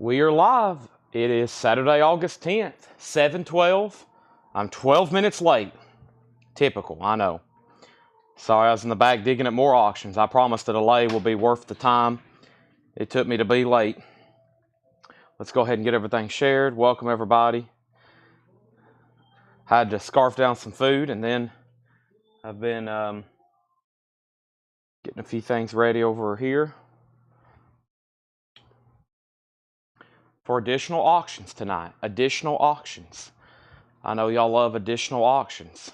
We are live. It is Saturday, August 10th, 7:12. I'm 12 minutes late. Typical, I know. Sorry, I was in the back digging at more auctions. I promise the delay will be worth the time it took me to be late. Let's go ahead and get everything shared. Welcome, everybody. Had to scarf down some food, and then I've been getting a few things ready over here for additional auctions tonight. Additional auctions. I know y'all love additional auctions.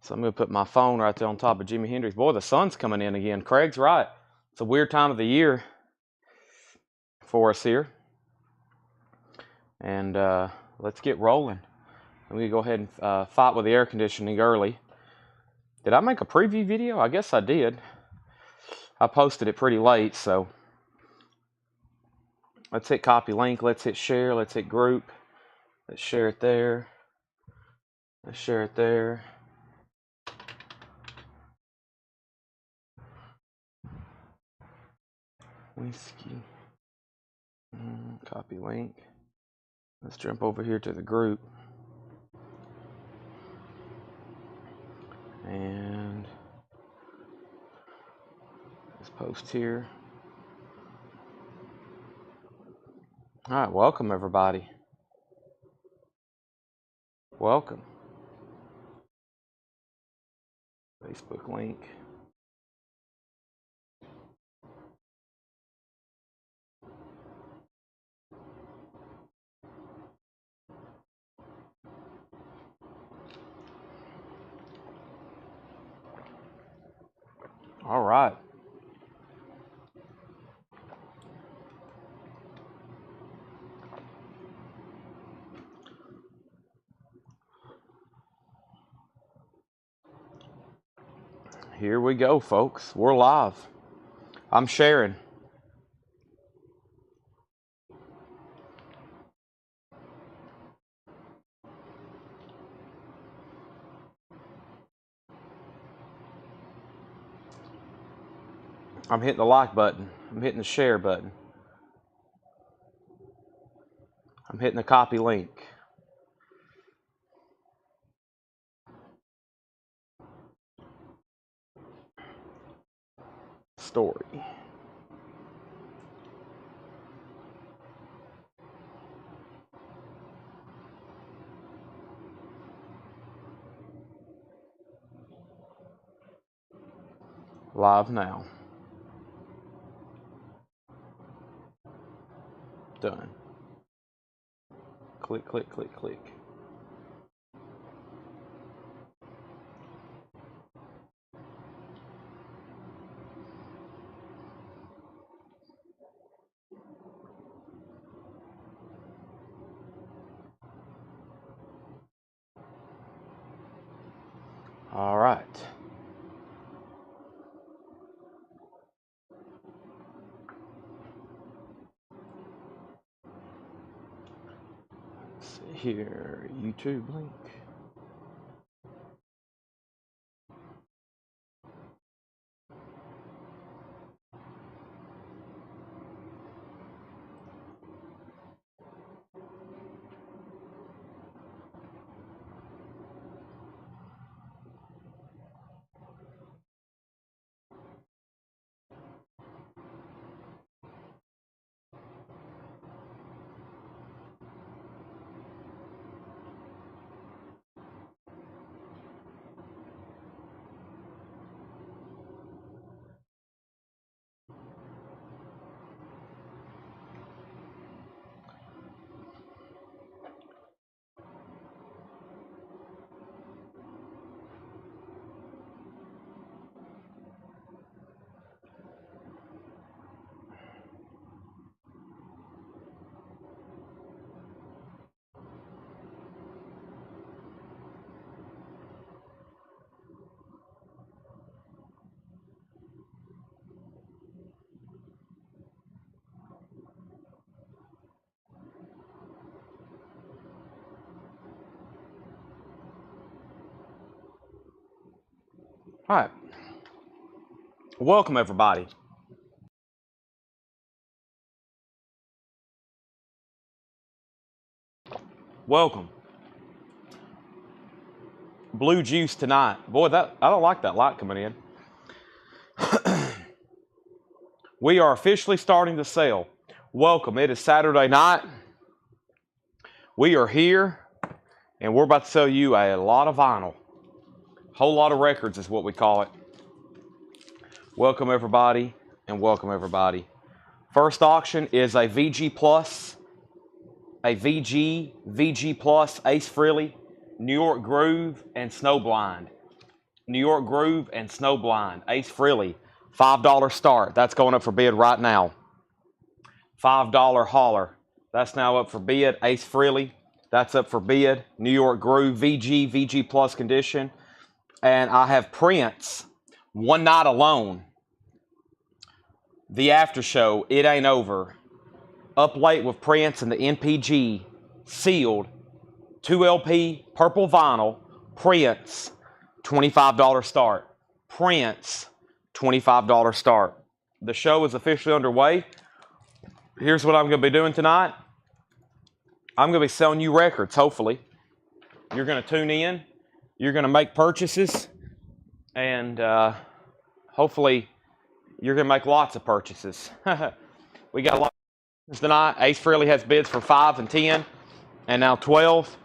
So I'm going to put my phone right there on top of Jimi Hendrix. Boy, the sun's coming in again. Craig's right. It's a weird time of the year for us here. And let's get rolling. I'm going to go ahead and fight with the air conditioning early. Did I make a preview video? I guess I did. I posted it pretty late, so let's hit copy link. Let's hit share. Let's hit group. Let's share it there. Let's share it there. Whiskey. Copy link. Let's jump over here to the group. And let's post here. All right, welcome everybody. Welcome. Facebook link. All right. Here we go, folks. We're live. I'm sharing. I'm hitting the like button. I'm hitting the share button. I'm hitting the copy link. Story. Live now. Done. Click, click, click, click. All right. Let's see here, YouTube link. All right. Welcome everybody. Welcome. Blue juice tonight. Boy, I don't like that light coming in. We are officially starting to sell. Welcome. It is Saturday night. We are here, and we're about to sell you a lot of vinyl. Whole lot of records is what we call it. Welcome, everybody, and welcome, everybody. First auction is a VG Plus, VG Plus, Ace Frehley, New York Groove, and Snowblind. New York Groove and Snowblind, Ace Frehley, $5 start. That's going up for bid right now. $5 hauler. That's now up for bid. Ace Frehley, that's up for bid. New York Groove, VG Plus condition. And I have Prince, One Night Alone. The after show, It Ain't Over. Up Late with Prince and the NPG, sealed. 2LP, purple vinyl. Prince, $25 start. Prince, $25 start. The show is officially underway. Here's what I'm going to be doing tonight. I'm going to be selling you records, hopefully. You're going to tune in. You're going to make purchases. And hopefully you're going to make lots of purchases. We got a lot of purchases tonight. Ace Frehley has bids for 5 and 10. And now 12.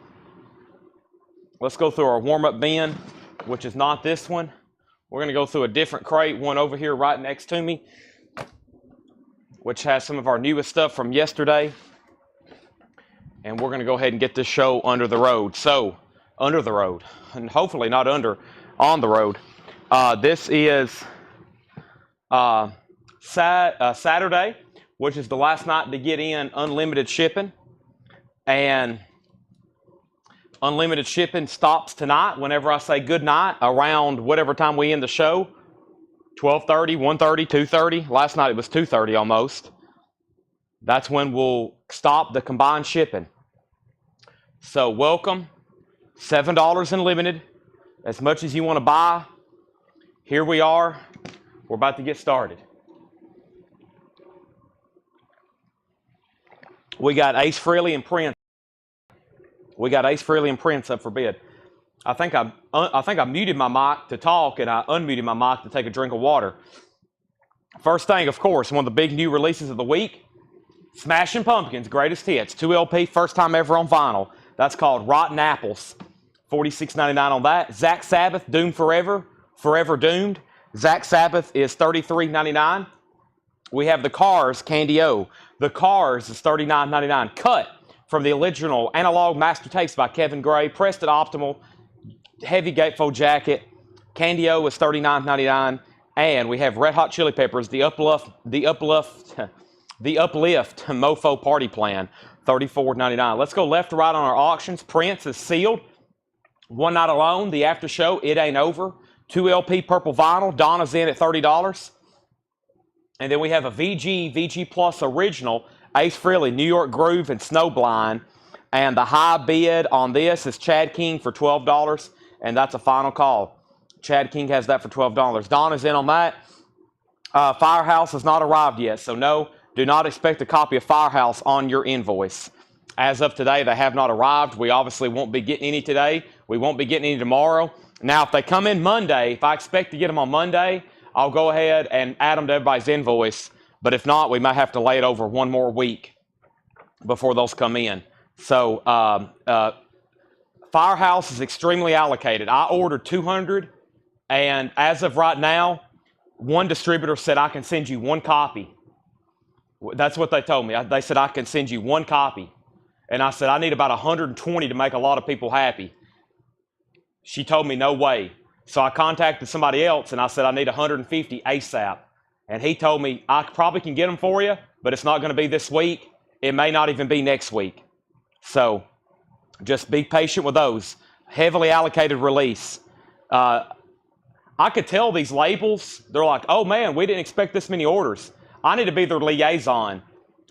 Let's go through our warm-up bin, which is not this one. We're going to go through a different crate, one over here right next to me, which has some of our newest stuff from yesterday. And we're going to go ahead and get this show under the road. So, under the road, and hopefully not under, on the road. This is Saturday, which is the last night to get in unlimited shipping. And unlimited shipping stops tonight whenever I say good night, around whatever time we end the show. 12:30, 1:30, 2:30. Last night it was 2:30 almost. That's when we'll stop the combined shipping. So welcome. $7 unlimited. As much as you want to buy. Here we are. We're about to get started. We got Ace Frehley and Prince. We got Ace Frehley and Prince up for bid. I think I muted my mic to talk, and I unmuted my mic to take a drink of water. First thing, of course, one of the big new releases of the week, Smashing Pumpkins, Greatest Hits, 2LP, first time ever on vinyl. That's called Rotten Apples, $46.99 on that. Zach Sabbath, Doomed Forever, Forever Doomed. Zach Sabbath is $33.99. We have The Cars, Candy O. The Cars is $39.99. Cut from the original analog master tapes by Kevin Gray, pressed at optimal, heavy gatefold jacket. Candy O is $39.99. And we have Red Hot Chili Peppers, the Uplift Mofo Party Plan, $34.99. Let's go left to right on our auctions. Prince is sealed. One Night Alone, the after show, It Ain't Over. 2LP purple vinyl, Donna's in at $30. And then we have a VG Plus original, Ace Frehley, New York Groove, and Snowblind. And the high bid on this is Chad King for $12. And that's a final call. Chad King has that for $12. Donna's in on that. Firehouse has not arrived yet. So no, do not expect a copy of Firehouse on your invoice. As of today, they have not arrived. We obviously won't be getting any today. We won't be getting any tomorrow. Now, if they come in Monday, if I expect to get them on Monday, I'll go ahead and add them to everybody's invoice. But if not, we might have to lay it over one more week before those come in. So, Firehouse is extremely allocated. I ordered 200, and as of right now, one distributor said I can send you one copy. That's what they told me. They said I can send you one copy. And I said I need about 120 to make a lot of people happy. She told me no way. So I contacted somebody else, and I said I need 150 ASAP. And he told me I probably can get them for you, but it's not going to be this week. It may not even be next week. So just be patient with those. Heavily allocated release. I could tell these labels, they're like, oh man, we didn't expect this many orders. I need to be their liaison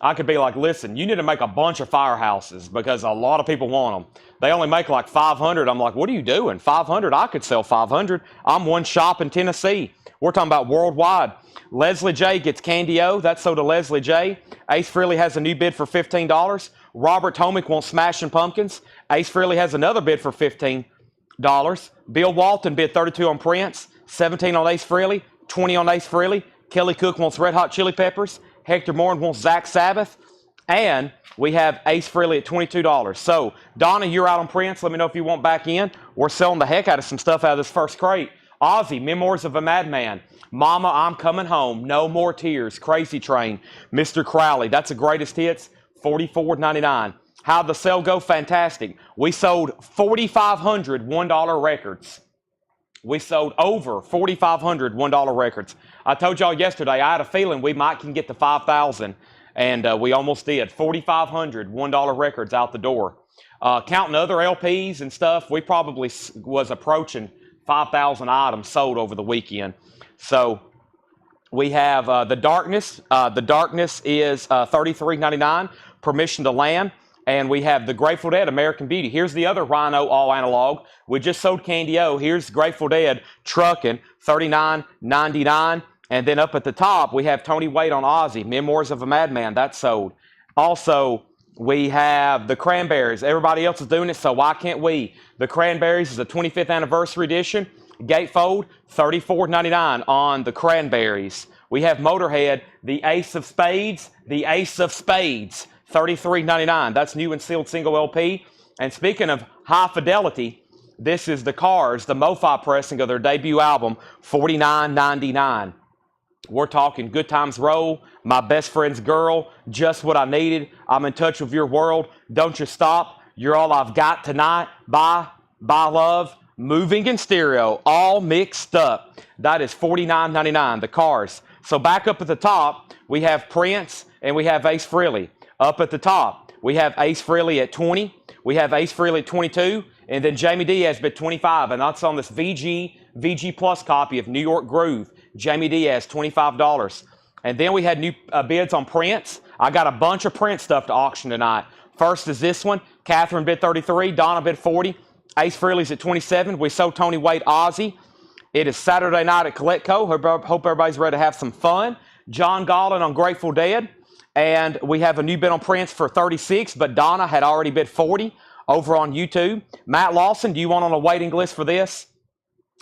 I could be like, listen, you need to make a bunch of firehouses because a lot of people want them. They only make like 500. I'm like, what are you doing? 500? I could sell 500. I'm one shop in Tennessee. We're talking about worldwide. Leslie J gets Candy O. That's sold to Leslie J. Ace Frehley has a new bid for $15. Robert Tomick wants Smashing Pumpkins. Ace Frehley has another bid for $15. Bill Walton bid 32 on Prince, 17 on Ace Frehley, 20 on Ace Frehley. Kelly Cook wants Red Hot Chili Peppers. Hector Morin wants Zach Sabbath. And we have Ace Frehley at $22. So, Donna, you're out on Prince. Let me know if you want back in. We're selling the heck out of some stuff out of this first crate. Ozzy, Memoirs of a Madman. Mama, I'm Coming Home. No More Tears. Crazy Train. Mr. Crowley. That's the greatest hits. $44.99. How'd the sale go? Fantastic. We sold 4,500 $1 records. We sold over 4,500 $1 records. I told y'all yesterday I had a feeling we might can get to 5,000, and we almost did. 4,500 $1 records out the door. Counting other LPs and stuff, we probably was approaching 5,000 items sold over the weekend. So we have The Darkness. The Darkness is $33.99. Permission to Land. And we have the Grateful Dead, American Beauty. Here's the other Rhino all analog. We just sold Candy O. Here's Grateful Dead, Truckin', $39.99. And then up at the top, we have Tony Wade on Ozzy, Memoirs of a Madman. That's sold. Also, we have the Cranberries. Everybody else is doing it, so why can't we? The Cranberries is the 25th anniversary edition. Gatefold, $34.99 on the Cranberries. We have Motorhead, the Ace of Spades, the Ace of Spades. $33.99. That's new and sealed single LP. And speaking of high fidelity, this is the Cars, the MoFi pressing of their debut album, $49.99. We're talking Good Times Roll, My Best Friend's Girl, Just What I Needed, I'm in Touch with Your World, Don't You Stop, You're All I've Got Tonight, Bye Love, Moving in Stereo, all mixed up. That is $49.99, the Cars. So back up at the top, we have Prince and we have Ace Frehley. Up at the top, we have Ace Frehley at 20. We have Ace Frehley at 22. And then Jamie Diaz bid 25. And that's on this VG Plus copy of New York Groove. Jamie Diaz, $25. And then we had new bids on Prince. I got a bunch of Prince stuff to auction tonight. First is this one. Catherine bid 33. Donna bid 40. Ace Frehley's at 27. We sold Tony Wade Ozzy. It is Saturday night at Coletco. Hope everybody's ready to have some fun. John Gollin on Grateful Dead. And we have a new bid on Prince for 36, but Donna had already bid 40 over on YouTube. Matt Lawson, do you want on a waiting list for this?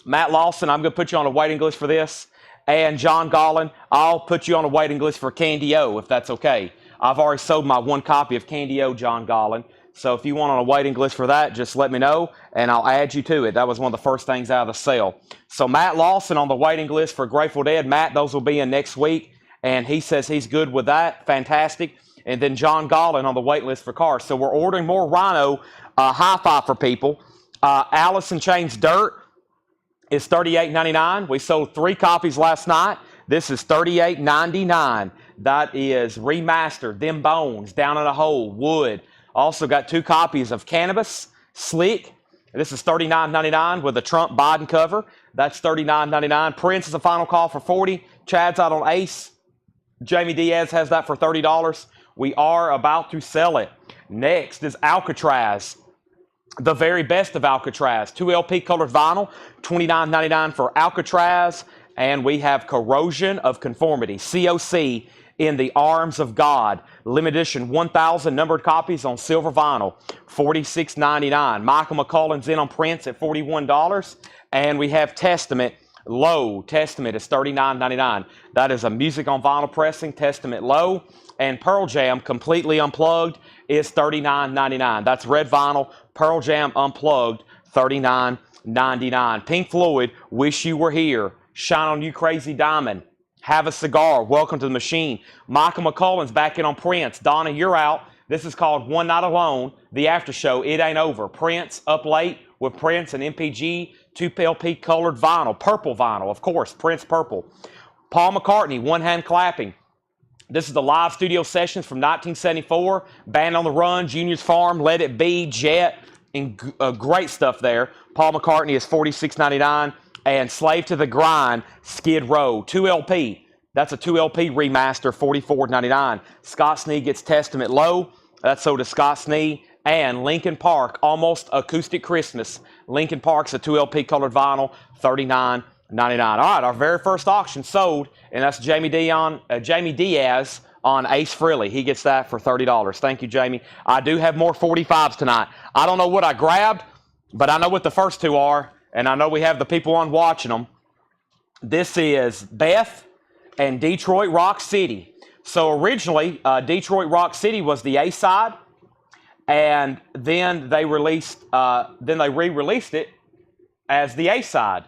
Matt Lawson, I'm going to put you on a waiting list for this. And John Gollin, I'll put you on a waiting list for Candy O, if that's okay. I've already sold my one copy of Candy O, John Gollin. So if you want on a waiting list for that, just let me know, and I'll add you to it. That was one of the first things out of the sale. So Matt Lawson on the waiting list for Grateful Dead. Matt, those will be in next week. And he says he's good with that. Fantastic. And then John Gollin on the wait list for Cars. So we're ordering more Rhino hi-fi for people. Alice in Chains Dirt is $38.99. We sold 3 copies last night. This is $38.99. That is remastered. Them Bones, Down in a Hole, Wood. Also got 2 copies of Cannabis, Slick. This is $39.99 with a Trump Biden cover. That's $39.99. Prince is a final call for $40. Chad's out on Ace. Jamie Diaz has that for $30. We are about to sell it. Next is Alcatraz, the very best of Alcatraz. 2 LP colored vinyl, $29.99 for Alcatraz. And we have Corrosion of Conformity, COC, in the Arms of God. Limited edition, 1,000 numbered copies on silver vinyl, $46.99. Michael McCullen's in on Prince at $41. And we have Testament. Low Testament is $39.99. That is a music on vinyl pressing, Testament Low. And Pearl Jam, completely unplugged, is $39.99. That's red vinyl, Pearl Jam unplugged, $39.99. Pink Floyd, Wish You Were Here. Shine On You Crazy Diamond. Have a Cigar. Welcome to the Machine. Michael McCullen's back in on Prince. Donna, you're out. This is called One Night Alone, the after show. It ain't over. Prince up late with Prince and MPG. 2 LP colored vinyl, purple vinyl, of course, Prince purple. Paul McCartney, One Hand Clapping. This is the live studio sessions from 1974. Band on the Run, Junior's Farm, Let It Be, Jet, and great stuff there. Paul McCartney is $46.99. And Slave to the Grind, Skid Row, 2 LP. That's a 2LP remaster, $44.99. Scott Snee gets Testament Low. That's sold to Scott Snee. And Linkin Park, Almost Acoustic Christmas. Linkin Park's a 2LP colored vinyl, $39.99. All right, our very first auction sold, and that's Jamie Diaz on Ace Frehley. He gets that for $30. Thank you, Jamie. I do have more 45s tonight. I don't know what I grabbed, but I know what the first two are, and I know we have the people on watching them. This is Beth and Detroit Rock City. So originally, Detroit Rock City was the A side, and then they re-released it as the A side.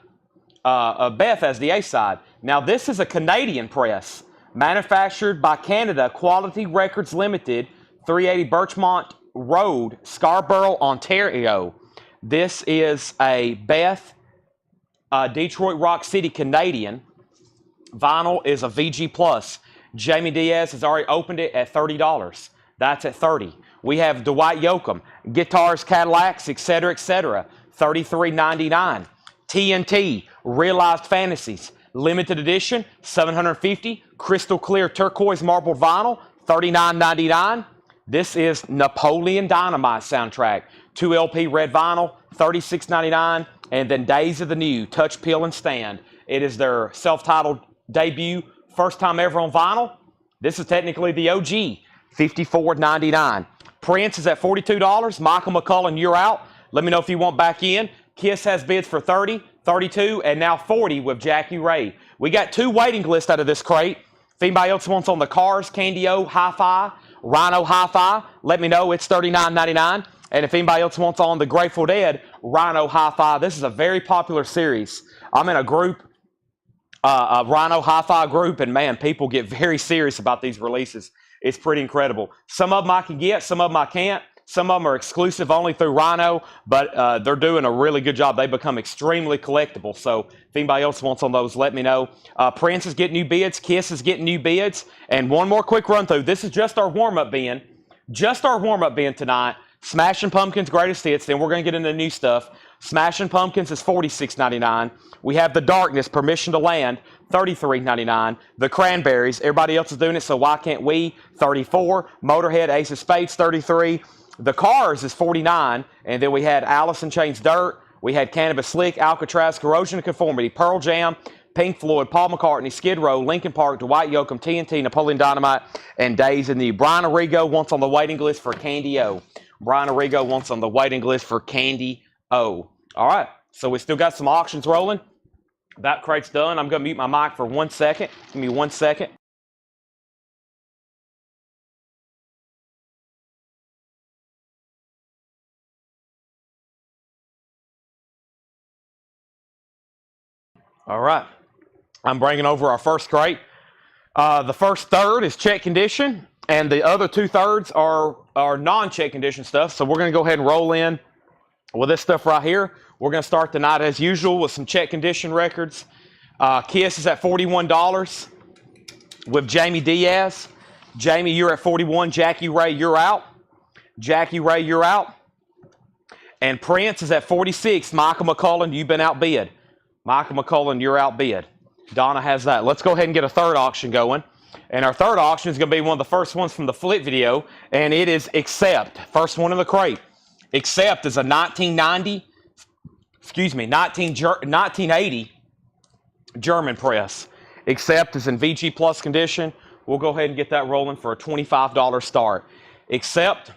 Beth as the A side. Now this is a Canadian press, manufactured by Canada Quality Records Limited, 380 Birchmont Road, Scarborough, Ontario. This is a Beth Detroit Rock City Canadian. Vinyl is a VG Plus. Jamie Diaz has already opened it at $30. That's at $30. We have Dwight Yoakam, Guitars, Cadillacs, etc., etc., $33.99. TNT, Realized Fantasies, limited edition, $750. Crystal clear turquoise marble vinyl, $39.99. This is Napoleon Dynamite soundtrack, 2LP red vinyl, $36.99. And then Days of the New, Touch, Peel, and Stand. It is their self-titled debut, first time ever on vinyl. This is technically the OG, $54.99. Prince is at $42. Michael McCullen, you're out. Let me know if you want back in. Kiss has bids for $30, $32, and now $40 with Jackie Ray. We got 2 waiting lists out of this crate. If anybody else wants on the Cars, Candy O, Hi-Fi, Rhino Hi-Fi, let me know. It's $39.99. And if anybody else wants on the Grateful Dead, Rhino Hi-Fi, this is a very popular series. I'm in a group, a Rhino Hi-Fi group, and man, people get very serious about these releases. It's pretty incredible. Some of them I can get, some of them I can't. Some of them are exclusive only through Rhino, but they're doing a really good job. They become extremely collectible. So if anybody else wants on those, let me know. Prince is getting new bids. Kiss is getting new bids. And one more quick run through. This is just our warm-up bin. Just our warm-up bin tonight. Smashing Pumpkins Greatest Hits. Then we're going to get into new stuff. Smashing Pumpkins is $46.99. We have The Darkness, Permission to Land, $33.99. The Cranberries, everybody else is doing it, so why can't we? $34. Motorhead, Ace of Spades, $33. The Cars is $49. And then we had Alice in Chains Dirt. We had Cannabis Slick, Alcatraz, Corrosion of Conformity, Pearl Jam, Pink Floyd, Paul McCartney, Skid Row, Linkin Park, Dwight Yoakam, TNT, Napoleon Dynamite, and Days in the New. Brian Arrigo wants on the waiting list for Candy O. Brian Arrigo wants on the waiting list for Candy O. All right, so we still got some auctions rolling. That crate's done. I'm going to mute my mic for 1 second. Give me 1 second. All right, I'm bringing over our first crate. The first third is check condition, and the other 2/3 are non-check condition stuff. So we're going to go ahead and roll in with this stuff right here. We're going to start the night as usual with some check condition records. Kiss is at $41 with Jamie Diaz. Jamie, you're at $41. Jackie Ray, you're out. Jackie Ray, you're out. And Prince is at $46. Michael McCullen, you've been outbid. Michael McCullen, you're outbid. Donna has that. Let's go ahead and get a third auction going. And our third auction is going to be one of the first ones from the flip video, and it is Accept. First one in the crate. Accept is a 1980 German press. Accept is in VG Plus condition. We'll go ahead and get that rolling for a $25 start. Accept,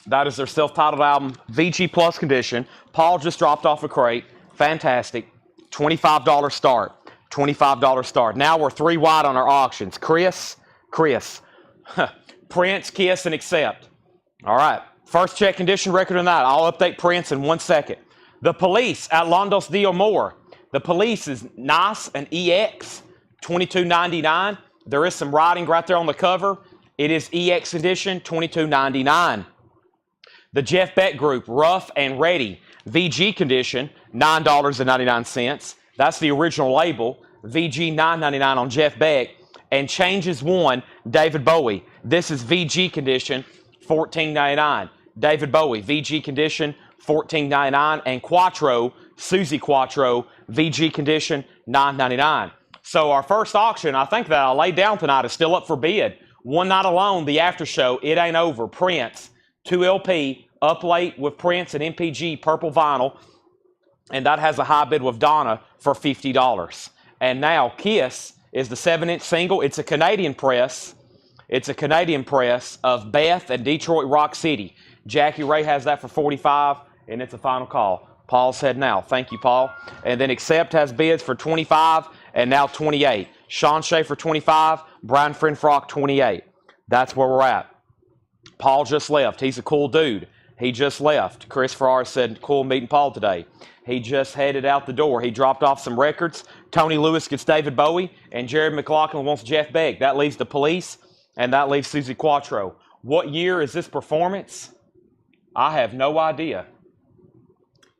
that is their self-titled album, VG Plus condition. Paul just dropped off a crate. Fantastic. $25 start. $25 start. Now we're 3 wide on our auctions. Chris, Prince, Kiss, and Accept. All right. First check condition record of the night. I'll update Prince in 1 second. The Police at Londos de Amor. The Police is nice and EX, $22.99. There is some writing right there on the cover. It is EX edition, $22.99. The Jeff Beck Group, Rough and Ready, VG condition, $9.99. That's the original label. VG $9.99 on Jeff Beck. And Changes One, David Bowie. This is VG condition, $14.99. David Bowie, VG condition, $14.99. And Quattro, Susie Quattro, VG condition, $9.99. So our first auction, I think that I laid down tonight, is still up for bid. One night alone, the after show, It Ain't Over, Prince, 2 LP, Up Late with Prince and MPG, purple vinyl. And that has a high bid with Donna for $50. And now Kiss is the 7-inch single. It's a Canadian press. It's a Canadian press of Beth and Detroit Rock City. Jackie Ray has that for $45, and it's a final call. Paul's head now. Thank you, Paul. And then Accept has bids for $25 and now $28. Sean Schaefer, $25. Brian Frenfrock, $28. That's where we're at. Paul just left. He's a cool dude. He just left. Chris Farrar said, cool meeting Paul today. He just headed out the door. He dropped off some records. Tony Lewis gets David Bowie, and Jared McLaughlin wants Jeff Beck. That leaves the Police, and that leaves Susie Quattro. What year is this performance? I have no idea.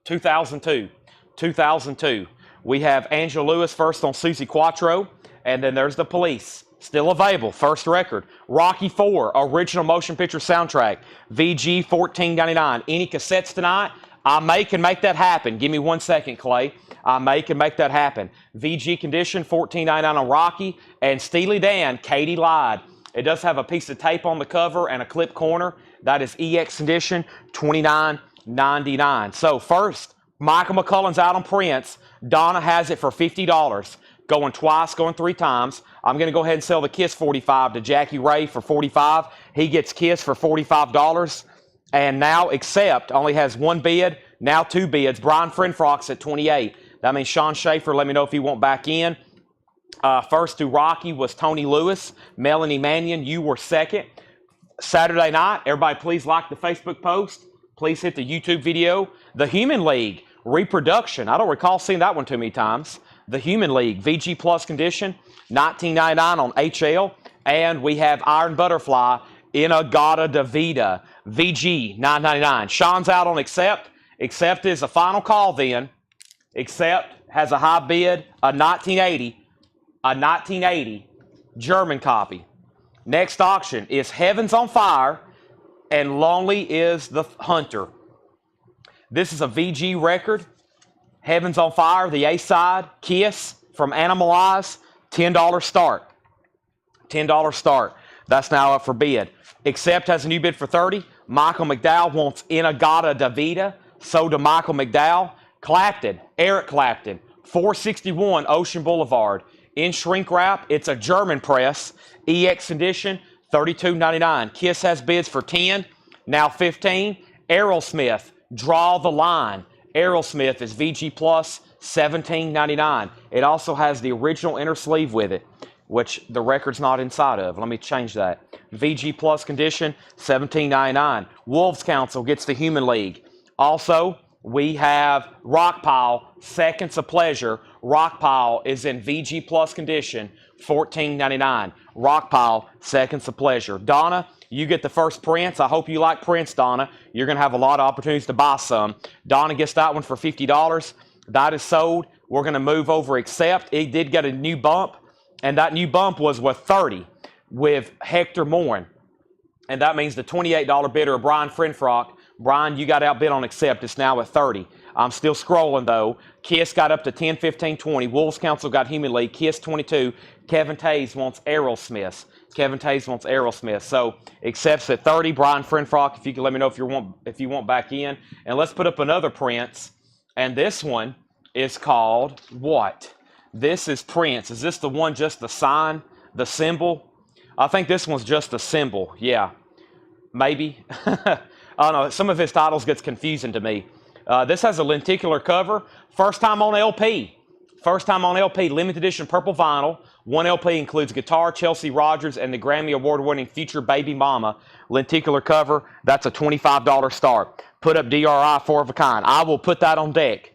2002. 2002. We have Angela Lewis first on Susie Quattro, and then there's the Police. Still available. First record. Rocky IV, original motion picture soundtrack. VG, $14.99. Any cassettes tonight? I can make that happen. Give me 1 second, Clay. I can make that happen. VG condition, $14.99 on Rocky. And Steely Dan, Katie Lied. It does have a piece of tape on the cover and a clip corner. That is EX condition, $29.99. So first, Michael McCullen's out on Prince. Donna has it for $50. Going twice, going 3 times. I'm going to go ahead and sell the Kiss 45 to Jackie Ray for $45. He gets Kiss for $45. And now Accept only has 1 bid, now 2 bids. Brian Frenfrock's at $28. That means Sean Schaefer, let me know if he won't back in. First to Rocky was Tony Lewis. Melanie Mannion, you were second. Saturday night, everybody please like the Facebook post. Please hit the YouTube video. The Human League, reproduction. I don't recall seeing that one too many times. The Human League, VG Plus condition, $19.99 on HL. And we have Iron Butterfly, Inagata Davida, VG, $9.99. Sean's out on Accept. Accept is a final call then. Accept has a high bid, a 1980 German copy. Next auction is Heaven's on Fire and Lonely is the Hunter. This is a VG record. Heaven's on Fire, the A-side. Kiss from Animalize, $10 start. $10 start. That's now up for bid. Accept has a new bid for $30. Michael McDowell wants Inagata Davida. So to Michael McDowell. Clapton, Eric Clapton, 461 Ocean Boulevard. In shrink wrap, it's a German press. EX edition, $32.99. Kiss has bids for $10, now $15. Aerosmith, Draw the Line. Aerosmith is VG Plus, $17.99. It also has the original inner sleeve with it, which the record's not inside of. Let me change that. VG Plus condition, $17.99. Wolves Council gets the Human League. Also, we have Rockpile, Seconds of Pleasure. Rockpile is in VG Plus condition, $14.99. Rockpile, Seconds of Pleasure. Donna, you get the first Prince. I hope you like Prince, Donna. You're going to have a lot of opportunities to buy some. Donna gets that one for $50. That is sold. We're going to move over Accept. It did get a new bump, and that new bump was with $30 with Hector Morin. And that means the $28 bidder, Brian Frenfrock. Brian, you got outbid on Accept. It's now at $30. I'm still scrolling, though. Kiss got up to 10, 15, 20. Wolves Council got Human League. Kiss 22. Kevin Tays wants Aerosmith. Kevin Tays wants Aerosmith. So Accept's at 30. Brian Frenfrock, if you can let me know if you want back in. And let's put up another Prince. And this one is called what? This is Prince. Is this the one just the sign, the symbol? I think this one's just the symbol. Yeah, maybe. I don't know. Some of his titles gets confusing to me. This has a lenticular cover. First time on LP. First time on LP. Limited edition purple vinyl. One LP includes guitar, Chelsea Rogers, and the Grammy Award-winning Future Baby Mama. Lenticular cover. That's a $25 start. Put up DRI 4 of a kind. I will put that on deck.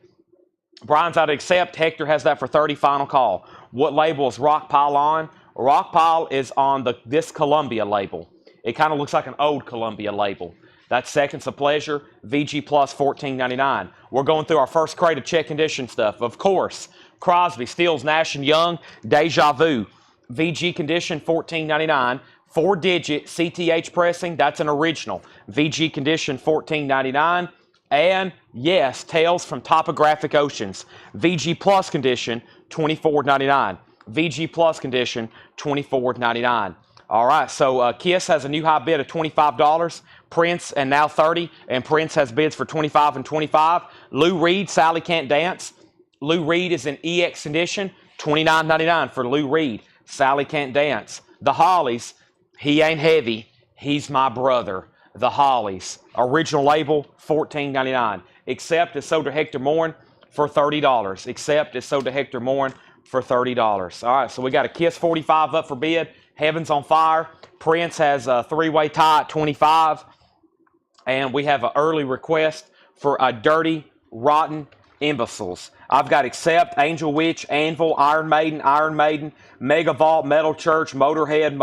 Brian's out to Accept. Hector has that for 30. Final call. What label is Rockpile on? Rockpile is on this Columbia label. It kind of looks like an old Columbia label. That's Seconds of Pleasure, VG Plus, $14.99. We're going through our first crate of check condition stuff. Of course, Crosby, Stills, Nash & Young, Deja Vu, VG condition, $14.99. 4-digit CTH pressing, that's an original. VG condition, $14.99. And yes, Tales from Topographic Oceans, VG Plus condition, $24.99. VG Plus condition, $24.99. All right, so Kiss has a new high bid of $25. Prince and now $30, and Prince has bids for $25 and $25. Lou Reed, Sally Can't Dance. Lou Reed is in EX condition, $29.99 for Lou Reed. Sally Can't Dance. The Hollies, He Ain't Heavy, He's My Brother. The Hollies, original label, $14.99. Except is sold to Hector Morin for $30. Except is sold to Hector Morin for $30. All right, so we got a Kiss 45 up for bid. Heaven's on Fire. Prince has a three-way tie at 25. And we have an early request for a Dirty Rotten Imbeciles. I've got Accept, Angel Witch, Anvil, Iron Maiden, Mega Vault, Metal Church, Motorhead,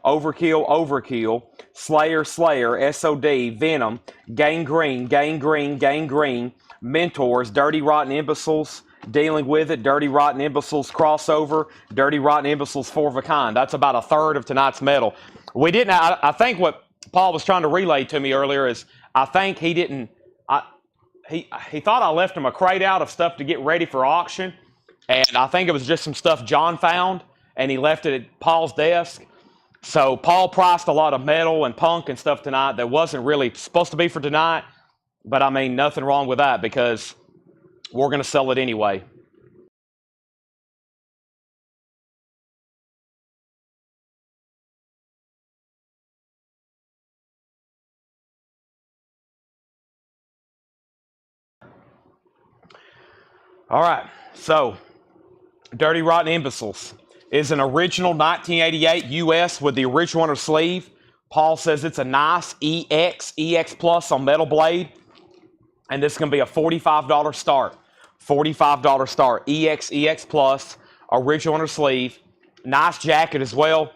Overkill, Slayer, SOD, Venom, Gangrene, Mentors, Dirty Rotten Imbeciles, Dealing With It, Dirty Rotten Imbeciles crossover, Dirty Rotten Imbeciles 4 of a Kind. That's about a third of tonight's metal. We didn't. I think what Paul was trying to relay to me earlier is I think he didn't. He thought I left him a crate out of stuff to get ready for auction, and I think it was just some stuff John found, and he left it at Paul's desk. So Paul priced a lot of metal and punk and stuff tonight that wasn't really supposed to be for tonight, but I mean, nothing wrong with that because we're going to sell it anyway. All right, so Dirty Rotten Imbeciles is an original 1988 US with the original on her sleeve. Paul says it's a nice EX Plus on metal blade, and this is going to be a $45 start. $45 start. EX Plus, original on her sleeve. Nice jacket as well.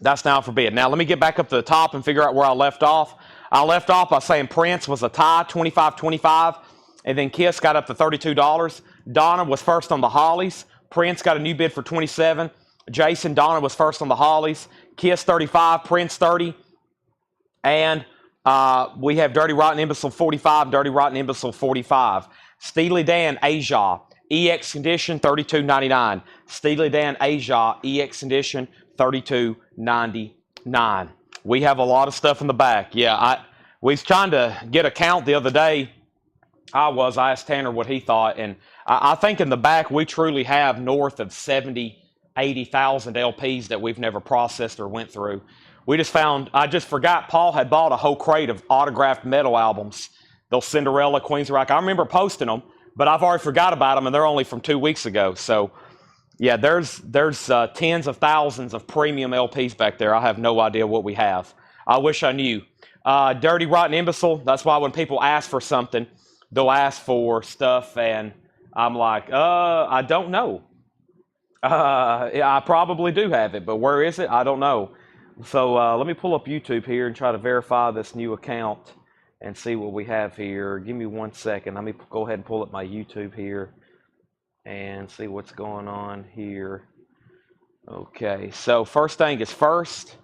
That's now for bid. Now let me get back up to the top and figure out where I left off. I left off by saying Prince was a tie, $25.25. And then Kiss got up to $32. Donna was first on the Hollies. Prince got a new bid for $27. Jason, Donna was first on the Hollies. Kiss $35, Prince $30. And we have Dirty Rotten Imbecile 45, Dirty Rotten Imbecile 45. Steely Dan, Asia, EX condition, $32.99. Steely Dan, Asia, EX condition, $32.99. We have a lot of stuff in the back. Yeah, we was trying to get a count the other day. I asked Tanner what he thought, and I think in the back we truly have north of 70, 80,000 LPs that we've never processed or went through. We just found, I just forgot Paul had bought a whole crate of autographed metal albums. Those Cinderella, Queens of Rock. I remember posting them, but I've already forgot about them, and they're only from 2 weeks ago. So, yeah, there's tens of thousands of premium LPs back there. I have no idea what we have. I wish I knew. Dirty Rotten Imbecile, that's why when people ask for something, they'll ask for stuff, and I'm like, I don't know. I probably do have it, but where is it? I don't know. So let me pull up YouTube here and try to verify this new account and see what we have here. Give me 1 second. Let me go ahead and pull up my YouTube here and see what's going on here. Okay, so first thing is first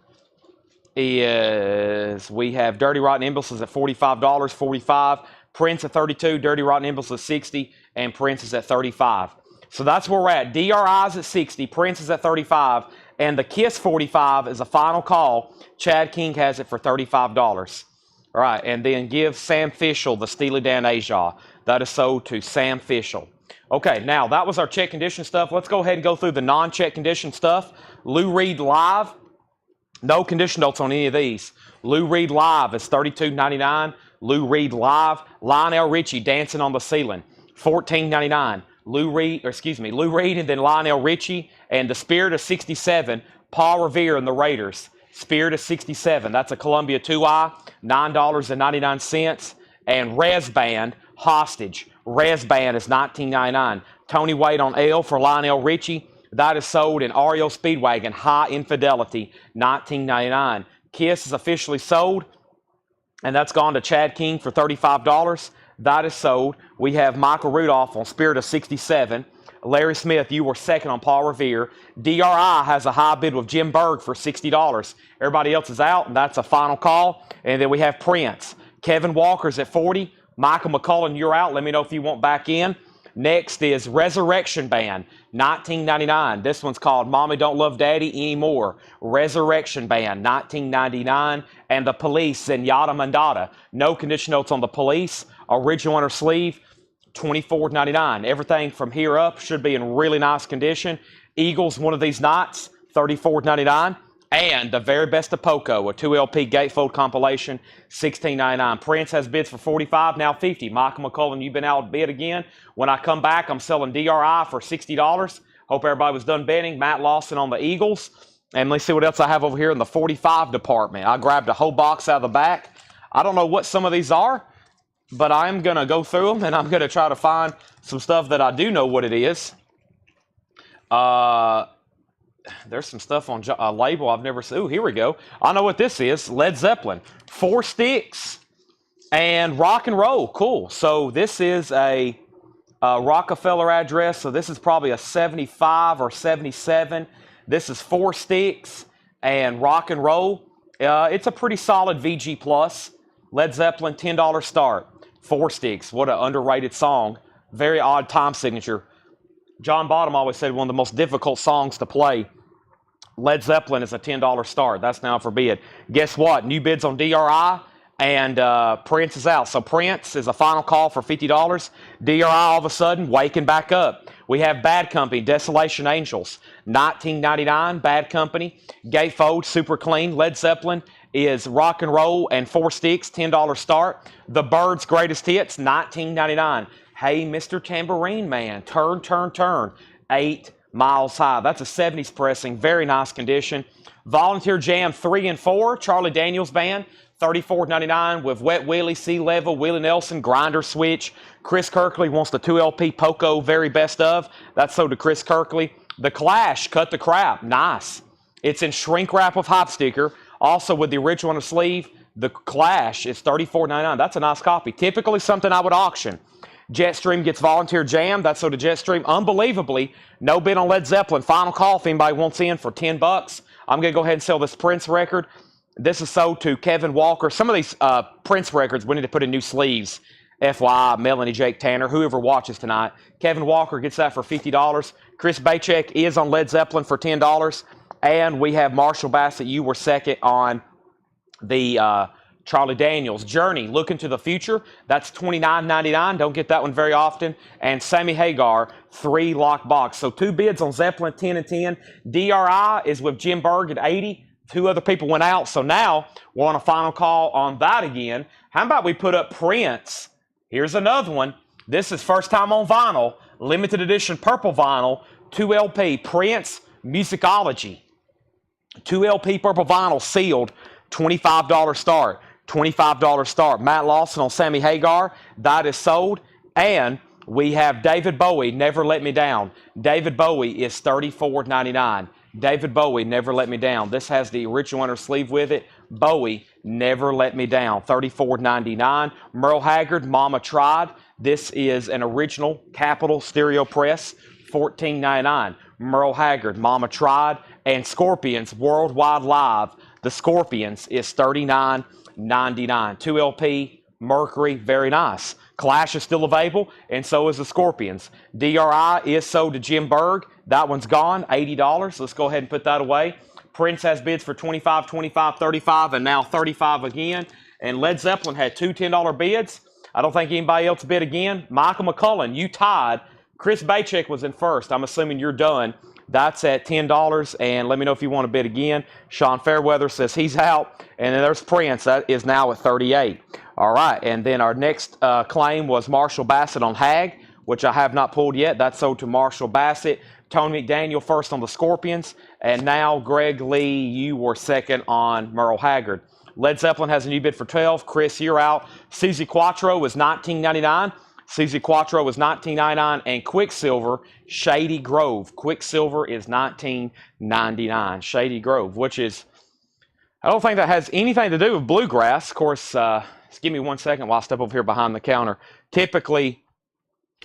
is we have Dirty Rotten Imbeciles at $45, $45. Prince at $32, Dirty Rotten Imbeciles at $60, and Prince is at $35. So that's where we're at. DRI's at $60, Prince is at $35, and the Kiss 45 is a final call. Chad King has it for $35. All right, and then give Sam Fischel the Steely Dan Asia. That is sold to Sam Fischel. Okay, now that was our check condition stuff. Let's go ahead and go through the non-check condition stuff. Lou Reed Live, no condition notes on any of these. Lou Reed Live is $32.99. Lou Reed Live. Lionel Richie, Dancing on the Ceiling, $14.99. Lou Reed and then Lionel Richie, and the Spirit of 67, Paul Revere and the Raiders. Spirit of 67, that's a Columbia 2i, $9.99. And Res Band, Hostage. Res Band is $19.99. Tony Wade on L for Lionel Richie. That is sold in REO Speedwagon, High Infidelity, $19.99. Kiss is officially sold, and that's gone to Chad King for $35. That is sold. We have Michael Rudolph on Spirit of 67. Larry Smith, you were second on Paul Revere. DRI has a high bid with Jim Berg for $60. Everybody else is out, and that's a final call. And then we have Prince. Kevin Walker's at $40. Michael McCullen, you're out. Let me know if you want back in. Next is Resurrection Band, $19.99. This one's called Mommy Don't Love Daddy Anymore. Resurrection Band, $19.99. And the Police, Zenyatta Mandata. No condition notes on the Police. Original inner sleeve, $24.99. Everything from here up should be in really nice condition. Eagles, one of these nights, $34.99. And the very best of Poco, a 2LP gatefold compilation, $16.99. Prince has bids for $45, now $50. Michael McCullen, you've been outbid again. When I come back, I'm selling DRI for $60. Hope everybody was done betting. Matt Lawson on the Eagles. And let's see what else I have over here in the 45 department. I grabbed a whole box out of the back. I don't know what some of these are, but I'm going to go through them, and I'm going to try to find some stuff that I do know what it is. There's some stuff on a label I've never seen. Ooh, here we go. I know what this is. Led Zeppelin. 4 sticks and rock and roll. Cool. So this is a Rockefeller address. So this is probably a 75 or 77. This is 4 sticks and rock and roll. It's a pretty solid VG plus. Led Zeppelin, $10 start. 4 sticks. What an underrated song. Very odd time signature. John Bottom always said one of the most difficult songs to play. Led Zeppelin is a $10 start. That's now for bid. Guess what? New bids on DRI and Prince is out. So Prince is a final call for $50. DRI all of a sudden waking back up. We have Bad Company, Desolation Angels, $19.99. Bad Company, gatefold, super clean. Led Zeppelin is rock and roll and 4 sticks, $10 start. The Byrds' greatest hits, $19.99. Hey, Mr. Tambourine Man, turn, turn, turn, 8 miles high. That's a 70s pressing, very nice condition. Volunteer Jam 3 and 4, Charlie Daniels Band, $34.99 with Wet Willie, C-Level, Willie Nelson, Grinder Switch. Chris Kirkley wants the 2LP Poco very best of. That's sold to Chris Kirkley. The Clash, Cut the Crap, nice. It's in shrink wrap with hop sticker. Also with the original on the sleeve, the Clash is $34.99. That's a nice copy. Typically something I would auction. Jetstream gets Volunteer Jam. That's sold to Jetstream. Unbelievably, no bid on Led Zeppelin. Final call if anybody wants in for $10. I'm going to go ahead and sell this Prince record. This is sold to Kevin Walker. Some of these Prince records, we need to put in new sleeves. FYI, Melanie, Jake Tanner, whoever watches tonight. Kevin Walker gets that for $50. Chris Bachek is on Led Zeppelin for $10. And we have Marshall Bassett. You were second on the Charlie Daniels. Journey, Looking to the Future. That's $29.99. Don't get that one very often. And Sammy Hagar, 3 lock box. So 2 bids on Zeppelin, 10 and 10. DRI is with Jim Berg at 80. 2 other people went out. So now we're on a final call on that again. How about we put up Prince? Here's another one. This is first time on vinyl. Limited edition purple vinyl. 2LP Prince Musicology. 2LP purple vinyl sealed. $25 start. $25 start. Matt Lawson on Sammy Hagar. That is sold. And we have David Bowie, Never Let Me Down. David Bowie is $34.99. David Bowie, Never Let Me Down. This has the original inner sleeve with it. Bowie, Never Let Me Down. $34.99. Merle Haggard, Mama Tried. This is an original Capitol stereo press. $14.99. Merle Haggard, Mama Tried. And Scorpions, Worldwide Live. The Scorpions is $39.99. 2LP, Mercury, very nice. Clash is still available, and so is the Scorpions. DRI is sold to Jim Berg. That one's gone, $80. Let's go ahead and put that away. Prince has bids for $25, $25, $35, and now $35 again. And Led Zeppelin had 2 $10 bids. I don't think anybody else bid again. Michael McCullen, you tied. Chris Bachek was in first. I'm assuming you're done. That's at $10, and let me know if you want to bid again. Sean Fairweather says he's out, and then there's Prince. That is now at $38. All right, and then our next claim was Marshall Bassett on Hag, which I have not pulled yet. That's sold to Marshall Bassett. Tony McDaniel first on the Scorpions, and now Greg Lee, you were second on Merle Haggard. Led Zeppelin has a new bid for $12. Chris, you're out. Susie Quattro is $19.99. Susie Quattro is $19.99, and Quicksilver, Shady Grove. Quicksilver is $19.99. Shady Grove, which is, I don't think that has anything to do with bluegrass. Of course, just give me 1 second while I step over here behind the counter. Typically,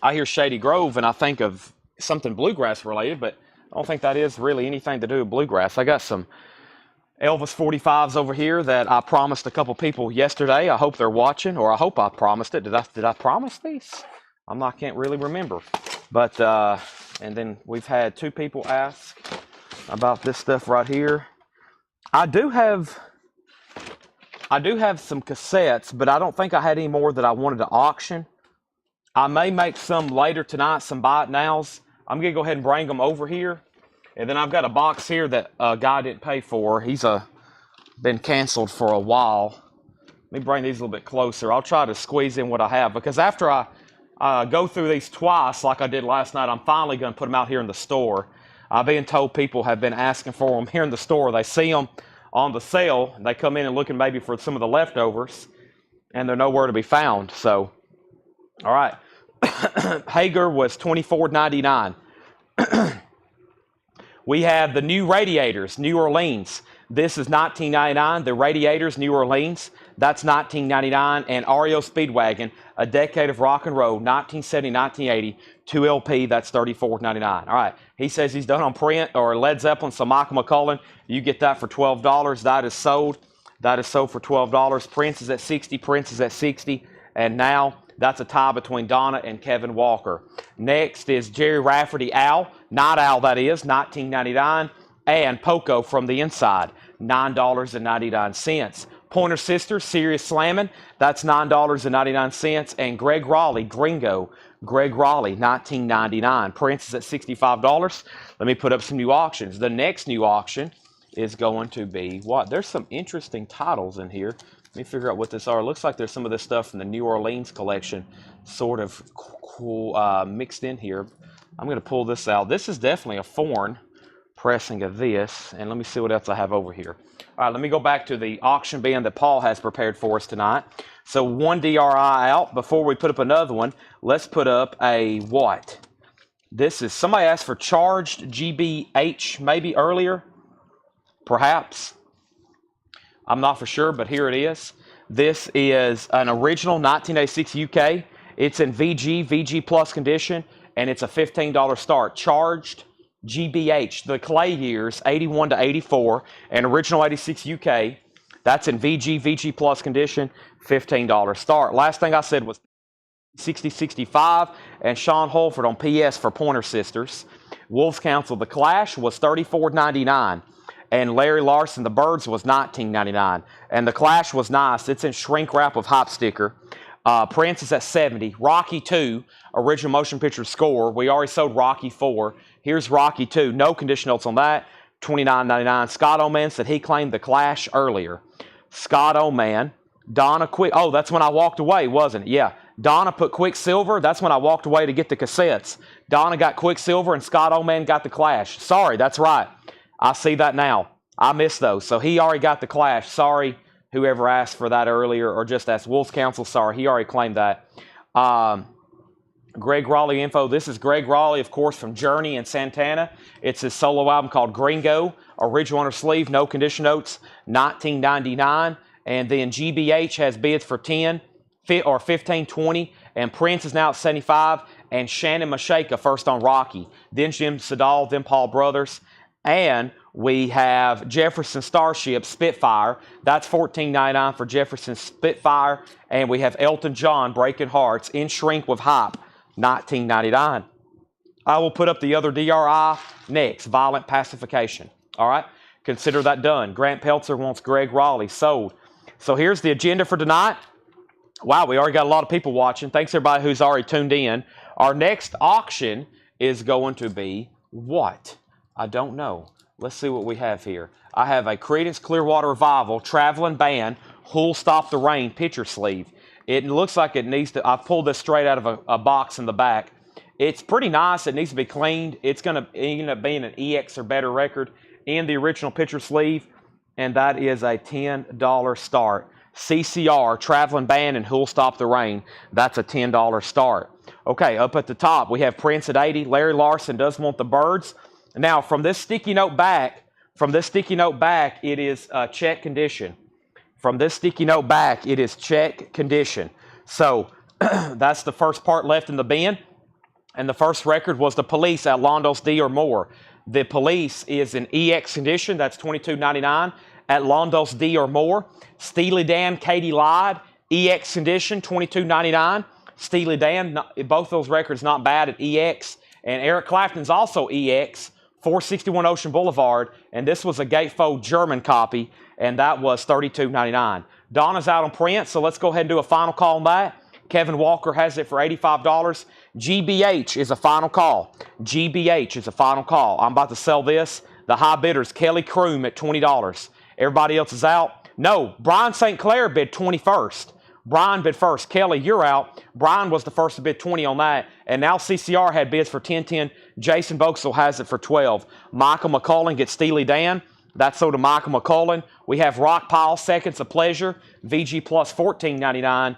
I hear Shady Grove, and I think of something bluegrass related, but I don't think that is really anything to do with bluegrass. I got some Elvis 45s over here that I promised a couple people yesterday. I hope they're watching, or I hope I promised it. Did I promise these? I can't really remember. But, and then we've had 2 people ask about this stuff right here. I do have some cassettes, but I don't think I had any more that I wanted to auction. I may make some later tonight, some buy it nows. I'm going to go ahead and bring them over here. And then I've got a box here that a guy didn't pay for. He's been canceled for a while. Let me bring these a little bit closer. I'll try to squeeze in what I have, because after I go through these twice like I did last night, I'm finally going to put them out here in the store. I've been told people have been asking for them here in the store. They see them on the sale, and they come in and looking maybe for some of the leftovers, and they're nowhere to be found. So, all right. Hager was $24.99. We have the new radiators, New Orleans. This is $19.99. The radiators, New Orleans, that's $19.99. And REO Speedwagon, A Decade of Rock and Roll, 1970, 1980, 2LP, that's $34.99. All right. He says he's done on print or Led Zeppelin, so Michael McCullen, you get that for $12. That is sold. That is sold for $12. Prince is at $60. Prince is at $60. And now that's a tie between Donna and Kevin Walker. Next is Jerry Rafferty Owl, Night Owl that is, $19.99. And Poco from the Inside, $9.99. Pointer Sisters, Serious Slammin', that's $9.99. And Greg Raleigh, Gringo, Greg Raleigh, $19.99. Prince is at $65. Let me put up some new auctions. The next new auction is going to be what? There's some interesting titles in here. Let me figure out what this are. It looks like there's some of this stuff from the New Orleans collection sort of cool, mixed in here. I'm going to pull this out. This is definitely a foreign pressing of this. And let me see what else I have over here. All right, let me go back to the auction bin that Paul has prepared for us tonight. So one DRI out. Before we put up another one, let's put up a what? This is, somebody asked for charged GBH maybe earlier. Perhaps. I'm not for sure, but here it is. This is an original 1986 UK. It's in VG Plus condition, and it's a $15 start. Charged GBH, the clay years, 81 to 84, and original 86 UK. That's in VG Plus condition, $15 start. Last thing I said was 6065, and Sean Holford on PS for Pointer Sisters. Wolves Council, The Clash was $34.99. And Larry Larson, The Birds, was $19.99. And The Clash was nice. It's in shrink wrap with hop sticker. Prince is at $70. Rocky 2, original motion picture score. We already sold Rocky 4. Here's Rocky 2. No condition notes on that. $29.99. Scott Oman said he claimed The Clash earlier. Scott Oman. Donna Quick. Oh, that's when I walked away, wasn't it? Yeah. Donna put Quicksilver. That's when I walked away to get the cassettes. Donna got Quicksilver and Scott Oman got The Clash. Sorry, that's right. I see that now. I missed those. So he already got The Clash. Sorry, whoever asked for that earlier or just asked Wolves Council. Sorry, he already claimed that. Greg Raleigh info. This is Greg Raleigh, of course, from Journey and Santana. It's his solo album called Gringo. Original on her sleeve, no condition notes, $19.99. And then GBH has bids for 10 or 15, 20. And Prince is now at 75. And Shannon Mashaka first on Rocky. Then Jim Sedal, then Paul Brothers. And we have Jefferson Starship Spitfire. That's $14.99 for Jefferson Spitfire. And we have Elton John Breaking Hearts in shrink with hop, $19.99. I will put up the other DRI next, Violent Pacification. All right, consider that done. Grant Peltzer wants Greg Raleigh sold. So here's the agenda for tonight. Wow, we already got a lot of people watching. Thanks everybody who's already tuned in. Our next auction is going to be what? I don't know. Let's see what we have here. I have a Creedence Clearwater Revival Traveling Band Who'll Stop the Rain picture sleeve. It looks like it needs to, I've pulled this straight out of a box in the back. It's pretty nice. It needs to be cleaned. It's going to end up being an EX or better record in the original picture sleeve, and that is a $10 start. CCR, Traveling Band and Who'll Stop the Rain. That's a $10 start. Okay, up at the top, we have Prince at 80. Larry Larson does want The Birds. Now, from this sticky note back, it is check condition. From this sticky note back, it is check condition. So that's the first part left in the bin. And the first record was The Police at Londos D or more. The Police is in EX condition. That's $22.99 at Londos D or more. Steely Dan, Katie Lied, EX condition, $22.99. Steely Dan, both those records not bad at EX. And Eric Clapton's also EX, 461 Ocean Boulevard. And this was a gatefold German copy, and that was $32.99. Donna's out on print, so let's go ahead and do a final call on that. Kevin Walker has it for $85. GBH is a final call. GBH is a final call. I'm about to sell this. The high bidder's Kelly Kroom at $20. Everybody else is out. No, Brian St. Clair bid 21st. Brian bid first. Kelly, you're out. Brian was the first to bid 20 on that. And now CCR had bids for 10-10. Jason Vauxhall has it for 12. Michael McCullen gets Steely Dan. That's sold to Michael McCullen. We have Rockpile, Seconds of Pleasure, VG plus $14.99.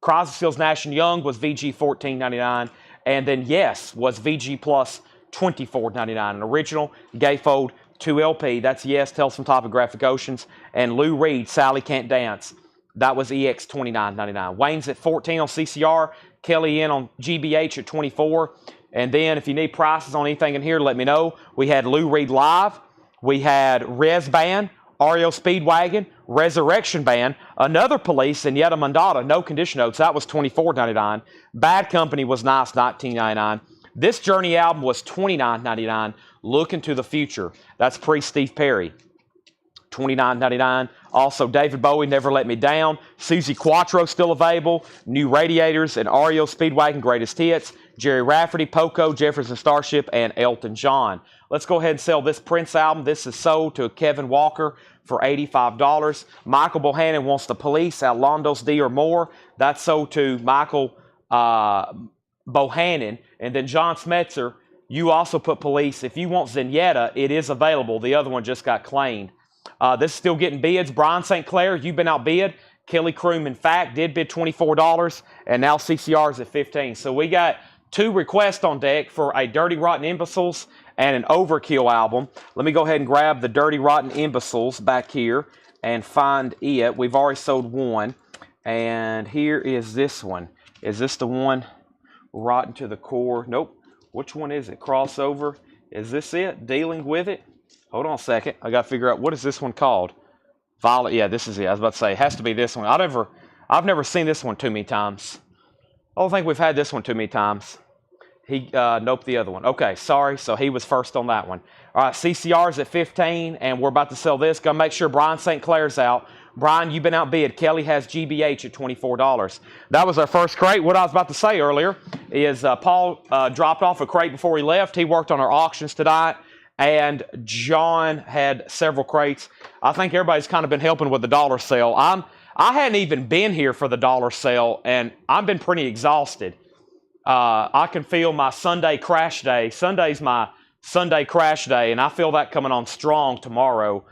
Crosby, Stills, Nash & Young was VG $14.99. And then Yes was VG plus $24.99. An original gatefold 2LP. That's Yes, Tell Some Topographic Oceans. And Lou Reed, Sally Can't Dance. That was EX $29.99. Wayne's at 14 on CCR. Kelly in on GBH at 24. And then if you need prices on anything in here, let me know. We had Lou Reed Live. We had Res Band, REO Speedwagon, Resurrection Band, another Police, and yet a Mandata, no condition notes. That was $24.99. Bad Company was nice, $19.99. This Journey album was $29.99. Looking to the Future. That's pre-Steve Perry. $29.99. Also, David Bowie, Never Let Me Down. Susie Quattro still available. New Radiators and REO Speedwagon, Greatest Hits. Jerry Rafferty, Poco, Jefferson Starship, and Elton John. Let's go ahead and sell this Prince album. This is sold to Kevin Walker for $85. Michael Bohannon wants The Police, Outlandos D or More. That's sold to Michael Bohannon. And then John Smetzer, you also put Police. If you want Zenyatta, it is available. The other one just got claimed. This is still getting bids. Brian St. Clair, you've been outbid. Kelly Kroom, in fact, did bid $24, and now CCR is at $15. So we got 2 requests on deck for a Dirty Rotten Imbeciles and an Overkill album. Let me go ahead and grab the Dirty Rotten Imbeciles back here and find it. We've already sold one, and here is this one. Is this the one, Rotten to the Core? Nope. Which one is it? Crossover. Is this it? Dealing with It? Hold on a second. I got to figure out, what is this one called? Violet. Yeah, this is it. I was about to say, it has to be this one. I've never seen this one too many times. I don't think we've had this one too many times. Nope, the other one. Okay, sorry. So he was first on that one. All right, CCR's at 15, and we're about to sell this. Gonna make sure Brian St. Clair's out. Brian, you've been outbid. Kelly has GBH at $24. That was our first crate. What I was about to say earlier is Paul dropped off a crate before he left. He worked on our auctions tonight, and John had several crates. I think everybody's kind of been helping with the dollar sale. I hadn't even been here for the dollar sale, and I've been pretty exhausted. I can feel my Sunday crash day. Sunday's my Sunday crash day, and I feel that coming on strong tomorrow.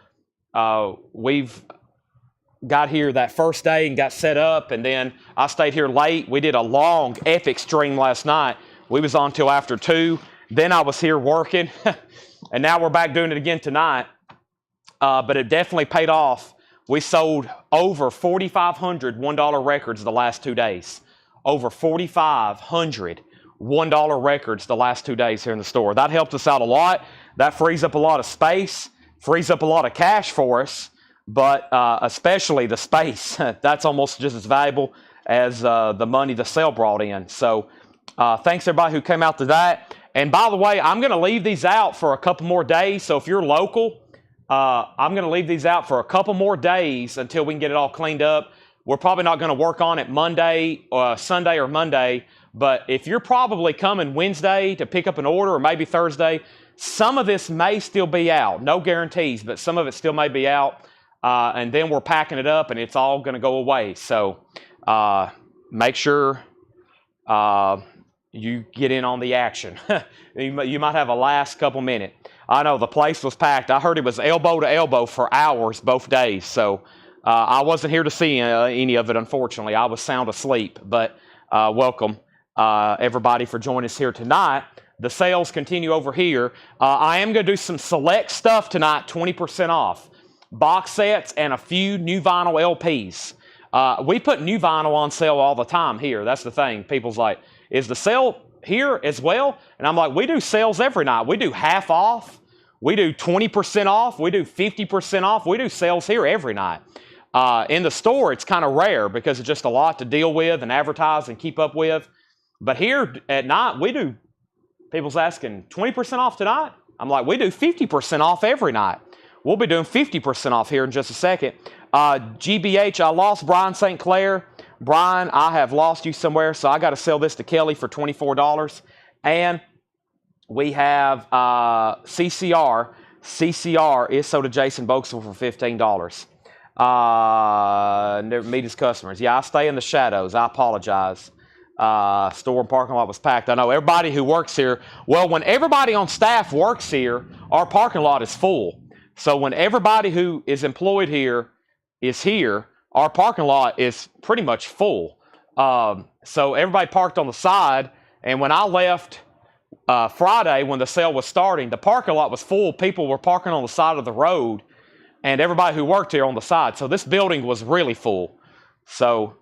We've got here that first day and got set up, and then I stayed here late. We did a long, epic stream last night. We was on till after 2. Then I was here working, and now we're back doing it again tonight. But it definitely paid off. We sold over 4,500 $1 records the last 2 days. Over 4,500 $1 records the last 2 days here in the store. That helped us out a lot. That frees up a lot of space, frees up a lot of cash for us, but especially the space. That's almost just as valuable as the money the sale brought in. So thanks everybody who came out to that. And by the way, I'm going to leave these out for a couple more days. So if you're local, I'm going to leave these out for a couple more days until we can get it all cleaned up. We're probably not going to work on it Sunday or Monday, but if you're probably coming Wednesday to pick up an order, or maybe Thursday, some of this may still be out. No guarantees, but some of it still may be out. And then we're packing it up, and it's all going to go away. So make sure you get in on the action. You might have a last couple minutes. I know the place was packed. I heard it was elbow to elbow for hours both days. So I wasn't here to see any of it, unfortunately. I was sound asleep. But welcome, everybody, for joining us here tonight. The sales continue over here. I am going to do some select stuff tonight, 20% off. Box sets and a few new vinyl LPs. We put new vinyl on sale all the time here. That's the thing. People's like, is the sale here as well? And I'm like, we do sales every night. We do half off. We do 20% off. We do 50% off. We do sales here every night. In the store, it's kind of rare because it's just a lot to deal with and advertise and keep up with. But here at night, we do, people's asking, 20% off tonight? I'm like, we do 50% off every night. We'll be doing 50% off here in just a second. GBH, I lost Brian St. Clair. Brian, I have lost you somewhere, so I got to sell this to Kelly for $24. And we have CCR. CCR is sold to Jason Boxel for $15. Never meet his customers. Yeah, I stay in the shadows. I apologize. Store and parking lot was packed. I know everybody who works here, well, when everybody on staff works here, our parking lot is full. So when everybody who is employed here is here, our parking lot is pretty much full. So everybody parked on the side, and when I left Friday when the sale was starting, the parking lot was full. People were parking on the side of the road, and everybody who worked here on the side. So this building was really full. So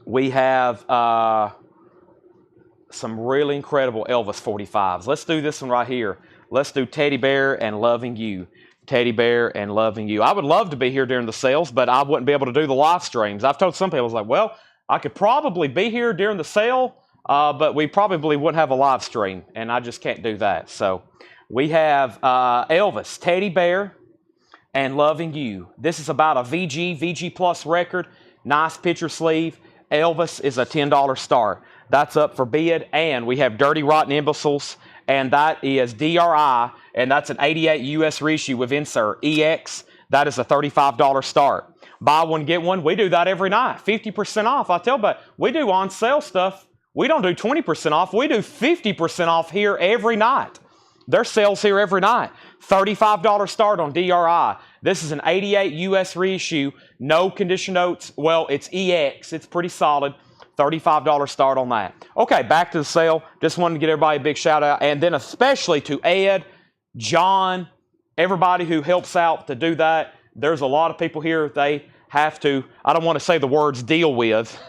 we have some really incredible Elvis 45s. Let's do this one right here. Let's do Teddy Bear and Loving You. Teddy Bear and Loving You. I would love to be here during the sales, but I wouldn't be able to do the live streams. I've told some people, I was like, well, I could probably be here during the sale, but we probably wouldn't have a live stream, and I just can't do that. So we have Elvis, Teddy Bear, and Loving You. This is about a VG Plus record. Nice picture sleeve. Elvis is a $10 start. That's up for bid. And we have Dirty Rotten Imbeciles, and that is DRI, and that's an 88 US reissue with insert. EX, that is a $35 start. Buy one, get one. We do that every night. 50% off. I tell you, we do on sale stuff. We don't do 20% off. We do 50% off here every night. There's sales here every night. $35 start on DRI. This is an 88 US reissue. No condition notes. Well, it's EX. It's pretty solid. $35 start on that. Okay, back to the sale. Just wanted to get everybody a big shout out. And then especially to Ed, John, everybody who helps out to do that. There's a lot of people here they have to, I don't want to say the words deal with.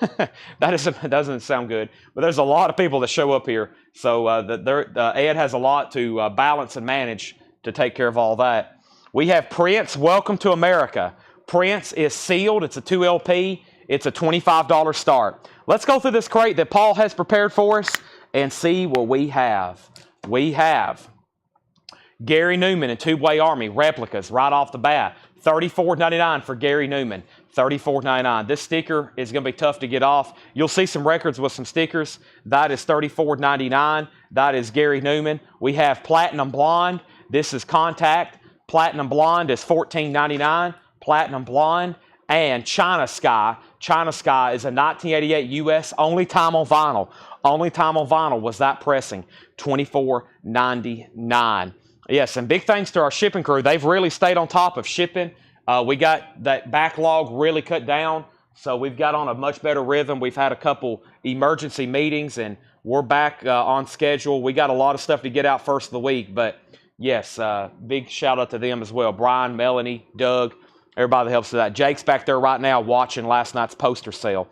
That doesn't sound good. But there's a lot of people that show up here. So Ed has a lot to balance and manage to take care of all that. We have Prince, Welcome to America. Prince is sealed. It's a 2 LP. It's a $25 start. Let's go through this crate that Paul has prepared for us and see what we have. We have Gary Newman and Two-Way Army replicas right off the bat. $34.99 for Gary Newman. $34.99. This sticker is going to be tough to get off. You'll see some records with some stickers. That is $34.99. That is Gary Newman. We have Platinum Blonde. This is Contact. Platinum Blonde is $14.99. Platinum Blonde. And China Sky. China Sky is a 1988 US, only time on vinyl. Only time on vinyl was that pressing. $24.99. Yes, and big thanks to our shipping crew. They've really stayed on top of shipping. We got that backlog really cut down, so we've got on a much better rhythm. We've had a couple emergency meetings, and we're back on schedule. We got a lot of stuff to get out first of the week, but yes, big shout out to them as well. Brian, Melanie, Doug, everybody that helps with that. Jake's back there right now watching last night's poster sale.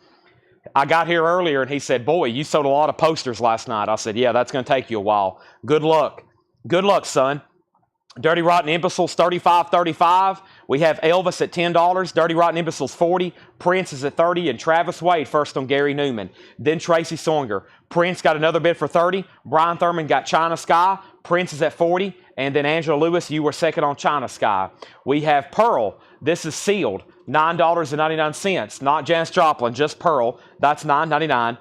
I got here earlier, and he said, boy, you sold a lot of posters last night. I said, yeah, that's going to take you a while. Good luck. Good luck, son. Dirty Rotten Imbeciles, $35.35. We have Elvis at $10. Dirty Rotten Imbeciles, $40. Prince is at $30. And Travis Wade first on Gary Newman. Then Tracy Songer. Prince got another bid for $30. Brian Thurman got China Sky. Prince is at $40. And then Angela Lewis, you were second on China Sky. We have Pearl. This is sealed. $9.99. Not Janis Joplin, just Pearl. That's $9.99.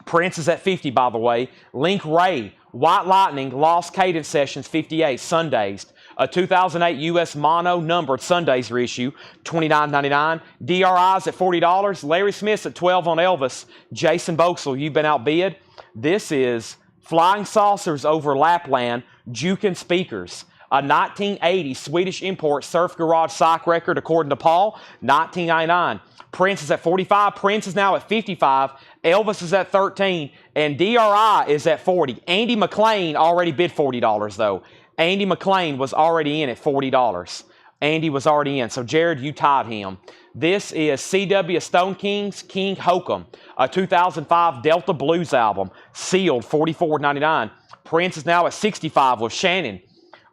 Prince is at $50, by the way. Link Ray. White Lightning, Lost Cadence Sessions, 58, Sundays. A 2008 US mono numbered Sundays reissue, $29.99. DRI's at $40. Larry Smith's at $12 on Elvis. Jason Boxel, you've been outbid. This is Flying Saucers over Lapland, Jukin Speakers. A 1980 Swedish import Surf Garage Psych record, according to Paul, $19.99. Prince is at $45. Prince is now at $55. Elvis is at $13. And DRI is at $40. Andy McLean already bid $40, though. Andy McLean was already in at $40. Andy was already in. So, Jared, you tied him. This is CW Stone Kings, King Hokum, a 2005 Delta Blues album, sealed, $44.99. Prince is now at $65 with Shannon.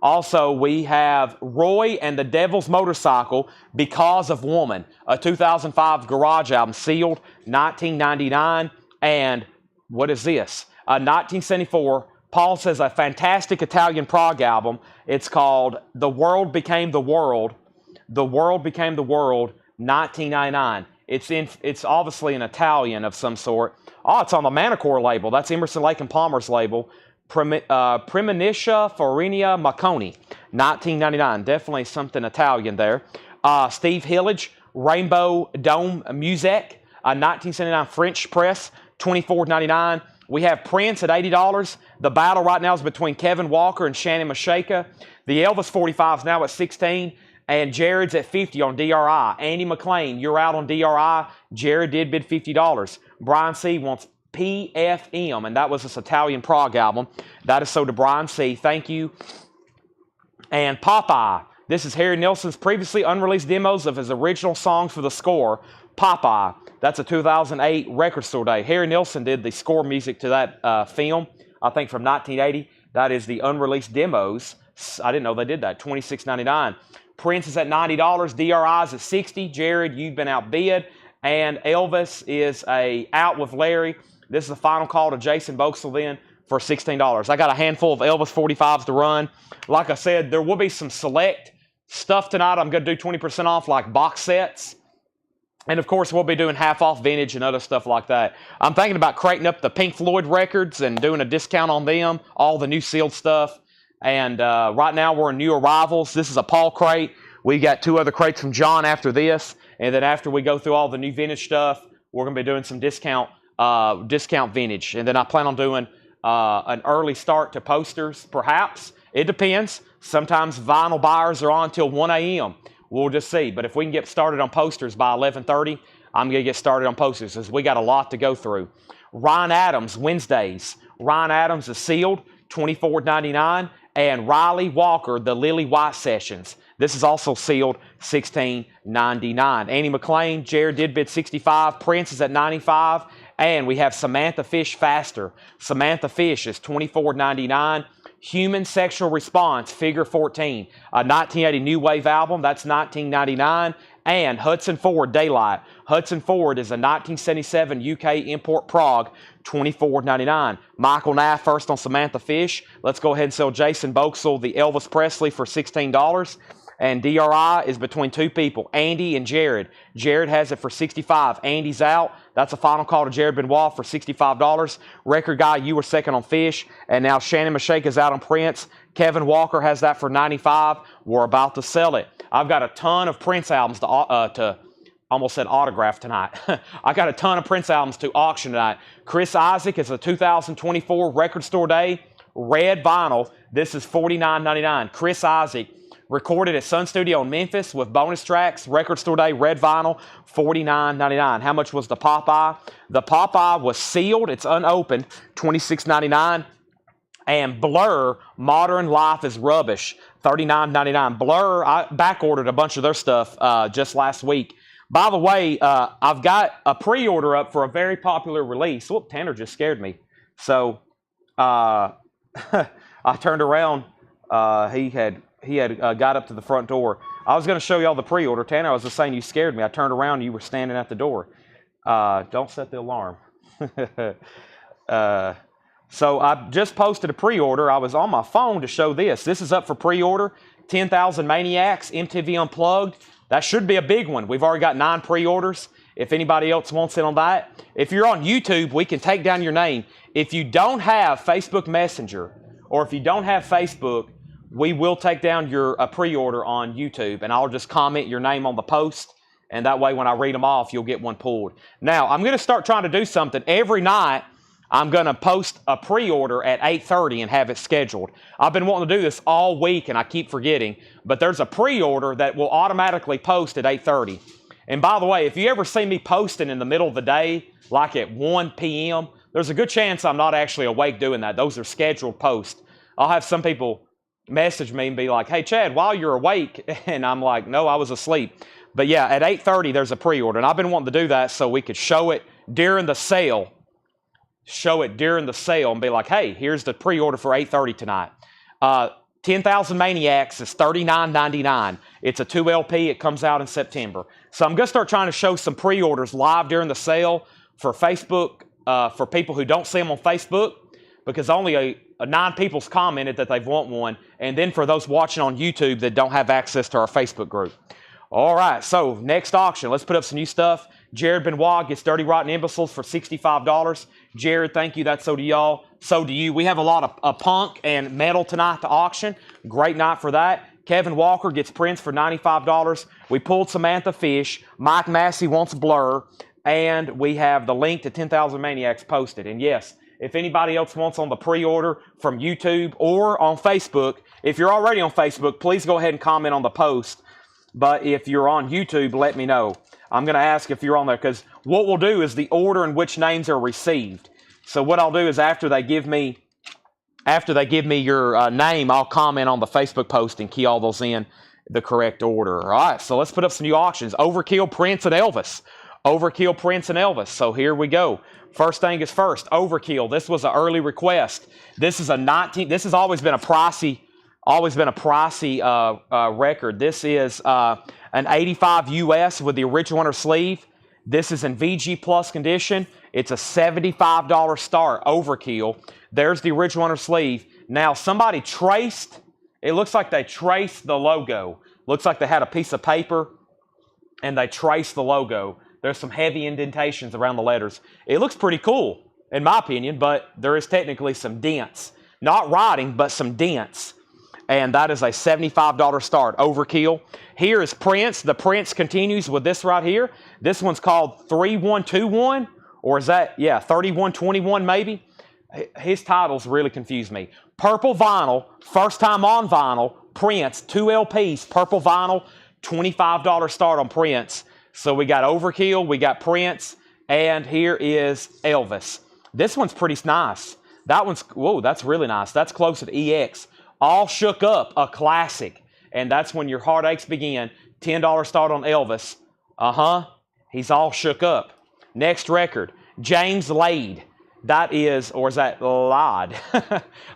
Also, we have Roy and the Devil's Motorcycle, Because of Woman, a 2005 garage album, sealed 1999. And what is this? 1974. Paul says a fantastic Italian prog album. It's called The World Became the World. The World Became the World, 1999. It's obviously an Italian of some sort. Oh, it's on the Manicore label. That's Emerson, Lake and Palmer's label. Premonitia Farinia Marconi, 1999. Definitely something Italian there. Steve Hillage, Rainbow Dome Music, 1979 French press, $24.99. We have Prince at $80. The battle right now is between Kevin Walker and Shannon Mashaka. The Elvis 45 is now at $16. And Jared's at $50 on DRI. Andy McLean, you're out on DRI. Jared did bid $50. Brian C. wants PFM, and that was this Italian prog album. That is so to Brian C. Thank you. And Popeye. This is Harry Nilsson's previously unreleased demos of his original songs for the score. Popeye. That's a 2008 Record Store Day. Harry Nilsson did the score music to that film, I think from 1980. That is the unreleased demos. I didn't know they did that. $26.99. Prince is at $90. DRI is at $60. Jared, you've been outbid. And Elvis is out with Larry. This is the final call to Jason Boxell then for $16. I got a handful of Elvis 45s to run. Like I said, there will be some select stuff tonight. I'm going to do 20% off like box sets. And of course, we'll be doing half off vintage and other stuff like that. I'm thinking about crating up the Pink Floyd records and doing a discount on them, all the new sealed stuff. And right now we're in new arrivals. This is a Paul crate. We got 2 other crates from John after this. And then after we go through all the new vintage stuff, we're going to be doing some discount vintage. And then I plan on doing an early start to posters, perhaps. It depends. Sometimes vinyl buyers are on until 1 a.m. We'll just see. But if we can get started on posters by 11:30, I'm going to get started on posters because we got a lot to go through. Ryan Adams, Wednesdays. Ryan Adams is sealed, $24.99. And Riley Walker, the Lily White Sessions. This is also sealed, $16.99. Andy McLean, Jared did bid $65. Prince is at $95. And we have Samantha Fish Faster. Samantha Fish is $24.99. Human Sexual Response, Figure 14. A 1980 New Wave album, that's $19.99. And Hudson Ford, Daylight. Hudson Ford is a 1977 UK import prog, $24.99. Michael Knaff first on Samantha Fish. Let's go ahead and sell Jason Boxell the Elvis Presley for $16. And DRI is between 2 people, Andy and Jared. Jared has it for $65. Andy's out. That's a final call to Jared Benoit for $65. Record Guy, you were second on Fish. And now Shannon Mashaka is out on Prince. Kevin Walker has that for $95. We're about to sell it. I've got a ton of Prince albums to almost said autograph tonight. I got a ton of Prince albums to auction tonight. Chris Isaac is a 2024 Record Store Day red vinyl. This is $49.99. Chris Isaac recorded at Sun Studio in Memphis with bonus tracks. Record Store Day red vinyl, $49.99. How much was the Popeye? The Popeye was sealed. It's unopened, $26.99. And Blur, Modern Life is Rubbish, $39.99. Blur, I back-ordered a bunch of their stuff just last week. By the way, I've got a pre-order up for a very popular release. Whoop, Tanner just scared me. So I turned around. He had got up to the front door. I was going to show you all the pre-order. Tanner, I was just saying you scared me. I turned around and you were standing at the door. Don't set the alarm. So I just posted a pre-order. I was on my phone to show this. This is up for pre-order. 10,000 Maniacs, MTV Unplugged. That should be a big one. We've already got 9 pre-orders. If anybody else wants in on that. If you're on YouTube, we can take down your name. If you don't have Facebook Messenger, or if you don't have Facebook, we will take down your pre-order on YouTube, and I'll just comment your name on the post, and that way when I read them off, you'll get one pulled. Now, I'm going to start trying to do something. Every night, I'm going to post a pre-order at 8:30 and have it scheduled. I've been wanting to do this all week, and I keep forgetting, but there's a pre-order that will automatically post at 8:30. And by the way, if you ever see me posting in the middle of the day, like at 1 p.m., there's a good chance I'm not actually awake doing that. Those are scheduled posts. I'll have some people message me and be like, hey, Chad, while you're awake, and I'm like, no, I was asleep. But yeah, at 8:30, there's a pre-order, and I've been wanting to do that so we could show it during the sale. Show it during the sale and be like, hey, here's the pre-order for 8:30 tonight. 10,000 Maniacs is $39.99. It's a 2 LP. It comes out in September. So I'm going to start trying to show some pre-orders live during the sale for Facebook, for people who don't see them on Facebook, because only 9 people's commented that they've want one, and then for those watching on YouTube that don't have access to our Facebook group. All right, so next auction. Let's put up some new stuff. Jared Benoit gets Dirty Rotten Imbeciles for $65. Jared, thank you. That's so to y'all. So do you. We have a lot of punk and metal tonight to auction. Great night for that. Kevin Walker gets Prince for $95. We pulled Samantha Fish. Mike Massey wants Blur. And we have the link to 10,000 Maniacs posted. And yes, if anybody else wants on the pre-order from YouTube or on Facebook, if you're already on Facebook, please go ahead and comment on the post. But if you're on YouTube, let me know. I'm going to ask if you're on there, because what we'll do is the order in which names are received. So what I'll do is after they give me your name, I'll comment on the Facebook post and key all those in the correct order. All right, so let's put up some new auctions. Overkill, Prince, and Elvis. Overkill, Prince, and Elvis. So here we go. First thing is first. Overkill. This was an early request. This is a 19. This has always been a pricey record. This is an 85 US with the original inner sleeve. This is in VG Plus condition. It's a $75 start. Overkill. There's the original inner sleeve. Now somebody traced. It looks like they traced the logo. Looks like they had a piece of paper and they traced the logo. There's some heavy indentations around the letters. It looks pretty cool, in my opinion, but there is technically some dents. Not writing, but some dents. And that is a $75 start. Overkill. Here is Prince. The Prince continues with this right here. This one's called 3121, or is that, yeah, 3121 maybe? His titles really confuse me. Purple vinyl, first time on vinyl, Prince, 2 LPs, purple vinyl, $25 start on Prince. So we got Overkill, we got Prince, and here is Elvis. This one's pretty nice. That one's, whoa, that's really nice. That's closer to EX. All Shook Up, a classic. And that's when your heartaches begin. $10 start on Elvis. He's all shook up. Next record, James Laid. That is, or is that Laid?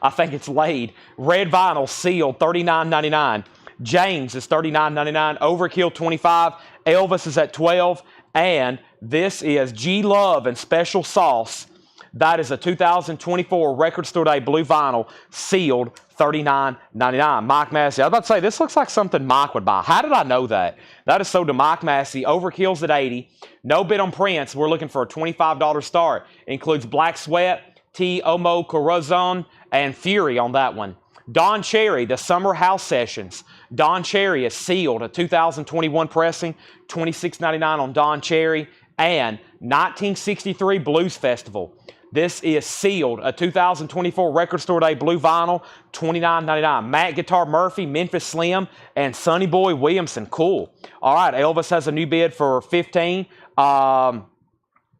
I think it's Laid. Red vinyl, sealed, $39.99. James is $39.99. Overkill, $25. Elvis is at $12. And this is G Love and Special Sauce. That is a 2024 Record Store Day blue vinyl, sealed, $39.99. Mike Massey. I was about to say, this looks like something Mike would buy. How did I know that? That is sold to Mike Massey. Overkill's at $80. No bid on Prince. We're looking for a $25 start. Includes Black Sweat, T. Omo Corazon, and Fury on that one. Don Cherry, the Summer House Sessions. Don Cherry is sealed, a 2021 pressing, $26.99 on Don Cherry. And 1963 Blues Festival. This is sealed, a 2024 Record Store Day blue vinyl, $29.99. Matt Guitar Murphy, Memphis Slim, and Sonny Boy Williamson. Cool. All right, Elvis has a new bid for $15.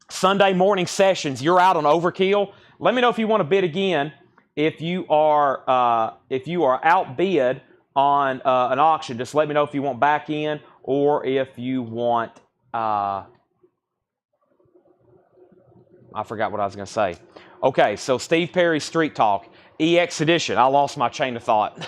Sunday Morning Sessions, you're out on Overkill. Let me know if you want to bid again. If you are outbid on an auction, just let me know if you want back in or if you want. I forgot what I was going to say. Okay, so Steve Perry's Street Talk, EX Edition. I lost my chain of thought.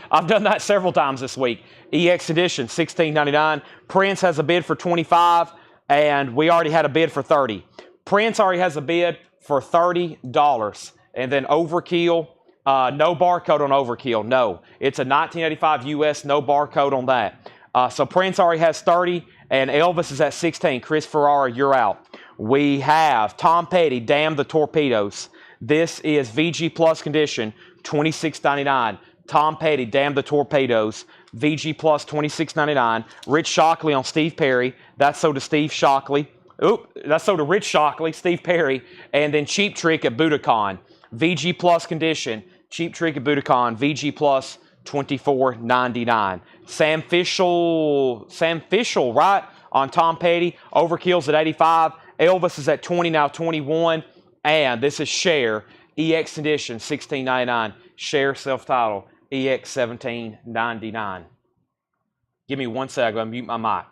I've done that several times this week. EX Edition, $16.99. Prince has a bid for $25, and we already had a bid for $30. Prince already has a bid for $30. And then Overkill, no barcode on Overkill. No, it's a 1985 US, no barcode on that. So Prince already has $30, and Elvis is at $16. Chris Ferrara, you're out. We have Tom Petty, Damn the Torpedoes. This is VG Plus condition, $26.99. Tom Petty, Damn the Torpedoes. VG Plus, $26.99. Rich Shockley on Steve Perry. That's sold to Steve Shockley. Oop, that's sold to Rich Shockley, Steve Perry. And then Cheap Trick at Budokan. VG Plus condition, Cheap Trick at Budokan. VG Plus, $24.99. Sam Fischel, right, on Tom Petty. Overkill's at $85. Elvis is at $20, now $21. And this is Cher, EX Edition, $16.99. Cher self-titled, EX $17.99. Give me 1 sec, I'm going to mute my mic.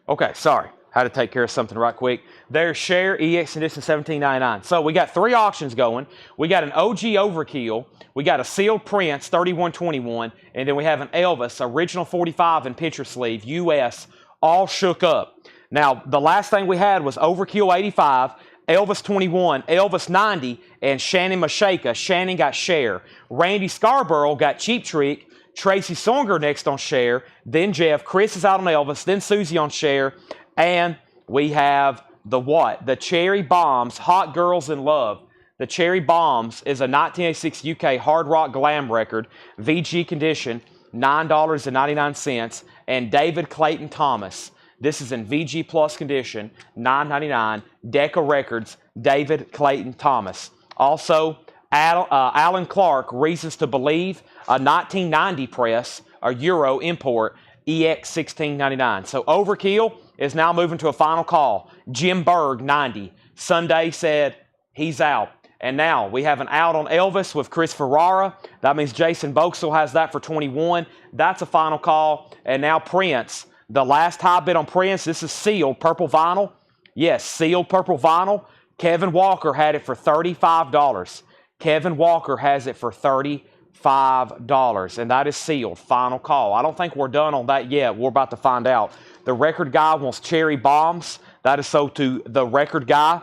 Okay, sorry. Had to take care of something right quick. There's Cher EX Edition $17.99. So we got 3 auctions going. We got an OG Overkill. We got a sealed Prince 3121. And then we have an Elvis Original 45 and picture sleeve US all shook up. Now, the last thing we had was Overkill 85, Elvis 21, Elvis 90, and Shannon Mashaka. Shannon got Cher. Randy Scarborough got Cheap Trick. Tracy Songer next on Cher. Then Jeff. Chris is out on Elvis. Then Susie on Cher. And we have the what? The Cherry Bombs, Hot Girls in Love. The Cherry Bombs is a 1986 UK hard rock glam record, VG condition, $9.99. And David Clayton Thomas. This is in VG Plus condition, $9.99. Decca Records, David Clayton Thomas. Also, Alan Clark, Reasons to Believe, a 1990 press, a Euro import, EX $16.99. So Overkill is now moving to a final call. Jim Berg, 90. Sunday said he's out. And now we have an out on Elvis with Chris Ferrara. That means Jason Boxell has that for 21. That's a final call. And now Prince. The last high bid on Prince, this is sealed purple vinyl. Yes, sealed purple vinyl. Kevin Walker had it for $35. Kevin Walker has it for $35. And that is sealed. Final call. I don't think we're done on that yet. We're about to find out. The record guy wants Cherry Bombs. That is sold to the record guy.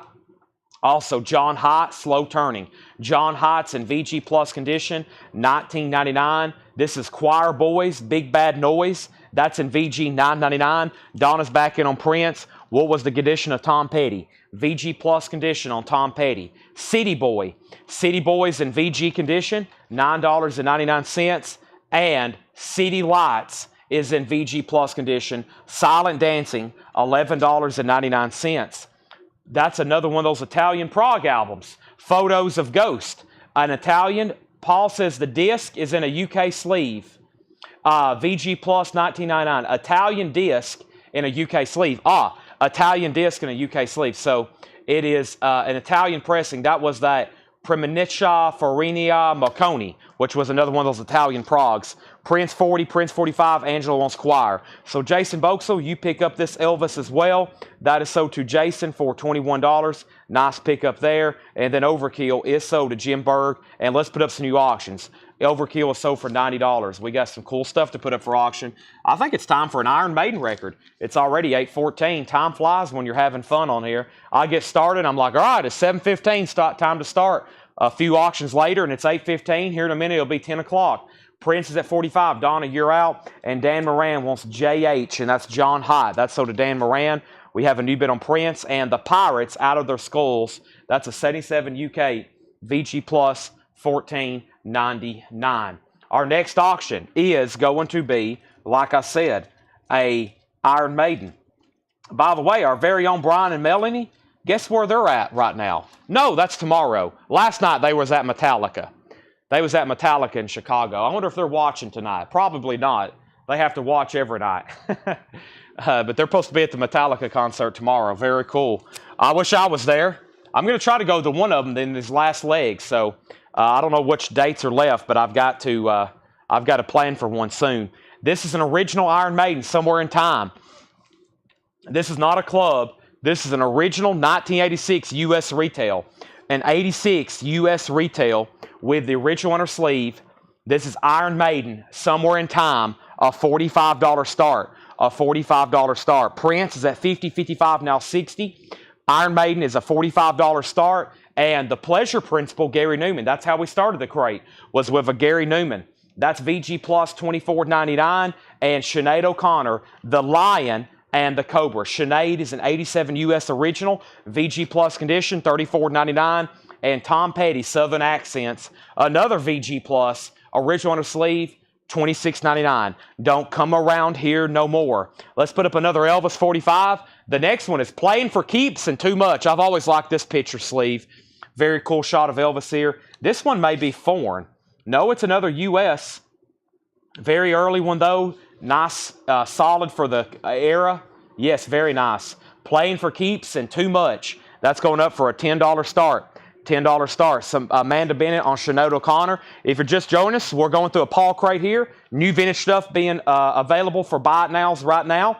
Also, John Hott, Slow Turning. John Hott's in VG Plus condition, $19.99. This is Choir Boys, Big Bad Noise. That's in VG, $9.99. Donna's back in on Prince. What was the condition of Tom Petty? VG Plus condition on Tom Petty. City Boy. City Boys in VG condition, $9.99. And City Lights is in VG Plus condition. Silent Dancing, $11.99. That's another one of those Italian prog albums. Photos of Ghost. An Italian, Paul says the disc is in a UK sleeve. VG Plus $19.99. Italian disc in a UK sleeve. Italian disc in a UK sleeve. So it is an Italian pressing. That was that Premonitia Farinia Marconi, which was another one of those Italian progs. Prince 40, Prince 45, Angela wants Choir. So Jason Boxell, you pick up this Elvis as well. That is sold to Jason for $21. Nice pickup there. And then Overkill is sold to Jim Berg. And let's put up some new auctions. Overkill is sold for $90. We got some cool stuff to put up for auction. I think it's time for an Iron Maiden record. It's already 8:14. Time flies when you're having fun on here. I get started. I'm like, all right, it's 7:15. Time to start. A few auctions later, and it's 8:15. Here in a minute, it'll be 10 o'clock. Prince is at 45. Donna, you're out. And Dan Moran wants JH, and that's John Hott. That's sold to Dan Moran. We have a new bid on Prince. And the Pirates, Out of Their Skulls. That's a 77 UK VG Plus $14.99. Our next auction is going to be, like I said, a Iron Maiden. By the way, our very own Brian and Melanie, guess where they're at right now? No, that's tomorrow. Last night they was at Metallica. They was at Metallica in Chicago. I wonder if they're watching tonight. Probably not. They have to watch every night. But they're supposed to be at the Metallica concert tomorrow. Very cool. I wish I was there. I'm going to try to go to one of them in his last leg. So I don't know which dates are left, but I've got to plan for one soon. This is an original Iron Maiden, Somewhere in Time. This is not a club. This is an original 1986 U.S. retail. An 86 U.S. retail with the original inner sleeve. This is Iron Maiden, Somewhere in Time, a $45 start. A $45 start. Prince is at 50, 55, now 60. Iron Maiden is a $45 start. And the Pleasure Principle, Gary Newman. That's how we started the crate, was with a Gary Newman. That's VG Plus $24.99. And Sinead O'Connor, The Lion and the Cobra. Sinead is an 87 U.S. original, VG Plus condition, $34.99. And Tom Petty, Southern Accents, another VG Plus, original on the sleeve, $26.99. Don't come around here no more. Let's put up another Elvis 45. The next one is Playing for Keeps and Too Much. I've always liked this picture sleeve. Very cool shot of Elvis here. This one may be foreign. No, it's another U.S. Very early one, though. Nice, solid for the era. Yes, very nice. Playing for Keeps and Too Much. That's going up for a $10 start. $10 start. Some Amanda Bennett on Sinead O'Connor. If you're just joining us, we're going through a Paul crate here. New vintage stuff being available for buy it nows right now.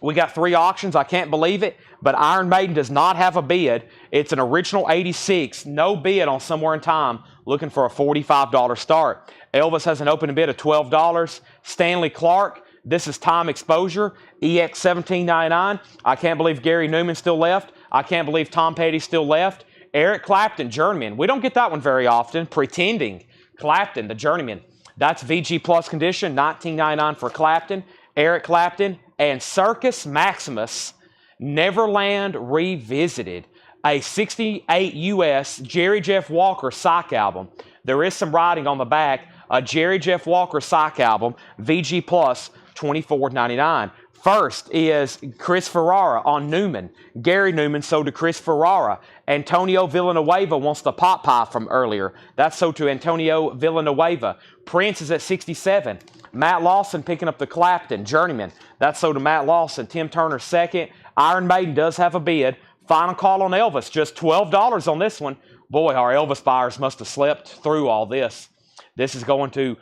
We got 3 auctions. I can't believe it, but Iron Maiden does not have a bid. It's an original 86, no bid on Somewhere in Time, looking for a $45 start. Elvis has an opening bid of $12. Stanley Clark, this is Time Exposure, EX 1799. I can't believe Gary Newman's still left. I can't believe Tom Petty's still left. Eric Clapton, Journeyman. We don't get that one very often. Pretending, Clapton, the Journeyman. That's VG Plus condition, $19.99 for Clapton. Eric Clapton. And Circus Maximus, Neverland Revisited, a 68 US Jerry Jeff Walker psych album. There is some writing on the back. A Jerry Jeff Walker psych album, VG Plus, $24.99. First is Chris Ferrara on Newman. Gary Newman sold to Chris Ferrara. Antonio Villanueva wants the pot pie from earlier. That's sold to Antonio Villanueva. Prince is at 67. Matt Lawson picking up the Clapton, Journeyman. That's sold to Matt Lawson. Tim Turner second. Iron Maiden does have a bid. Final call on Elvis, just $12 on this one. Boy, our Elvis buyers must have slept through all this. This is going to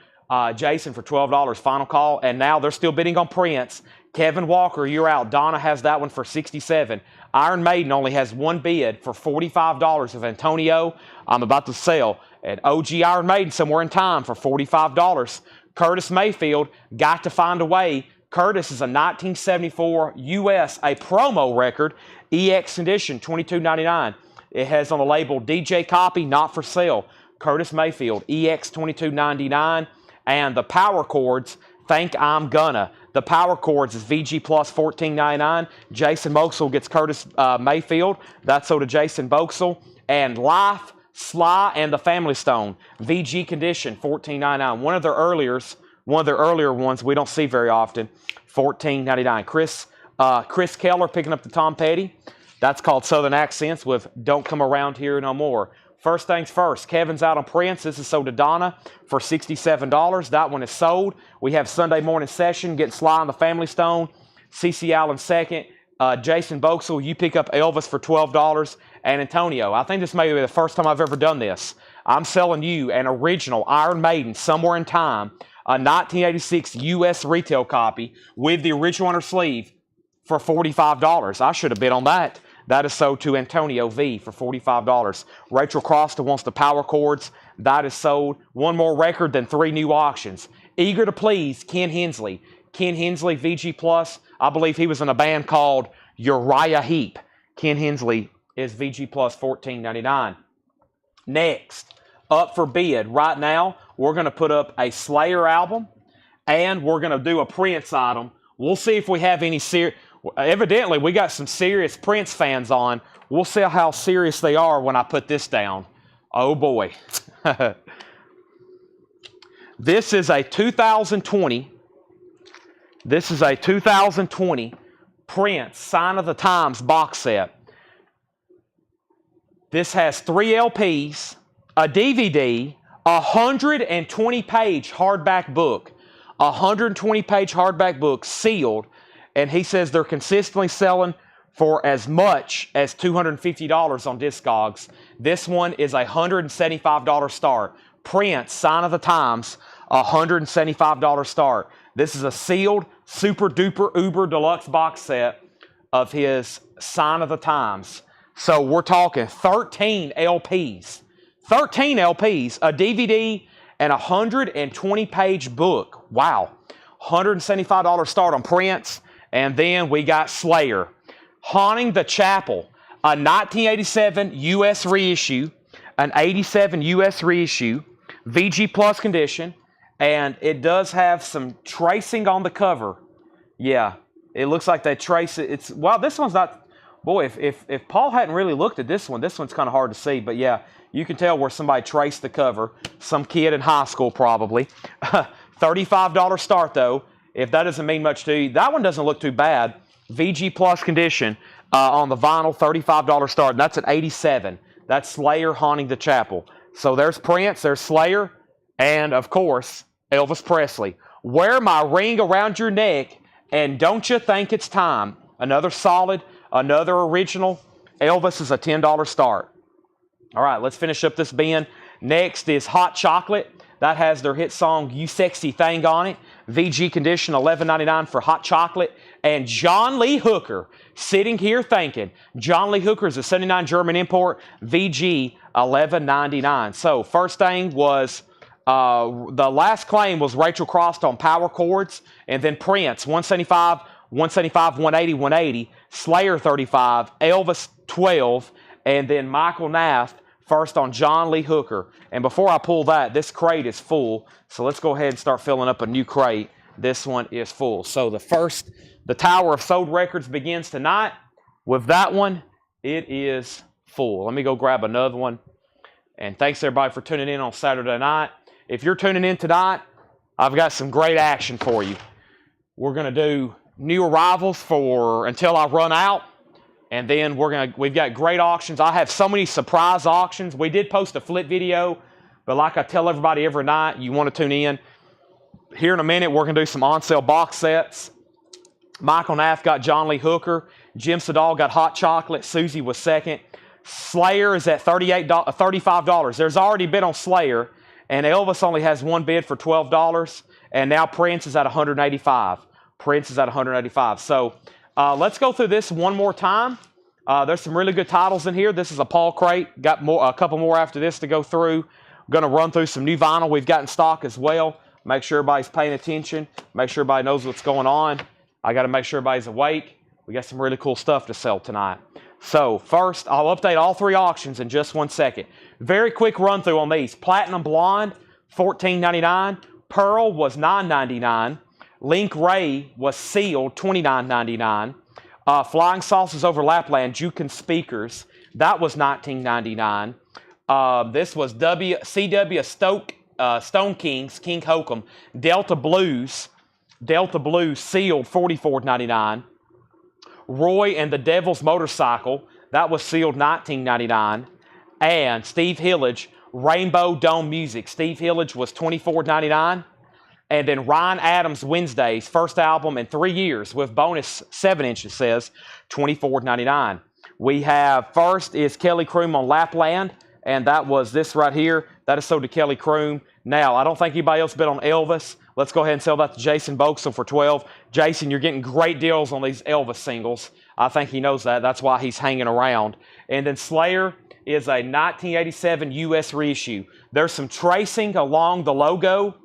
Jason for $12, final call. And now they're still bidding on Prince. Kevin Walker, you're out. Donna has that one for $67. Iron Maiden only has one bid for $45 of Antonio. I'm about to sell at OG Iron Maiden Somewhere in Time for $45. Curtis Mayfield, Got to Find a Way. Curtis is a 1974 US, a promo record, EX condition, $22.99. It has on the label DJ copy, not for sale. Curtis Mayfield, EX $22.99. And the Power Chords, Think I'm Gonna. The Power Chords is VG Plus $14.99. Jason Boxell gets Curtis Mayfield. That's sold to Jason Boxell. And Life, Sly, and the Family Stone, VG condition, $14.99. One of their earlier ones we don't see very often, $14.99. Chris Keller picking up the Tom Petty. That's called Southern Accents with Don't Come Around Here No More. First things first, Kevin's out on Prince. This is sold to Donna for $67. That one is sold. We have Sunday Morning Session, getting Sly and the Family Stone. CC Allen second. Jason Boxell, you pick up Elvis for $12. And Antonio, I think this may be the first time I've ever done this. I'm selling you an original Iron Maiden Somewhere in Time, a 1986 US retail copy with the original inner sleeve for $45. I should have bid on that. That is sold to Antonio V for $45. Rachel Crosta wants the Power Chords. That is sold. One more record than 3 new auctions. Eager to Please, Ken Hensley. Ken Hensley, VG Plus. I believe he was in a band called Uriah Heep. Ken Hensley is VG Plus $14.99. Next, up for bid right now, we're going to put up a Slayer album and we're going to do a Prince item. We'll see if we have any evidently, we got some serious Prince fans on. We'll see how serious they are when I put this down. Oh boy. This is a 2020. This is a 2020 Prince Sign of the Times box set. This has 3 LPs, a DVD, a 120-page hardback book. A 120-page hardback book sealed. And he says they're consistently selling for as much as $250 on Discogs. This one is a $175 start. Prince, Sign of the Times, $175 start. This is a sealed, super duper uber deluxe box set of his Sign of the Times. So we're talking 13 LPs. 13 LPs, a DVD, and a 120-page book. Wow. $175 start on Prince. And then we got Slayer. Haunting the Chapel, a 1987 U.S. reissue, an 87 U.S. reissue, VG Plus condition, and it does have some tracing on the cover. Yeah, it looks like they trace it. Well, this one's not, boy, if Paul hadn't really looked at this one's kind of hard to see, but yeah, you can tell where somebody traced the cover. Some kid in high school probably. $35 start though. If that doesn't mean much to you, that one doesn't look too bad. VG Plus condition on the vinyl, $35 start. And that's an 87. That's Slayer Haunting the Chapel. So there's Prince, there's Slayer, and of course, Elvis Presley. Wear My Ring Around Your Neck, and Don't You Think It's Time? Another solid, another original. Elvis is a $10 start. All right, let's finish up this bin. Next is Hot Chocolate. That has their hit song, You Sexy Thing on it. VG condition, $11.99 for Hot Chocolate. And John Lee Hooker, sitting here thinking, John Lee Hooker is a 79 German import, VG 1199. So first thing was, the last claim was Rachel Cross on power chords, and then Prince, 175, 175, 180, 180, Slayer 35, Elvis 12, and then Michael Nath first on John Lee Hooker. And before I pull that, this crate is full, so let's go ahead and start filling up a new crate. This one is full. So the Tower of Sold Records begins tonight. With that one, it is full. Let me go grab another one. And thanks everybody for tuning in on Saturday night. If you're tuning in tonight, I've got some great action for you. We're going to do new arrivals for until I run out. And then we've got great auctions. I have so many surprise auctions. We did post a flip video, but like I tell everybody every night, you want to tune in. Here in a minute, we're going to do some on-sale box sets. Michael Nath got John Lee Hooker. Jim Sedal got Hot Chocolate. Susie was second. Slayer is at $35. There's already bid on Slayer, and Elvis only has one bid for $12. And now Prince is at $185. Prince is at $185. So let's go through this one more time. There's some really good titles in here. This is a Paul crate. Got a couple more after this to go through. Going to run through some new vinyl we've got in stock as well. Make sure everybody's paying attention. Make sure everybody knows what's going on. I got to make sure everybody's awake. We got some really cool stuff to sell tonight. So first, I'll update all three auctions in just 1 second. Very quick run through on these. Platinum Blonde, $14.99. Pearl was $9.99. Link Ray was sealed, $29.99. Flying Saucers over Lapland, Jukin Speakers, that was $19.99. This was CW Stone Kings, King Hokum, Delta Blues sealed, $44.99. Roy and the Devil's Motorcycle, that was sealed, $19.99. And Steve Hillage, Rainbow Dome Music, Steve Hillage was $24.99. And then Ryan Adams Wednesdays, first album in 3 years with bonus 7 inches, says $24.99. We have first is Kelly Croom on Lapland, and that was this right here. That is sold to Kelly Croom. Now, I don't think anybody else bid on Elvis. Let's go ahead and sell that to Jason Boxel for $12. Jason, you're getting great deals on these Elvis singles. I think he knows that. That's why he's hanging around. And then Slayer is a 1987 U.S. reissue. There's some tracing along the logo.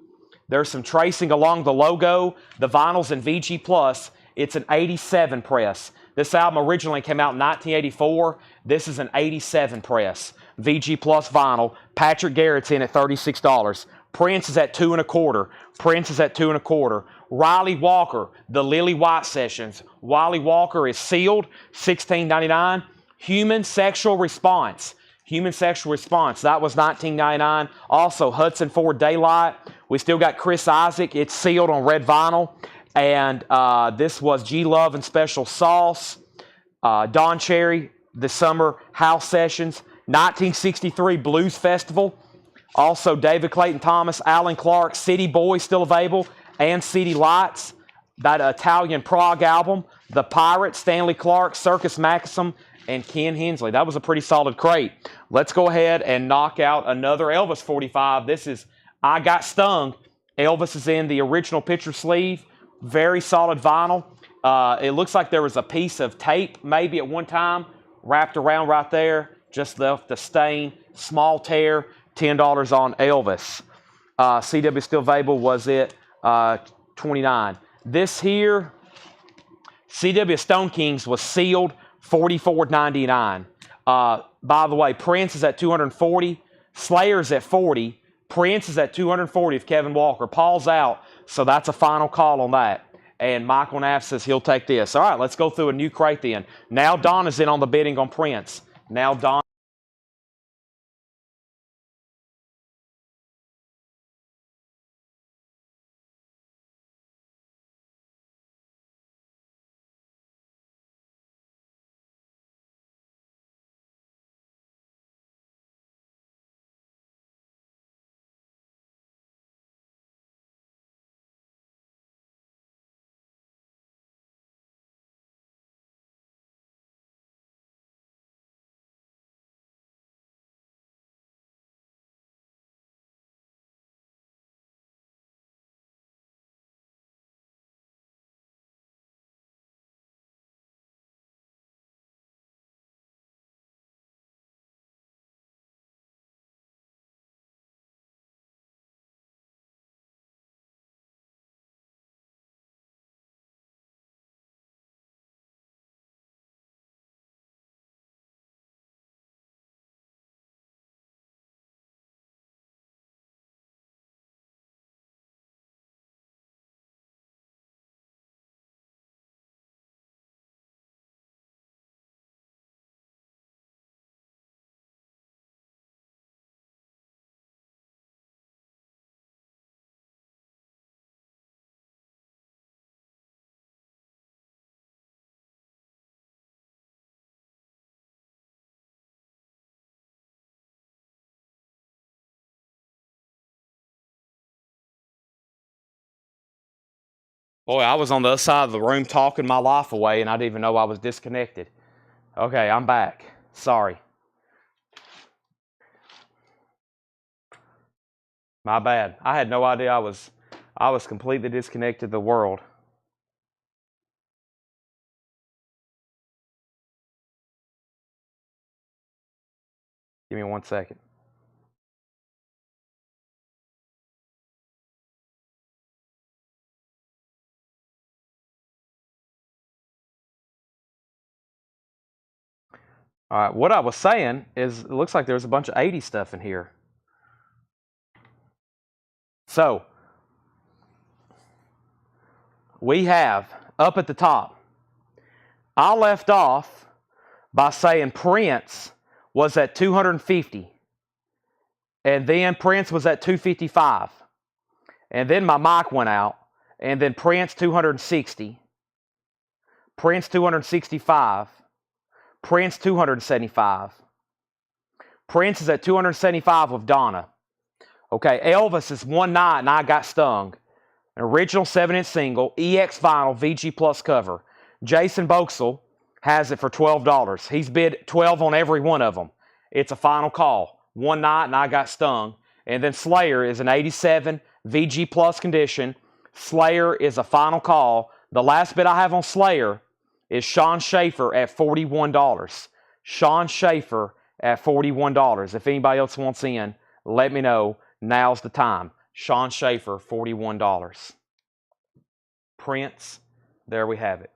The vinyl's in VG Plus. It's an 87 press. This album originally came out in 1984. This is an 87 press. VG Plus vinyl. Patrick Garrett's in at $36. Prince is at $2.25. Riley Walker, the Lily White Sessions. Wiley Walker is sealed, $16.99. Human Sexual Response. That was $19.99. Also, Hudson Ford Daylight. We still got Chris Isaac. It's sealed on red vinyl. And this was G Love and Special Sauce. Don Cherry, The Summer House Sessions. 1963 Blues Festival. Also, David Clayton Thomas, Alan Clark, City Boys still available, and City Lights. That Italian Prague album. The Pirates, Stanley Clark, Circus Maxim, and Ken Hensley. That was a pretty solid crate. Let's go ahead and knock out another Elvis 45. This is I Got Stung. Elvis is in the original picture sleeve. Very solid vinyl. It looks like there was a piece of tape maybe at one time wrapped around right there. Just left the stain. Small tear. $10 on Elvis. CW still available, was it? $29. This here, CW Stone Kings was sealed, $44.99. By the way, Prince is at $240. Slayer's at $40. Prince is at $240 if Kevin Walker. Paul's out, so that's a final call on that. And Michael Naff says he'll take this. All right, let's go through a new crate then. Now Don is in on the bidding on Prince. Now Don. Boy, I was on the other side of the room talking my life away, and I didn't even know I was disconnected. Okay, I'm back. Sorry. My bad. I had no idea I was completely disconnected to the world. Give me 1 second. All right, what I was saying is it looks like there's a bunch of 80 stuff in here. So, we have up at the top, I left off by saying Prince was at 250, and then Prince was at 255, and then my mic went out, and then Prince 260, Prince 265, Prince 275. Prince is at 275 with Donna. Okay, Elvis is one night and I Got Stung. An original 7-inch single, EX vinyl, VG Plus cover. Jason Boxell has it for $12. He's bid $12 on every one of them. It's a final call. One night and I Got Stung. And then Slayer is an 87 VG Plus condition. Slayer is a final call. The last bid I have on Slayer is Sean Schaefer at $41. Sean Schaefer at $41. If anybody else wants in, let me know. Now's the time. Sean Schaefer, $41. Prince, there we have it.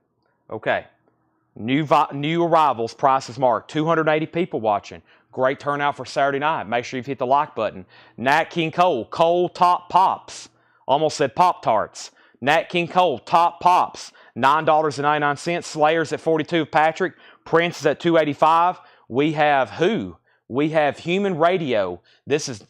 Okay. New arrivals, price is marked. 280 people watching. Great turnout for Saturday night. Make sure you've hit the like button. Nat King Cole, Cole Top Pops. Almost said Pop-Tarts. Nat King Cole, Top Pops. $9.99. Slayer's at 42 with Patrick. Prince is at 285. We have who? We have Human Radio. This is,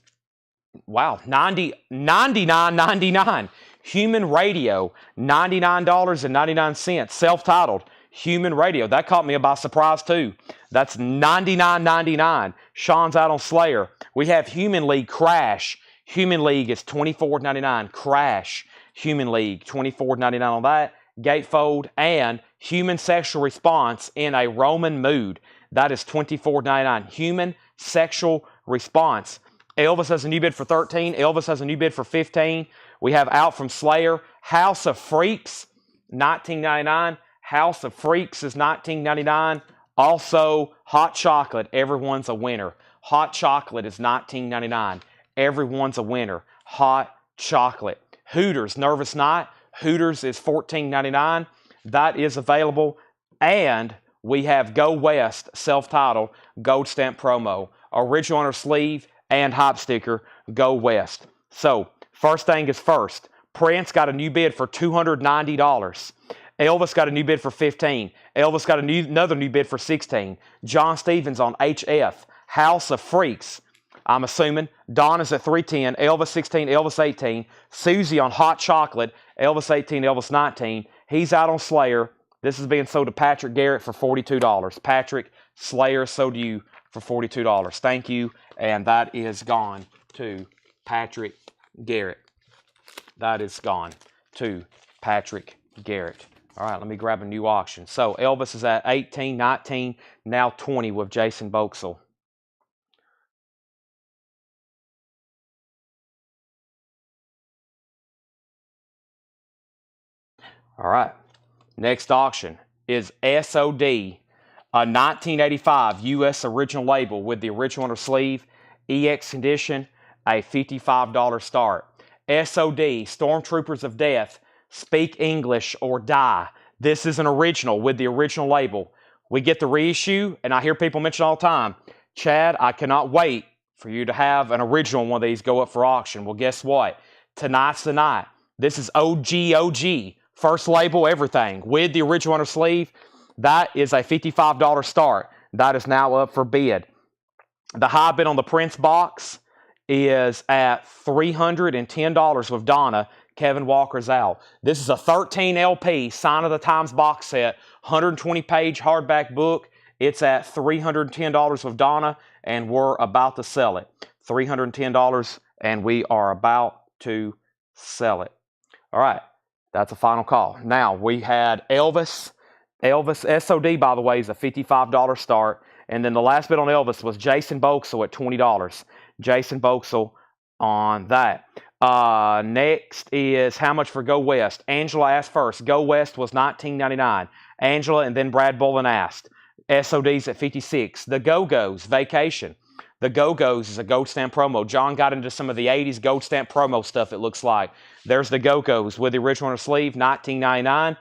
wow, $99.99. Human Radio, $99.99. Self-titled. Human Radio. That caught me by surprise too. That's $99.99. Sean's out on Slayer. We have Human League Crash. Human League is $24.99. Crash. Human League, $24.99 on that. Gatefold and Human Sexual Response in a Roman Mood. That is $24.99. Human Sexual Response. Elvis has a new bid for $13. Elvis has a new bid for $15. We have out from Slayer. House of Freaks, $19.99. House of Freaks is $19.99. Also, Hot Chocolate, everyone's a winner. Hot Chocolate is $19.99. Everyone's a winner. Hot Chocolate. Hooters, Nervous Night. Hooters is $14.99. That is available. And we have Go West, self-titled, gold stamp promo. Original on her sleeve and hype sticker, Go West. So, first thing is first. Prince got a new bid for $290. Elvis got a new bid for $15. Elvis got another new bid for $16. John Stevens on HF. House of Freaks, I'm assuming. Donna's at $310. Elvis $16. Elvis $18. Susie on Hot Chocolate. Elvis $18. Elvis $19. He's out on Slayer. This is being sold to Patrick Garrett for $42. Patrick, Slayer sold to you for $42. Thank you. And that is gone to Patrick Garrett. That is gone to Patrick Garrett. All right, let me grab a new auction. So Elvis is at 18, 19, now 20 with Jason Boxell. All right, next auction is SOD, a 1985 U.S. original label with the original on her sleeve, EX condition, a $55 start. SOD, Stormtroopers of Death, Speak English or Die. This is an original with the original label. We get the reissue, and I hear people mention all the time, Chad, I cannot wait for you to have an original one of these go up for auction. Well, guess what? Tonight's the night. This is OG. First label, everything. With the original on her sleeve, that is a $55 start. That is now up for bid. The high bid on the Prince box is at $310 with Donna. Kevin Walker's out. This is a 13 LP Sign of the Times box set, 120-page hardback book. It's at $310 with Donna, and we're about to sell it. $310, and we are about to sell it. All right. That's a final call. Now, we had Elvis. Elvis SOD, by the way, is a $55 start. And then the last bid on Elvis was Jason Boxell at $20. Jason Boxell on that. Next is how much for Go West. Angela asked first. Go West was $19.99. Angela and then Brad Bullen asked. SOD's at $56. The Go-Go's Vacation. The Go-Go's is a gold stamp promo. John got into some of the 80s gold stamp promo stuff, it looks like. There's the Go-Go's with the original sleeve, $19.99.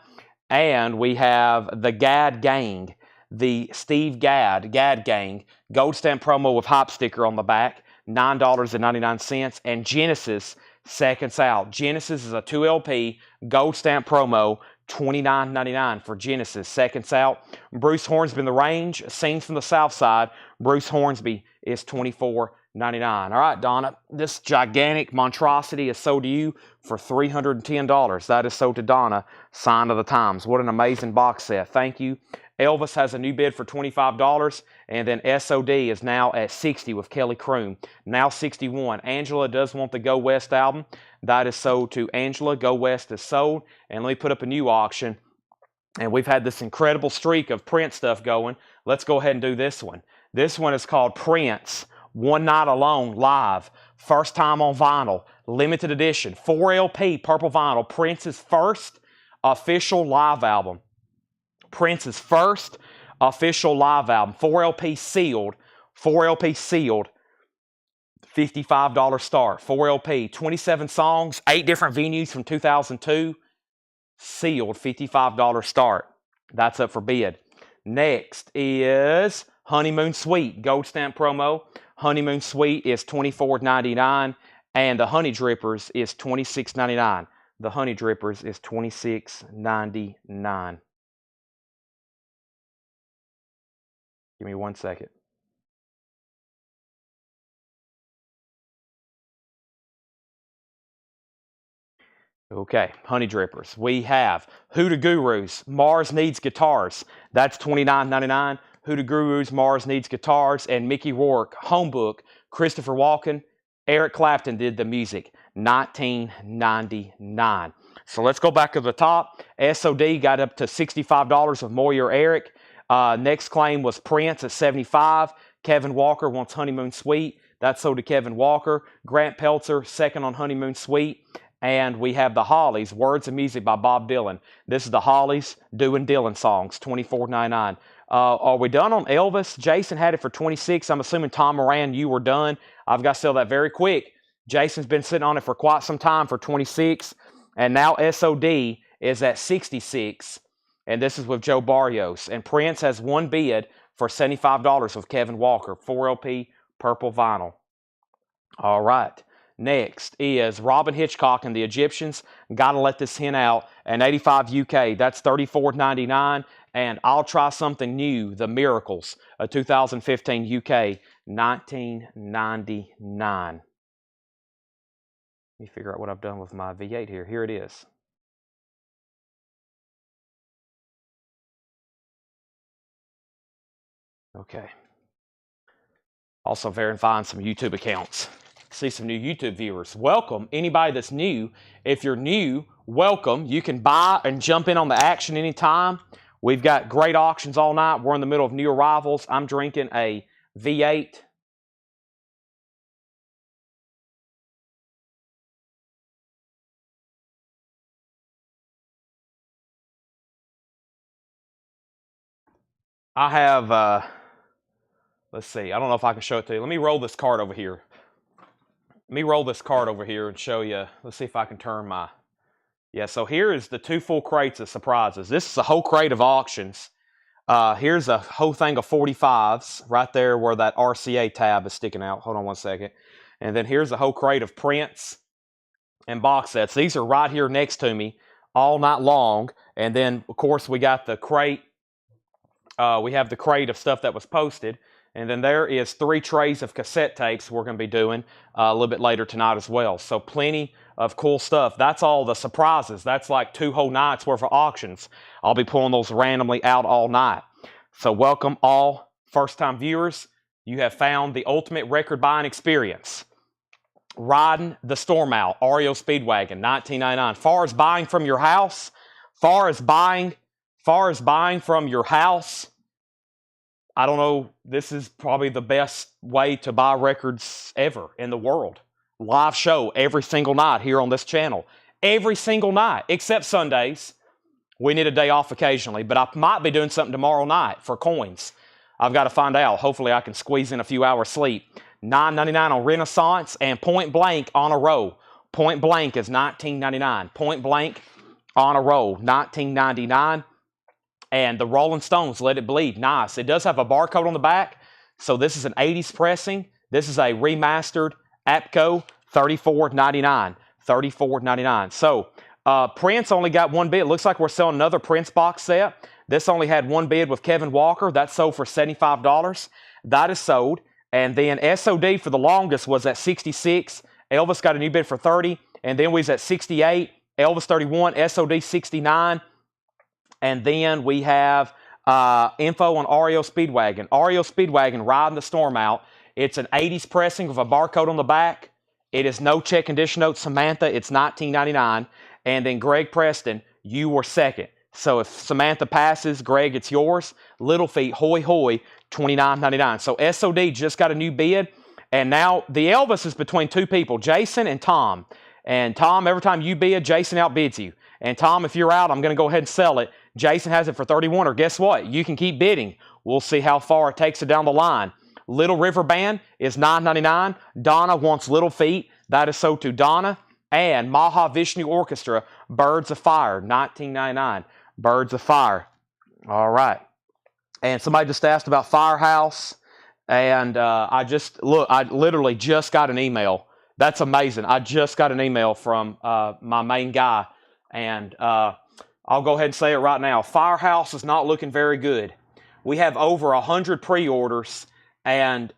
And we have the Gad Gang, the Steve Gad Gang, gold stamp promo with hop sticker on the back, $9.99. And Genesis, Seconds Out. Genesis is a 2LP gold stamp promo, $29.99 for Genesis, Seconds Out. Bruce Hornsby in the Range, Scenes from the South Side. Bruce Hornsby is $24.99. All right, Donna, this gigantic monstrosity is sold to you for $310. That is sold to Donna, Sign of the Times. What an amazing box set. Thank you. Elvis has a new bid for $25, and then SOD is now at $60 with Kelly Croom. Now $61. Angela does want the Go West album. That is sold to Angela. Go West is sold. And let me put up a new auction. And we've had this incredible streak of Prince stuff going. Let's go ahead and do this one. This one is called Prince, One Night Alone Live. First time on vinyl. Limited edition. 4LP purple vinyl. Prince's first official live album. Prince's first official live album. 4LP sealed. 4LP sealed. $55 start. 4LP. 27 songs. 8 different venues from 2002. Sealed. $55 start. That's up for bid. Next is Honeymoon Suite. Gold stamp promo. Honeymoon Suite is $24.99. And the Honey Drippers is $26.99. The Honey Drippers is $26.99. Give me 1 second. Okay, Honey Drippers. We have Hoodoo Gurus, Mars Needs Guitars. That's $29.99. Hoodoo Gurus, Mars Needs Guitars, and Mickey Rourke, Homebook. Christopher Walken, Eric Clapton did the music. $19.99. So let's go back to the top. SOD got up to $65 of Moyer Eric. Next claim was Prince at $75. Kevin Walker wants Honeymoon Suite. That's sold to Kevin Walker. Grant Peltzer, second on Honeymoon Suite. And we have the Hollies, Words and Music by Bob Dylan. This is the Hollies doing Dylan songs, $24.99. Are we done on Elvis? Jason had it for $26. I'm assuming Tom Moran, you were done. I've got to sell that very quick. Jason's been sitting on it for quite some time for $26. And now SOD is at $66. And this is with Joe Barrios. And Prince has one bid for $75 with Kevin Walker. 4LP purple vinyl. All right. Next is Robin Hitchcock and the Egyptians. Gotta let this hint out. And 85 UK. That's $34.99. And I'll Try Something New. The Miracles. A 2015 UK. $19.99. Let me figure out what I've done with my V8 here. Here it is. Okay. Also verifying some YouTube accounts. See some new YouTube viewers. Welcome. Anybody that's new, if you're new, welcome. You can buy and jump in on the action anytime. We've got great auctions all night. We're in the middle of new arrivals. I'm drinking a V8. I have, let's see. I don't know if I can show it to you. Let me roll this card over here. Let me roll this card over here and show you. Let's see if I can turn my... Yeah, so here is the 2 full crates of surprises. This is a whole crate of auctions. Here's a whole thing of 45s right there where that RCA tab is sticking out. Hold on 1 second. And then here's a whole crate of Prince and box sets. These are right here next to me all night long. And then, of course, we got the crate. We have the crate of stuff that was posted. And then there is 3 trays of cassette tapes we're going to be doing a little bit later tonight as well. So plenty of cool stuff. That's all the surprises. That's like 2 whole nights worth of auctions. I'll be pulling those randomly out all night. So welcome all first-time viewers. You have found the ultimate record buying experience. riding the storm out, REO Speedwagon, $19.99. Far as buying from your house, far as buying from your house, I don't know, this is probably the best way to buy records ever in the world. Live show every single night here on this channel. Every single night, except Sundays. We need a day off occasionally, but I might be doing something tomorrow night for coins. I've got to find out. Hopefully I can squeeze in a few hours sleep. $9.99 on Renaissance and Point Blank on a roll. Point Blank is $19.99. Point Blank on a roll, $19.99. And the Rolling Stones, Let It Bleed, nice. It does have a barcode on the back, so this is an 80s pressing. This is a remastered APCO, $34.99. $34.99. So Prince only got one bid. It looks like we're selling another Prince box set. This only had one bid with Kevin Walker. That sold for $75. That is sold. And then SOD for the longest was at 66. Elvis got a new bid for 30. And then we was at 68. Elvis 31. SOD 69. And then we have info on REO Speedwagon. REO Speedwagon riding the storm out. It's an 80s pressing with a barcode on the back. It is no check condition note. Samantha, it's $19.99. And then Greg Preston, you were second. So if Samantha passes, Greg, it's yours. Little Feet, Hoy Hoy, $29.99. So SOD just got a new bid. And now the Elvis is between two people, Jason and Tom. And Tom, every time you bid, Jason outbids you. And Tom, if you're out, I'm going to go ahead and sell it. Jason has it for 31, or guess what? You can keep bidding. We'll see how far it takes it down the line. Little River Band is $9.99. Donna wants Little Feet. That is sold to Donna. And Maha Vishnu Orchestra, Birds of Fire, $19.99. Birds of Fire. All right. And somebody just asked about Firehouse. And I literally just got an email. That's amazing. I just got an email from my main guy. And I'll go ahead and say it right now. Firehouse is not looking very good. We have over 100 pre-orders, and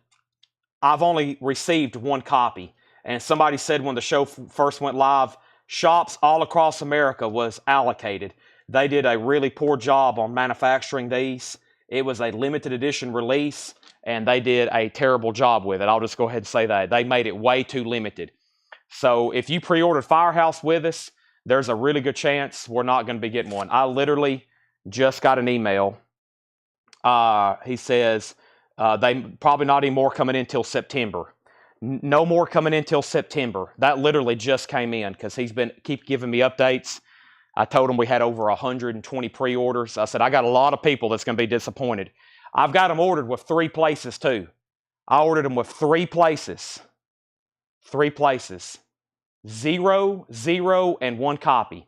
I've only received one copy. And somebody said when the show first went live, shops all across America was allocated. They did a really poor job on manufacturing these. It was a limited edition release, and they did a terrible job with it. I'll just go ahead and say that. They made it way too limited. So if you pre-ordered Firehouse with us, there's a really good chance we're not going to be getting one. I literally just got an email. He says they probably not any more coming in until September. No more coming in until September. That literally just came in because he's been keep giving me updates. I told him we had over 120 pre-orders. I said, I got a lot of people that's going to be disappointed. I've got them ordered with 3 places too. I ordered them with 3 places. 3 places. 0, 0, and 1 copy.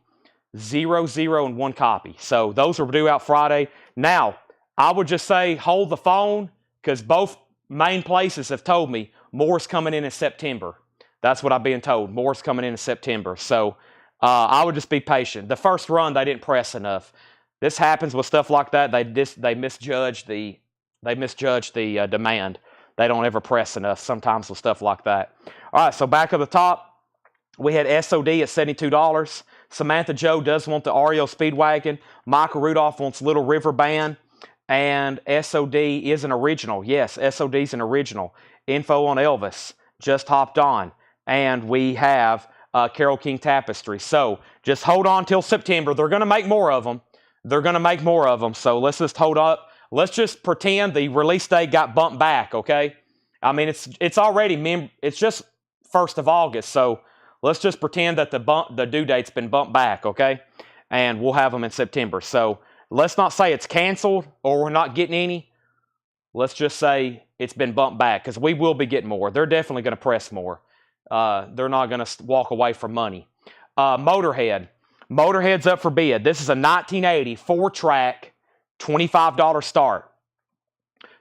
0, 0, and 1 copy. So those are due out Friday. Now, I would just say hold the phone because both main places have told me more's coming in September. That's what I'm being told. More's coming in September. So I would just be patient. The first run, they didn't press enough. This happens with stuff like that. They misjudge the demand. They don't ever press enough sometimes with stuff like that. All right, so back at the top, we had SOD at $72. Samantha Joe does want the REO Speedwagon. Michael Rudolph wants Little River Band. And SOD is an original. Yes, SOD is an original. Info on Elvis just hopped on. And we have Carole King Tapestry. So just hold on till September. They're going to make more of them. They're going to make more of them. So let's just hold up. Let's just pretend the release date got bumped back, okay? I mean, it's already, it's just 1st of August. So let's just pretend that the due date's been bumped back, okay? And we'll have them in September. So let's not say it's canceled or we're not getting any. Let's just say it's been bumped back because we will be getting more. They're definitely going to press more. They're not going to walk away from money. Motorhead. Motorhead's up for bid. This is a 1980 4-track, $25 start.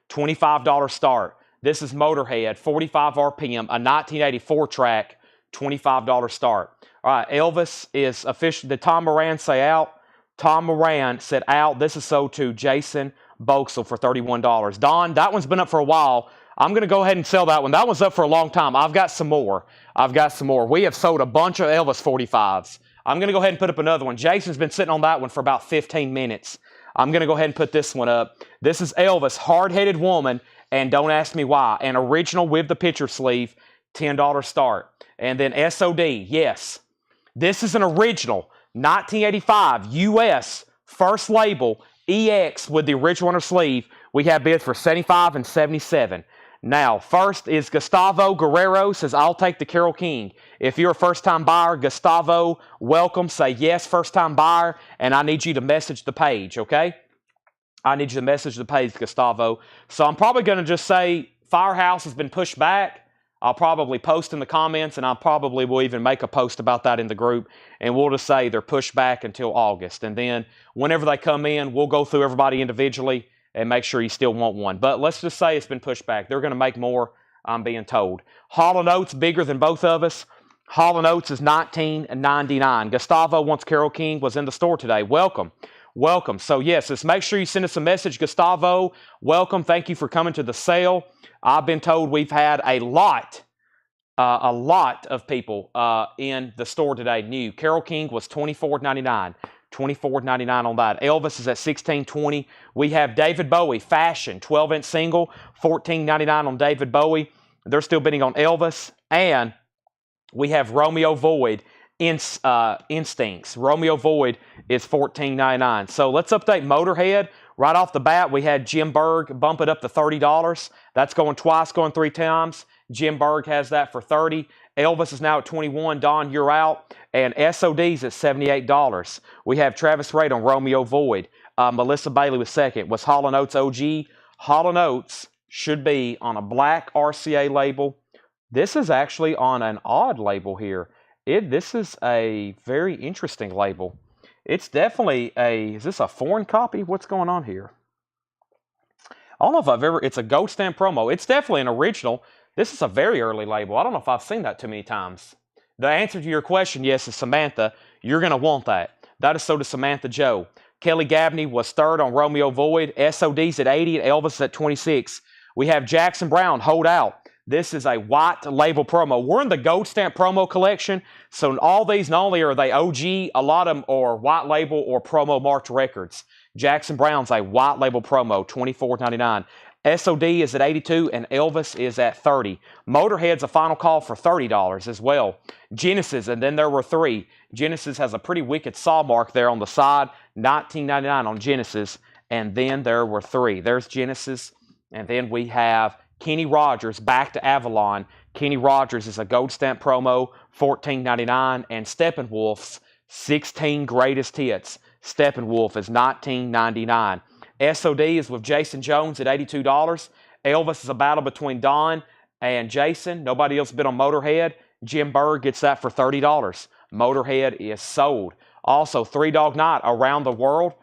$25 start. This is Motorhead, 45 RPM, a 1980 4-track, $25 start. All right, Elvis is official. Did Tom Moran say out? Tom Moran said out. This is sold to Jason Boxel for $31. Don, that one's been up for a while. I'm going to go ahead and sell that one. That one's up for a long time. I've got some more. We have sold a bunch of Elvis 45s. I'm going to go ahead and put up another one. Jason's been sitting on that one for about 15 minutes. I'm going to go ahead and put this one up. This is Elvis, Hard-Headed Woman, and Don't Ask Me Why. An original with the picture sleeve, $10 start. And then SOD, yes. This is an original 1985 US first label EX with the original inner sleeve. We have bids for 75 and 77. Now, first is Gustavo Guerrero says, I'll take the Carole King. If you're a first-time buyer, Gustavo, welcome. Say yes, first-time buyer, and I need you to message the page, okay? I need you to message the page, Gustavo. So I'm probably going to just say Firehouse has been pushed back. I'll probably post in the comments, and I probably will even make a post about that in the group, and we'll just say they're pushed back until August. And then whenever they come in, we'll go through everybody individually and make sure you still want one. But let's just say it's been pushed back. They're going to make more, I'm being told. Hall & Oates, bigger than both of us. Hall & Oates is $19.99. Gustavo wants Carole King, was in the store today. Welcome. Welcome. So, yes, just make sure you send us a message. Gustavo, welcome. Thank you for coming to the sale. I've been told we've had a lot of people in the store today new. Carole King was $24.99. $24.99 on that. Elvis is at $16.20. We have David Bowie, Fashion, 12-inch single, $14.99 on David Bowie. They're still bidding on Elvis. And we have Romeo Void, Instincts. Romeo Void is $14.99. So let's update Motorhead. Right off the bat, we had Jim Berg bump it up to $30. That's going twice, going 3 times. Jim Berg has that for $30. Elvis is now at $21. Don, you're out. And SOD's at $78. We have Travis Rade on Romeo Void. Melissa Bailey was second. Was Hall & Oates OG? Hall & Oates should be on a black RCA label. This is actually on an odd label here. This is a very interesting label. It's definitely is this a foreign copy? What's going on here? I don't know if I've ever, it's a gold stamp promo. It's definitely an original. This is a very early label. I don't know if I've seen that too many times. The answer to your question, yes, is Samantha. You're going to want that. That is so does Samantha Joe. Kelly Gabney was third on Romeo Void. SOD's at 80 and Elvis at 26. We have Jackson Brown, Hold Out. This is a white label promo. We're in the gold stamp promo collection. So all these, not only are they OG, a lot of them are white label or promo marked records. Jackson Brown's a white label promo, $24.99. SOD is at 82 and Elvis is at 30. Motorhead's a final call for $30 as well. Genesis, and then there were 3. Genesis has a pretty wicked saw mark there on the side, $19.99 on Genesis. And then there were 3. There's Genesis. And then we have Kenny Rogers back to Avalon. Kenny Rogers is a gold stamp promo, $14.99. And Steppenwolf's 16 Greatest Hits. Steppenwolf is $19.99. SOD is with Jason Jones at $82. Elvis is a battle between Don and Jason. Nobody else bid on Motorhead. Jim Berg gets that for $30. Motorhead is sold. Also, 3 Dog Night Around the World,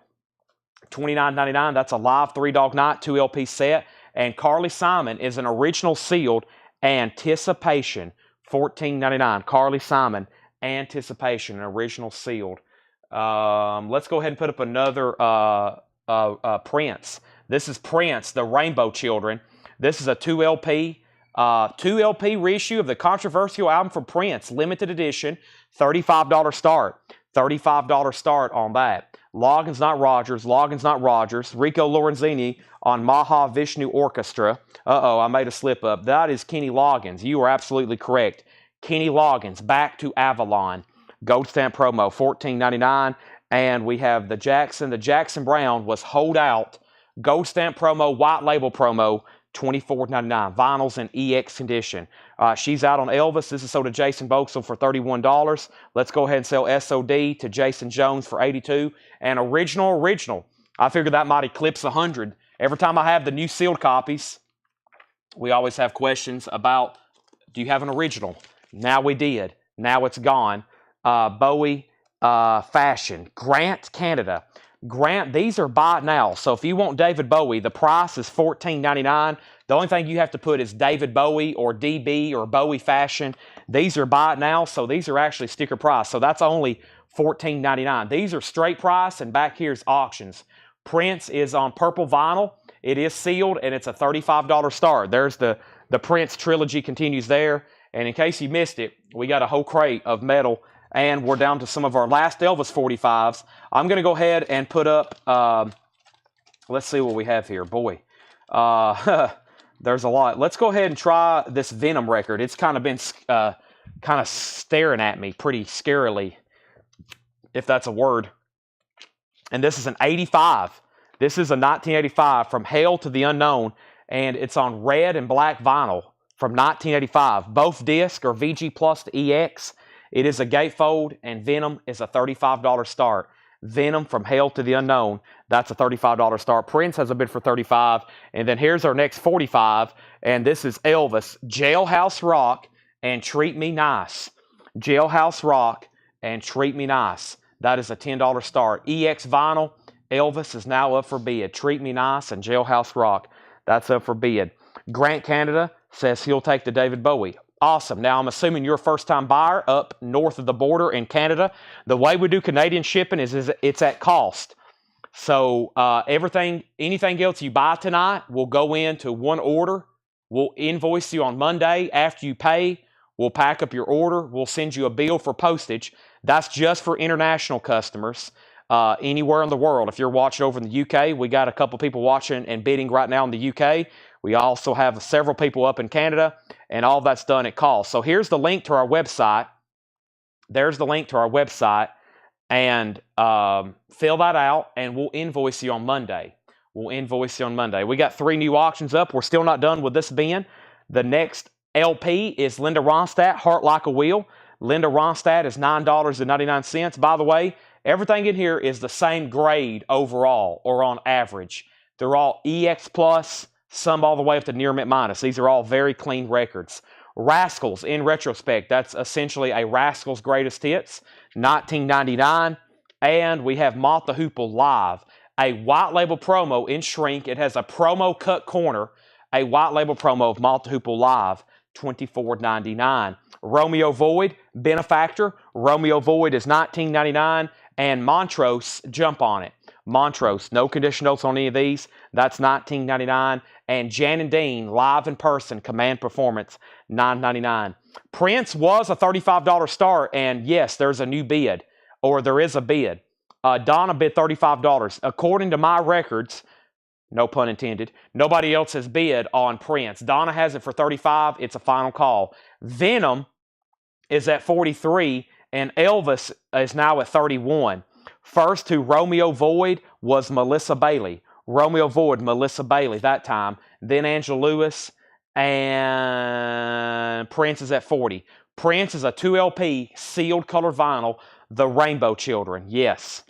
$29.99. That's a live 3 Dog Night, 2 LP set. And Carly Simon is an original sealed Anticipation, $14.99. Carly Simon, Anticipation, an original sealed. Let's go ahead and put up another Prince. This is Prince, the Rainbow Children. This is a 2 LP reissue of the controversial album from Prince, limited edition, $35 start. $35 start on that. Loggins Not Rogers, Rico Lorenzini on Maha Vishnu Orchestra. I made a slip up. That is Kenny Loggins. You are absolutely correct. Kenny Loggins, back to Avalon. Gold stamp promo, $14.99. And we have the Jackson Brown was Hold Out. Gold stamp promo, white label promo, $24.99. Vinyls in EX condition. She's out on Elvis. This is sold to Jason Boxel for $31. Let's go ahead and sell SOD to Jason Jones for $82. And original. I figured that might eclipse 100. Every time I have the new sealed copies, we always have questions about, do you have an original? Now we did. Now it's gone. Bowie Fashion. Grant, Canada. Grant, these are buy now. So if you want David Bowie, the price is $14.99. The only thing you have to put is David Bowie or DB or Bowie Fashion. These are buy now, so these are actually sticker price. So that's only $14.99. These are straight price, and back here's auctions. Prince is on purple vinyl. It is sealed, and it's a $35 start. There's the Prince trilogy continues there. And in case you missed it, we got a whole crate of metal, and we're down to some of our last Elvis 45s. I'm going to go ahead and put up, let's see what we have here. Boy, there's a lot. Let's go ahead and try this Venom record. It's kind of been kind of staring at me pretty scarily, if that's a word. And this is an 85. This is a 1985 From Hell to the Unknown, and it's on red and black vinyl from 1985. Both discs are VG Plus to EX. It is a gatefold, and Venom is a $35 start. Venom From Hell to the Unknown, that's a $35 start. Prince has a bid for $35. And then here's our next 45, and this is Elvis, Jailhouse Rock and Treat Me Nice. Jailhouse Rock and Treat Me Nice. That is a $10 start. EX vinyl, Elvis is now up for bid. Treat Me Nice and Jailhouse Rock, that's up for bid. Grant Canada says he'll take the David Bowie. Awesome. Now, I'm assuming you're a first-time buyer up north of the border in Canada. The way we do Canadian shipping is it's at cost. So anything else you buy tonight will go into one order. We'll invoice you on Monday. After you pay, we'll pack up your order. We'll send you a bill for postage. That's just for international customers anywhere in the world. If you're watching over in the UK, we got a couple people watching and bidding right now in the UK. We also have several people up in Canada, and all that's done at cost. So here's the link to our website. There's the link to our website, and fill that out, and we'll invoice you on Monday. We'll invoice you on Monday. We got 3 new auctions up. We're still not done with this bin. The next LP is Linda Ronstadt, Heart Like a Wheel. Linda Ronstadt is $9.99. By the way, everything in here is the same grade overall, or on average. They're all EX Plus, some all the way up to near mint minus. These are all very clean records. Rascals, in retrospect, that's essentially a Rascals Greatest Hits, $19.99. And we have Moth the Hoople Live, a white label promo in shrink. It has a promo cut corner, a white label promo of Moth the Hoople Live, $24.99. Romeo Void, Benefactor. Romeo Void is $19.99. And Montrose, Jump on It. Montrose, no condition notes on any of these. That's $19.99. And Jan and Dean, Live in Person, Command Performance, $9.99. Prince was a $35 start, and yes, there's a new bid, or there is a bid. Donna bid $35. According to my records, no pun intended, nobody else has bid on Prince. Donna has it for $35. It's a final call. Venom is at $43, and Elvis is now at $31. First to Romeo Void was Melissa Bailey. Romeo Void, Melissa Bailey that time. Then Angela Lewis, and Prince is at $40. Prince is a 2LP sealed color vinyl, The Rainbow Children, yes.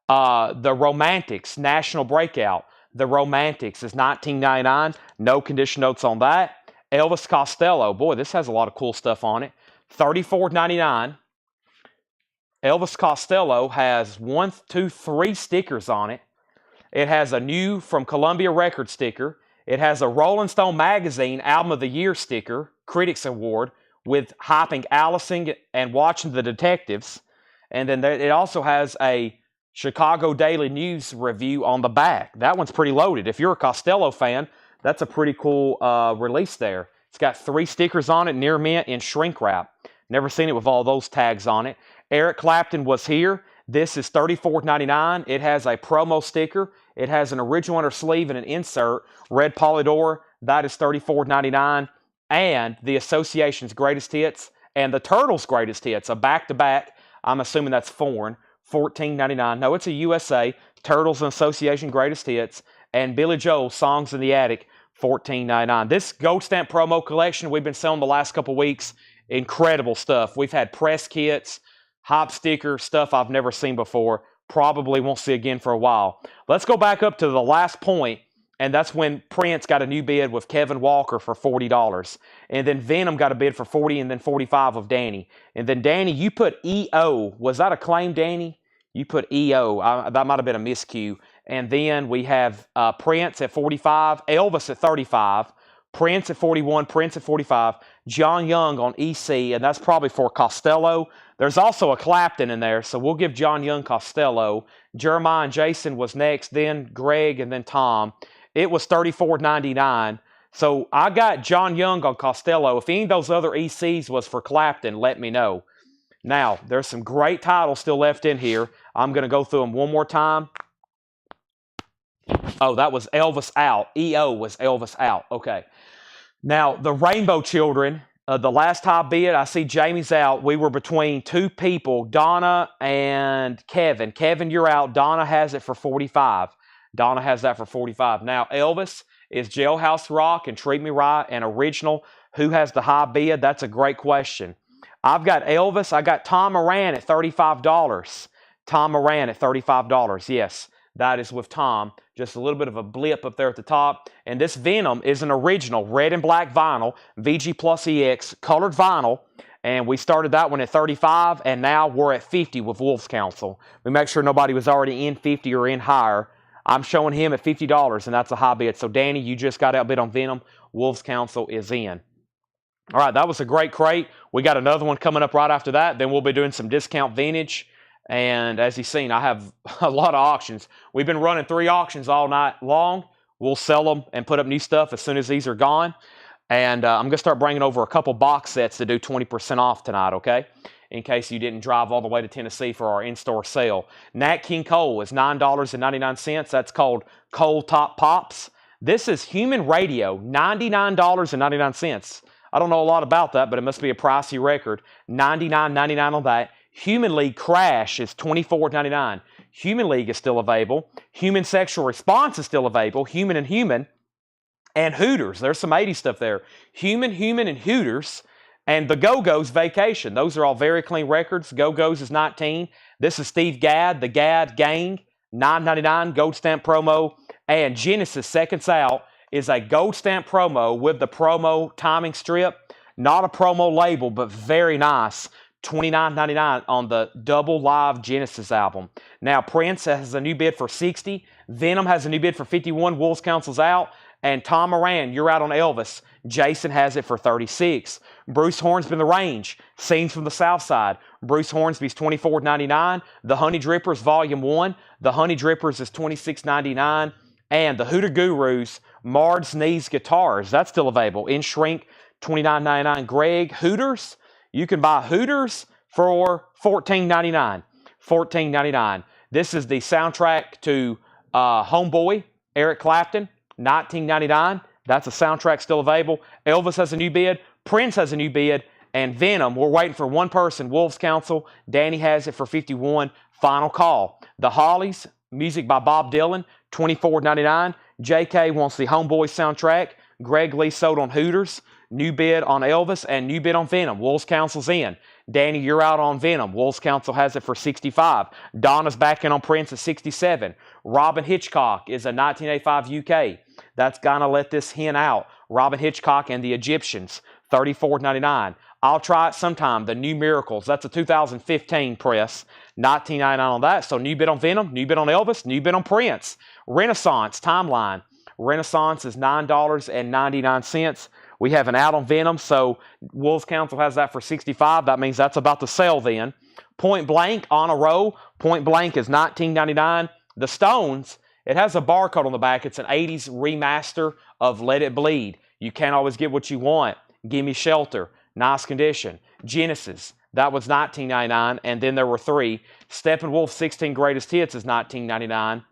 The Romantics, National Breakout. The Romantics is $19.99. No condition notes on that. Elvis Costello, boy, this has a lot of cool stuff on it. $34.99. Elvis Costello has 1, 2, 3 stickers on it. It has a new From Columbia Records sticker. It has a Rolling Stone Magazine Album of the Year sticker, Critics Award, with hyping Allison and Watching the Detectives. And then it also has a Chicago Daily News review on the back. That one's pretty loaded. If you're a Costello fan, that's a pretty cool release there. It's got 3 stickers on it, near mint in shrink wrap. Never seen it with all those tags on it. Eric Clapton was here. This is $34.99. It has a promo sticker. It has an original inner sleeve and an insert. Red Polydor, that is $34.99. And the Association's Greatest Hits and the Turtles' Greatest Hits, a back-to-back. I'm assuming that's foreign. $14.99. No, it's a USA. Turtles and Association Greatest Hits. And Billy Joel, Songs in the Attic, $14.99. This Gold Stamp promo collection we've been selling the last couple weeks, incredible stuff. We've had press kits, hop sticker, stuff I've never seen before. Probably won't see again for a while. Let's go back up to the last point, and that's when Prince got a new bid with Kevin Walker for $40. And then Venom got a bid for $40 and then $45 of Danny. And then Danny, you put EO. Was that a claim, Danny? You put EO. That might have been a miscue. And then we have Prince at $45, Elvis at $35, Prince at $41, Prince at $45, John Young on EC, and that's probably for Costello. There's also a Clapton in there, so we'll give John Young Costello. Jeremiah and Jason was next, then Greg, and then Tom. It was $34.99. So I got John Young on Costello. If any of those other ECs was for Clapton, let me know. Now, there's some great titles still left in here. I'm going to go through them one more time. Oh, that was Elvis Out. EO was Elvis Out. Okay. Now, the Rainbow Children The last high bid, I see Jamie's out. We were between two people, Donna and Kevin. Kevin, you're out. Donna has it for 45. Donna has that for 45. Now, Elvis is Jailhouse Rock and Treat Me Right and Original. Who has the high bid? That's a great question. I've got Elvis. I got Tom Moran at $35. Tom Moran at $35. Yes, that is with Tom. Just a little bit of a blip up there at the top. And this Venom is an original red and black vinyl, VG Plus EX, colored vinyl. And we started that one at 35, and now we're at 50 with Wolves Council. We make sure nobody was already in 50 or in higher. I'm showing him at $50, and that's a high bid. So, Danny, you just got outbid on Venom. Wolves Council is in. All right, that was a great crate. We got another one coming up right after that. Then we'll be doing some discount vintage. And as you've seen, I have a lot of auctions. We've been running 3 auctions all night long. We'll sell them and put up new stuff as soon as these are gone. And I'm going to start bringing over a couple box sets to do 20% off tonight, okay? In case you didn't drive all the way to Tennessee for our in-store sale. Nat King Cole is $9.99. That's called Cole Top Pops. This is Human Radio, $99.99. I don't know a lot about that, but it must be a pricey record. $99.99 on that. Human League Crash is $24.99. Human League is still available. Human Sexual Response is still available. Human and Human. And Hooters. There's some 80s stuff there. Human, and Hooters. And the Go-Go's Vacation. Those are all very clean records. Go-Go's is 19. This is Steve Gadd, the Gadd Gang. $9.99 gold stamp promo. And Genesis Seconds Out is a gold stamp promo with the promo timing strip. Not a promo label, but very nice. $29.99 on the Double Live Genesis album. Now, Prince has a new bid for 60. Venom has a new bid for 51. Wolves Council's out. And Tom Moran, you're out on Elvis. Jason has it for 36. Bruce Hornsby in the Range. Scenes from the South Side. Bruce Hornsby's $24.99. The Honey Drippers Volume 1. The Honey Drippers is $26.99. And the Hooter Gurus, Mard's Knees Guitars. That's still available. In Shrink, $29.99. Greg, Hooters. You can buy Hooters for $14.99. $14.99. This is the soundtrack to Homeboy, Eric Clapton, $19.99. That's a soundtrack still available. Elvis has a new bid. Prince has a new bid. And Venom, we're waiting for one person, Wolves Council. Danny has it for 51. Final call. The Hollies, music by Bob Dylan, $24.99. JK wants the Homeboy soundtrack. Greg Lee sold on Hooters. New bid on Elvis and new bid on Venom. Wolves Council's in. Danny, you're out on Venom. Wolves Council has it for 65. Donna's back in on Prince at 67. Robin Hitchcock is a 1985 UK. That's gonna let this hen out. Robin Hitchcock and the Egyptians, $34.99. I'll Try It Sometime, the New Miracles. That's a 2015 press. $19.99 on that. So new bid on Venom, new bid on Elvis, new bid on Prince. Renaissance Timeline. Renaissance is $9.99. We have an out on Venom, so Wolves Council has that for 65. That means that's about to sell then. Point Blank on a row. Point Blank is $19.99. The Stones, it has a barcode on the back. It's an 80s remaster of Let It Bleed. You can't always get what you want. Gimme Shelter, nice condition. Genesis, that was $19.99, and then there were 3. Steppenwolf 16 Greatest Hits is $19.99.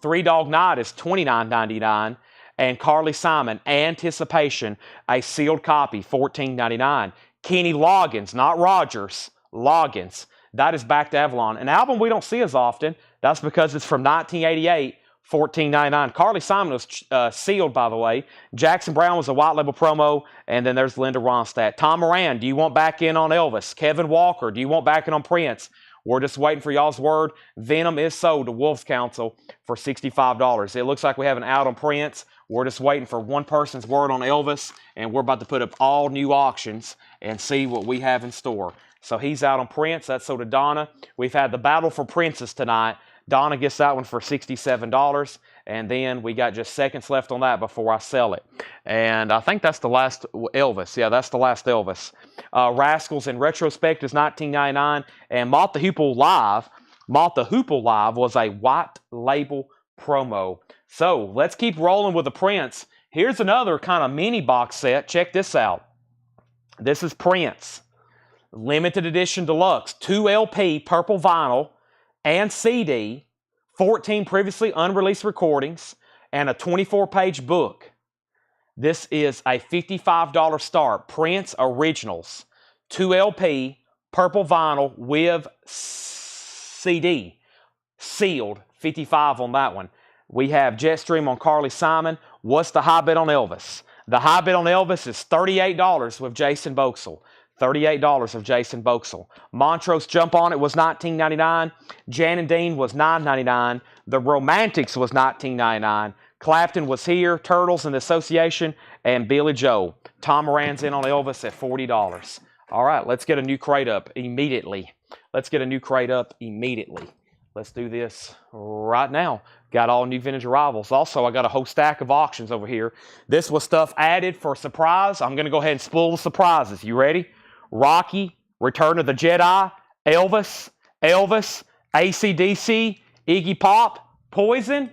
Three Dog Night is $29.99. And Carly Simon, Anticipation, a sealed copy, $14.99. Kenny Loggins, not Rogers, Loggins. That is Back to Avalon. An album we don't see as often. That's because it's from 1988, $14.99. Carly Simon was sealed, by the way. Jackson Brown was a white label promo. And then there's Linda Ronstadt. Tom Moran, do you want back in on Elvis? Kevin Walker, do you want back in on Prince? We're just waiting for y'all's word. Venom is sold to Wolves Council for $65. It looks like we have an out on Prince. We're just waiting for one person's word on Elvis, and we're about to put up all new auctions and see what we have in store. So he's out on Prince. That's sold to Donna. We've had the battle for Princes tonight. Donna gets that one for $67, and then we got just seconds left on that before I sell it. And I think that's the last Elvis. Yeah, that's the last Elvis. Rascals in Retrospect is $19.99, and Mott the Hoople Live was a white label promo. So let's keep rolling with the Prince. Here's another kind of mini box set. Check this out. This is Prince. Limited Edition Deluxe. 2 LP purple vinyl and CD. 14 previously unreleased recordings. And a 24-page book. This is a $55 start. Prince Originals. 2 LP, purple vinyl with CD. Sealed. 55 on that one. We have Jetstream on Carly Simon. What's the high bid on Elvis? The high bid on Elvis is $38 with Jason Boxell. $38 of Jason Boxell. Montrose Jump On It was $19.99. Jan and Dean was $9.99. The Romantics was $19.99. Clapton was Here, Turtles and the Association, and Billy Joel. Tom Moran's in on Elvis at $40. All right, let's get a new crate up immediately. Let's get a new crate up immediately. Let's do this right now. Got all new vintage arrivals. Also, I got a whole stack of auctions over here. This was stuff added for surprise. I'm going to go ahead and spoil the surprises. You ready? Rocky, Return of the Jedi, Elvis, AC/DC, Iggy Pop, Poison,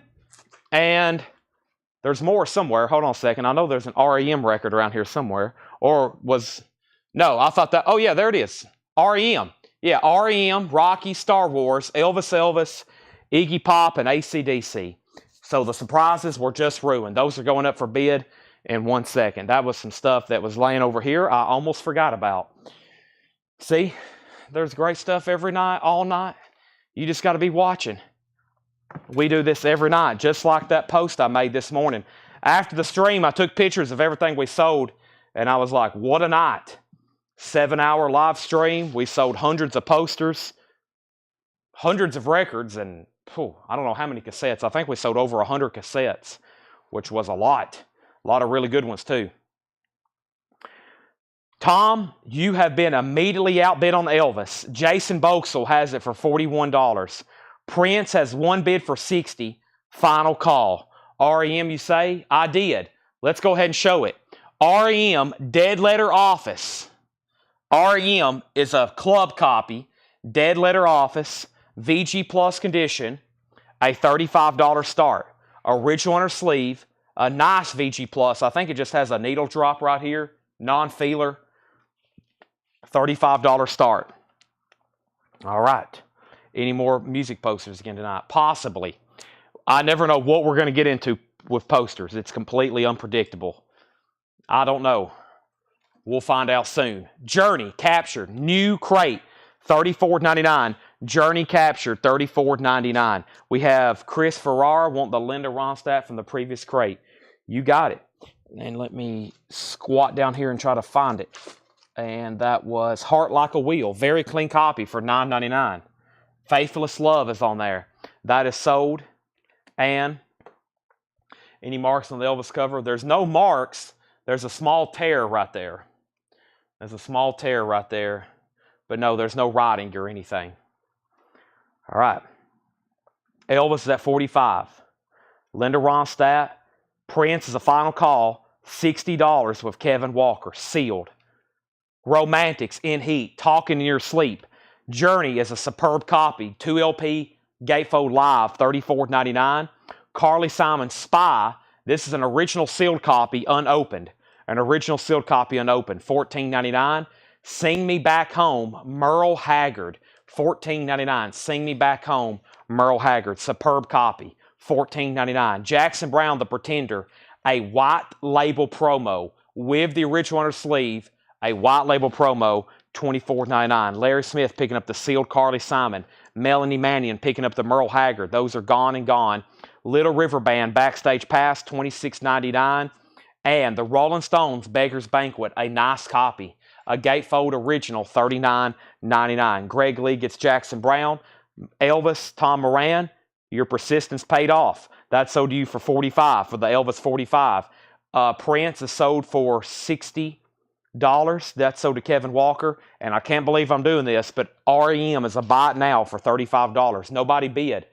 and there's more somewhere. Hold on a second. I know there's an REM record around here somewhere. Or was... No, I thought that... Oh, yeah, there it is. REM. Yeah, REM, Rocky, Star Wars, Elvis, Iggy Pop, and AC/DC. So the surprises were just ruined. Those are going up for bid in 1 second. That was some stuff that was laying over here I almost forgot about. See, there's great stuff every night, all night. You just got to be watching. We do this every night, just like that post I made this morning. After the stream, I took pictures of everything we sold, and I was like, what a night. 7-hour live stream. We sold hundreds of posters, hundreds of records, and I don't know how many cassettes. I think we sold over 100 cassettes, which was a lot. A lot of really good ones, too. Tom, you have been immediately outbid on Elvis. Jason Boxell has it for $41. Prince has one bid for $60. Final call. REM, you say? I did. Let's go ahead and show it. REM, Dead Letter Office. REM is a club copy. Dead Letter Office, VG Plus condition, a $35 start. Original inner sleeve, a nice VG Plus. I think it just has a needle drop right here. Non-feeler. $35 start. All right. Any more music posters again tonight? Possibly. I never know what we're going to get into with posters. It's completely unpredictable. I don't know. We'll find out soon. Journey captured. New crate. $34.99. Journey captured. $34.99. We have Chris Ferrara want the Linda Ronstadt from the previous crate. You got it. And let me squat down here and try to find it. And that was Heart Like a Wheel. Very clean copy for $9.99. Faithless Love is on there. That is sold. And any marks on the Elvis cover? There's no marks. There's a small tear right there. There's a small tear right there. But no, there's no writing or anything. All right. Elvis is at $45. Linda Ronstadt. Prince is a final call. $60 with Kevin Walker. Sealed. Romantics in heat. Talking in your sleep. Journey is a superb copy. 2 LP Gatefold Live. $34.99. Carly Simon Spy. This is an original sealed copy unopened. An original sealed copy unopened. $14.99. Sing Me Back Home. Merle Haggard. $14.99. Sing Me Back Home. Merle Haggard. Superb copy. $14.99. Jackson Browne, The Pretender. A white label promo with the original inner sleeve. A white label promo. $24.99. Larry Smith picking up the sealed Carly Simon. Melanie Mannion picking up the Merle Haggard. Those are gone and gone. Little River Band Backstage Pass. $26.99. And the Rolling Stones Beggar's Banquet. A nice copy. A Gatefold original. $39.99. Greg Lee gets Jackson Browne. Elvis, Tom Moran. Your persistence paid off. That sold to you for $45 for the Elvis 45. Prince is sold for $60. That's sold to Kevin Walker. And I can't believe I'm doing this, but REM is a buy it now for $35. Nobody bid.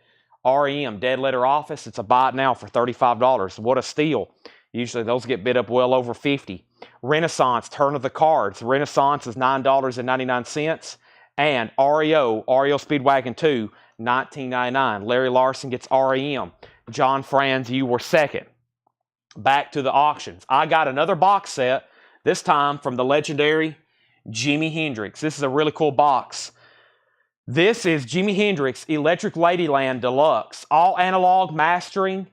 REM, Dead Letter Office, it's a buy it now for $35. What a steal. Usually those get bid up well over $50. Renaissance, Turn of the Cards. Renaissance is $9.99. And REO Speedwagon 2, $19.99. Larry Larson gets REM. John Franz, you were second. Back to the auctions. I got another box set, this time from the legendary Jimi Hendrix. This is a really cool box. This is Jimi Hendrix Electric Ladyland Deluxe. All analog mastering.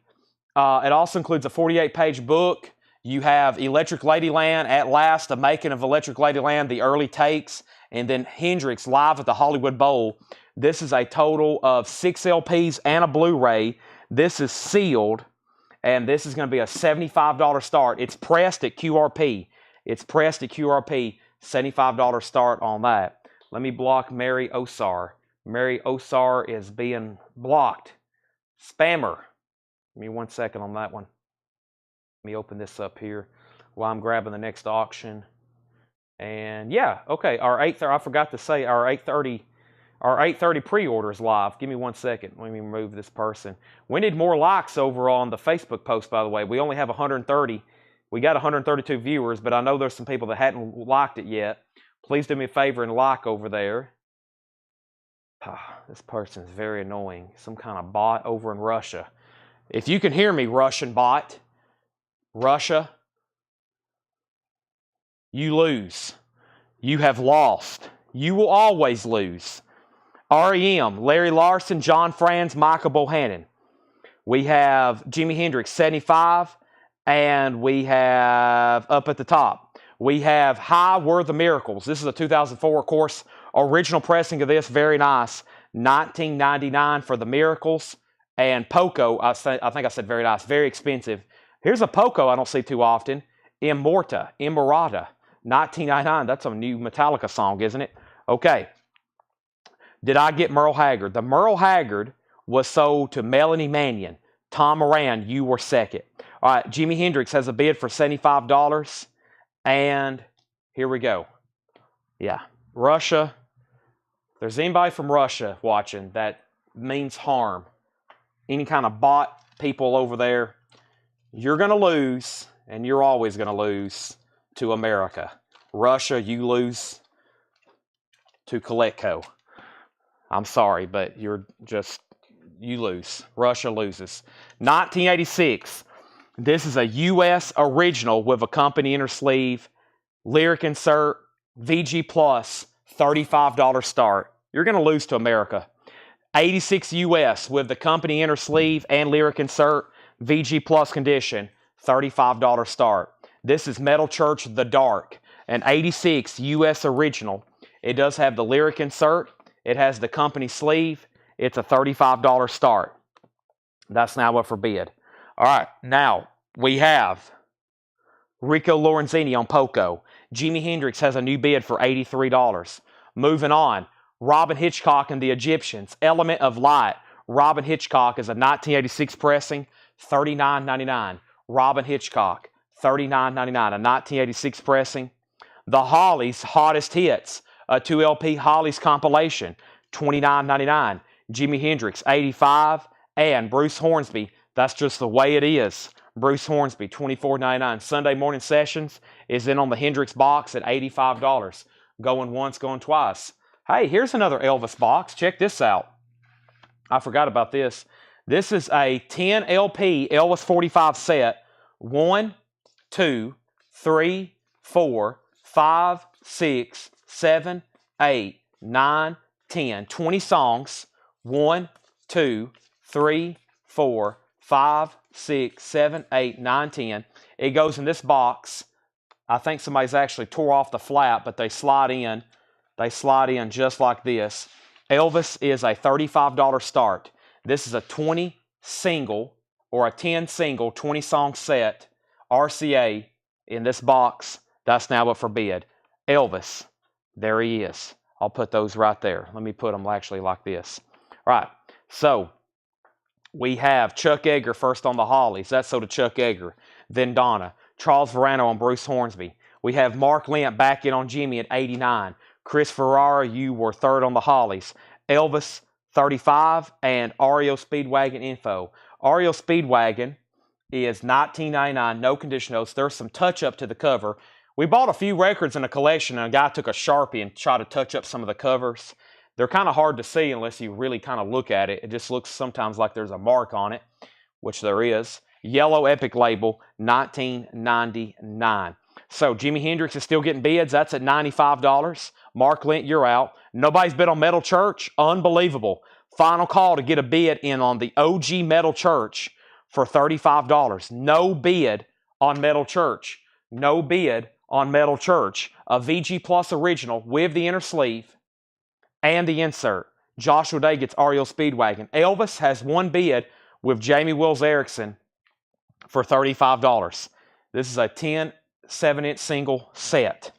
It also includes a 48-page book You have Electric Ladyland, At Last, the making of Electric Ladyland, the early takes, and then Hendrix live at the Hollywood Bowl. This is a total of 6 LPs and a Blu-ray. This is sealed, and this is going to be a $75 start. It's pressed at QRP. It's pressed at QRP, $75 start on that. Let me block Mary Osar. Mary Osar is being blocked. Spammer. Give me 1 second on that one. Let me open this up here while I'm grabbing the next auction. And yeah, okay, our 8:30, I forgot to say our 8:30 pre-order is live. Give me 1 second. Let me remove this person. We need more likes over on the Facebook post, by the way. We only have 130. We got 132 viewers, but I know there's some people that hadn't liked it yet. Please do me a favor and like over there. This person is very annoying. Some kind of bot over in Russia. If you can hear me, Russian bot, Russia, you lose. You have lost. You will always lose. REM, Larry Larson, John Franz, Michael Bohannon. We have Jimi Hendrix, 75, and we have up at the top. We have High Were the Miracles. This is a 2004, of course, original pressing of this, very nice. 1999 for the Miracles. And Poco, I think I said very nice, very expensive. Here's a Poco I don't see too often. Immorta, 1999. That's a new Metallica song, isn't it? Okay. Did I get Merle Haggard? The Merle Haggard was sold to Melanie Mannion. Tom Moran, you were second. All right, Jimi Hendrix has a bid for $75. And here we go. Yeah, Russia. If there's anybody from Russia watching, that means harm. Any kind of bot people over there, you're going to lose, and you're always going to lose to America. Russia, you lose to Coletco. I'm sorry, but you lose. Russia loses. 1986. This is a U.S. original with a company inner sleeve, lyric insert, VG Plus, $35 start. You're going to lose to America. 86 U.S. with the company inner sleeve and lyric insert, VG Plus condition, $35 start. This is Metal Church The Dark, an 86 U.S. original. It does have the lyric insert. It has the company sleeve. It's a $35 start. That's now up for bid. All right, now we have Rico Lorenzini on Poco. Jimi Hendrix has a new bid for $83. Moving on, Robin Hitchcock and the Egyptians, Element of Light. Robin Hitchcock is a 1986 pressing, $39.99. Robin Hitchcock, $39.99, a 1986 pressing. The Hollies, Hottest Hits, a 2 LP Hollies compilation, $29.99. Jimi Hendrix, $85. And Bruce Hornsby, That's Just the Way It Is. Bruce Hornsby, $24.99. Sunday Morning Sessions is in on the Hendrix box at $85. Going once, going twice. Hey, here's another Elvis box. Check this out. I forgot about this. This is a 10 LP Elvis 45 set. 1, 2, 3, 4, 5, 6, 7, 8, 9, 10. 20 songs. 1, 2, 3, 4, 5, 6, 7, 8, 9, 10. It goes in this box. I think somebody's actually tore off the flap, but they slide in. They slide in just like this. Elvis is a $35 start. This is a 20 single or a 10 single 20 song set. RCA in this box. That's now up for bid. Elvis. There he is. I'll put those right there. Let me put them actually like this. All right. So we have Chuck Yeager first on the Hollies. That's so to Chuck Yeager. Then Donna. Charles Verano on Bruce Hornsby. We have Mark Lent back in on Jimmy at 89. Chris Ferrara, you were third on the Hollies. Elvis, 35. And REO Speedwagon info. REO Speedwagon is $19.99. No condition notes. There's some touch-up to the cover. We bought a few records in a collection, and a guy took a Sharpie and tried to touch up some of the covers. They're kind of hard to see unless you really kind of look at it. It just looks sometimes like there's a mark on it, which there is. Yellow Epic label, $19.99. So Jimi Hendrix is still getting bids. That's at $95. Mark Lent, you're out. Nobody's bid on Metal Church. Unbelievable. Final call to get a bid in on the OG Metal Church for $35. No bid on Metal Church. No bid on Metal Church. A VG Plus original with the inner sleeve and the insert. Joshua Day gets REO Speedwagon. Elvis has one bid with Jamie Wills Erickson for $35. This is a 10 7-inch single set.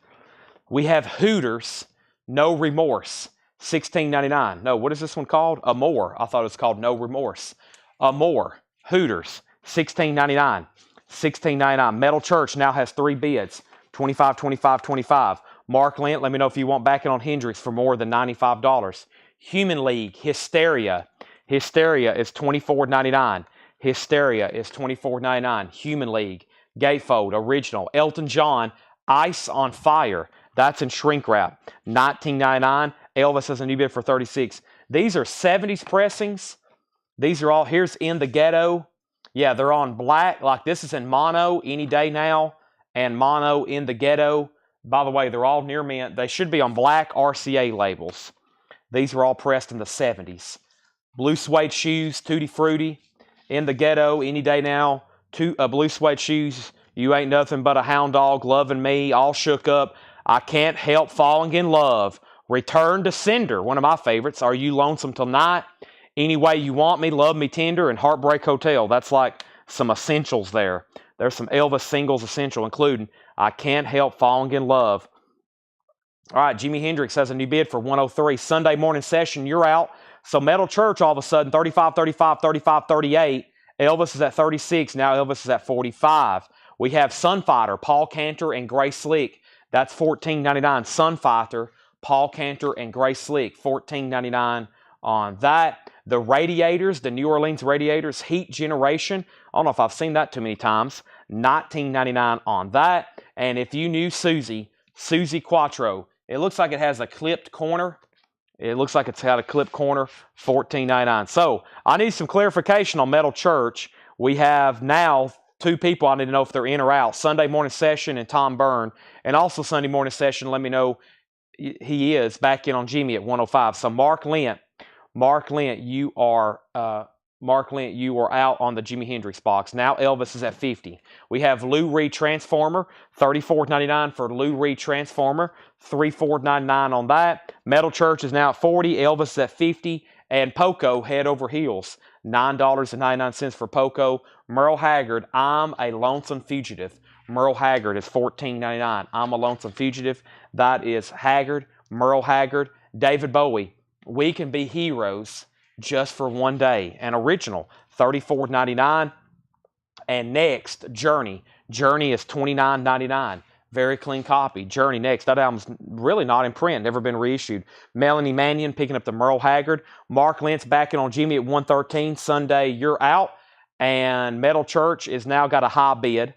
We have Hooters, No Remorse, $16.99. No, what is this one called? Amore. I thought it was called No Remorse. Amore, Hooters, $16.99. $16.99. Metal Church now has three bids, $25, $25, $25. Mark Lent, let me know if you want back in on Hendrix for more than $95. Human League, Hysteria. Hysteria is $24.99. Hysteria is $24.99. Human League, Gatefold, Original. Elton John, Ice on Fire. That's in shrink wrap. $19.99. Elvis has a new bid for $36. These are 70s pressings. These are all, here's In the Ghetto. Yeah, they're on black. Like this is in mono, Any Day Now, and mono In the Ghetto. By the way, they're all near mint. They should be on black RCA labels. These were all pressed in the 70s. Blue Suede Shoes, Tutti Frutti. In the Ghetto, Any Day Now. Blue Suede Shoes, You Ain't Nothing But a Hound Dog, Loving Me, All Shook Up. I Can't Help Falling in Love. Return to Sender, one of my favorites. Are You Lonesome Tonight? Any Way You Want Me, Love Me Tender, and Heartbreak Hotel. That's like some essentials there. There's some Elvis singles essential, including I Can't Help Falling in Love. All right, Jimi Hendrix has a new bid for $103. Sunday Morning Session, you're out. So Metal Church all of a sudden, $35, $35, $35, $38. Elvis is at $36. Now Elvis is at $45. We have Sunfighter, Paul Cantor, and Gray Slick. That's $14.99. Sunfighter, Paul Cantor, and Gray Slick. $14.99 on that. The Radiators, the New Orleans Radiators, Heat Generation. I don't know if I've seen that too many times. $19.99 on that. And if you knew Susie Quattro, it looks like it has a clipped corner. It looks like it's got a clipped corner, $14.99. So I need some clarification on Metal Church. We have now two people I need to know if they're in or out. Sunday Morning Session and Tom Byrne. And also Sunday Morning Session, let me know he is back in on Jimmy at 105. So Mark Lent, you are out on the Jimi Hendrix box. Now Elvis is at 50. We have Lou Reed Transformer, $34.99 for Lou Reed Transformer, $34.99 on that. Metal Church is now at 40. Elvis is at 50. And Poco, Head Over Heels, $9.99 for Poco. Merle Haggard, I'm a Lonesome Fugitive. Merle Haggard is $14.99. I'm a Lonesome Fugitive. That is Haggard, Merle Haggard. David Bowie, We Can Be Heroes Just for One Day. An original, $34.99. And next, Journey. Journey is $29.99. Very clean copy. Journey next. That album's really not in print. Never been reissued. Melanie Mannion picking up the Merle Haggard. Mark Lentz backing on Jimmy at 113. Sunday, you're out. And Metal Church is now got a high bid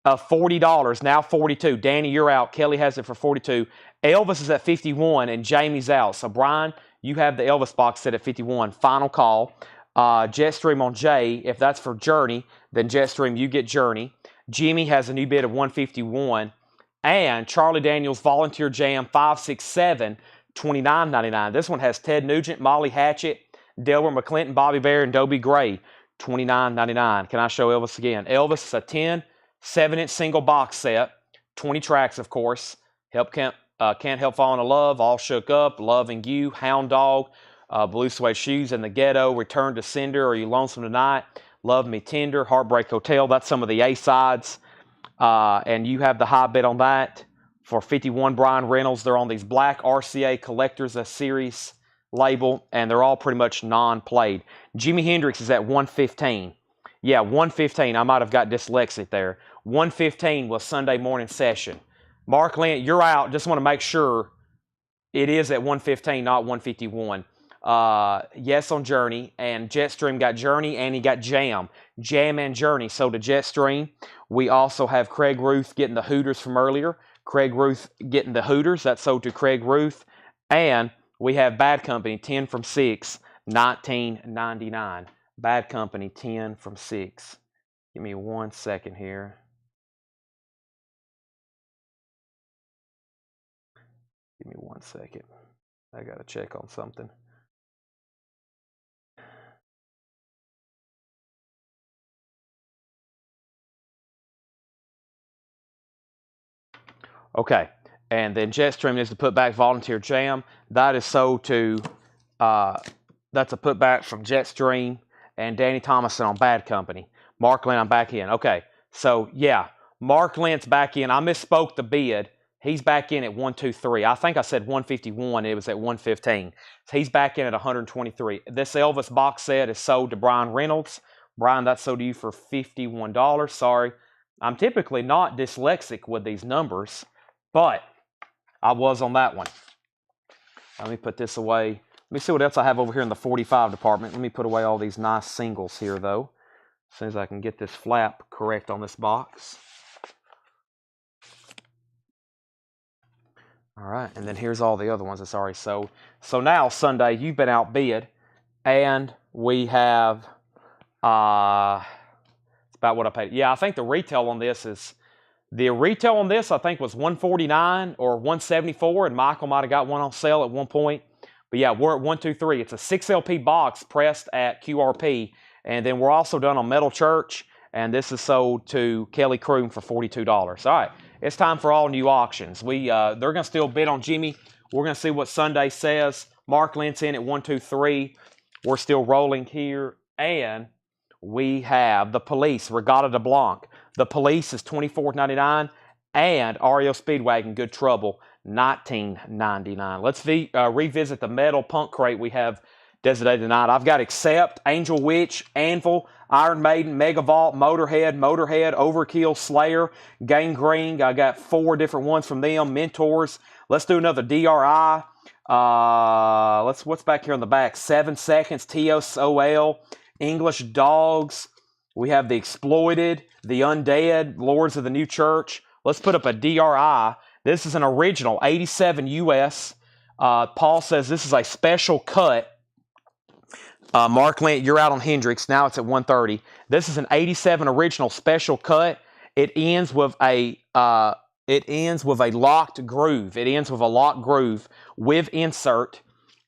of $40. Now $42. Danny, you're out. Kelly has it for $42. Elvis is at $51 and Jamie's out. So Brian, you have the Elvis box set at $51. Final call. Jetstream on Jay. If that's for Journey, then Jetstream, you get Journey. Jimmy has a new bid of $151. And Charlie Daniels Volunteer Jam 567, $29.99. This one has Ted Nugent, Molly Hatchet, Delbert McClinton, Bobby Bear, and Dobie Gray, $29.99. Can I show Elvis again? Elvis is a 10 7-inch single box set, 20 tracks, of course. Can't Help Falling in Love, All Shook Up, Loving You, Hound Dog, Blue Suede Shoes, In the Ghetto, Return to Sender, Are You Lonesome Tonight, Love Me Tender, Heartbreak Hotel. That's some of the A-sides. And you have the high bid on that for $51. Brian Reynolds. They're on these black RCA Collectors a Series label, and they're all pretty much non-played. Jimi Hendrix is at $115. Yeah, $115. I might have got dyslexic there. $115 was Sunday Morning Session. Mark Lent, you're out. Just want to make sure it is at $115, not $151. Yes on Journey, and Jetstream got Journey, and he got Jam and Journey. So to Jetstream, we also have Craig Ruth getting the Hooters from earlier. Craig Ruth getting the Hooters. That's sold to Craig Ruth. And we have Bad Company, 10 from 6, $19.99. Bad Company, 10 from 6. Give me 1 second here. Give me 1 second. I got to check on something. Okay. And then Jetstream is to put back Volunteer Jam. That is sold to, that's a putback from Jetstream and Danny Thomason on Bad Company. Mark Lynn, I'm back in. Okay. So, yeah, Mark Lynn's back in. I misspoke the bid. He's back in at 123. I think I said 151. It was at 115. So he's back in at 123. This Elvis box set is sold to Brian Reynolds. Brian, that's sold to you for $51. Sorry. I'm typically not dyslexic with these numbers, but I was on that one. Let me put this away. Let me see what else I have over here in the 45 department. Let me put away all these nice singles here, though, as soon as I can get this flap correct on this box. All right, and then here's all the other ones that's already sold. So now, Sunday, you've been outbid, and we have, it's about what I paid. Yeah, I think the retail on this is, I think, was $149 or $174, and Michael might have got one on sale at one point. But yeah, we're at 123. It's a 6LP box pressed at QRP, and then we're also done on Metal Church, and this is sold to Kelly Kroom for $42. All right, it's time for all new auctions. They're going to still bid on Jimmy. We're going to see what Sunday says. Mark Lynn's in at 123. We're still rolling here, and we have the Police, Regatta de Blanc. The Police is $24.99, and REO Speedwagon, Good Trouble, $19.99. Let's revisit the metal punk crate we have designated tonight. I've got Accept, Angel Witch, Anvil, Iron Maiden, Megavault, Motorhead, Overkill, Slayer, Gangrene. I got 4 different ones from them. Mentors. Let's do another DRI. What's back here on the back? 7 Seconds, TSOL, English Dogs. We have the Exploited, the Undead, Lords of the New Church. Let's put up a DRI. This is an original, 87 US. Paul says this is a special cut. Mark Lynn, you're out on Hendrix. Now it's at 130. This is an 87 original special cut. It ends with a locked groove. It ends with a locked groove with insert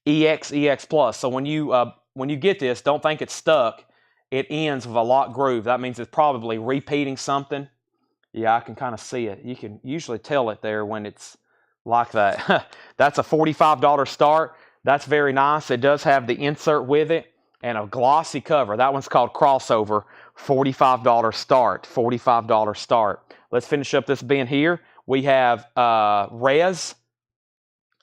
EX Plus. So when you get this, don't think it's stuck. It ends with a locked groove. That means it's probably repeating something. Yeah, I can kind of see it. You can usually tell it there when it's like that. That's a $45 start. That's very nice. It does have the insert with it and a glossy cover. That one's called Crossover. $45 start. $45 start. Let's finish up this bin here. We have Rez,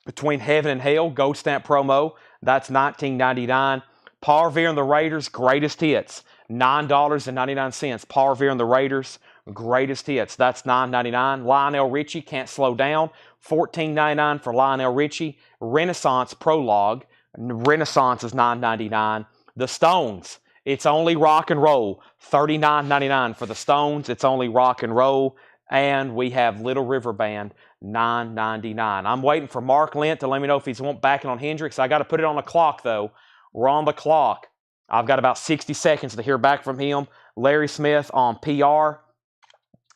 Between Heaven and Hell, Gold Stamp promo. That's $19.99. Parveer and the Raiders, Greatest Hits, $9.99. Parveer and the Raiders, Greatest Hits. That's $9.99. Lionel Richie, Can't Slow Down, $14.99 for Lionel Richie. Renaissance Prologue, Renaissance is $9.99. The Stones, It's Only Rock and Roll, $39.99 for the Stones. It's Only Rock and Roll. And we have Little River Band, $9.99. I'm waiting for Mark Lent to let me know if he's backing on Hendrix. I got to put it on the clock, though. We're on the clock. I've got about 60 seconds to hear back from him. Larry Smith on PR,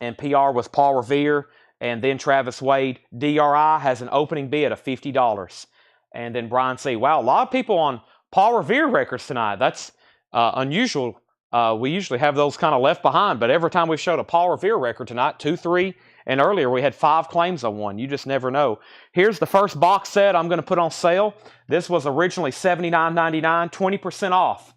and PR was Paul Revere, and then Travis Wade. DRI has an opening bid of $50. And then Brian C. Wow, a lot of people on Paul Revere records tonight. That's unusual. We usually have those kind of left behind, but every time we've showed a Paul Revere record tonight, 2, 3, and earlier we had 5 claims on one. You just never know. Here's the first box set I'm going to put on sale. This was originally $79.99, 20% off.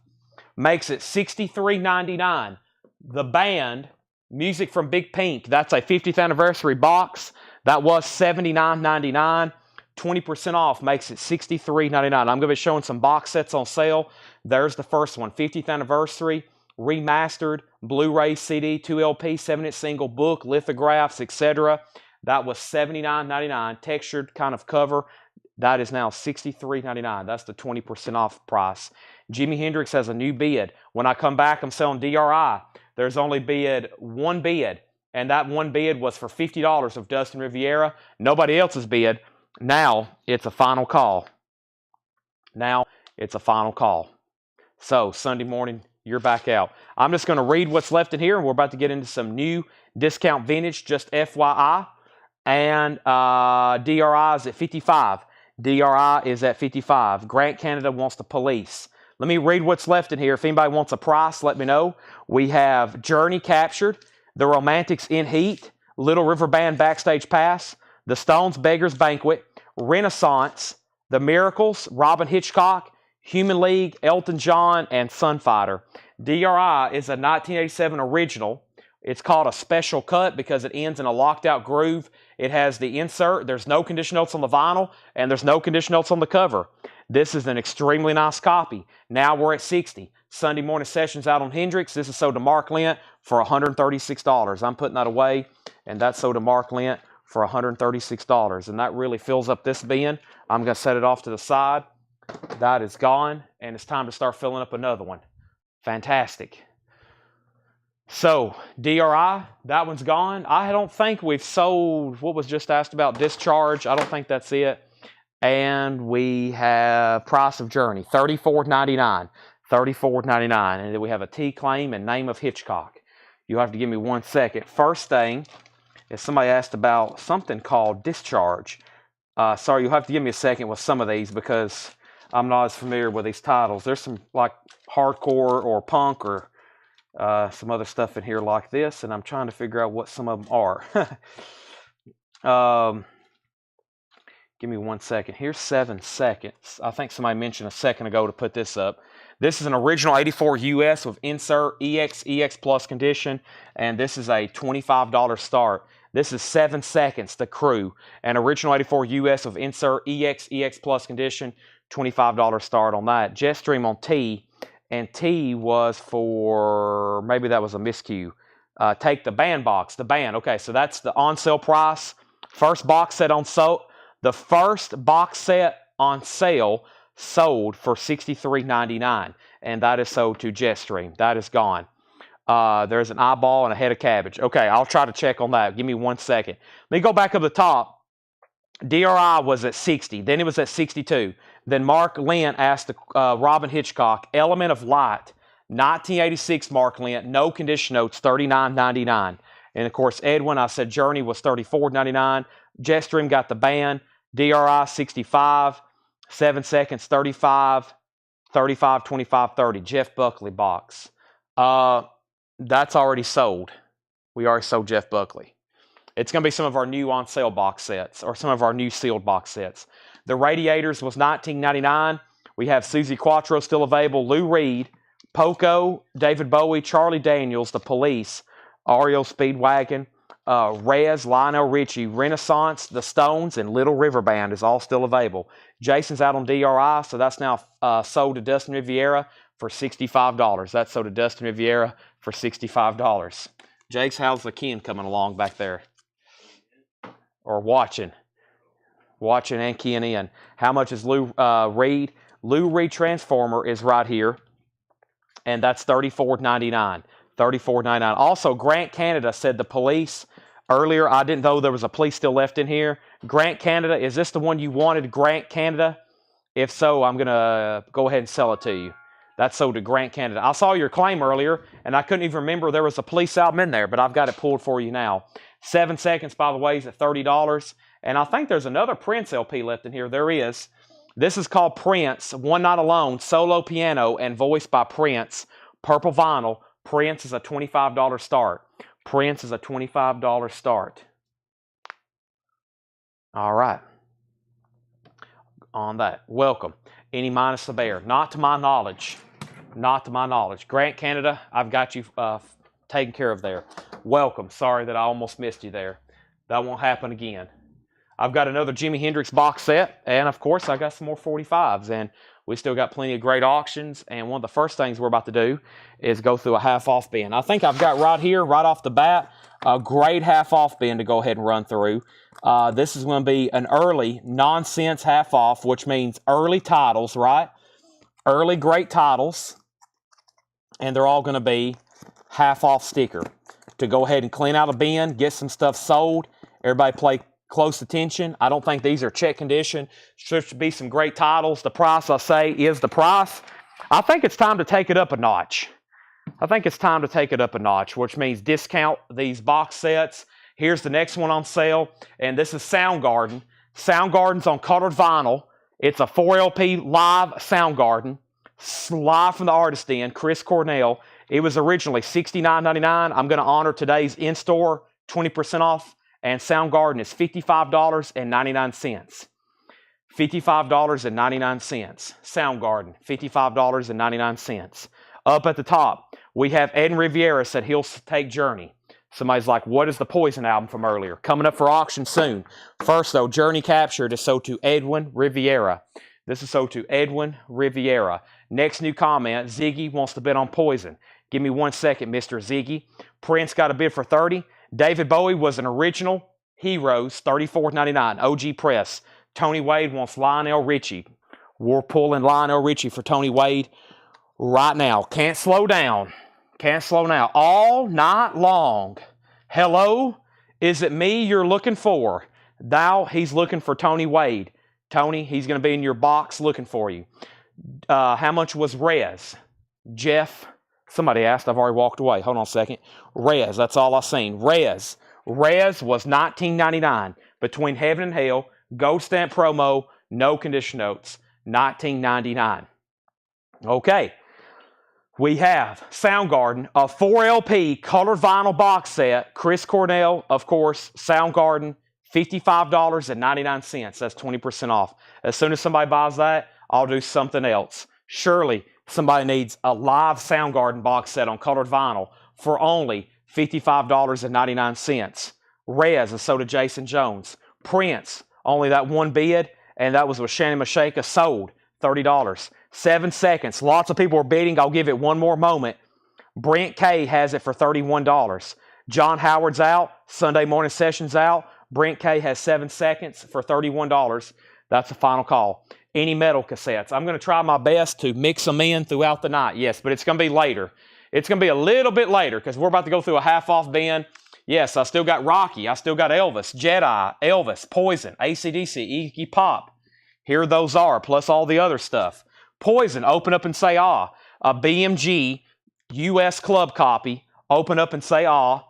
Makes it $63.99. The Band, Music from Big Pink, that's a 50th anniversary box. That was $79.99. 20% off makes it $63.99. I'm going to be showing some box sets on sale. There's the first one, 50th anniversary, remastered, Blu-ray, CD, 2LP, 7-inch single, book, lithographs, etc. That was $79.99. Textured kind of cover. That is now $63.99. That's the 20% off price. Jimi Hendrix has a new bid. When I come back, I'm selling DRI. There's only one bid, and that one bid was for $50 of Dustin Riviera. Nobody else's bid. Now it's a final call. Now it's a final call. So Sunday morning, you're back out. I'm just going to read what's left in here, and we're about to get into some new discount vintage, just FYI. And DRI is at 55. DRI is at 55. Grant Canada wants the Police. Let me read what's left in here. If anybody wants a price, let me know. We have Journey Captured, The Romantics in Heat, Little River Band Backstage Pass, The Stones, Beggar's Banquet, Renaissance, The Miracles, Robin Hitchcock, Human League, Elton John, and Sunfighter. DRI is a 1987 original. It's called a special cut because it ends in a locked out groove. It has the insert. There's no condition notes on the vinyl, and there's no condition notes on the cover. This is an extremely nice copy. Now we're at 60. Sunday morning sessions out on Hendrix. This is sold to Mark Lent for $136. I'm putting that away, and that's sold to Mark Lent for $136. And that really fills up this bin. I'm going to set it off to the side. That is gone, and it's time to start filling up another one. Fantastic. So, DRI, that one's gone. I don't think we've sold what was just asked about, Discharge. I don't think that's it. And we have Price of Journey, $34.99. $34.99. And then we have a T claim and Name of Hitchcock. You'll have to give me 1 second. First thing is somebody asked about something called Discharge. Sorry, you'll have to give me a second with some of these because I'm not as familiar with these titles. There's some like hardcore or punk or some other stuff in here like this, and I'm trying to figure out what some of them are. Give me 1 second. Here's 7 seconds. I think somebody mentioned a second ago to put this up. This is an original 84 US with insert EX Plus condition, and this is a $25 start. This is 7 seconds, The Crew, an original 84 US with insert EX Plus condition, $25 start on that. Jetstream on T, and T was for, maybe that was a miscue. Take the band box, the band. Okay, so that's the on sale price. First box set on sale. The first box set on sale sold for $63.99, and that is sold to Jetstream. That is gone. There's an eyeball and a head of cabbage. Okay, I'll try to check on that. Give me 1 second. Let me go back up the top. DRI was at 60. Then it was at 62. Then Mark Lent asked Robin Hitchcock, Element of Light, 1986 Mark Lent, no condition notes, $39.99. And of course, Edwin, I said Journey was $34.99. Jetstream got the band. DRI 65. 7 seconds, 35, 35, 25, 30. Jeff Buckley box. That's already sold. We already sold Jeff Buckley. It's going to be some of our new on sale box sets or some of our new sealed box sets. The Radiators was $19.99. We have Susie Quattro still available. Lou Reed, Poco, David Bowie, Charlie Daniels, The Police, REO Speedwagon, Rez, Lionel Richie, Renaissance, The Stones, and Little River Band is all still available. Jason's out on DRI, so that's now sold to Dustin Riviera for $65. That's sold to Dustin Riviera for $65. Jake's, how's the Ken coming along back there? Or watching and keying in. How much is Lou Reed? Lou Reed Transformer is right here, and that's $34.99. $34.99. Also, Grant Canada said The Police. Earlier, I didn't know there was a Police still left in here. Grant Canada, is this the one you wanted, Grant Canada? If so, I'm going to go ahead and sell it to you. That's sold to Grant Canada. I saw your claim earlier, and I couldn't even remember there was a Police album in there, but I've got it pulled for you now. 7 seconds, by the way, is at $30. And I think there's another Prince LP left in here. There is. This is called Prince, One Night Alone, solo piano, and voiced by Prince. Purple vinyl. Prince is a $25 start. Prince is a $25 start. All right. On that. Welcome. Any minus the bear. Not to my knowledge. Not to my knowledge. Grant Canada, I've got you taken care of there. Welcome. Sorry that I almost missed you there. That won't happen again. I've got another Jimi Hendrix box set, and of course I got some more 45s, and we still got plenty of great auctions, and one of the first things we're about to do is go through a half-off bin. I think I've got right here, right off the bat, a great half-off bin to go ahead and run through. This is going to be an early nonsense half-off, which means early titles, right? Early great titles, and they're all going to be half-off sticker. To go ahead and clean out a bin, get some stuff sold, everybody play close attention. I don't think these are check condition. Should be some great titles. The price, I say, is the price. I think it's time to take it up a notch. I think it's time to take it up a notch, which means discount these box sets. Here's the next one on sale, and this is Soundgarden. Soundgarden's on colored vinyl. It's a 4LP live Soundgarden, live from the artist den, Chris Cornell. It was originally $69.99. I'm going to honor today's in-store 20% off And Soundgarden is $55.99. $55.99. Soundgarden, $55.99. Up at the top, we have Edwin Riviera said he'll take Journey. Somebody's like, what is the Poison album from earlier? Coming up for auction soon. First, though, Journey Captured is sold to Edwin Riviera. This is sold to Edwin Riviera. Next new comment, Ziggy wants to bid on Poison. Give me 1 second, Mr. Ziggy. Prince got a bid for 30. David Bowie was an original Heroes, $34.99. OG Press. Tony Wade wants Lionel Richie. We're pulling Lionel Richie for Tony Wade right now. Can't slow down. Can't slow now. All night long. Hello? Is it me you're looking for? He's looking for Tony Wade. Tony, he's going to be in your box looking for you. How much was Rez? Jeff? Somebody asked. I've already walked away. Hold on a second. Rez, that's all I've seen. Rez was $19.99. Between Heaven and Hell, Gold Stamp promo, no condition notes, $19.99. Okay. We have Soundgarden, a 4LP colored vinyl box set. Chris Cornell, of course, Soundgarden, $55.99. That's 20% off. As soon as somebody buys that, I'll do something else. Surely somebody needs a live Soundgarden box set on colored vinyl for only $55.99. Rez, and so did Jason Jones. Prince, only that one bid, and that was with Shannon Mashaka, sold $30. 7 seconds. Lots of people are bidding. I'll give it one more moment. Brent K has it for $31. John Howard's out. Sunday Morning Sessions out. Brent K has 7 seconds for $31. That's the final call. Any metal cassettes. I'm going to try my best to mix them in throughout the night. Yes, but it's going to be later. It's going to be a little bit later because we're about to go through a half-off bin. Yes, I still got Rocky. I still got Elvis, Jedi, Elvis, Poison, AC/DC, Iggy Pop. Here those are, plus all the other stuff. Poison, Open Up and Say Ah. A BMG US Club copy, Open Up and Say Ah.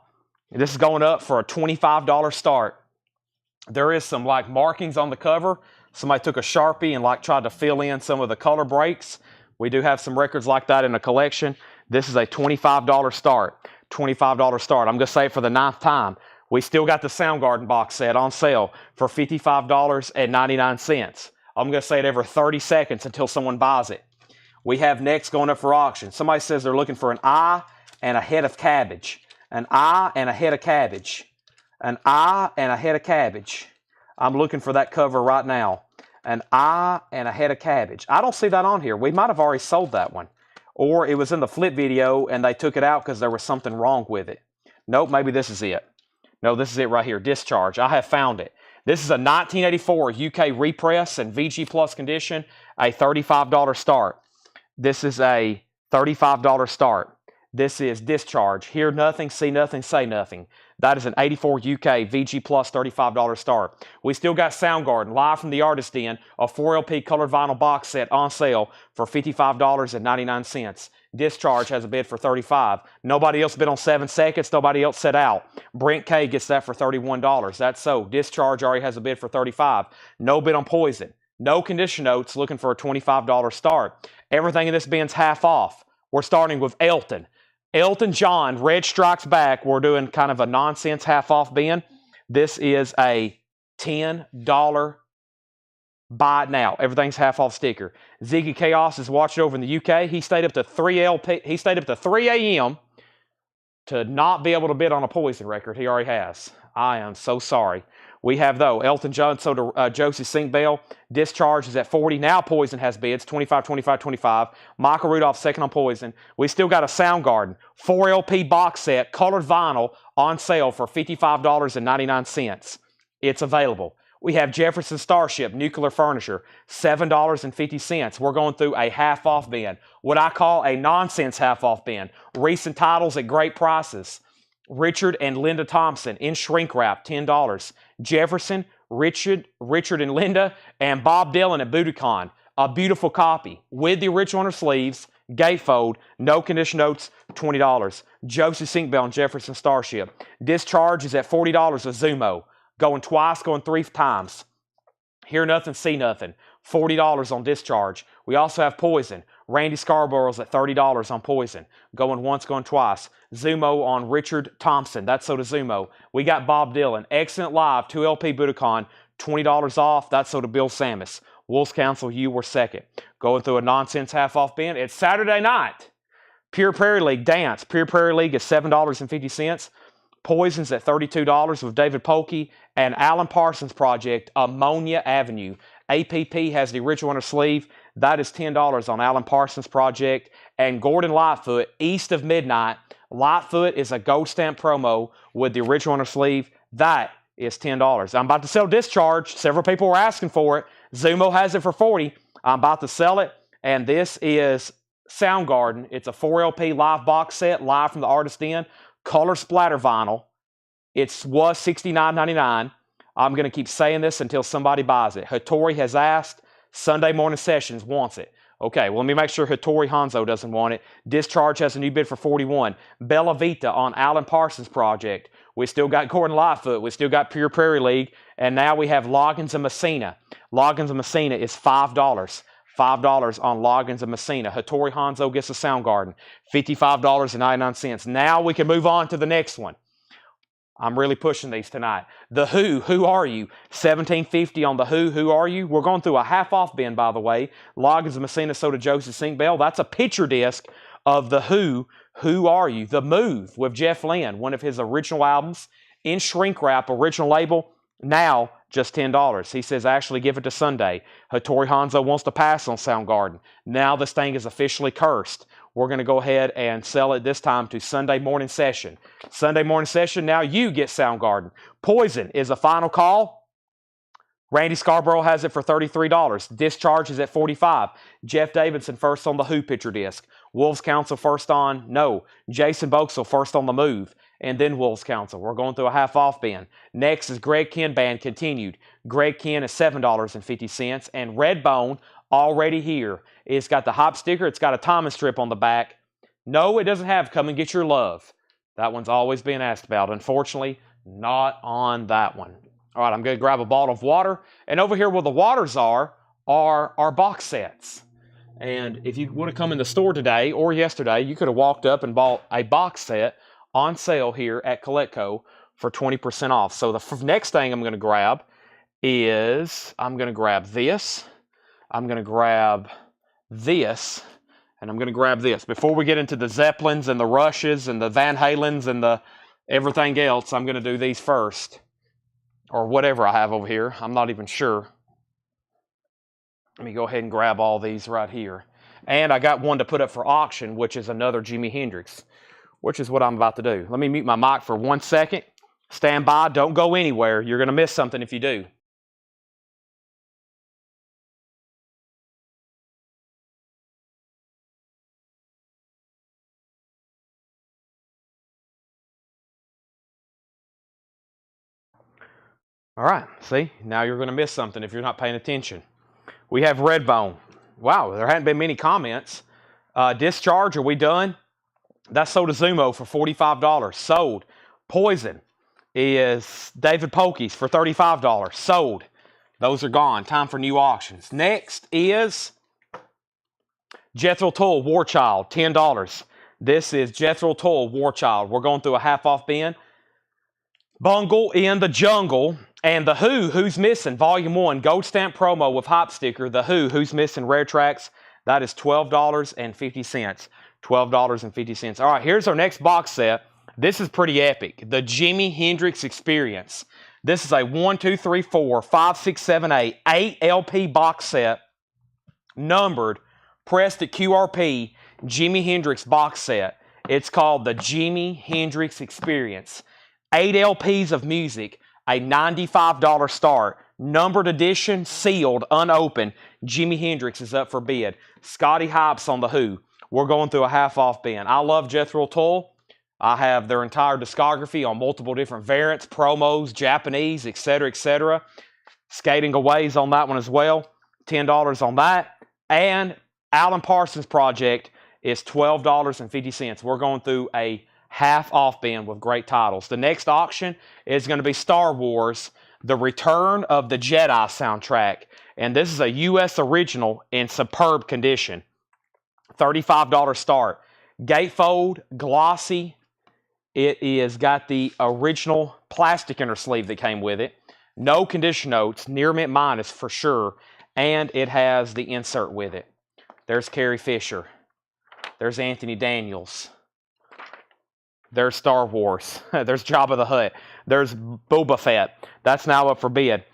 This is going up for a $25 start. There is some like markings on the cover. Somebody took a Sharpie and like tried to fill in some of the color breaks. We do have some records like that in the collection. This is a $25 start. $25 start. I'm going to say it for the 9th time. We still got the Soundgarden box set on sale for $55.99. I'm going to say it every 30 seconds until someone buys it. We have next going up for auction. Somebody says they're looking for an eye and a head of cabbage. An eye and a head of cabbage. An eye and a head of cabbage. I'm looking for that cover right now. An eye and a head of cabbage. I don't see that on here. We might have already sold that one. Or it was in the flip video and they took it out because there was something wrong with it. Nope, maybe this is it. No, this is it right here. Discharge. I have found it. This is a 1984 UK repress and VG Plus condition, a $35 start. This is a $35 start. This is Discharge. Hear nothing, see nothing, say nothing. That is an 84 UK VG Plus $35 start. We still got Soundgarden, live from the Artist Den, a 4LP colored vinyl box set on sale for $55.99. Discharge has a bid for $35. Nobody else bid on 7 seconds. Nobody else set out. Brent K gets that for $31. That's so. Discharge already has a bid for $35. No bid on Poison. No condition notes, looking for a $25 start. Everything in this bin's half off. We're starting with Elton. Elton John, Red Strikes Back. We're doing kind of a nonsense half off bin. This is a $10 buy it now. Everything's half off sticker. Ziggy Chaos is watching over in the UK. He stayed up to 3 a.m. to not be able to bid on a Poison record. He already has. I am so sorry. We have, though, Elton John, so to Josie Sinkbell. Discharge is at 40. Now Poison has bids, 25, 25, 25. Michael Rudolph second on Poison. We still got a Soundgarden 4LP box set, colored vinyl, on sale for $55.99. It's available. We have Jefferson Starship Nuclear Furniture, $7.50. We're going through a half-off bin, what I call a nonsense half-off bin. Recent titles at great prices. Richard and Linda Thompson in shrink wrap, $10. Jefferson, Richard and Linda, and Bob Dylan at Budokan. A beautiful copy with the original on her sleeves, gatefold, no condition notes, $20. Josie Sinkbell and Jefferson Starship. Discharge is at $40 with Zumo. Going twice, going 3 times. Hear nothing, see nothing. $40 on Discharge. We also have Poison. Randy Scarborough's at $30 on Poison. Going once, going twice. Zumo on Richard Thompson. That's sold to Zumo. We got Bob Dylan. Excellent Live, 2 LP Budokan, $20 off. That's sold to Bill Samus. Wolves Council, you were second. Going through a nonsense half-off bin. It's Saturday night. Pure Prairie League Dance. Pure Prairie League is $7.50. Poison's at $32 with David Polkey. And Alan Parsons Project, Ammonia Avenue. APP has the original on her sleeve. That is $10 on Alan Parsons Project. And Gordon Lightfoot, East of Midnight. Lightfoot is a gold stamp promo with the original on her sleeve. That is $10. I'm about to sell Discharge. Several people were asking for it. Zumo has it for $40. I'm about to sell it. And this is Soundgarden. It's a 4 LP live box set, live from the Artist Inn. Color splatter vinyl. It was $69.99. I'm going to keep saying this until somebody buys it. Hattori has asked. Sunday Morning Sessions wants it. Okay, well, let me make sure Hattori Hanzo doesn't want it. Discharge has a new bid for $41. Bella Vita on Alan Parsons Project. We still got Gordon Lightfoot. We still got Pure Prairie League. And now we have Loggins and Messina. Loggins and Messina is $5. $5 on Loggins and Messina. Hattori Hanzo gets a Soundgarden. $55.99. Now we can move on to the next one. I'm really pushing these tonight. The Who Are You? $17.50 on The Who Are You? We're going through a half-off bin, by the way. Loggins and Messina sold to Joseph Sink Bell. That's a picture disc of The Who Are You? The Move with Jeff Lynne, one of his original albums, in shrink wrap, original label, now just $10. He says, actually give it to Sunday. Hattori Hanzo wants to pass on Soundgarden. Now this thing is officially cursed. We're going to go ahead and sell it this time to Sunday Morning Session. Sunday Morning Session, now you get Soundgarden. Poison is a final call. Randy Scarborough has it for $33. Discharge is at $45. Jeff Davidson first on the Who picture disc. Wolves Council first on No. Jason Boxell first on The Move. And then Wolves Council. We're going through a half-off bin. Next is Greg Ken Band continued. Greg Ken is $7.50. And Redbone, already here. It's got the hop sticker. It's got a Thomas strip on the back. No, it doesn't have Come and Get Your Love. That one's always being asked about. Unfortunately, not on that one. All right, I'm going to grab a bottle of water. And over here where the waters are our box sets. And if you would have come in the store today or yesterday, you could have walked up and bought a box set on sale here at Coletco for 20% off. So the next thing I'm going to grab is, I'm going to grab this. I'm going to grab this, and I'm going to grab this. Before we get into the Zeppelins and the Rushes and the Van Halens and the everything else, I'm going to do these first. Or whatever I have over here. I'm not even sure. Let me go ahead and grab all these right here. And I got one to put up for auction, which is another Jimi Hendrix, which is what I'm about to do. Let me mute my mic for 1 second. Stand by. Don't go anywhere. You're going to miss something if you do. All right, see, now you're going to miss something if you're not paying attention. We have Redbone. Wow, there hadn't been many comments. Discharge, are we done? That's sold to Zumo for $45. Sold. Poison is David Polkey's for $35. Sold. Those are gone. Time for new auctions. Next is Jethro Tull, War Child, $10. This is Jethro Tull, War Child. We're going through a half-off bin. Bungle in the Jungle. And The Who's Missing, Volume 1, Gold Stamp Promo with Hop Sticker. The Who's Missing, Rare Tracks. That is $12.50. $12.50. All right, here's our next box set. This is pretty epic. The Jimi Hendrix Experience. This is a 1, 2, 3, 4, 5, 6, 7, 8 LP box set. Numbered, pressed at QRP, Jimi Hendrix box set. It's called the Jimi Hendrix Experience. 8 LPs of music. A $95 start. Numbered edition, sealed, unopened. Jimi Hendrix is up for bid. Scotty Hypes on The Who. We're going through a half-off bin. I love Jethro Tull. I have their entire discography on multiple different variants, promos, Japanese, etc., etc. Skating Away's on that one as well. $10 on that. And Alan Parsons Project is $12.50. We're going through a half-off bin with great titles. The next auction is going to be Star Wars, The Return of the Jedi soundtrack. And this is a U.S. original in superb condition. $35 start. Gatefold, glossy. It is got the original plastic inner sleeve that came with it. No condition notes, near mint minus for sure. And it has the insert with it. There's Carrie Fisher. There's Anthony Daniels. There's Star Wars. There's Jabba the Hutt. There's Boba Fett. That's now up for bid.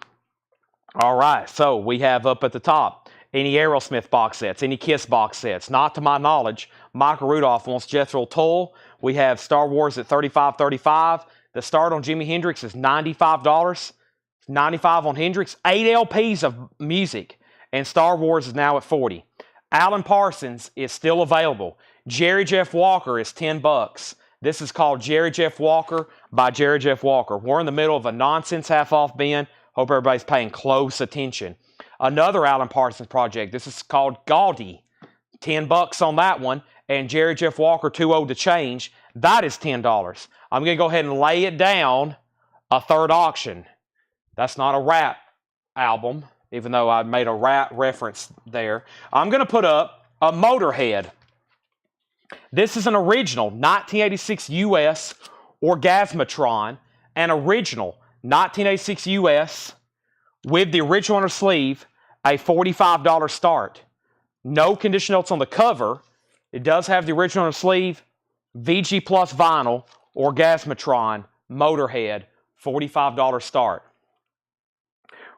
All right, so we have up at the top any Aerosmith box sets, any Kiss box sets. Not to my knowledge. Michael Rudolph wants Jethro Tull. We have Star Wars at $35.35. The start on Jimi Hendrix is $95. $95 on Hendrix. 8 LPs of music. And Star Wars is now at $40. Alan Parsons is still available. Jerry Jeff Walker is $10. This is called Jerry Jeff Walker by Jerry Jeff Walker. We're in the middle of a nonsense half-off bin. Hope everybody's paying close attention. Another Alan Parsons project. This is called Gaudy. $10 on that one. And Jerry Jeff Walker, too old to change. That is $10. I'm going to go ahead and lay it down. A third auction. That's not a rap album, even though I made a rap reference there. I'm going to put up a Motorhead. This is an original 1986 US Orgasmatron. An original 1986 US with the original on the sleeve, a $45 start. No condition notes on the cover. It does have the original on the sleeve. VG Plus vinyl, Orgasmatron, Motorhead, $45 start.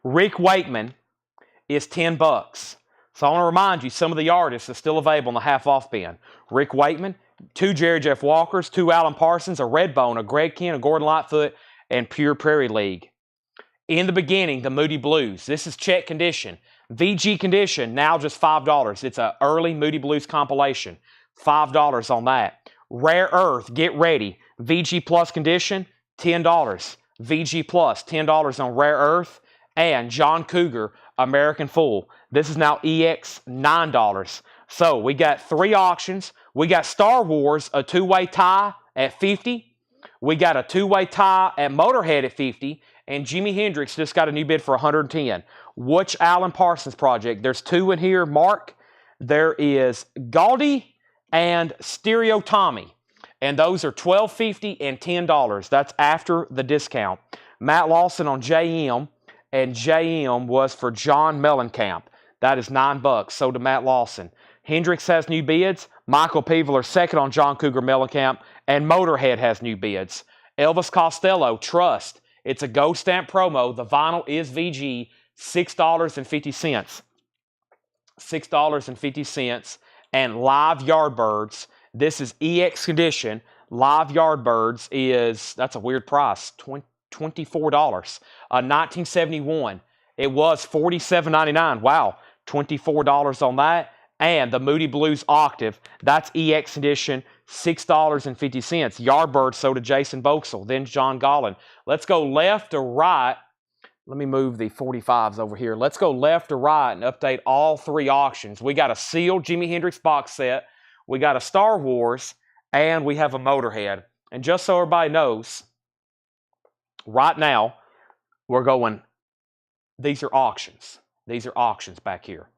Rick Wakeman is $10. So I want to remind you, some of the artists are still available in the half-off bin. Rick Wakeman, 2 Jerry Jeff Walkers, 2 Alan Parsons, a Redbone, a Greg Kihn, a Gordon Lightfoot, and Pure Prairie League. In the beginning, the Moody Blues. This is check condition. VG condition, now just $5. It's an early Moody Blues compilation. $5 on that. Rare Earth, get ready. VG Plus condition, $10. VG Plus, $10 on Rare Earth. And John Cougar, American Fool. This is now EX, $9. So we got 3 auctions. We got Star Wars, a 2-way tie at $50. We got a 2-way tie at Motorhead at $50. And Jimi Hendrix just got a new bid for $110. Which Alan Parsons project? There's 2 in here, Mark. There is Gaudy and Stereo Tommy. And those are $12.50 and $10. That's after the discount. Matt Lawson on JM. And JM was for John Mellencamp. That is $9. Sold to Matt Lawson. Hendrix has new bids. Michael Peveler second on John Cougar Mellencamp. And Motorhead has new bids. Elvis Costello, Trust. It's a Go Stamp promo. The vinyl is VG, $6.50. $6.50. And Live Yardbirds. This is EX condition. Live Yardbirds is, that's a weird price, $24. 1971. It was $47.99. Wow. $24 on that. And the Moody Blues Octave. That's EX edition. $6.50. Yardbird sold to Jason Boxell. Then John Gollin. Let's go left to right. Let me move the 45s over here. Let's go left to right and update all 3 auctions. We got a sealed Jimi Hendrix box set. We got a Star Wars. And we have a Motorhead. And just so everybody knows, right now, we're going, these are auctions. These are auctions back here.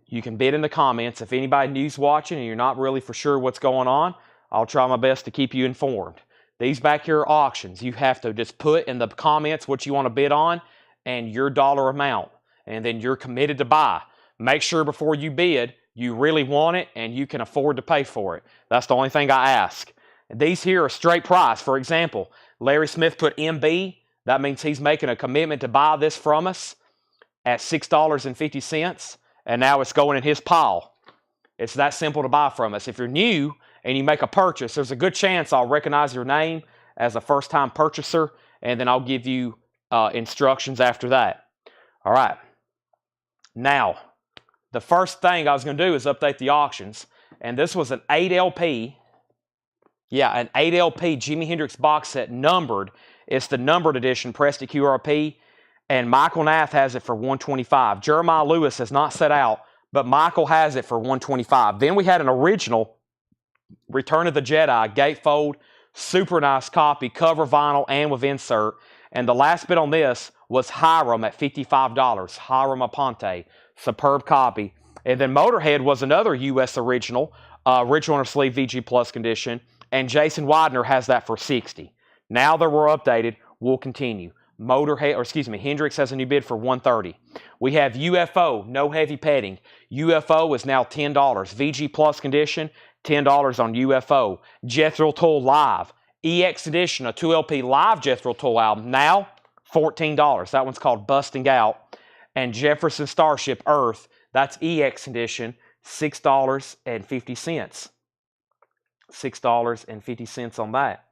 You can bid in the comments. If anybody new's watching and you're not really for sure what's going on, I'll try my best to keep you informed. These back here are auctions. You have to just put in the comments what you want to bid on and your dollar amount. And then you're committed to buy. Make sure before you bid, you really want it and you can afford to pay for it. That's the only thing I ask. These here are straight price. For example, Larry Smith put MB. That means he's making a commitment to buy this from us at $6.50. And now it's going in his pile. It's that simple to buy from us. If you're new and you make a purchase, there's a good chance I'll recognize your name as a first-time purchaser, and then I'll give you instructions after that. All right. Now, the first thing I was going to do is update the auctions. And this was an 8 LP. Yeah, an 8 LP Jimi Hendrix box set numbered. It's the numbered edition, pressed at QRP. And Michael Nath has it for $125. Jeremiah Lewis has not set out, but Michael has it for $125. Then we had an original Return of the Jedi gatefold, super nice copy, cover vinyl and with insert. And the last bid on this was Hiram at $55. Hiram Aponte, superb copy. And then Motorhead was another U.S. original, original inner sleeve VG Plus condition, and Jason Widener has that for 60. Now that we're updated, we'll continue. Hendrix has a new bid for 130. We have UFO, no heavy petting. UFO is now $10. VG Plus condition, $10 on UFO. Jethro Tull Live, EX edition, a 2LP live Jethro Tull album, now $14. That one's called Busting Out. And Jefferson Starship Earth, that's EX edition, $6.50. $6.50 on that.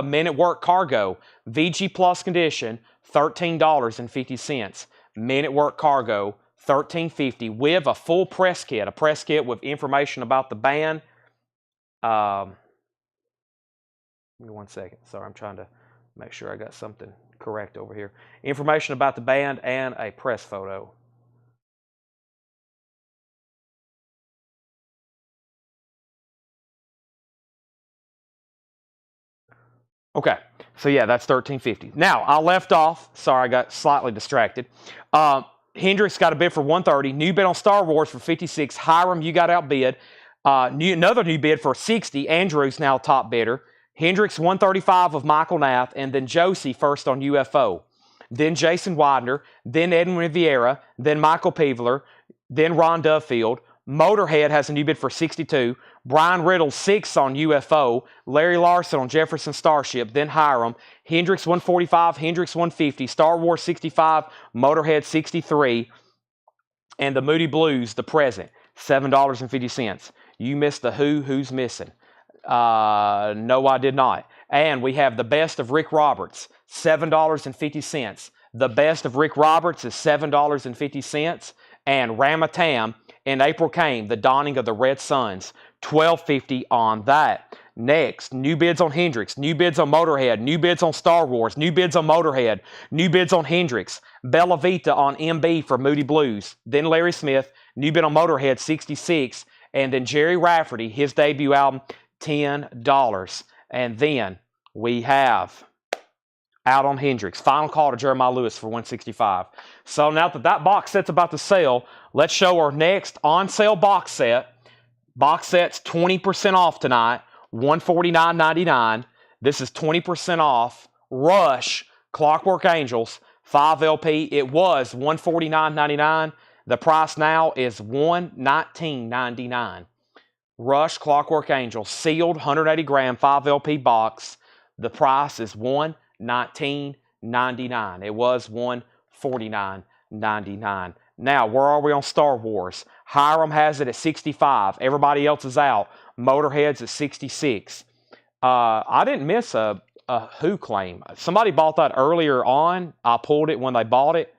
Men at Work Cargo, VG Plus condition, $13.50. Men at Work Cargo, $13.50 with a full press kit, with information about the band. Give me 1 second. Sorry, I'm trying to make sure I got something correct over here. Information about the band and a press photo. Okay, so yeah, that's $13.50. Now, I left off. Sorry, I got slightly distracted. Hendrix got a bid for $130. New bid on Star Wars for $56. Hiram, you got outbid. Another new bid for $60. Andrew's now top bidder. Hendrix $135 of Michael Nath, and then Josie first on UFO. Then Jason Widener, then Edwin Vieira, then Michael Peevler, then Ron Duffield. Motorhead has a new bid for $62. Brian Riddle 6 on UFO. Larry Larson on Jefferson Starship, then Hiram. Hendrix 145, Hendrix 150, Star Wars 65, Motorhead 63, and the Moody Blues, the present, $7.50. You missed the who's missing. No, I did not. And we have the best of Rick Roberts, $7.50. The best of Rick Roberts is $7.50. And Ramatam in April Came, The Dawning of the Red Suns, $12.50 on that. Next, new bids on Hendrix, new bids on Motorhead, new bids on Star Wars, new bids on Motorhead, new bids on Hendrix, Bella Vita on MB for Moody Blues, then Larry Smith, new bid on Motorhead, 66, and then Jerry Rafferty, his debut album, $10. And then we have out on Hendrix, final call to Jeremiah Lewis for $165. So now that box set's about to sell, let's show our next on sale box set. Box set's 20% off tonight, $149.99. This is 20% off. Rush, Clockwork Angels, 5 LP. It was $149.99. The price now is $119.99. Rush, Clockwork Angels, sealed 180 gram 5 LP box. The price is $119.99. It was $149.99. Now, where are we on Star Wars? Hiram has it at 65. Everybody else is out. Motorhead's at 66. I didn't miss a Who claim. Somebody bought that earlier on. I pulled it when they bought it,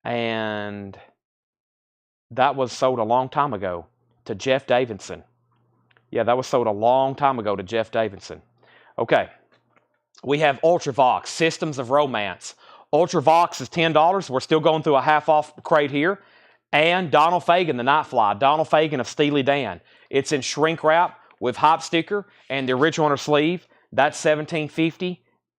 and that was sold a long time ago to Jeff Davidson. Yeah, that was sold a long time ago to Jeff Davidson. Okay. We have Ultravox, Systems of Romance. Ultravox is $10. We're still going through a half-off crate here. And Donald Fagen, the Nightfly. Donald Fagen of Steely Dan. It's in shrink wrap with hop sticker and the original inner sleeve. That's $17.50.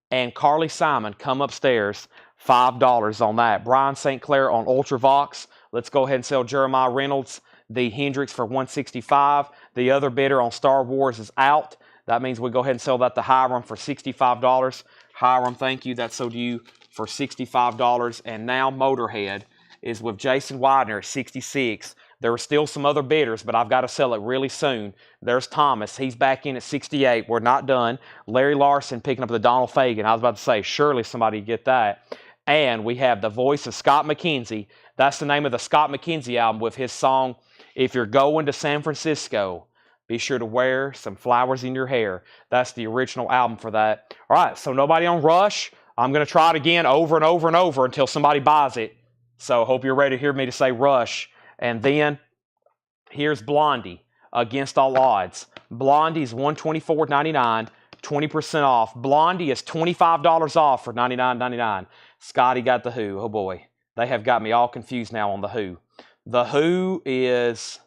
And Carly Simon, Come Upstairs, $5 on that. Brian St. Clair on Ultravox. Let's go ahead and sell Jeremiah Reynolds the Hendrix for $165. The other bidder on Star Wars is out. That means we go ahead and sell that to Hiram for $65. Hiram, thank you. That sold you for $65. And now Motorhead is with Jason Widener at 66. There are still some other bidders, but I've got to sell it really soon. There's Thomas. He's back in at 68. We're not done. Larry Larson picking up the Donald Fagen. I was about to say, surely somebody get that. And we have the voice of Scott McKenzie. That's the name of the Scott McKenzie album with his song, If You're Going to San Francisco, Be Sure to Wear Some Flowers in Your Hair. That's the original album for that. All right, so nobody on Rush. I'm going to try it again over and over and over until somebody buys it. So hope you're ready to hear me to say Rush. And then here's Blondie, Against All Odds. Blondie's $124.99, 20% off. Blondie is $25 off for $99.99. Scotty got the Who. Oh boy, they have got me all confused now on the Who. The Who is...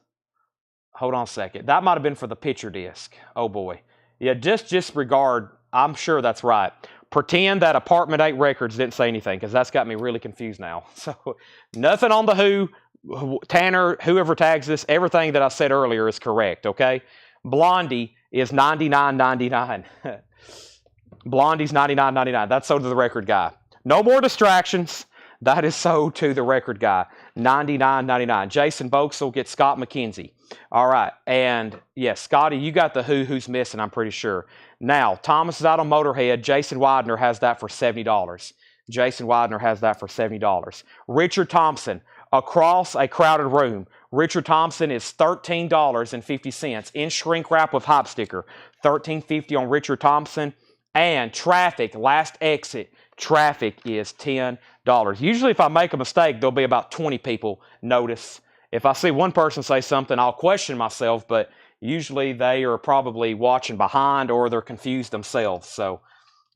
Hold on a second. That might have been for the picture disc. Oh boy. Yeah, just disregard. I'm sure that's right. Pretend that Apartment 8 Records didn't say anything, because that's got me really confused now. So nothing on the Who. Tanner, whoever tags this, everything that I said earlier is correct, okay? Blondie is $99.99. Blondie's $99.99. That's sold to the record guy. No more distractions. That is sold to the record guy. $99.99. Jason Boxel gets Scott McKenzie. All right. And yes, Scotty, you got the who's missing, I'm pretty sure. Now, Thomas is out on Motorhead. Jason Widener has that for $70. Jason Widener has that for $70. Richard Thompson, Across a Crowded Room. Richard Thompson is $13.50 in shrink wrap with hop sticker. $13.50 on Richard Thompson. And Traffic, Last Exit. Traffic is $10. Usually if I make a mistake, there'll be about 20 people notice. If I see one person say something, I'll question myself, but usually they are probably watching behind or they're confused themselves. So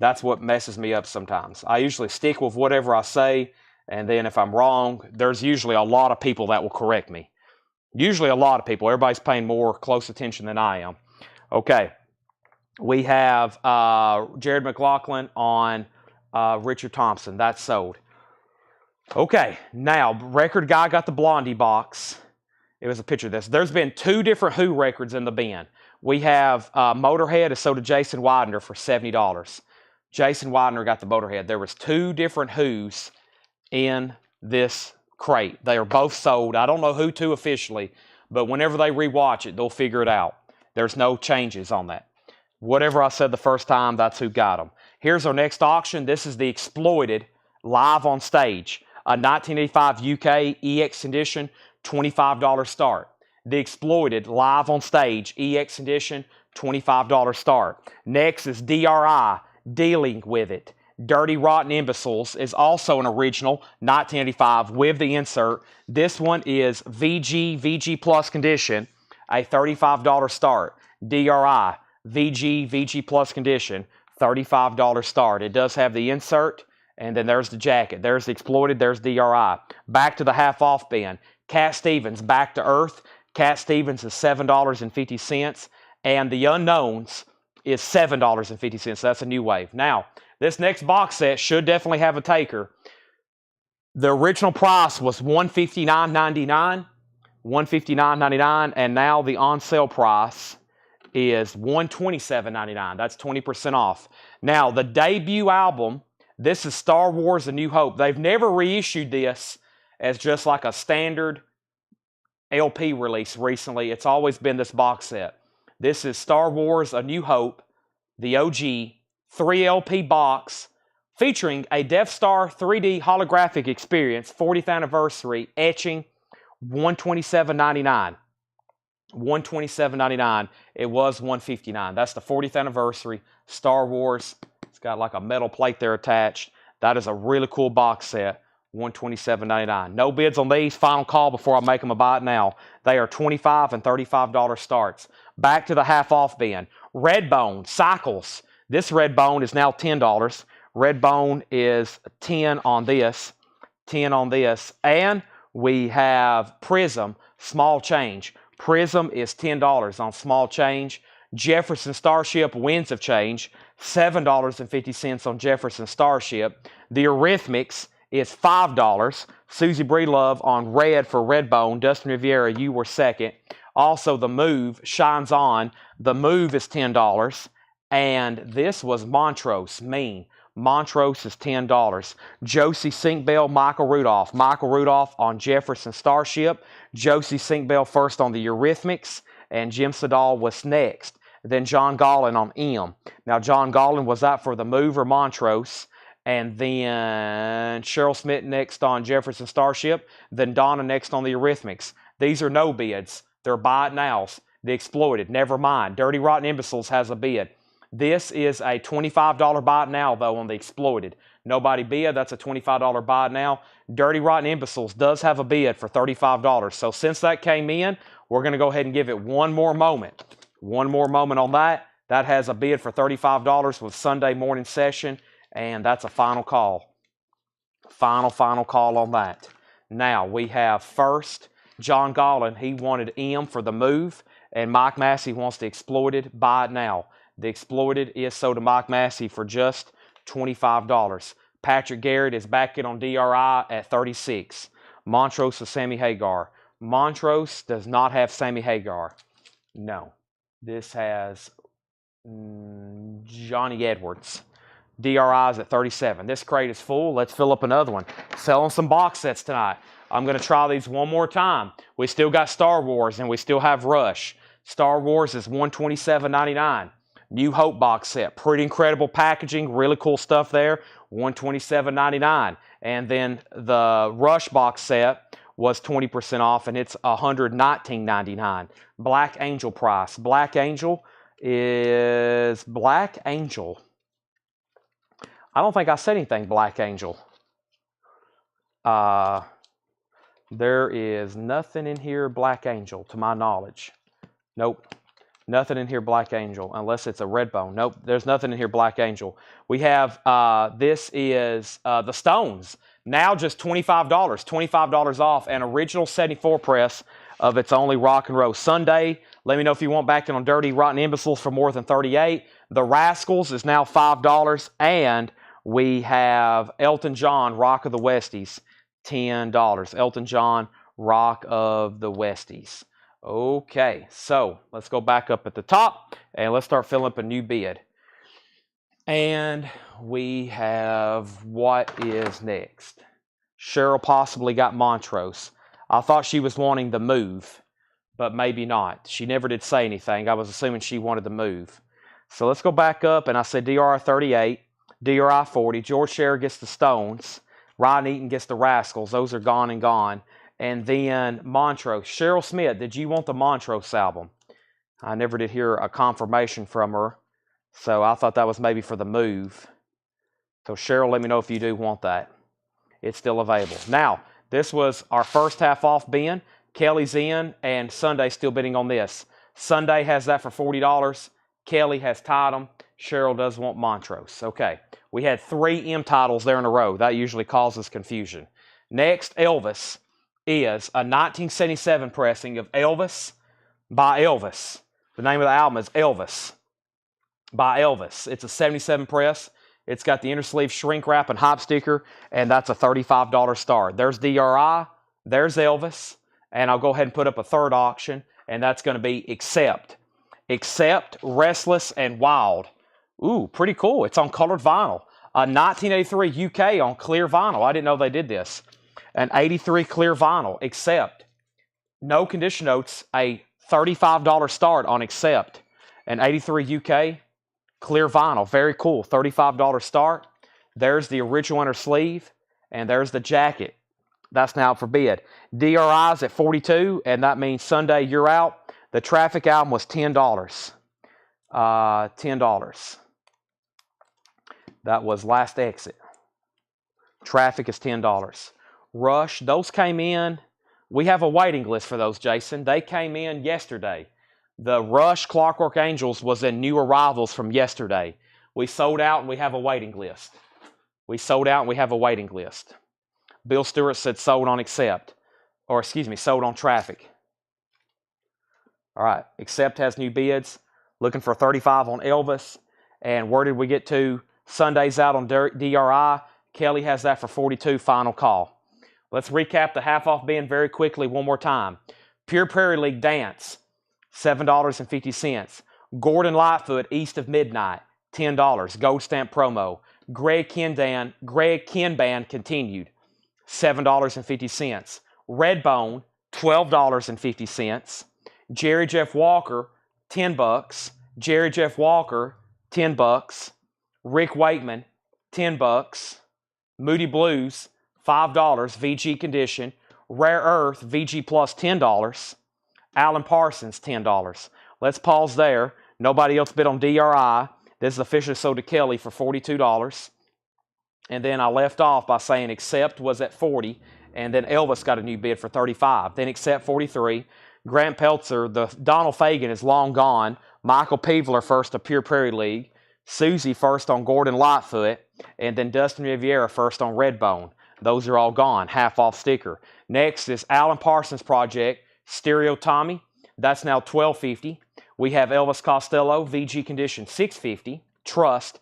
that's what messes me up sometimes. I usually stick with whatever I say, and then if I'm wrong, there's usually a lot of people that will correct me. Usually a lot of people. Everybody's paying more close attention than I am. Okay. We have Jared McLaughlin on Richard Thompson. That's sold. Okay, now, record guy got the Blondie box. It was a picture of this. There's been 2 different Who records in the bin. We have Motorhead is sold to Jason Widener for $70. Jason Widener got the Motorhead. There was 2 different Who's in this crate. They are both sold. I don't know who to officially, but whenever they rewatch it, they'll figure it out. There's no changes on that. Whatever I said the first time, that's who got them. Here's our next auction. This is the Exploited live on stage. A 1985 UK EX edition, $25 start. The Exploited live on stage EX edition, $25 start. Next is DRI, Dealing with It. Dirty Rotten Imbeciles is also an original 1985 with the insert. This one is VG Plus condition, a $35 start. DRI, VG Plus condition, $35 start. It does have the insert, and then there's the jacket. There's the Exploited, there's DRI. Back to the half-off bin. Cat Stevens, Back to Earth. Cat Stevens is $7.50, and the Unknowns is $7.50. That's a new wave. Now, this next box set should definitely have a taker. The original price was $159.99, $159.99, and now the on-sale price is $127.99. That's 20% off. Now, the debut album, this is Star Wars A New Hope. They've never reissued this as just like a standard LP release recently. It's always been this box set. This is Star Wars A New Hope, the OG 3 LP box featuring a Death Star 3D holographic experience, 40th anniversary, etching, $127.99. $127.99. It was $159. That's the 40th anniversary Star Wars. It's got like a metal plate there attached. That is a really cool box set. $127.99. No bids on these. Final call before I make them a buy it now. They are $25 and $35 starts. Back to the half-off bin. Redbone Cycles. This Redbone is now $10. Redbone is $10 on this. $10 on this. And we have Prism Small Change. Prism is $10 on small change. Jefferson Starship Winds of Change, $7.50 on Jefferson Starship. The Eurythmics is $5. Susie Breelove on red for Redbone. Dustin Riviera, you were second. Also, The Move shines on. The Move is $10. And this was Montrose, Mean. Montrose is $10. Josie Sinkbell, Michael Rudolph. Michael Rudolph on Jefferson Starship. Josie Sinkbell first on the Eurythmics. And Jim Sedal was next. Then John Gollin on M. Now, John Gollin was out for The Move or Montrose. And then Cheryl Smith next on Jefferson Starship. Then Donna next on the Eurythmics. These are no bids. They're buy it nows. The Exploited, never mind. Dirty Rotten Imbeciles has a bid. This is a $25 buy it now, though, on the Exploited. Nobody bid. That's a $25 buy it now. Dirty Rotten Imbeciles does have a bid for $35. So since that came in, we're going to go ahead and give it one more moment. One more moment on that. That has a bid for $35 with Sunday morning session, and that's a final call. Final call on that. Now, we have first John Gollin. He wanted M for The Move, and Mike Massey wants the Exploited. Buy it now. The Exploited is sold to Mike Massey for just $25. Patrick Garrett is back in on DRI at $36. Montrose or Sammy Hagar. Montrose does not have Sammy Hagar. No. This has Johnny Edwards. DRI is at 37. This crate is full. Let's fill up another one. Selling some box sets tonight. I'm going to try these one more time. We still got Star Wars and we still have Rush. Star Wars is $127.99. New Hope box set. Pretty incredible packaging. Really cool stuff there. $127.99. And then the Rush box set was 20% off and it's $119.99. Black Angel price. Black Angel is Black Angel. I don't think I said anything Black Angel. There is nothing in here Black Angel to my knowledge. Nope. Nothing in here Black Angel unless it's a red bone. Nope. There's nothing in here Black Angel. We have, this is the Stones. Now just $25. $25 off. An original 74 press of It's Only Rock and Roll. Sunday, let me know if you want Back on Dirty Rotten Imbeciles for more than $38. The Rascals is now $5. And we have Elton John, Rock of the Westies, $10. Elton John, Rock of the Westies. Okay, so let's go back up at the top and let's start filling up a new bid. And we have what is next. Cheryl possibly got Montrose. I thought she was wanting the move, but maybe not. She never did say anything. I was assuming she wanted the move. So let's go back up, and I said DRI 38, DRI 40. George Sherritt gets the Stones. Ryan Eaton gets the Rascals. Those are gone and gone. And then Montrose. Cheryl Smith, did you want the Montrose album? I never did hear a confirmation from her. So I thought that was maybe for the move. So Cheryl, let me know if you do want that. It's still available. Now, this was our first half off bin. Kelly's in, and Sunday's still bidding on this. Sunday has that for $40. Kelly has tied them. Cheryl does want Montrose. Okay, we had 3 M titles there in a row. That usually causes confusion. Next, Elvis is a 1977 pressing of Elvis by Elvis. The name of the album is Elvis by Elvis. It's a 77 press. It's got the inner sleeve shrink wrap and hop sticker, and that's a $35 star. There's DRI, there's Elvis, and I'll go ahead and put up a third auction, and that's going to be Accept. Accept, Restless, and Wild. Ooh, pretty cool. It's on colored vinyl. A 1983 UK on clear vinyl. I didn't know they did this. An 83 clear vinyl. Accept. No condition notes. A $35 start on Accept. An 83 UK clear vinyl. Very cool. $35 start. There's the original inner sleeve. And there's the jacket. That's now for bid. DRI's at $42. And that means Sunday you're out. The Traffic album was $10. $10. That was Last Exit. Traffic is $10. Rush, those came in. We have a waiting list for those, Jason. They came in yesterday. The Rush Clockwork Angels was in new arrivals from yesterday. We sold out and we have a waiting list. We sold out and we have a waiting list. Bill Stewart said sold on Accept. Or excuse me, sold on Traffic. All right, Accept has new bids. Looking for 35 on Elvis. And where did we get to? Sunday's out on DRI. Kelly has that for 42, final call. Let's recap the half off bin very quickly one more time. Pure Prairie League Dance, $7.50. Gordon Lightfoot, East of Midnight, $10. Gold stamp promo. Greg Ken Band continued, $7.50. Redbone, $12.50. Jerry Jeff Walker, $10. Jerry Jeff Walker, $10. Rick Wakeman, $10. Moody Blues, $5. VG Condition. Rare Earth, VG Plus, $10. Alan Parsons, $10. Let's pause there. Nobody else bid on DRI. This is officially sold to Kelly for $42. And then I left off by saying Accept was at $40. And then Elvis got a new bid for $35. Then Accept $43. Grant Peltzer, the Donald Fagen is long gone. Michael Peevler first to Pure Prairie League. Susie first on Gordon Lightfoot. And then Dustin Riviera first on Redbone. Those are all gone. Half off sticker. Next is Alan Parsons Project. Stereo Tommy. That's now $12.50. We have Elvis Costello. VG Condition $6.50. Trust.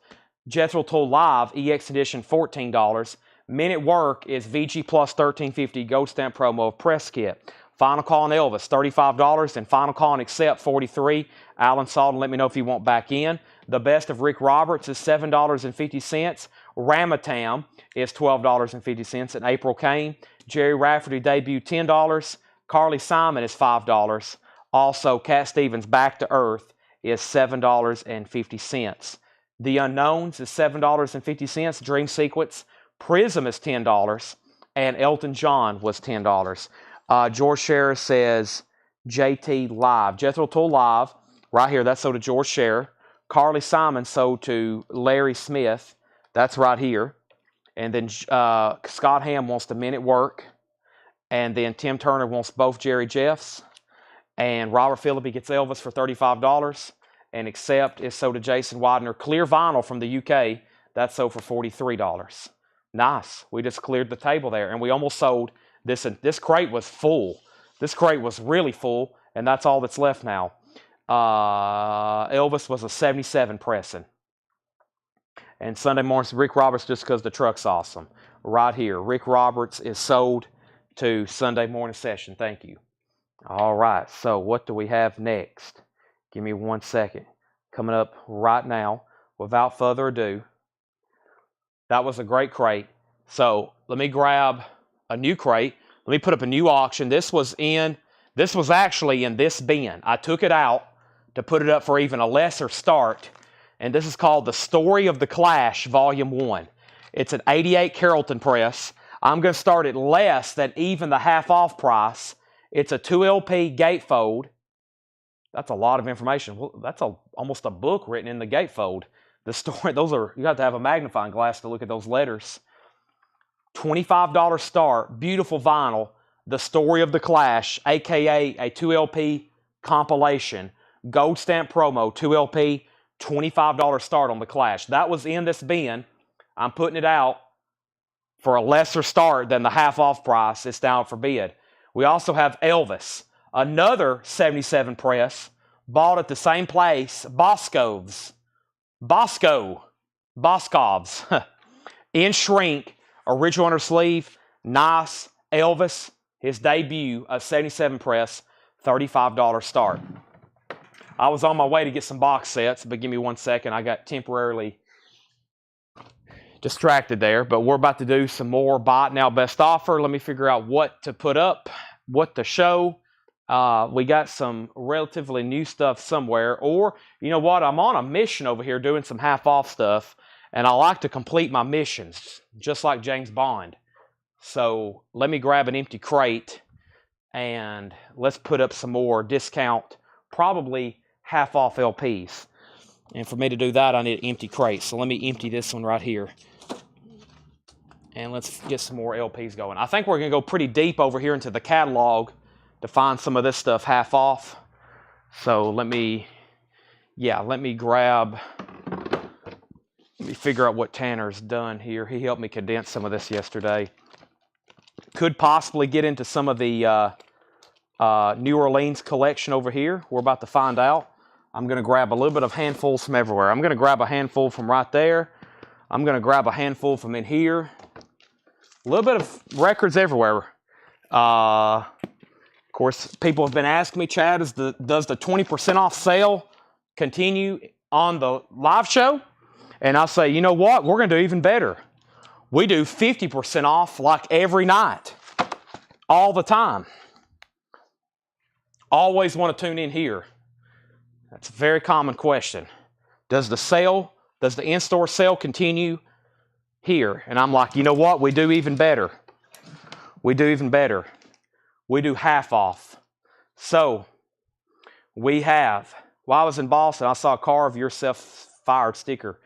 Jethro Tull Live. EX Edition $14. Minute Work is VG plus 1350 gold stamp promo of press kit. Final Call on Elvis, $35, and Final Call on Accept, $43. Alan Salton, let me know if you want back in. The Best of Rick Roberts is $7.50. Ramatam is $12.50. And April Kane. Jerry Rafferty debut, $10. Carly Simon is $5. Also, Cat Stevens Back to Earth is $7.50. The Unknowns is $7.50. Dream Sequence. Prism is $10. And Elton John was $10. George Scherer says JT Live. Jethro Tull Live. Right here, that's sold to George Scherer. Carly Simon sold to Larry Smith. That's right here. And then Scott Hamm wants the Minute Work. And then Tim Turner wants both Jerry Jeffs. And Robert Phillippe gets Elvis for $35. And Accept is sold to Jason Widener. Clear vinyl from the UK. That's sold for $43. Nice. We just cleared the table there. And we almost sold this. And this crate was full. This crate was really full. And that's all that's left now. Elvis was a 77 pressing. And Sunday morning's Rick Roberts just because the truck's awesome. Right here. Rick Roberts is sold to Sunday morning session. Thank you. All right. So what do we have next? Give me 1 second. Coming up right now. Without further ado. That was a great crate. So let me grab a new crate. Let me put up a new auction. This was actually in this bin. I took it out to put it up for even a lesser start. And this is called The Story of the Clash, Volume 1. It's an 88 Carrollton press. I'm going to start at less than even the half-off price. It's a 2LP gatefold. That's a lot of information. Well, that's almost a book written in the gatefold. The story, you have to have a magnifying glass to look at those letters. $25 start, beautiful vinyl. The Story of the Clash, a.k.a. a 2LP compilation. Gold stamp promo, 2LP, $25 start on the Clash. That was in this bin. I'm putting it out for a lesser start than the half-off price. It's down for bid. We also have Elvis, another 77 press, bought at the same place, Boscov's, in shrink, original under sleeve, nice. Elvis, his debut, a 77 press, $35 start. I was on my way to get some box sets, but give me 1 second. I got temporarily distracted there, but we're about to do some more buy it now best offer. Let me figure out what to put up, what to show. We got some relatively new stuff somewhere, or you know what? I'm on a mission over here doing some half off stuff, and I like to complete my missions, just like James Bond. So let me grab an empty crate and let's put up some more discount, probably half off LPs. And for me to do that, I need an empty crate. So let me empty this one right here. And let's get some more LPs going. I think we're going to go pretty deep over here into the catalog to find some of this stuff half off. So let me figure out what Tanner's done here. He helped me condense some of this yesterday. Could possibly get into some of the New Orleans collection over here. We're about to find out. I'm going to grab a little bit of handfuls from everywhere. I'm going to grab a handful from right there. I'm going to grab a handful from in here. A little bit of records everywhere. Of course, people have been asking me, Chad, does the 20% off sale continue on the live show? And I say, you know what? We're going to do even better. We do 50% off like every night, all the time. Always want to tune in here. That's a very common question. Does the in-store sale continue here? And I'm like, you know what? We do even better. We do even better. We do half off. So, we have, while I was in Boston, I saw a Carve Yourself Fired sticker.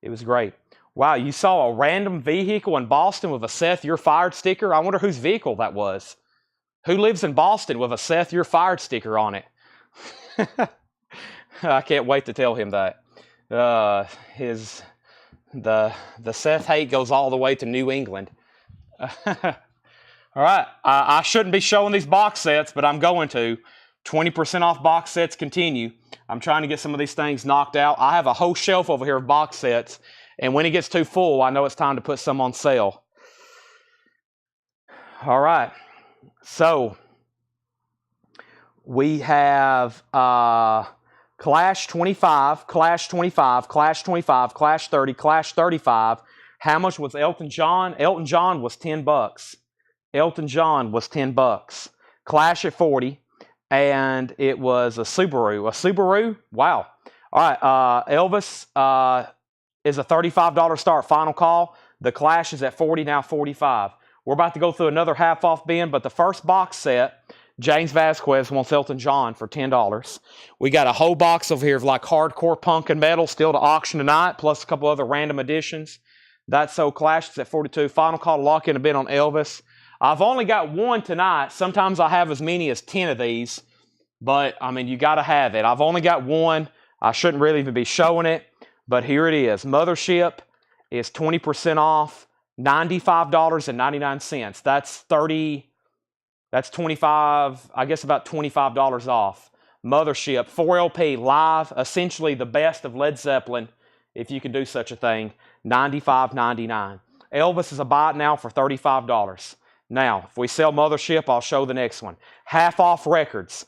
It was great. Wow, you saw a random vehicle in Boston with a Seth, You're Fired sticker? I wonder whose vehicle that was. Who lives in Boston with a Seth, You're Fired sticker on it? I can't wait to tell him that. The Seth hate goes all the way to New England. All right, I shouldn't be showing these box sets, but I'm going to. 20% off box sets continue. I'm trying to get some of these things knocked out. I have a whole shelf over here of box sets, and when it gets too full, I know it's time to put some on sale. All right. So we have Clash 25, Clash 25, Clash 25, Clash 30, Clash 35. How much was Elton John? Elton John was $10. Elton John was $10. Clash at 40, and it was a Subaru. A Subaru? Wow. All right. Elvis is a $35 start. Final call. The Clash is at 40, now 45. We're about to go through another half-off bin, but the first box set, James Vasquez wants Elton John for $10. We got a whole box over here of like hardcore punk and metal still to auction tonight, plus a couple other random additions. That's so Clash is at 42. Final call to lock in a bid on Elvis. I've only got one tonight. Sometimes I have as many as 10 of these, but I mean, you got to have it. I've only got one. I shouldn't really even be showing it, but here it is. Mothership is 20% off. $95.99. That's 25, I guess about $25 off. Mothership, 4LP, live, essentially the best of Led Zeppelin, if you can do such a thing, $95.99. Elvis is a buy it now for $35. Now, if we sell Mothership, I'll show the next one. Half off records.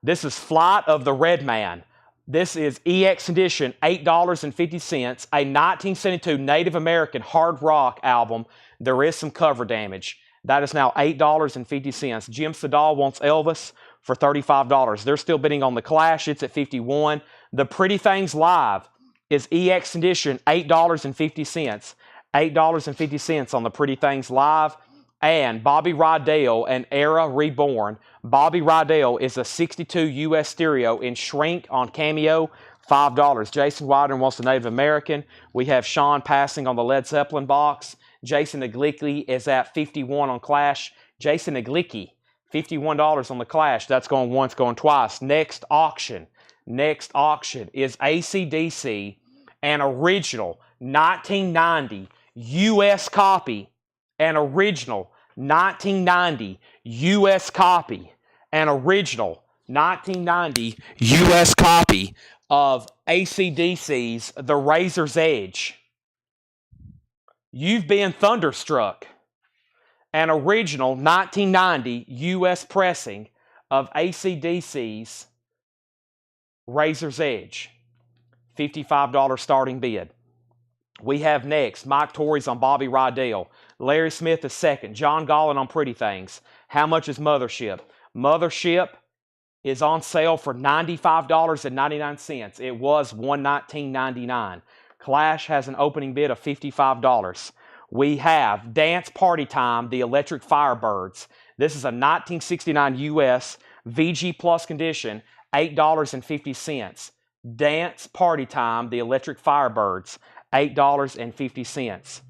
This is Flight of the Red Man. This is EX Edition, $8.50, a 1972 Native American hard rock album. There is some cover damage. That is now $8.50. Jim Sedal wants Elvis for $35. They're still bidding on the Clash. It's at $51. The Pretty Things Live is EX Edition, $8.50. $8.50 on the Pretty Things Live. And Bobby Rydell, an Era Reborn. Bobby Rydell is a 62 US stereo in shrink on Cameo, $5. Jason Wilder wants the Native American. We have Sean passing on the Led Zeppelin box. Jason Iglicki is at $51 on Clash. Jason Iglicki, $51 on the Clash. That's going once, going twice. Next auction is AC/DC, an original 1990 US copy. An original 1990 US copy. An original 1990 US copy of AC/DC's The Razor's Edge. You've been thunderstruck. An original 1990 US pressing of AC/DC's Razor's Edge. $55 starting bid. We have next Mike Torrey's on Bobby Rydell. Larry Smith is second. John Gollin on Pretty Things. How much is Mothership? Mothership is on sale for $95.99. It was $119.99. Clash has an opening bid of $55. We have Dance Party Time, the Electric Firebirds. This is a 1969 US VG Plus condition, $8.50. Dance Party Time, the Electric Firebirds, $8.50.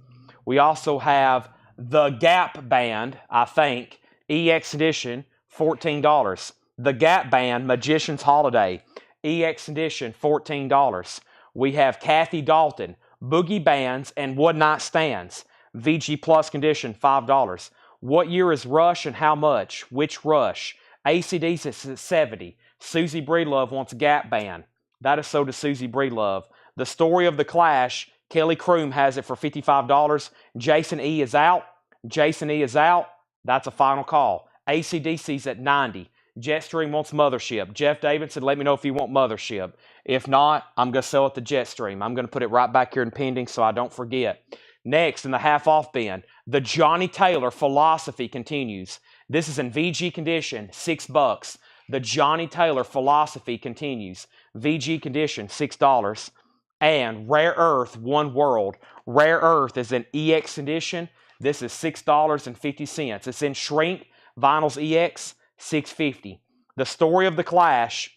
We also have the Gap Band, I think, EX Edition, $14. The Gap Band, Magician's Holiday, EX Edition, $14. We have Kathy Dalton, Boogie Bands and One Night Stands, VG Plus condition, $5. What year is Rush and how much? Which Rush? AC/DC is at $70. Susie Breedlove wants Gap Band. That is so to Susie Breedlove. The Story of the Clash, Kelly Kroom has it for $55. Jason E is out. Jason E is out. That's a final call. AC/DC's at $90. Jetstream wants Mothership. Jeff Davidson, let me know if you want Mothership. If not, I'm going to sell it to Jetstream. I'm going to put it right back here in pending so I don't forget. Next, in the half-off bin, the Johnny Taylor Philosophy continues. This is in VG condition, $6. The Johnny Taylor Philosophy continues. VG condition, $6. And Rare Earth, One World. Rare Earth is in EX edition. This is $6.50. It's in shrink, vinyls EX, $6.50. The Story of the Clash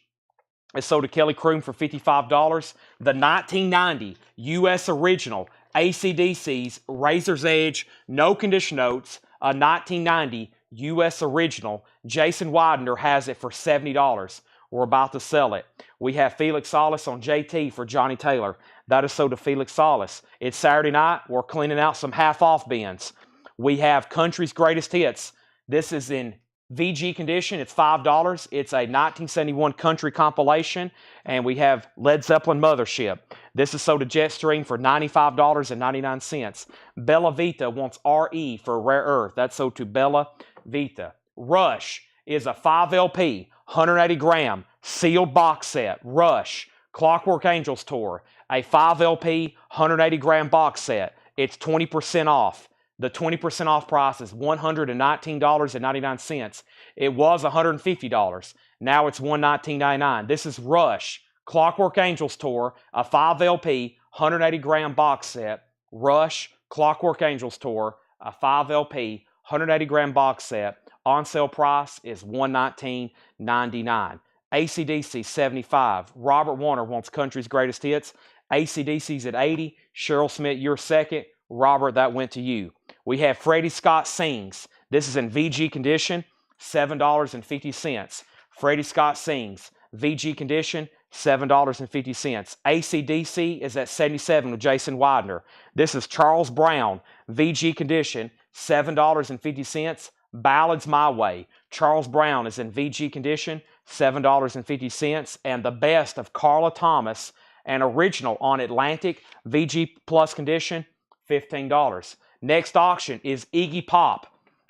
is sold to Kelly Kroom for $55. The 1990 US original AC/DC's Razor's Edge, no condition notes, a 1990 US original. Jason Widener has it for $70. We're about to sell it. We have Felix Salas on JT for Johnny Taylor. That is sold to Felix Salas. It's Saturday night. We're cleaning out some half-off bins. We have Country's Greatest Hits. This is in VG condition, it's $5. It's a 1971 country compilation, and we have Led Zeppelin Mothership. This is sold to Jetstream for $95.99. Bella Vita wants RE for rare earth. That's sold to Bella Vita. Rush is a 5 LP, 180 gram, sealed box set. Rush, Clockwork Angels Tour, a 5 LP, 180 gram box set. It's 20% off. The 20% off price is $119.99. It was $150. Now it's $119.99. This is Rush, Clockwork Angels Tour, a 5 LP, 180 gram box set. Rush, Clockwork Angels Tour, a 5 LP, 180 gram box set. On sale price is $119.99. AC/DC 75. Robert Warner wants Country's Greatest Hits. AC/DC's at 80. Cheryl Smith, you're second. Robert, that went to you. We have Freddie Scott Sings. This is in VG condition, $7.50. Freddie Scott Sings, VG condition, $7.50. AC/DC is at 77 with Jason Widener. This is Charles Brown, VG condition, $7.50. Ballads My Way. Charles Brown is in VG condition, $7.50. And the best of Carla Thomas, an original on Atlantic, VG plus condition, $15. Next auction is Iggy Pop.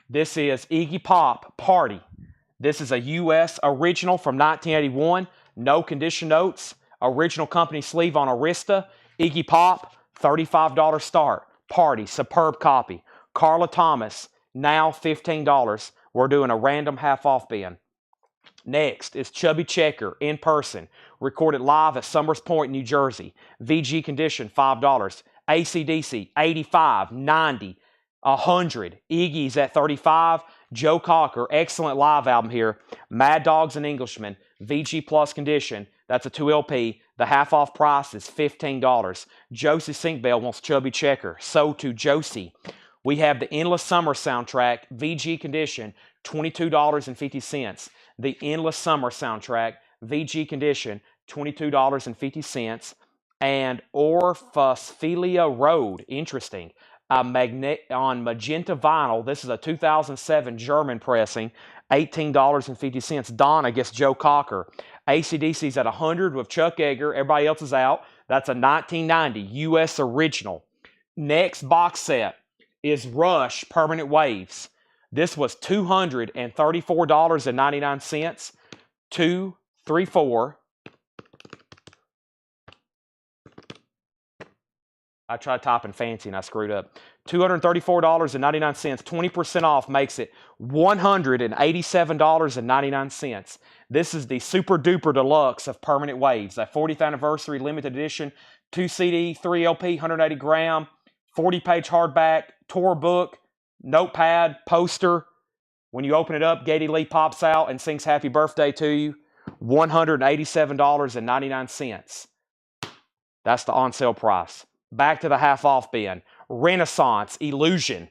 This is Iggy Pop Party. This is a U.S. original from 1981. No condition notes. Original company sleeve on Arista. Iggy Pop, $35 start. Party, superb copy. Carla Thomas, now $15. We're doing a random half-off bin. Next is Chubby Checker in person. Recorded live at Summers Point, New Jersey. VG condition, $5. AC/DC, 85, 90, 100. Iggy's at 35. Joe Cocker, excellent live album here. Mad Dogs and Englishmen, VG plus condition. That's a 2 LP. The half-off price is $15. Josie Sinkbell wants Chubby Checker. So to Josie. We have the Endless Summer soundtrack, VG condition, $22.50. The Endless Summer soundtrack, VG condition, $22.50. And Orphophilia Road, interesting. On magenta vinyl, this is a 2007 German pressing, $18.50. Donna gets Joe Cocker. AC/DC's at 100 with Chuck Yeager. Everybody else is out. That's a 1990 U.S. original. Next box set is Rush Permanent Waves. This was $234.99. 2, 3, 4. I tried typing fancy and I screwed up. $234.99. 20% off makes it $187.99. This is the Super Duper Deluxe of Permanent Waves. A 40th anniversary limited edition, 2 CD, 3 LP, 180 gram, 40-page hardback, tour book, notepad, poster. When you open it up, Geddy Lee pops out and sings happy birthday to you. $187.99. That's the on-sale price. Back to the half-off bin. Renaissance Illusion.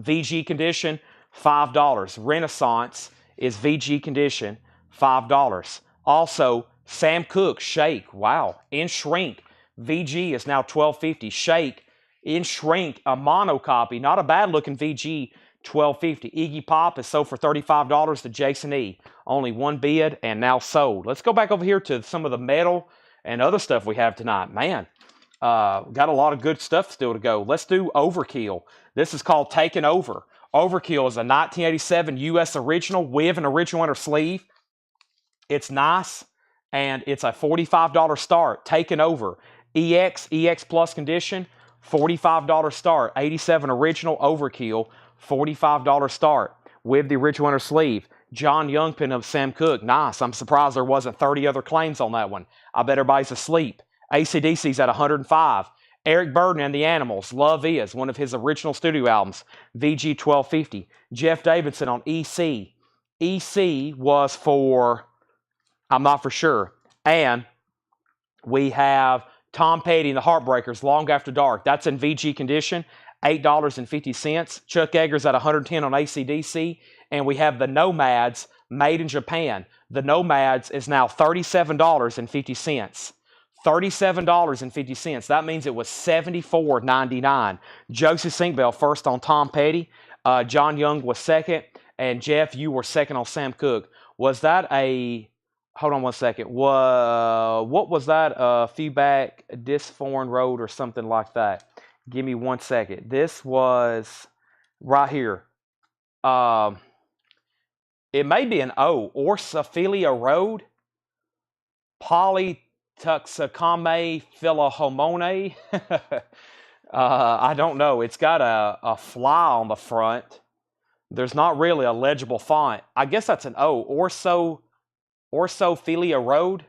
VG condition, $5. Renaissance is VG condition, $5. Also, Sam Cooke, Shake. Wow. In shrink. VG is now $12.50. Shake in shrink, a mono copy. Not a bad-looking VG, $12.50. Iggy Pop is sold for $35 to Jason E. Only one bid and now sold. Let's go back over here to some of the metal and other stuff we have tonight. Man. Got a lot of good stuff still to go. Let's do Overkill. This is called Taken Over. Overkill is a 1987 U.S. original with an original inner sleeve. It's nice, and it's a $45 start. Taken Over. EX plus condition, $45 start. 87 original Overkill, $45 start with the original inner sleeve. John Youngpin of Sam Cooke. Nice. I'm surprised there wasn't 30 other claims on that one. I bet everybody's asleep. AC/DC's at 105. Eric Burden and the Animals, Love Is, one of his original studio albums, VG 1250. Jeff Davidson on EC. EC was for, I'm not for sure. And we have Tom Petty and the Heartbreakers, Long After Dark. That's in VG condition, $8.50. Chuck Yeager's at 110 on AC/DC. And we have the Nomads, made in Japan. The Nomads is now $37.50. $37.50. That means it was $74.99. Josie Sinkbell first on Tom Petty. John Young was second. And Jeff, you were second on Sam Cooke. Was that a... Hold on one second. What was that? Feedback, this foreign road or something like that. Give me 1 second. This was right here. It may be an O. Orsophilia Road. Polytuxicame philahomone. I don't know. It's got a fly on the front. There's not really a legible font. I guess that's an O. Orsophilia Road.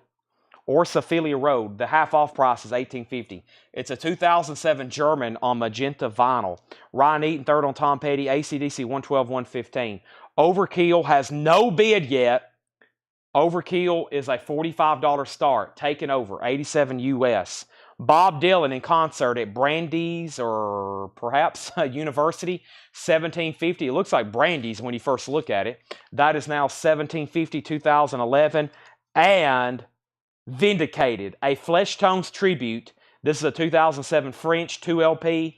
Orsophilia Road. The half-off price is $18.50. It's a 2007 German on magenta vinyl. Ryan Eaton, third on Tom Petty. ACDC 112-115. Overkill has no bid yet. Overkill is a $45 start. Taken over. 87 US. Bob Dylan in concert at Brandeis or perhaps University. $17.50. It looks like Brandeis when you first look at it. That is now $17.50, 2011. And Vindicated, a Flesh Tones tribute. This is a 2007 French 2LP.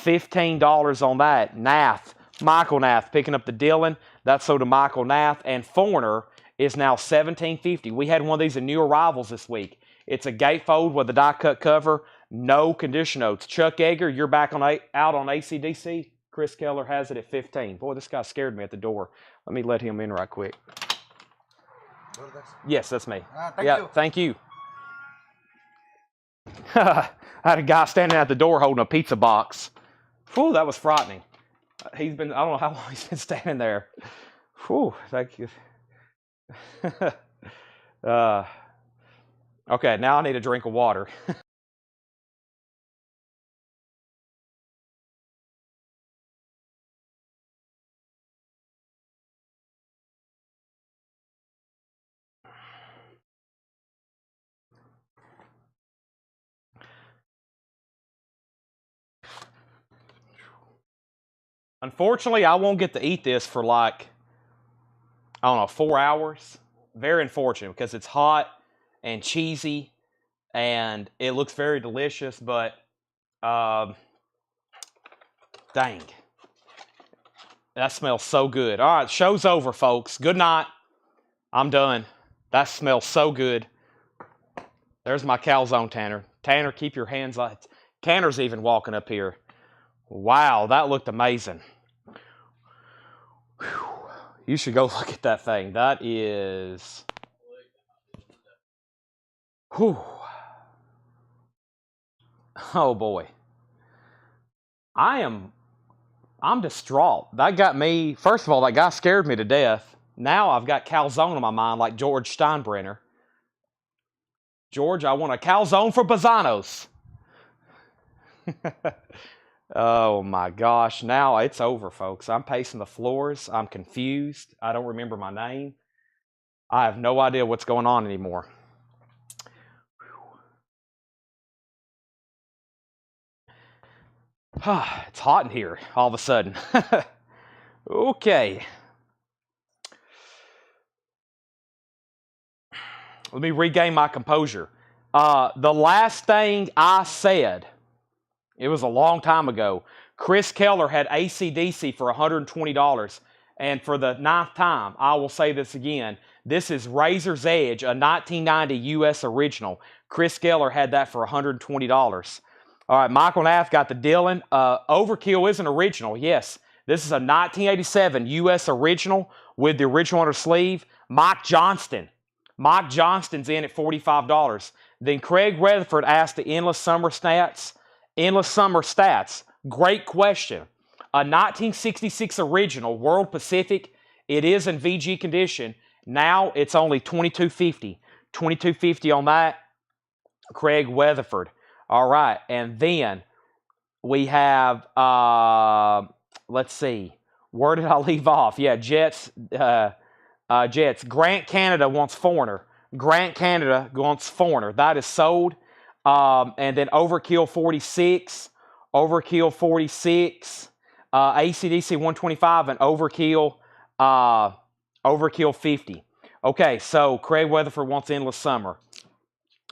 $15 on that. Nath, Michael Nath picking up the Dylan. That's sold to Michael Nath. And Foreigner is now $17.50. We had one of these in new arrivals this week. It's a gatefold with a die-cut cover. No condition notes. Chuck Yeager, you're back out on ACDC. Chris Keller has it at 15. Boy, this guy scared me at the door. Let me let him in right quick. Yes, that's me. Thank you. I had a guy standing at the door holding a pizza box. Whew, that was frightening. I don't know how long he's been standing there. Whew, thank you. Okay, now I need a drink of water. Unfortunately, I won't get to eat this for like, I don't know, 4 hours. Very unfortunate because it's hot and cheesy and it looks very delicious, but dang. That smells so good. All right, show's over, folks. Good night. I'm done. That smells so good. There's my calzone, Tanner. Tanner, keep your hands on it. Tanner's even walking up here. Wow, that looked amazing. Whew. You should go look at that thing. That is... Whew. Oh, boy. I'm distraught. That got me... First of all, that guy scared me to death. Now I've got calzone on my mind like George Steinbrenner. George, I want a calzone for Bazanos. Oh my gosh, now it's over, folks. I'm pacing the floors. I'm confused. I don't remember my name. I have no idea what's going on anymore. It's hot in here all of a sudden. Okay. Let me regain my composure. The last thing I said, it was a long time ago. Chris Keller had AC/DC for $120. And for the 9th time, I will say this again. This is Razor's Edge, a 1990 US original. Chris Keller had that for $120. All right, Michael Nath got the Dylan. Overkill is an original, yes. This is a 1987 US original with the original on her sleeve. Mike Johnston. Mike Johnston's in at $45. Then Craig Rutherford asked the Endless Summer Stats. Endless Summer Stats. Great question. A 1966 original, World Pacific. It is in VG condition. Now it's only $22.50. $22.50 on that. Craig Weatherford. All right. And then we have, let's see. Where did I leave off? Yeah, Jets. Jets. Grant Canada wants Foreigner. Grant Canada wants Foreigner. That is sold. And then Overkill 46. Overkill 46. AC/DC 125 and Overkill 50. Okay, so Craig Weatherford wants Endless Summer.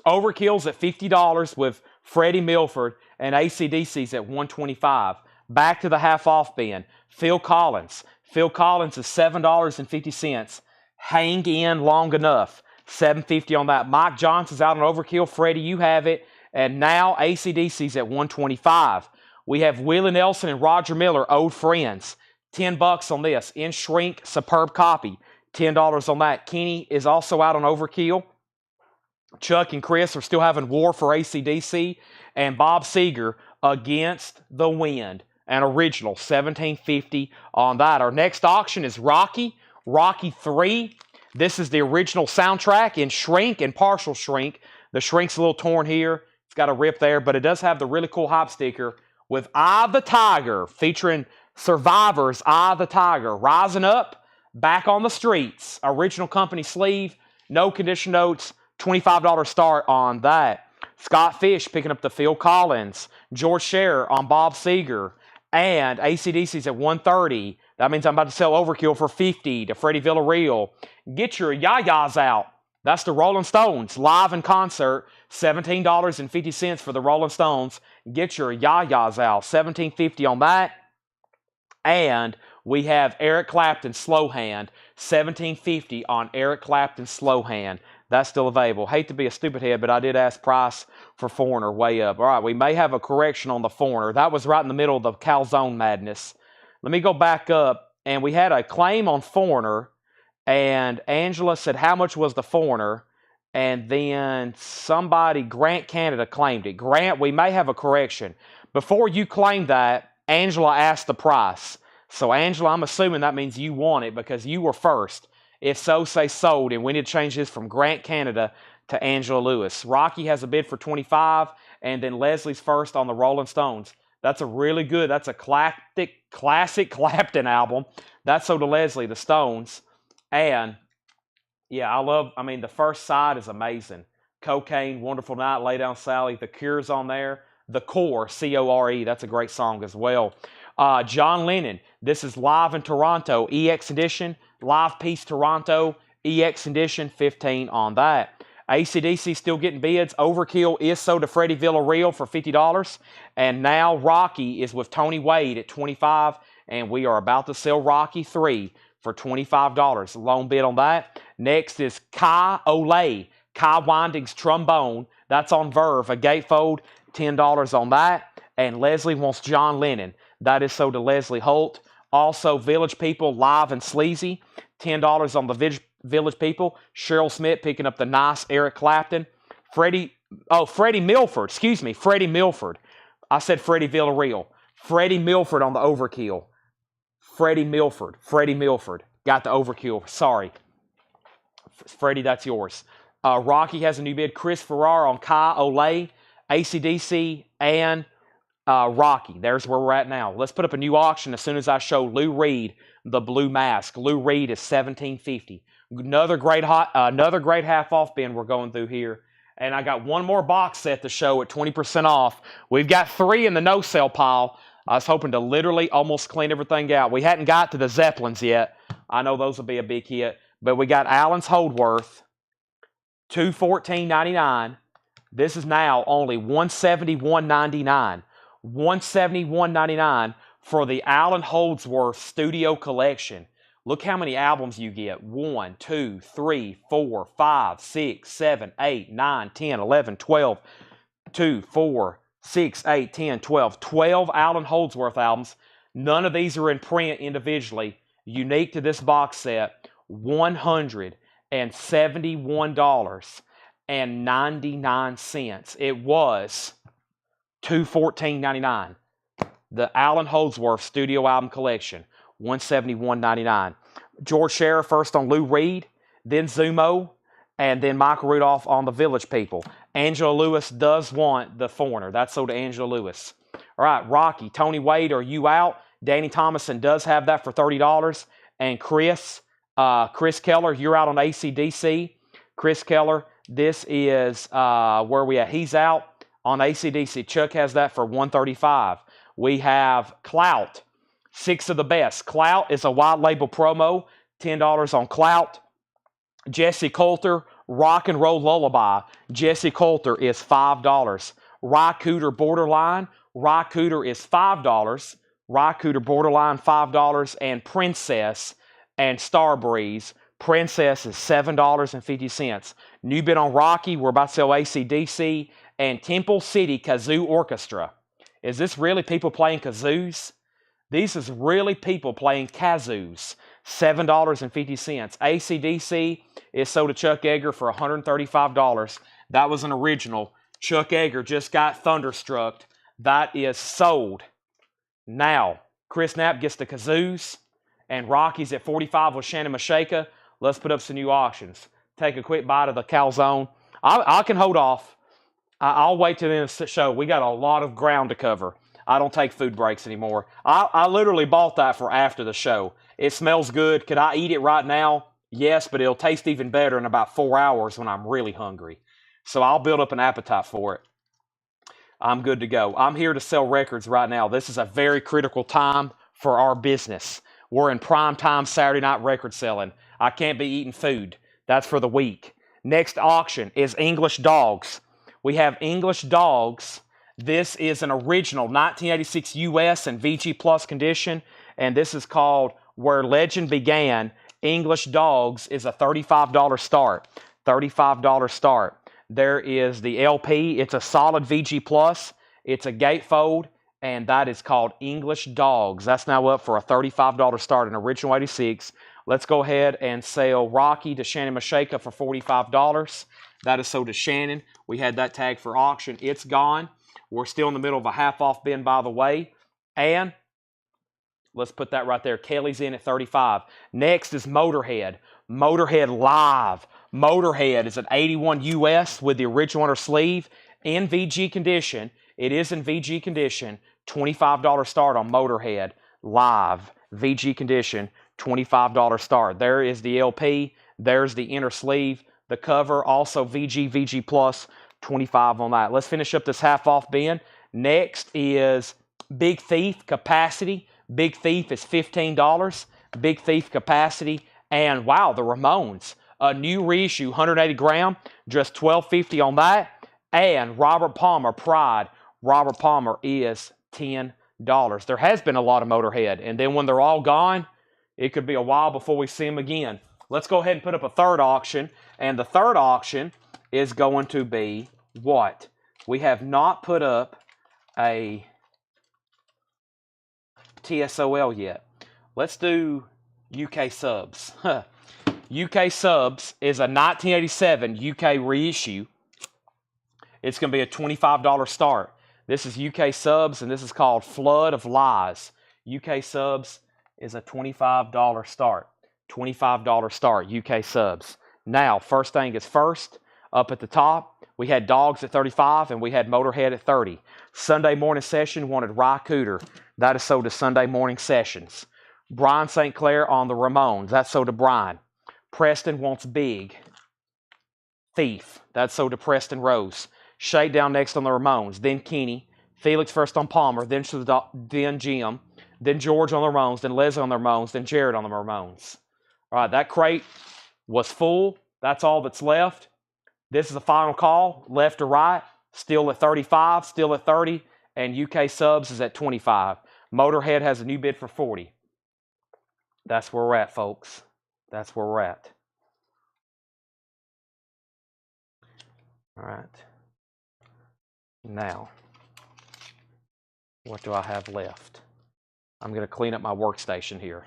Overkill's at $50 with Freddie Milford and AC/DC's at $125. Back to the half-off bin. Phil Collins. Phil Collins is $7.50. Hang in long enough. $7.50 on that. Mike Johnson's out on Overkill. Freddie, you have it. And now AC/DC's at $125. We have Willie Nelson and Roger Miller, Old Friends. $10 on this. In Shrink, superb copy. $10 on that. Kenny is also out on Overkill. Chuck and Chris are still having war for AC/DC. And Bob Seeger, Against the Wind. An original, $17.50 on that. Our next auction is Rocky 3. This is the original soundtrack in Shrink and partial Shrink. The Shrink's a little torn here. It's got a rip there, but it does have the really cool hype sticker with Eye the Tiger, featuring Survivor's Eye the Tiger, rising up, back on the streets. Original company sleeve, no condition notes, $25 start on that. Scott Fish picking up the Phil Collins, George Scherer on Bob Seeger, and AC/DC's at $130. That means I'm about to sell Overkill for $50 to Freddie Villarreal. Get your yayas out. That's the Rolling Stones, live in concert, $17.50 for the Rolling Stones. Get your yayas out, $17.50 on that. And we have Eric Clapton, Slow Hand, $17.50 on Eric Clapton, Slow Hand. That's still available. Hate to be a stupid head, but I did ask price for Foreigner way up. All right, we may have a correction on the Foreigner. That was right in the middle of the calzone madness. Let me go back up, and we had a claim on Foreigner, and Angela said, how much was the Foreigner? And then somebody, Grant Canada, claimed it. Grant, we may have a correction. Before you claimed that, Angela asked the price. So, Angela, I'm assuming that means you want it because you were first. If so, say sold, and we need to change this from Grant Canada to Angela Lewis. Rocky has a bid for $25, and then Leslie's first on the Rolling Stones. That's a really good, that's a classic Clapton album. That's so to Leslie, the Stones. And, yeah, the first side is amazing. Cocaine, Wonderful Night, Lay Down Sally, The Cure's on there. The Core, C-O-R-E, that's a great song as well. John Lennon, this is live in Toronto, EX Edition, Live Piece Toronto, EX Edition, $15 on that. AC/DC still getting bids. Overkill is sold to Freddie Villarreal for $50. And now Rocky is with Tony Wade at $25. And we are about to sell Rocky 3 for $25. Loan bid on that. Next is Kai Olay, Kai Winding's Trombone. That's on Verve, a gatefold, $10 on that. And Leslie wants John Lennon. That is sold to Leslie Holt. Also, Village People, Live and Sleazy, $10 on the Village People. Cheryl Smith picking up the nice Eric Clapton. Freddie Milford, Freddie Milford. I said Freddie Villarreal. Freddie Milford on the Overkill. Freddie Milford. Got the Overkill. Sorry. Freddie, that's yours. Rocky has a new bid. Chris Farrar on Kai Olay, AC/DC, and Rocky. There's where we're at now. Let's put up a new auction as soon as I show Lou Reed the blue mask. Lou Reed is $17.50. Another great half off bin we're going through here. And I got one more box set to show at 20% off. We've got 3 in the no sale pile. I was hoping to literally almost clean everything out. We hadn't got to the Zeppelins yet. I know those will be a big hit. But we got Allen's Holdworth, $214.99. This is now only $171.99. $171.99 for the Allen Holdsworth Studio Collection. Look how many albums you get. 1, 2, 3, 4, 5, 6, 7, 8, 9, 10, 11, 12. 2, 4, 6, 8, 10, 12. 12 Allen Holdsworth albums. None of these are in print individually. Unique to this box set. $171.99. It was $214.99. The Allen Holdsworth Studio Album Collection, $171.99. George Scherer first on Lou Reed, then Zumo, and then Michael Rudolph on the Village People. Angela Lewis does want the Foreigner. That's sold to Angela Lewis. All right, Rocky, Tony Wade, are you out? Danny Thomason does have that for $30. And Chris Keller, you're out on AC/DC. Chris Keller, this is where we at. He's out on AC/DC. Chuck has that for $135. We have Clout, 6 of the best. Clout is a wide label promo, $10 on Clout. Jesse Coulter, Rock and Roll Lullaby. Jesse Coulter is $5. Ry Cooter Borderline. Ry Cooter is $5. Rycooter Borderline $5, and Princess and Starbreeze. Princess is $7.50. New bid on Rocky, we're about to sell AC/DC, and Temple City Kazoo Orchestra. Is this really people playing kazoos? These is really people playing kazoos. $7.50. AC/DC is sold to Chuck Edgar for $135. That was an original. Chuck Edgar just got thunderstruck. That is sold. Now, Chris Knapp gets the kazoos, and Rocky's at $45 with Shannon Mashaka. Let's put up some new auctions. Take a quick bite of the calzone. I can hold off. I'll wait till the end of the show. We got a lot of ground to cover. I don't take food breaks anymore. I literally bought that for after the show. It smells good. Could I eat it right now? Yes, but it'll taste even better in about 4 hours when I'm really hungry. So I'll build up an appetite for it. I'm good to go. I'm here to sell records right now. This is a very critical time for our business. We're in prime time Saturday night record selling. I can't be eating food. That's for the week. Next auction is English Dogs. We have English Dogs. This is an original 1986 US and VG Plus condition, and this is called Where Legend Began. English Dogs is a $35 start. $35 start. There is the LP. It's a solid VG Plus. It's a gatefold, and that is called English Dogs. That's now up for a $35 start, an original 86. Let's go ahead and sell Rocky to Shannon Mashaka for $45. That is sold to Shannon. We had that tag for auction. It's gone. We're still in the middle of a half-off bin, by the way. And let's put that right there. Kelly's in at $35. Next is Motorhead. Motorhead Live. Motorhead is an 81 US with the original under sleeve in VG condition. It is in VG condition. $25 start on Motorhead Live. VG condition. $25 start. There is the LP. There's the inner sleeve. The cover, also VG Plus, $25 on that. Let's finish up this half-off bin. Next is Big Thief Capacity. Big Thief is $15. Big Thief Capacity. And wow, the Ramones. A new reissue, 180 gram, just $12.50 on that. And Robert Palmer Pride. Robert Palmer is $10. There has been a lot of Motorhead. And then when they're all gone, it could be a while before we see them again. Let's go ahead and put up a third auction. And the third auction is going to be what? We have not put up a TSOL yet. Let's do UK Subs. UK Subs is a 1987 UK reissue. It's going to be a $25 start. This is UK Subs, and this is called Flood of Lies. UK Subs is a $25 start. $25 start, UK Subs. Now, first thing is first. Up at the top, we had Dogs at $35, and we had Motorhead at $30. Sunday Morning Session wanted Rycooter. That is sold to Sunday Morning Sessions. Brian St. Clair on the Ramones. That's sold to Brian. Preston wants Big Thief. That's sold to Preston Rose. Shakedown next on the Ramones. Then Kenny. Felix first on Palmer. Then Jim. Then George on the Ramones. Then Leslie on the Ramones. Then Jared on the Ramones. All right, that crate was full. That's all that's left. This is a final call, left to right. Still at 35, still at 30, and UK Subs is at 25. Motorhead has a new bid for 40. That's where we're at, folks. That's where we're at. All right. Now, what do I have left? I'm going to clean up my workstation here.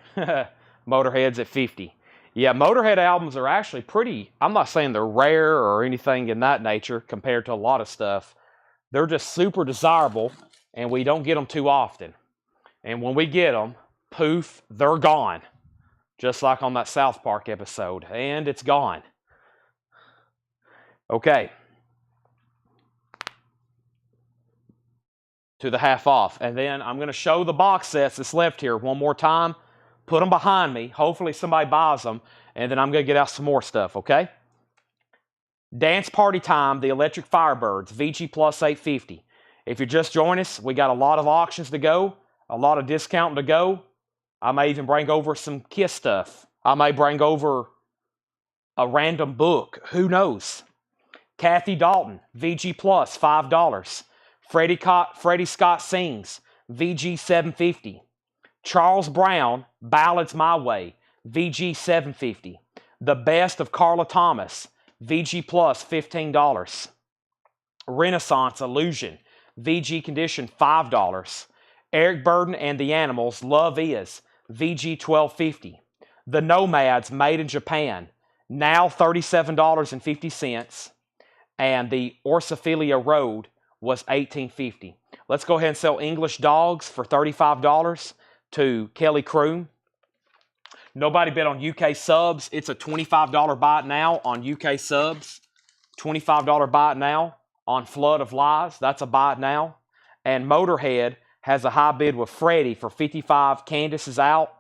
Motorhead's at 50. Yeah, Motorhead albums are actually pretty, I'm not saying they're rare or anything in that nature compared to a lot of stuff. They're just super desirable, and we don't get them too often. And when we get them, poof, they're gone. Just like on that South Park episode. And it's gone. Okay. To the half off. And then I'm going to show the box sets that's left here one more time. Put them behind me. Hopefully somebody buys them. And then I'm going to get out some more stuff, okay? Dance Party Time, the Electric Firebirds, VG Plus 850. If you just joined us, we got a lot of auctions to go, a lot of discounting to go. I may even bring over some Kiss stuff. I may bring over a random book. Who knows? Kathy Dalton, VG Plus, $5. Freddie Scott Sings, VG $7.50. Charles Brown, Ballads My Way, VG $7.50. The Best of Carla Thomas, VG Plus $15. Renaissance Illusion, VG Condition $5. Eric Burden and the Animals, Love Is, VG $12.50. The Nomads, Made in Japan, now $37.50. And the Orsophilia Road was $18.50. Let's go ahead and sell English Dogs for $35 to Kelly Kroon. Nobody bid on UK subs. It's a $25 buy it now on UK subs. $25 buy it now on Flood of Lies. That's a buy it now. And Motorhead has a high bid with Freddie for $55. Candace is out.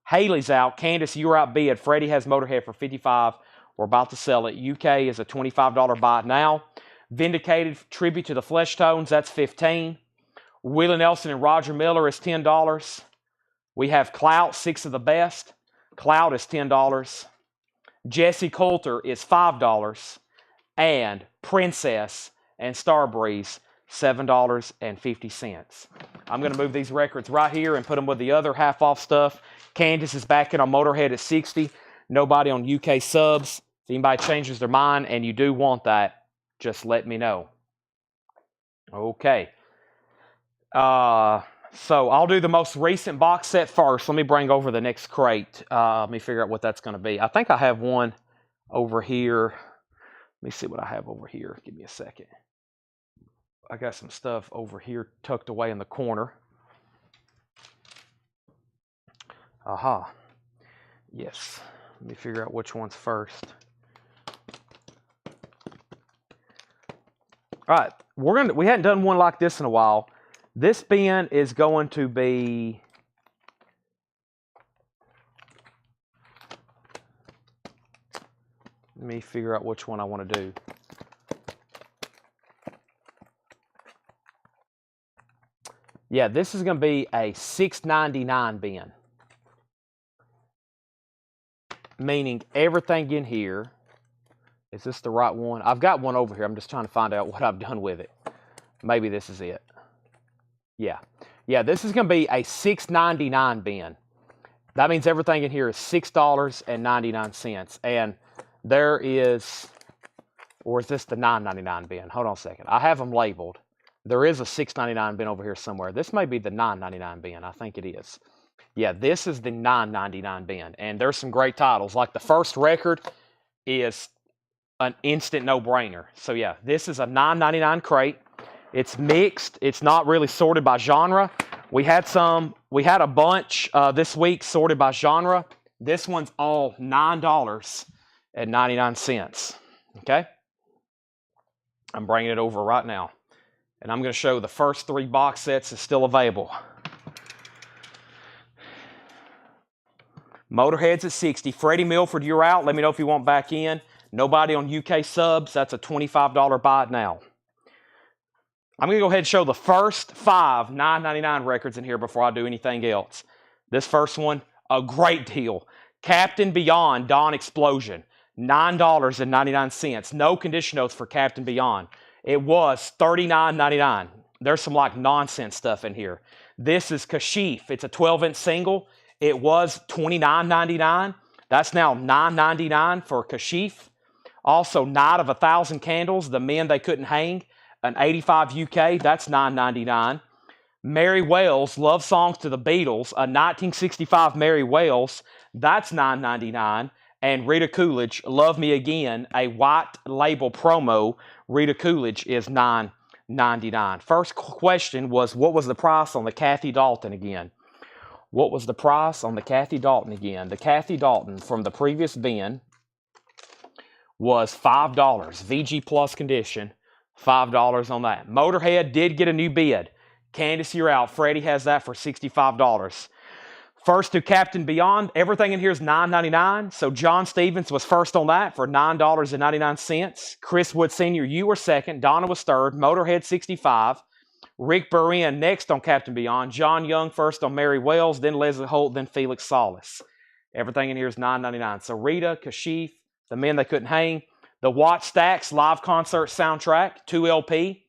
Haley's out. Candace, you're outbid. Freddie has Motorhead for $55. We're about to sell it. UK is a $25 buy it now. Vindicated Tribute to the Flesh Tones. That's $15. Willie Nelson and Roger Miller is $10. We have Clout, 6 of the Best. Clout is $10. Jesse Coulter is $5. And Princess and Starbreeze, $7.50. I'm going to move these records right here and put them with the other half-off stuff. Candace is back in on Motorhead at $60. Nobody on UK subs. If anybody changes their mind and you do want that, just let me know. Okay. So I'll do the most recent box set first. Let me bring over the next crate. Let me figure out what that's going to be. I think I have one over here. Let me see what I have over here. Give me a second. I got some stuff over here tucked away in the corner. Aha. Yes. Let me figure out which one's first. All right. We hadn't done one like this in a while. This bin is going to be let me figure out which one I want to do. Yeah, this is going to be a $6.99 bin. Meaning everything in here. Is this the right one? I've got one over here. I'm just trying to find out what I've done with it. Maybe this is it. Yeah. Yeah, this is going to be a $6.99 bin. That means everything in here is $6.99. And there is, or is this the $9.99 bin? Hold on a second. I have them labeled. There is a $6.99 bin over here somewhere. This may be the $9.99 bin. I think it is. Yeah, this is the $9.99 bin. And there's some great titles. Like the first record is an instant no-brainer. So yeah, this is a $9.99 crate. It's mixed. It's not really sorted by genre. We had a bunch this week sorted by genre. This one's all $9.99. Okay? I'm bringing it over right now. And I'm going to show the first 3 box sets is still available. Motorhead's at $60. Freddie Milford, you're out. Let me know if you want back in. Nobody on UK subs. That's a $25 buy it now. I'm going to go ahead and show the first 5 $9.99 records in here before I do anything else. This first one, a great deal. Captain Beyond, Dawn Explosion, $9.99. No condition notes for Captain Beyond. It was $39.99. There's some like nonsense stuff in here. This is Kashif. It's a 12-inch single. It was $29.99. That's now $9.99 for Kashif. Also, Night of 1,000 Candles, The Men They Couldn't Hang, an 85 UK. That's $9.99. Mary Wells, Love Songs to the Beatles, a 1965 Mary Wells. That's $9.99. And Rita Coolidge, Love Me Again, a white label promo. Rita Coolidge is $9.99. First question was, what was the price on the Kathy Dalton again? What was the price on the Kathy Dalton again? The Kathy Dalton from the previous bin was $5. VG Plus condition, $5 on that. Motorhead did get a new bid. Candace, you're out. Freddie has that for $65. First to Captain Beyond. Everything in here is $9.99. So John Stevens was first on that for $9.99. Chris Wood Sr., you were second. Donna was third. Motorhead, $65. Rick Burren next on Captain Beyond. John Young first on Mary Wells. Then Leslie Holt. Then Felix Solis. Everything in here is $9.99. So Rita, Kashif, The Men They Couldn't Hang. The Watt Stax live concert soundtrack, 2 LP,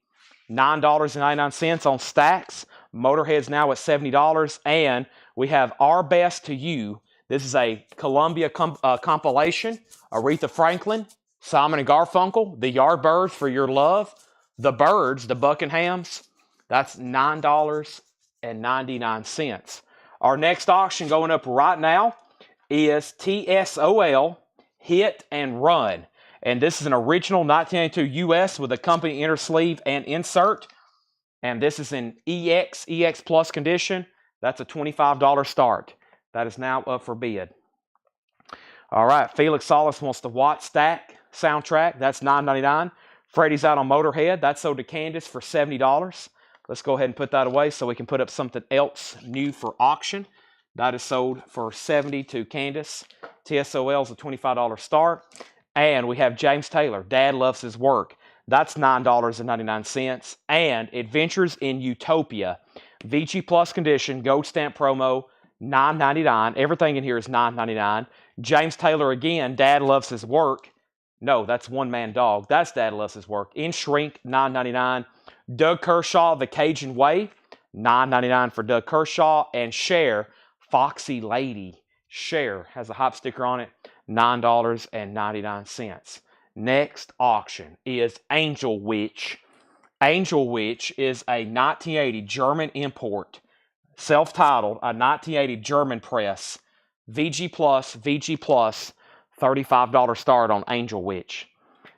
$9.99 on Stax. Motorhead's now at $70. And We have Our Best to You. This is a Columbia compilation. Aretha Franklin, Simon and Garfunkel, The Yardbirds for Your Love, The Byrds, the Buckinghams. That's $9.99. Our next auction going up right now is TSOL, Hit and Run. And this is an original 1982 US with a company inner sleeve and insert. And this is in EX Plus condition. That's a $25 start. That is now up for bid. All right, Felix Solis wants the Watt Stack soundtrack. That's $9.99. Freddie's out on Motorhead. That's sold to Candace for $70. Let's go ahead and put that away so we can put up something else new for auction. That is sold for $70 to Candace. TSOL is a $25 start. And we have James Taylor, Dad Loves His Work. That's $9.99. And Adventures in Utopia, VG Plus condition, gold stamp promo, $9.99. Everything in here is $9.99. James Taylor again, Dad Loves His Work. No, that's One Man Dog. That's Dad Loves His Work. In shrink, $9.99. Doug Kershaw, The Cajun Way, $9.99 for Doug Kershaw. And Cher, Foxy Lady. Cher has a hop sticker on it, $9.99. Next auction is Angel Witch. Angel Witch is a 1980 German import, self-titled, a 1980 German press, VG Plus, $35 start on Angel Witch.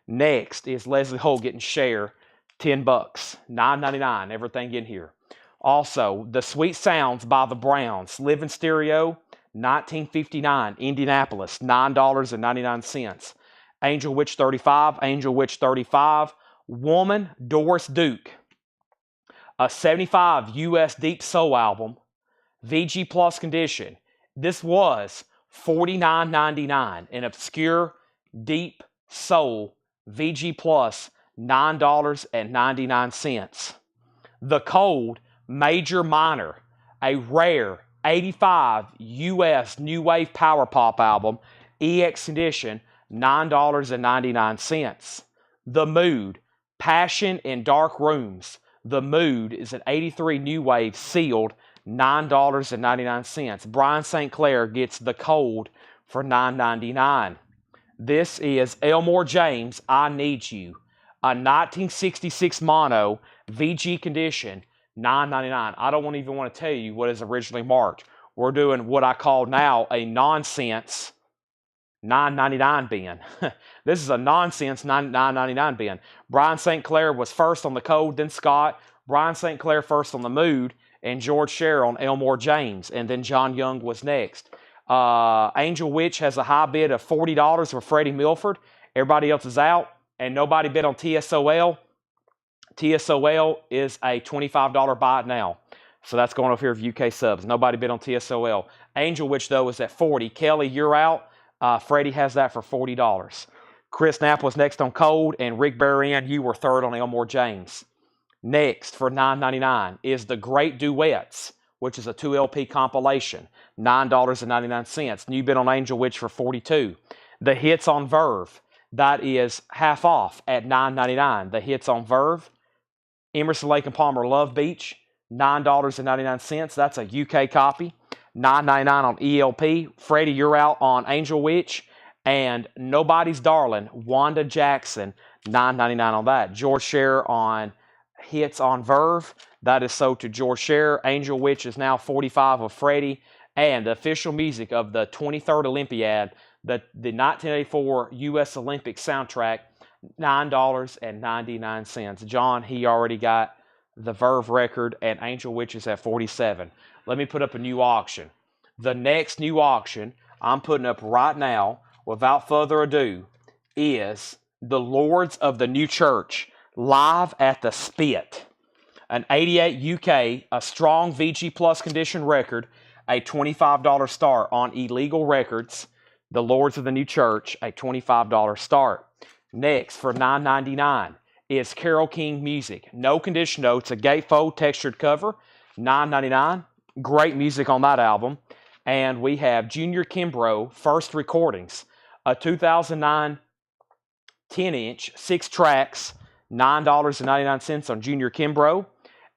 Next is Leslie Holt getting Cher, $10, $9.99, everything in here. Also, The Sweet Sounds by the Browns, Live in Stereo, 1959, Indianapolis, $9.99. Angel Witch 35, Angel Witch 35. Woman, Doris Duke, a 75 US Deep Soul album, VG Plus condition. This was $49.99, an obscure Deep Soul VG Plus, $9.99. The Cold, Major Minor, a rare 85 US New Wave Power Pop album, EX condition, $9.99. The Mood, Passion in Dark Rooms. The Mood is an 83 New Wave sealed, $9.99. Brian St. Clair gets The Cold for $9.99. This is Elmore James, I Need You, a 1966 mono, VG condition, $9.99. I don't even want to tell you what is originally marked. We're doing what I call now a nonsense $9.99 bin. This is a nonsense $9.99 bin. Brian St. Clair was first on The Code, then Scott. Brian St. Clair first on The Mood, and George Scher on Elmore James, and then John Young was next. Angel Witch has a high bid of $40 for Freddie Milford. Everybody else is out, and nobody bid on TSOL. TSOL is a $25 buy now. So that's going over here for UK subs. Nobody bid on TSOL. Angel Witch, though, is at $40. Kelly, you're out. Freddie has that for $40. Chris Knapp was next on Cold, and Rick Barrian, you were third on Elmore James. Next, for $9.99, is The Great Duets, which is a 2 LP compilation, $9.99. New bid on Angel Witch for $42. The Hits on Verve, that is half off at $9.99. The Hits on Verve. Emerson, Lake and Palmer, Love Beach, $9.99. That's a UK copy. $9.99 on ELP. Freddie, you're out on Angel Witch. And Nobody's Darling, Wanda Jackson, $9.99 on that. George Scher on Hits on Verve. That is sold to George Scher. Angel Witch is now $45 of Freddie. And the official music of the 23rd Olympiad, the 1984 U.S. Olympic soundtrack, $9.99. John, he already got the Verve record, and Angel Witch is at $47. Let me put up a new auction. The next new auction I'm putting up right now, without further ado, is The Lords of the New Church, live at the Spit. An 88 UK, a strong VG Plus condition record, a $25 start on Illegal Records. The Lords of the New Church, a $25 start. Next, for $9.99, is Carole King Music. No condition notes, a gatefold textured cover, $9.99. Great music on that album. And we have Junior Kimbrough, First Recordings, a 2009 10-inch, 6 tracks, $9.99 on Junior Kimbrough.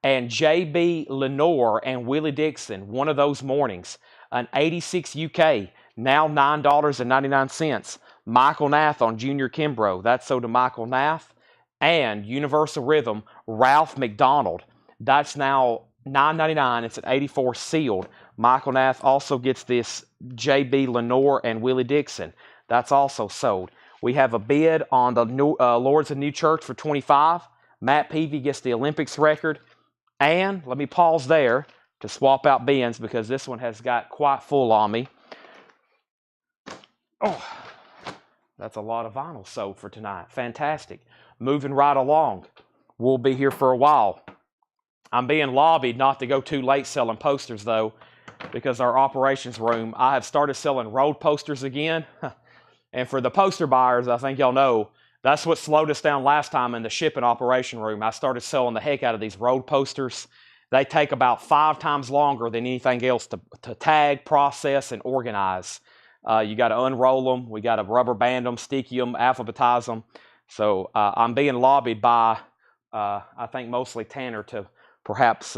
And J.B. Lenore and Willie Dixon, one of those mornings. An 86 UK, now $9.99. Michael Nath on Junior Kimbrough. That's so to Michael Nath. And Universal Rhythm, Ralph McDonald. That's now $9.99. It's an 84 sealed. Michael Nath also gets this J.B. Lenore and Willie Dixon. That's also sold. We have a bid on the Lords of New Church for 25. Matt Peavy gets the Olympics record. And let me pause there to swap out bins because this one has got quite full on me. Oh, that's a lot of vinyl sold for tonight. Fantastic. Moving right along. We'll be here for a while. I'm being lobbied not to go too late selling posters, though, because our operations room, I have started selling road posters again. And for the poster buyers, I think y'all know, that's what slowed us down last time in the shipping operation room. I started selling the heck out of these road posters. They take about 5 times longer than anything else to tag, process, and organize. You got to unroll them. We got to rubber band them, sticky them, alphabetize them. So I'm being lobbied by, I think, mostly Tanner to perhaps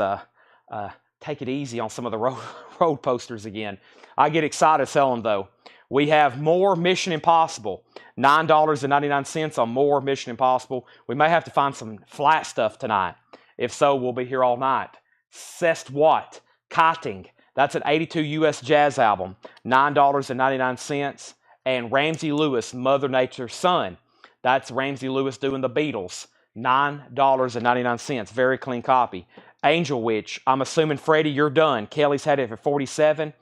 take it easy on some of the road posters again. I get excited selling, though. We have more Mission Impossible. $9.99 on more Mission Impossible. We may have to find some flat stuff tonight. If so, we'll be here all night. Cest Watt, Kiting. That's an 82 US jazz album. $9.99. And Ramsey Lewis, Mother Nature's Son. That's Ramsey Lewis doing the Beatles. $9.99. Very clean copy. Angel Witch. I'm assuming, Freddie, you're done. Kelly's had it for $47.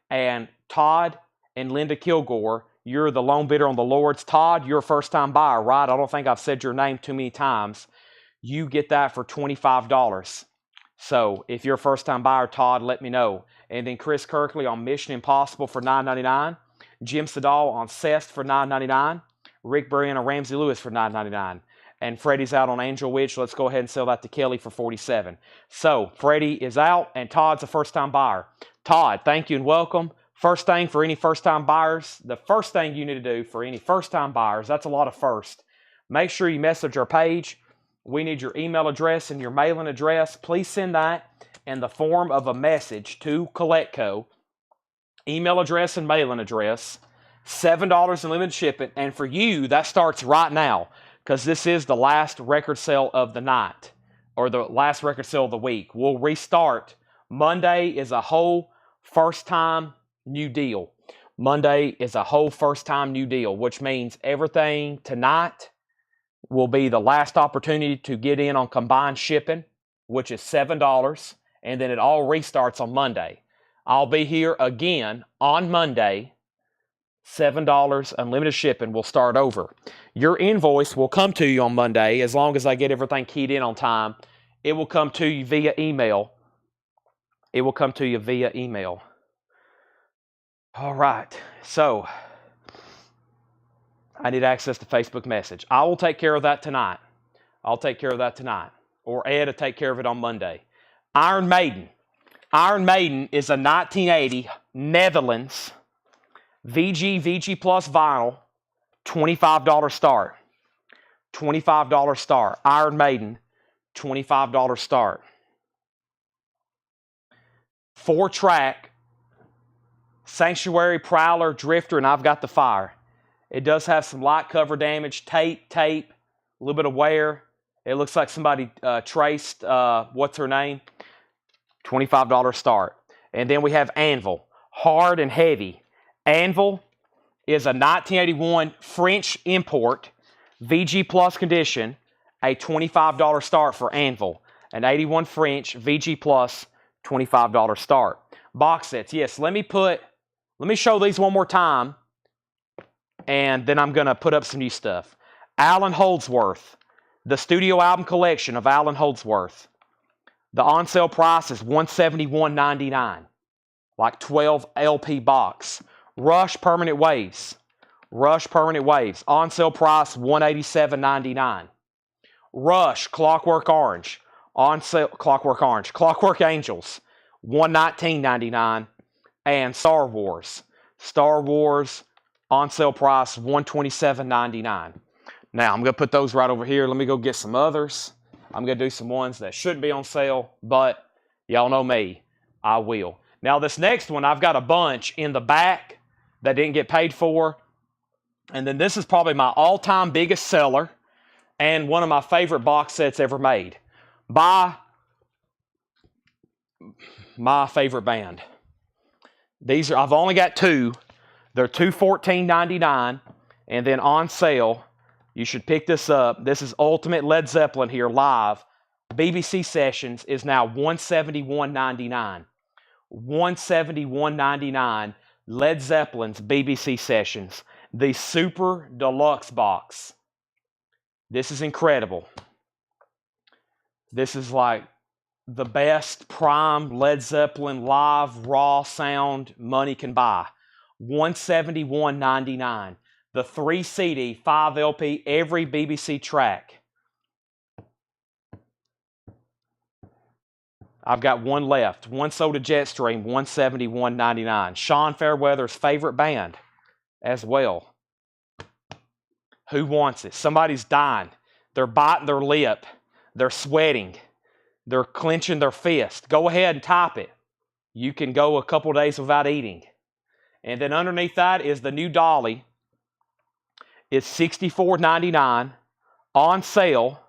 And Todd and Linda Kilgore, you're the lone bidder on the Lords. Todd, you're a first-time buyer, right? I don't think I've said your name too many times. You get that for $25. So if you're a first-time buyer, Todd, let me know. And then Chris Kirkley on Mission Impossible for $9.99. Jim Sedal on Cest for $9.99. Rick Brian on Ramsey Lewis for $9.99. And Freddie's out on Angel Witch. Let's go ahead and sell that to Kelly for $47. So Freddie is out, and Todd's a first-time buyer. Todd, thank you and welcome. First thing for any first-time buyers, the first thing you need to do for any first-time buyers, that's a lot of first. Make sure you message our page. We need your email address and your mailing address. Please send that in the form of a message to CollectCo. Email address and mailing address. $7 in limited shipping. And for you, that starts right now because this is the last record sale of the night or the last record sale of the week. We'll restart. Monday is a whole first-time new deal. Monday is a whole first-time new deal, which means everything tonight will be the last opportunity to get in on combined shipping, which is $7, and then it all restarts on Monday. I'll be here again on Monday. $7 unlimited shipping will start over. Your invoice will come to you on Monday as long as I get everything keyed in on time. It will come to you via email. It will come to you via email. All right, so I need access to Facebook message. I will take care of that tonight. I'll take care of that tonight. Or Ed will take care of it on Monday. Iron Maiden. Iron Maiden is a 1980 Netherlands VG Plus vinyl, $25 start. $25 start. Iron Maiden, $25 start. 4-track. Sanctuary, Prowler, Drifter, and I've Got the Fire. It does have some light cover damage, tape, a little bit of wear. It looks like somebody traced, what's her name? $25 start. And then we have Anvil, hard and heavy. Anvil is a 1981 French import, VG Plus condition, a $25 start for Anvil. An 81 French, VG Plus, $25 start. Box sets, yes, let me show these one more time, and then I'm going to put up some new stuff. Alan Holdsworth, the studio album collection of Alan Holdsworth. The on-sale price is $171.99, like 12 LP box. Rush Permanent Waves. Rush Permanent Waves. On-sale price $187.99. Rush Clockwork Orange. On-sale Clockwork Orange. Clockwork Angels. $119.99. And Star Wars. Star Wars on-sale price $127.99. Now, I'm going to put those right over here. Let me go get some others. I'm going to do some ones that shouldn't be on sale, but y'all know me. I will. Now, this next one, I've got a bunch in the back that didn't get paid for. And then this is probably my all-time biggest seller and one of my favorite box sets ever made by my favorite band. These are, I've only got two. They're $214.99, and then on sale, you should pick this up. This is Ultimate Led Zeppelin here live. BBC Sessions is now $171.99. $171.99. Led Zeppelin's BBC Sessions. The Super Deluxe box. This is incredible. This is like the best prime Led Zeppelin live raw sound money can buy. $171.99. The 3 CD, 5 LP, every BBC track. I've got one left. One sold to Jetstream, $171.99. Sean Fairweather's favorite band as well. Who wants it? Somebody's dying. They're biting their lip. They're sweating. They're clenching their fist. Go ahead and type it. You can go a couple days without eating. And then underneath that is the new dolly. It's $64.99 on sale.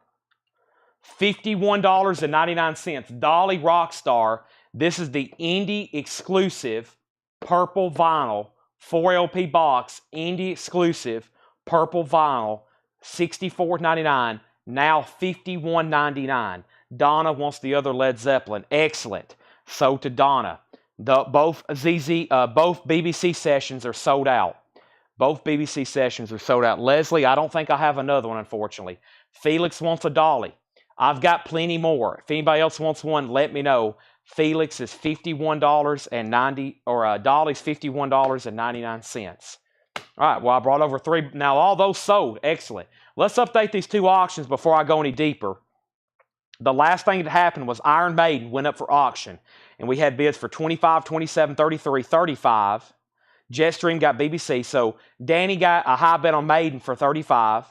$51.99. Dolly Rockstar. This is the indie exclusive purple vinyl 4 LP box. Indie exclusive purple vinyl. $64.99. Now $51.99. Donna wants the other Led Zeppelin. Excellent. So to Donna. Both BBC sessions are sold out. Both BBC sessions are sold out. Leslie, I don't think I have another one, unfortunately. Felix wants a dolly. I've got plenty more. If anybody else wants one, let me know. Felix is $51.90, or dolly's $51.99. All right, well, I brought over 3. Now, all those sold. Excellent. Let's update these 2 auctions before I go any deeper. The last thing that happened was Iron Maiden went up for auction, and we had bids for 25, 27, 33, 35. Jetstream got BBC, so Danny got a high bet on Maiden for 35,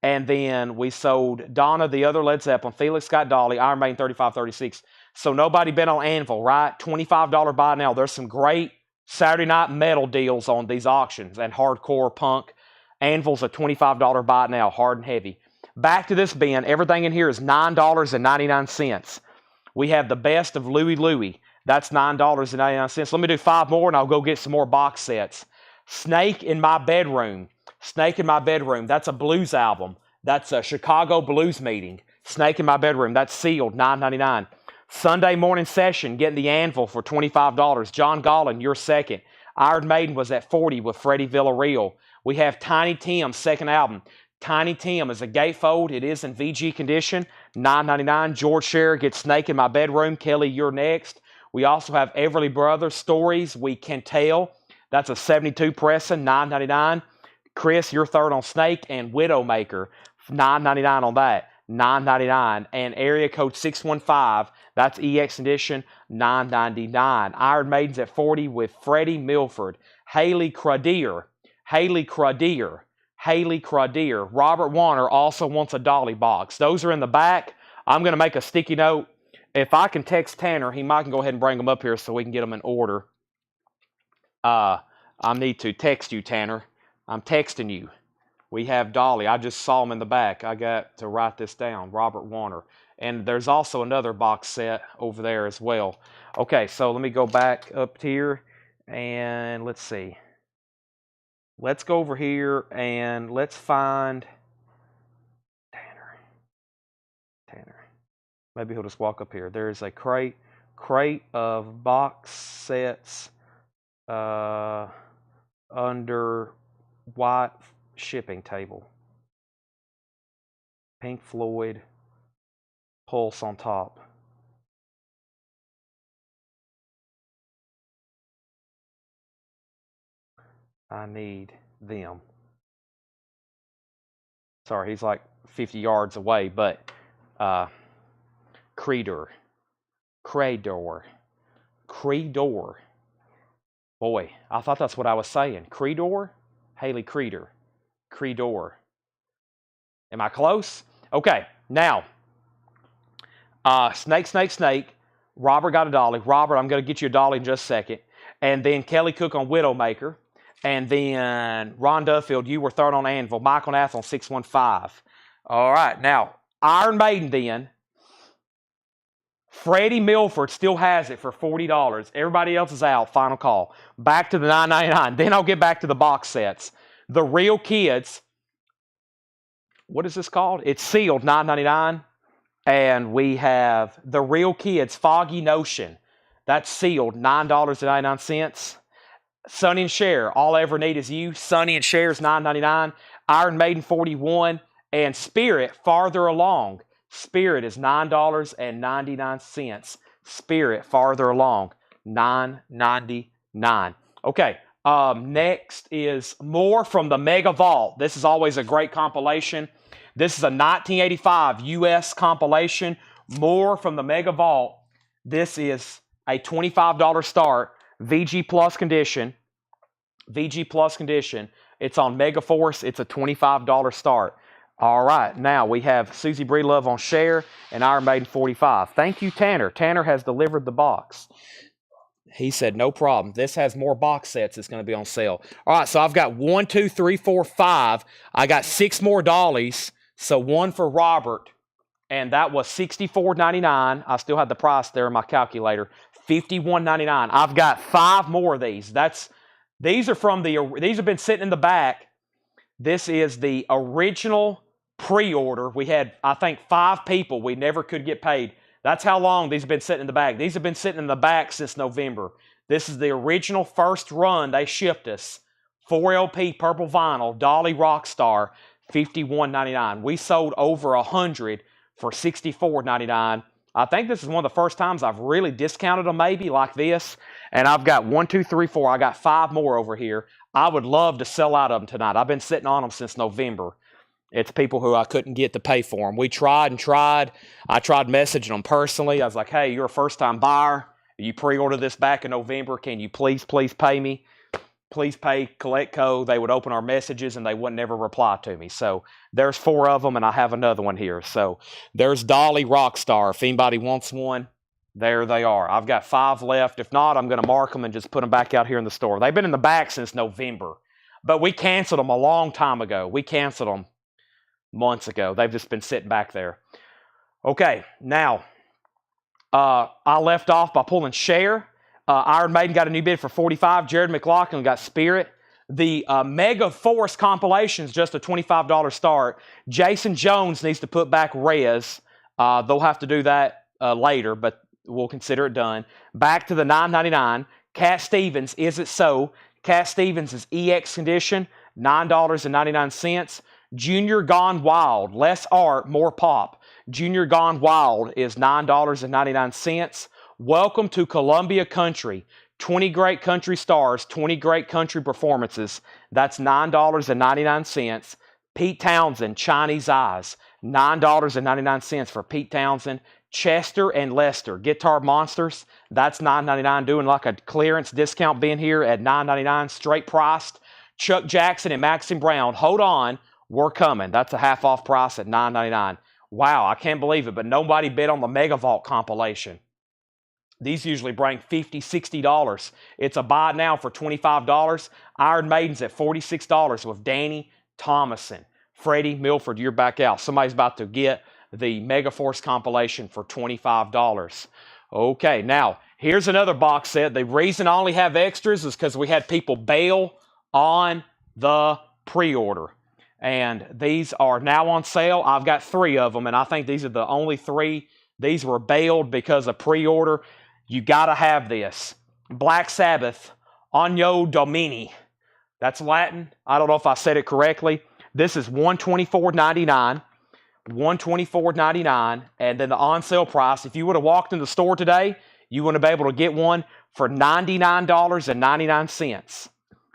and then we sold Donna the other Led Zeppelin. Felix got Dolly, Iron Maiden 35, 36. So nobody bet on Anvil, right? $25 buy now. There's some great Saturday night metal deals on these auctions and hardcore punk. Anvil's a $25 buy now, hard and heavy. Back to this bin. Everything in here is $9.99. We have the best of Louie Louie. That's $9.99. Let me do 5 more, and I'll go get some more box sets. Snake in My Bedroom. Snake in My Bedroom. That's a blues album. That's a Chicago Blues Meeting. Snake in My Bedroom. That's sealed, $9.99. Sunday Morning Session, getting the Anvil for $25. John Gollin, you're second. Iron Maiden was at $40 with Freddie Villarreal. We have Tiny Tim's second album. Tiny Tim is a gatefold. It is in VG condition, $9.99. George Scherer gets Snake in My Bedroom. Kelly, you're next. We also have Everly Brothers Stories We Can Tell. That's a 72 pressing, $9.99. Chris, you're third on Snake, and Widowmaker, $9.99 on that, $9.99. And Area Code 615, that's EX edition, $9.99. Iron Maiden's at $40 with Freddie Milford. Haley Cradier. Robert Warner also wants a dolly box. Those are in the back. I'm going to make a sticky note. If I can text Tanner, he might can go ahead and bring them up here so we can get them in order. I need to text you, Tanner. I'm texting you. We have dolly. I just saw them in the back. I got to write this down. Robert Warner. And there's also another box set over there as well. Okay, so let me go back up here and let's see. Let's go over here and let's find Tanner. Maybe he'll just walk up here. There's a crate of box sets under white shipping table. Pink Floyd, Pulse on top. I need them. Sorry, he's like 50 yards away, but Creedor. Boy, I thought that's what I was saying. Creedor? Haley Creedor. Am I close? Okay, now, Snake, Snake, Snake. Robert got a dolly. Robert, I'm going to get you a dolly in just a second. And then Kelly Cook on Widowmaker. And then Ron Duffield, you were third on Anvil. Michael Nath on 615. All right, now, Iron Maiden then. Freddie Milford still has it for $40. Everybody else is out. Final call. Back to the $9.99. Then I'll get back to the box sets. The Real Kids. What is this called? It's sealed, $9.99. And we have The Real Kids, Foggy Notion. That's sealed, $9.99. Sonny and Cher, All I Ever Need Is You. Sonny and Cher's $9.99. Iron Maiden, $41. And Spirit, Farther Along. Spirit is $9.99. Spirit, Farther Along, $9.99. Okay, next is more from the Mega Vault. This is always a great compilation. This is a 1985 U.S. compilation. More from the Mega Vault. This is a $25 start. VG Plus condition. VG Plus condition. It's on Megaforce. It's a $25 start. All right, now we have Susie Breedlove on Share and Iron Maiden 45. Thank you, Tanner. Tanner has delivered the box. He said, no problem. This has more box sets. It's going to be on sale. All right, so I've got 1, 2, 3, 4, 5. I got 6 more dollies. So 1 for Robert, and that was $64.99. I still have the price there in my calculator. $51.99. I've got 5 more of these. These have been sitting in the back. This is the original pre-order. We had, I think, 5 people. We never could get paid. That's how long these have been sitting in the back. These have been sitting in the back since November. This is the original first run they shipped us. 4 LP purple vinyl, Dolly Rockstar, $51.99. We sold over 100 for $64.99. I think this is one of the first times I've really discounted them maybe like this. And I've got 1, 2, 3, 4. I got 5 more over here. I would love to sell out of them tonight. I've been sitting on them since November. It's people who I couldn't get to pay for them. We tried and tried. I tried messaging them personally. I was like, hey, you're a first-time buyer. You pre-ordered this back in November. Can you please pay me? Please pay collect code. They would open our messages and they would never reply to me. So there's 4 of them and I have another one here. So there's Dolly Rockstar. If anybody wants one, there they are. I've got 5 left. If not, I'm going to mark them and just put them back out here in the store. They've been in the back since November, but we canceled them a long time ago. We canceled them months ago. They've just been sitting back there. Okay, now I left off by pulling Share. Iron Maiden got a new bid for $45. Jared McLaughlin got Spirit. The Mega Force compilation is just a $25 start. Jason Jones needs to put back Rez. They'll have to do that later, but we'll consider it done. Back to the $9.99. Cat Stevens, Is It So? Cat Stevens is EX condition, $9.99. Junior Gone Wild, less art, more pop. Junior Gone Wild is $9.99. Welcome to Columbia Country. 20 great country stars, 20 great country performances. That's $9.99. Pete Townsend, Chinese Eyes, $9.99 for Pete Townsend. Chester and Lester, Guitar Monsters, that's $9.99, doing like a clearance discount bin here at $9.99, straight priced. Chuck Jackson and Maxine Brown, Hold On, We're Coming. That's a half off price at $9.99. Wow, I can't believe it, but nobody bid on the Mega Vault compilation. These usually bring $50, $60. It's a buy now for $25. Iron Maiden's at $46 with Danny Thomason. Freddie Milford, you're back out. Somebody's about to get the Megaforce compilation for $25. Okay, now, here's another box set. The reason I only have extras is because we had people bail on the pre-order. And these are now on sale. I've got 3 of them, and I think these are the only 3. These were bailed because of pre-order. You got to have this. Black Sabbath, Agno Domini. That's Latin. I don't know if I said it correctly. This is $124.99. $124.99, and then the on-sale price, if you would have walked in the store today, you wouldn't have been able to get one for $99.99.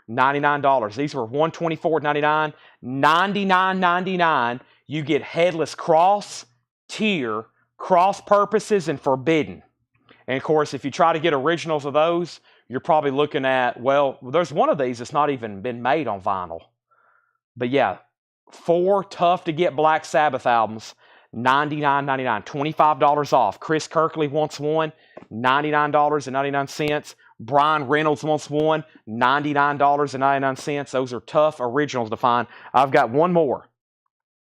$99. These were $124.99. $99.99, you get Headless Cross, Tear, Cross Purposes, and Forbidden. And, of course, if you try to get originals of those, you're probably looking at, well, there's one of these that's not even been made on vinyl. But, yeah, 4 tough-to-get Black Sabbath albums, $99.99, $25 off. Chris Kirkley wants one, $99.99. Brian Reynolds wants one, $99.99. Those are tough originals to find. I've got one more.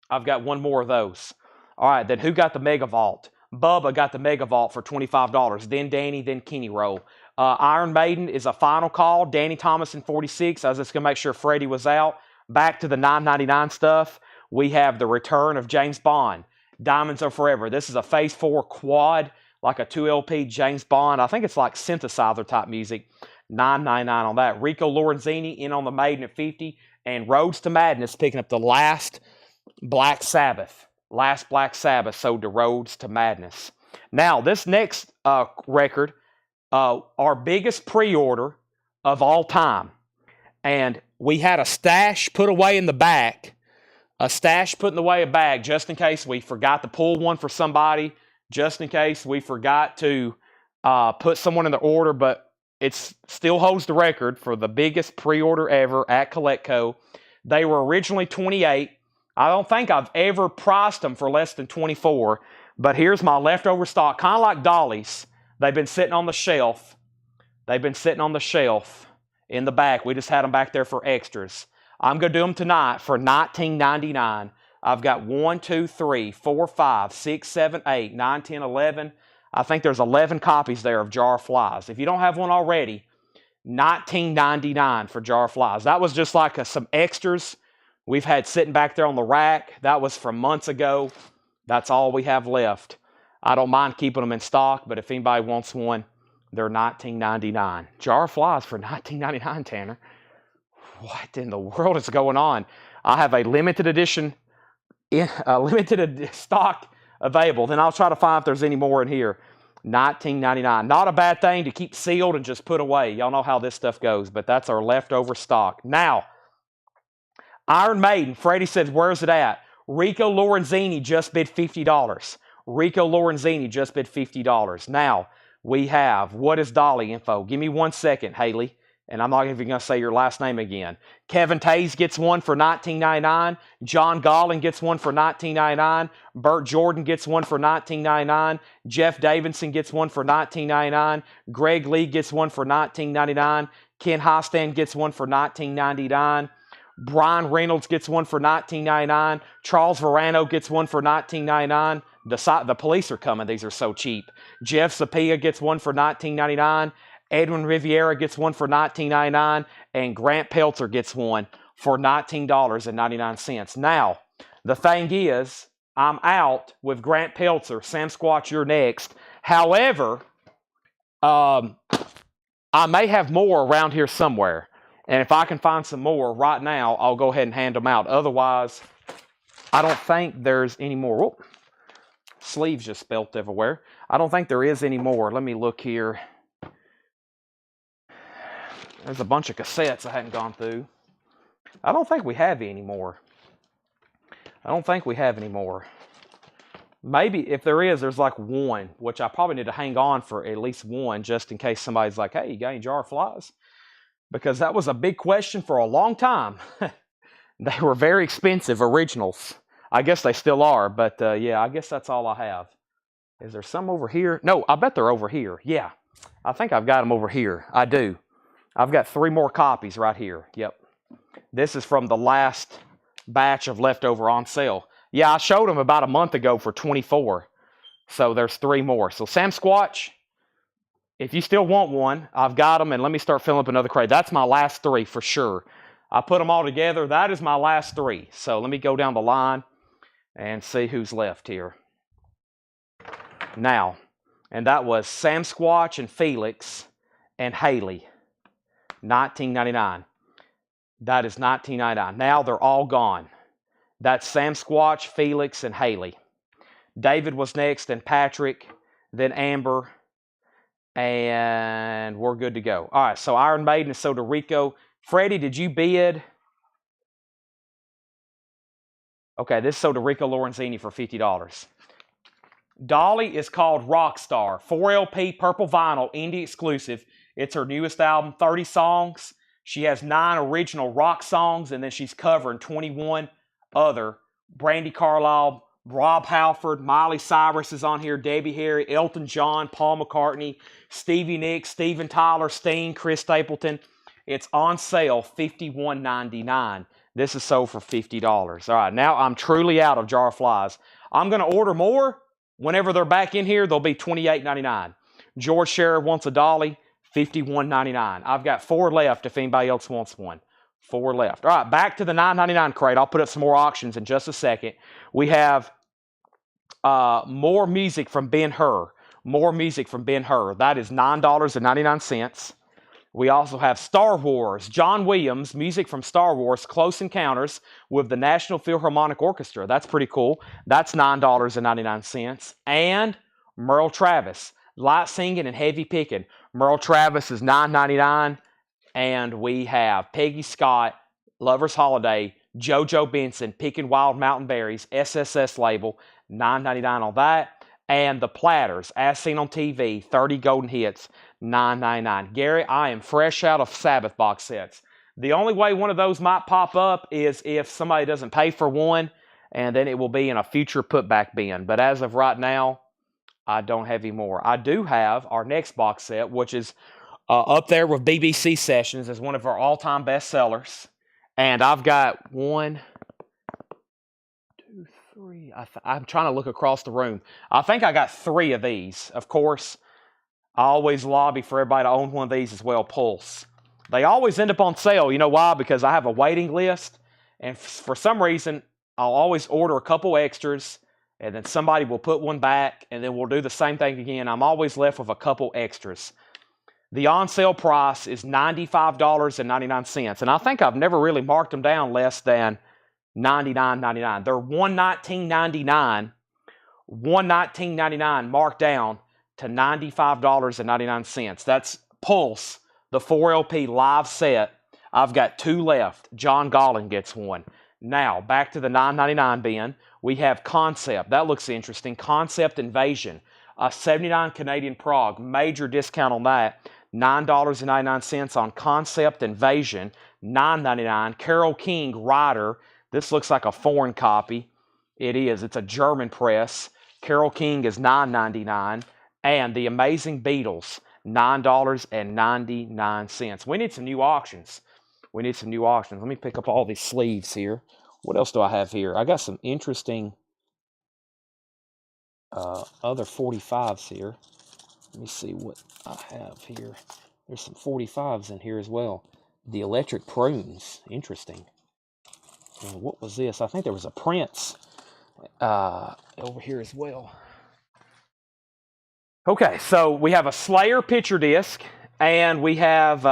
I've got one more of those. All right, then who got the Mega Vault? Bubba got the Mega Vault for $25. Then Danny, then Kenny Roll. Iron Maiden is a final call. Danny Thomas in 46. I was just going to make sure Freddie was out. Back to the $9.99 stuff. We have the return of James Bond. Diamonds Are Forever. This is a Phase 4 quad, like a 2 LP James Bond. I think it's like synthesizer type music. $9.99 on that. Rico Lorenzini in on the Maiden at 50. And Roads to Madness picking up the last Black Sabbath. Last Black Sabbath sold to Roads to Madness. Now, this next record, our biggest pre-order of all time. And we had a stash put away in the back. A stash put in the way a bag just in case we forgot to pull one for somebody. Just in case we forgot to put someone in the order. But it still holds the record for the biggest pre-order ever at Colectco. They were originally 28. I don't think I've ever priced them for less than 24, but here's my leftover stock, kind of like Dolly's. They've been sitting on the shelf. They've been sitting on the shelf in the back. We just had them back there for extras. I'm going to do them tonight for $19.99. I've got 1, 2, 3, 4, 5, 6, 7, 8, 9, 10, 11. I think there's 11 copies there of Jar of Flies. If you don't have one already, $19.99 for Jar of Flies. That was just like some extras we've had sitting back there on the rack. That was from months ago. That's all we have left. I don't mind keeping them in stock, but if anybody wants one, they're $19.99. Jar of Flies for $19.99, Tanner. What in the world is going on? I have a limited edition, stock available. Then I'll try to find if there's any more in here. $19.99. Not a bad thing to keep sealed and just put away. Y'all know how this stuff goes, but that's our leftover stock. Now, Iron Maiden, Freddie says, where's it at? Rico Lorenzini just bid $50. Rico Lorenzini just bid $50. Now, we have, what is Dolly info? Give me 1 second, Haley, and I'm not even going to say your last name again. Kevin Taze gets one for $19.99. John Gollin gets one for $19.99. Burt Jordan gets one for $19.99. Jeff Davidson gets one for $19.99. Greg Lee gets one for $19.99. Ken Hostan gets one for $19.99. Brian Reynolds gets one for $19.99. Charles Verano gets one for $19.99. The police are coming. These are so cheap. Jeff Sapia gets one for $19.99. Edwin Riviera gets one for $19.99. And Grant Peltzer gets one for $19.99. Now, the thing is, I'm out with Grant Peltzer. Sam Squatch, you're next. However, I may have more around here somewhere. And if I can find some more right now, I'll go ahead and hand them out. Otherwise, I don't think there's any more. Whoop. Sleeves just spelt everywhere. I don't think there is any more. Let me look here. There's a bunch of cassettes I hadn't gone through. I don't think we have any more. I don't think we have any more. Maybe if there is, there's like one, which I probably need to hang on for at least one just in case somebody's like, hey, you got any Jar of Flies? Because that was a big question for a long time. They were very expensive originals. I guess they still are, but yeah, I guess that's all I have. Is there some over here? No, I bet they're over here. Yeah, I think I've got them over here. I do. I've got 3 more copies right here. Yep. This is from the last batch of leftover on sale. Yeah, I showed them about a month ago for $24. So there's 3 more. So Sam Squatch, if you still want one, I've got them, and let me start filling up another crate. That's my last 3 for sure. I put them all together. That is my last 3. So let me go down the line and see who's left here. Now, and that was Sam Squatch and Felix and Haley. $19.99. That is $19.99. Now they're all gone. That's Sam Squatch, Felix, and Haley. David was next, and Patrick, then Amber, and we're good to go. All right, so Iron Maiden is sold to Rico. Freddie, did you bid? Okay, this is sold to Rico Lorenzini for $50. Dolly is called Rockstar. 4 LP, purple vinyl, indie exclusive. It's her newest album, 30 songs. She has 9 original rock songs, and then she's covering 21 other Brandi Carlile, Rob Halford, Miley Cyrus is on here, Debbie Harry, Elton John, Paul McCartney, Stevie Nicks, Steven Tyler, Sting, Chris Stapleton. It's on sale, $51.99. This is sold for $50. All right, now I'm truly out of jar of flies. I'm going to order more. Whenever they're back in here, they'll be $28.99. George Scherer wants a dolly, $51.99. I've got 4 left if anybody else wants one. 4 left. All right, back to the $9.99 crate. I'll put up some more auctions in just a second. We have more music from Ben-Hur. More music from Ben-Hur. That is $9.99. We also have Star Wars. John Williams, music from Star Wars, Close Encounters with the National Philharmonic Orchestra. That's pretty cool. That's $9.99. And Merle Travis, light singing and heavy picking. Merle Travis is $9.99. And we have Peggy Scott, Lover's Holiday, JoJo Benson, Picking Wild Mountain Berries, SSS label, $9.99 on that. And the Platters, as seen on TV, 30 golden hits, $9.99. Gary, I am fresh out of Sabbath box sets. The only way one of those might pop up is if somebody doesn't pay for one, and then it will be in a future putback bin. But as of right now, I don't have any more. I do have our next box set, which is up there with BBC Sessions as one of our all-time best sellers. And I've got 1, 2, 3. I'm trying to look across the room. I think I got 3 of these. Of course, I always lobby for everybody to own one of these as well, Pulse. They always end up on sale. You know why? Because I have a waiting list. And for some reason, I'll always order a couple extras. And then somebody will put one back. And then we'll do the same thing again. I'm always left with a couple extras. The on-sale price is $95.99. And I think I've never really marked them down less than $99.99. They're $119.99. $119.99 marked down to $95.99. That's Pulse, the 4LP live set. I've got 2 left. John Gollin gets one. Now, back to the $9.99 bin. We have Concept. That looks interesting. Concept Invasion. 79 Canadian Prague. Major discount on that. $9.99 on Concept Invasion. $9.99. Carole King Rider. This looks like a foreign copy. It is. It's a German press. Carole King is $9.99. And The Amazing Beatles, $9.99. We need some new auctions. We need some new auctions. Let me pick up all these sleeves here. What else do I have here? I got some interesting other 45s here. Let me see what I have here. There's some 45s in here as well. The Electric Prunes. Interesting. And what was this? I think there was a Prince over here as well. Okay, so we have a Slayer picture disc, and we have,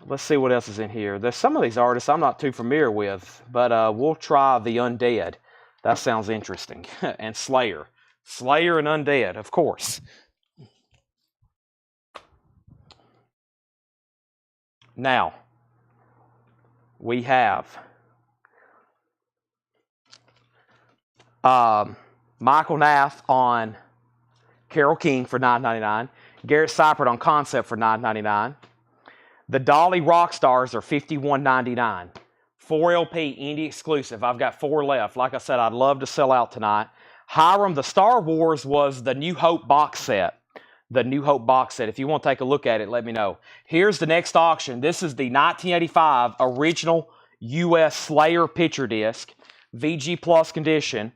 let's see what else is in here. There's some of these artists I'm not too familiar with, but we'll try The Undead. That sounds interesting. And Slayer. Slayer and Undead, of course. Now, we have Michael Nath on Carole King for $9.99. Garrett Seifert on Concept for $9.99. The Dolly Rockstars are $51.99. 4LP indie exclusive. I've got 4 left. Like I said, I'd love to sell out tonight. Hiram, the Star Wars was the New Hope box set. The New Hope box set. If you want to take a look at it, let me know. Here's the next auction. This is the 1985 original U.S. Slayer picture disc. VG Plus condition.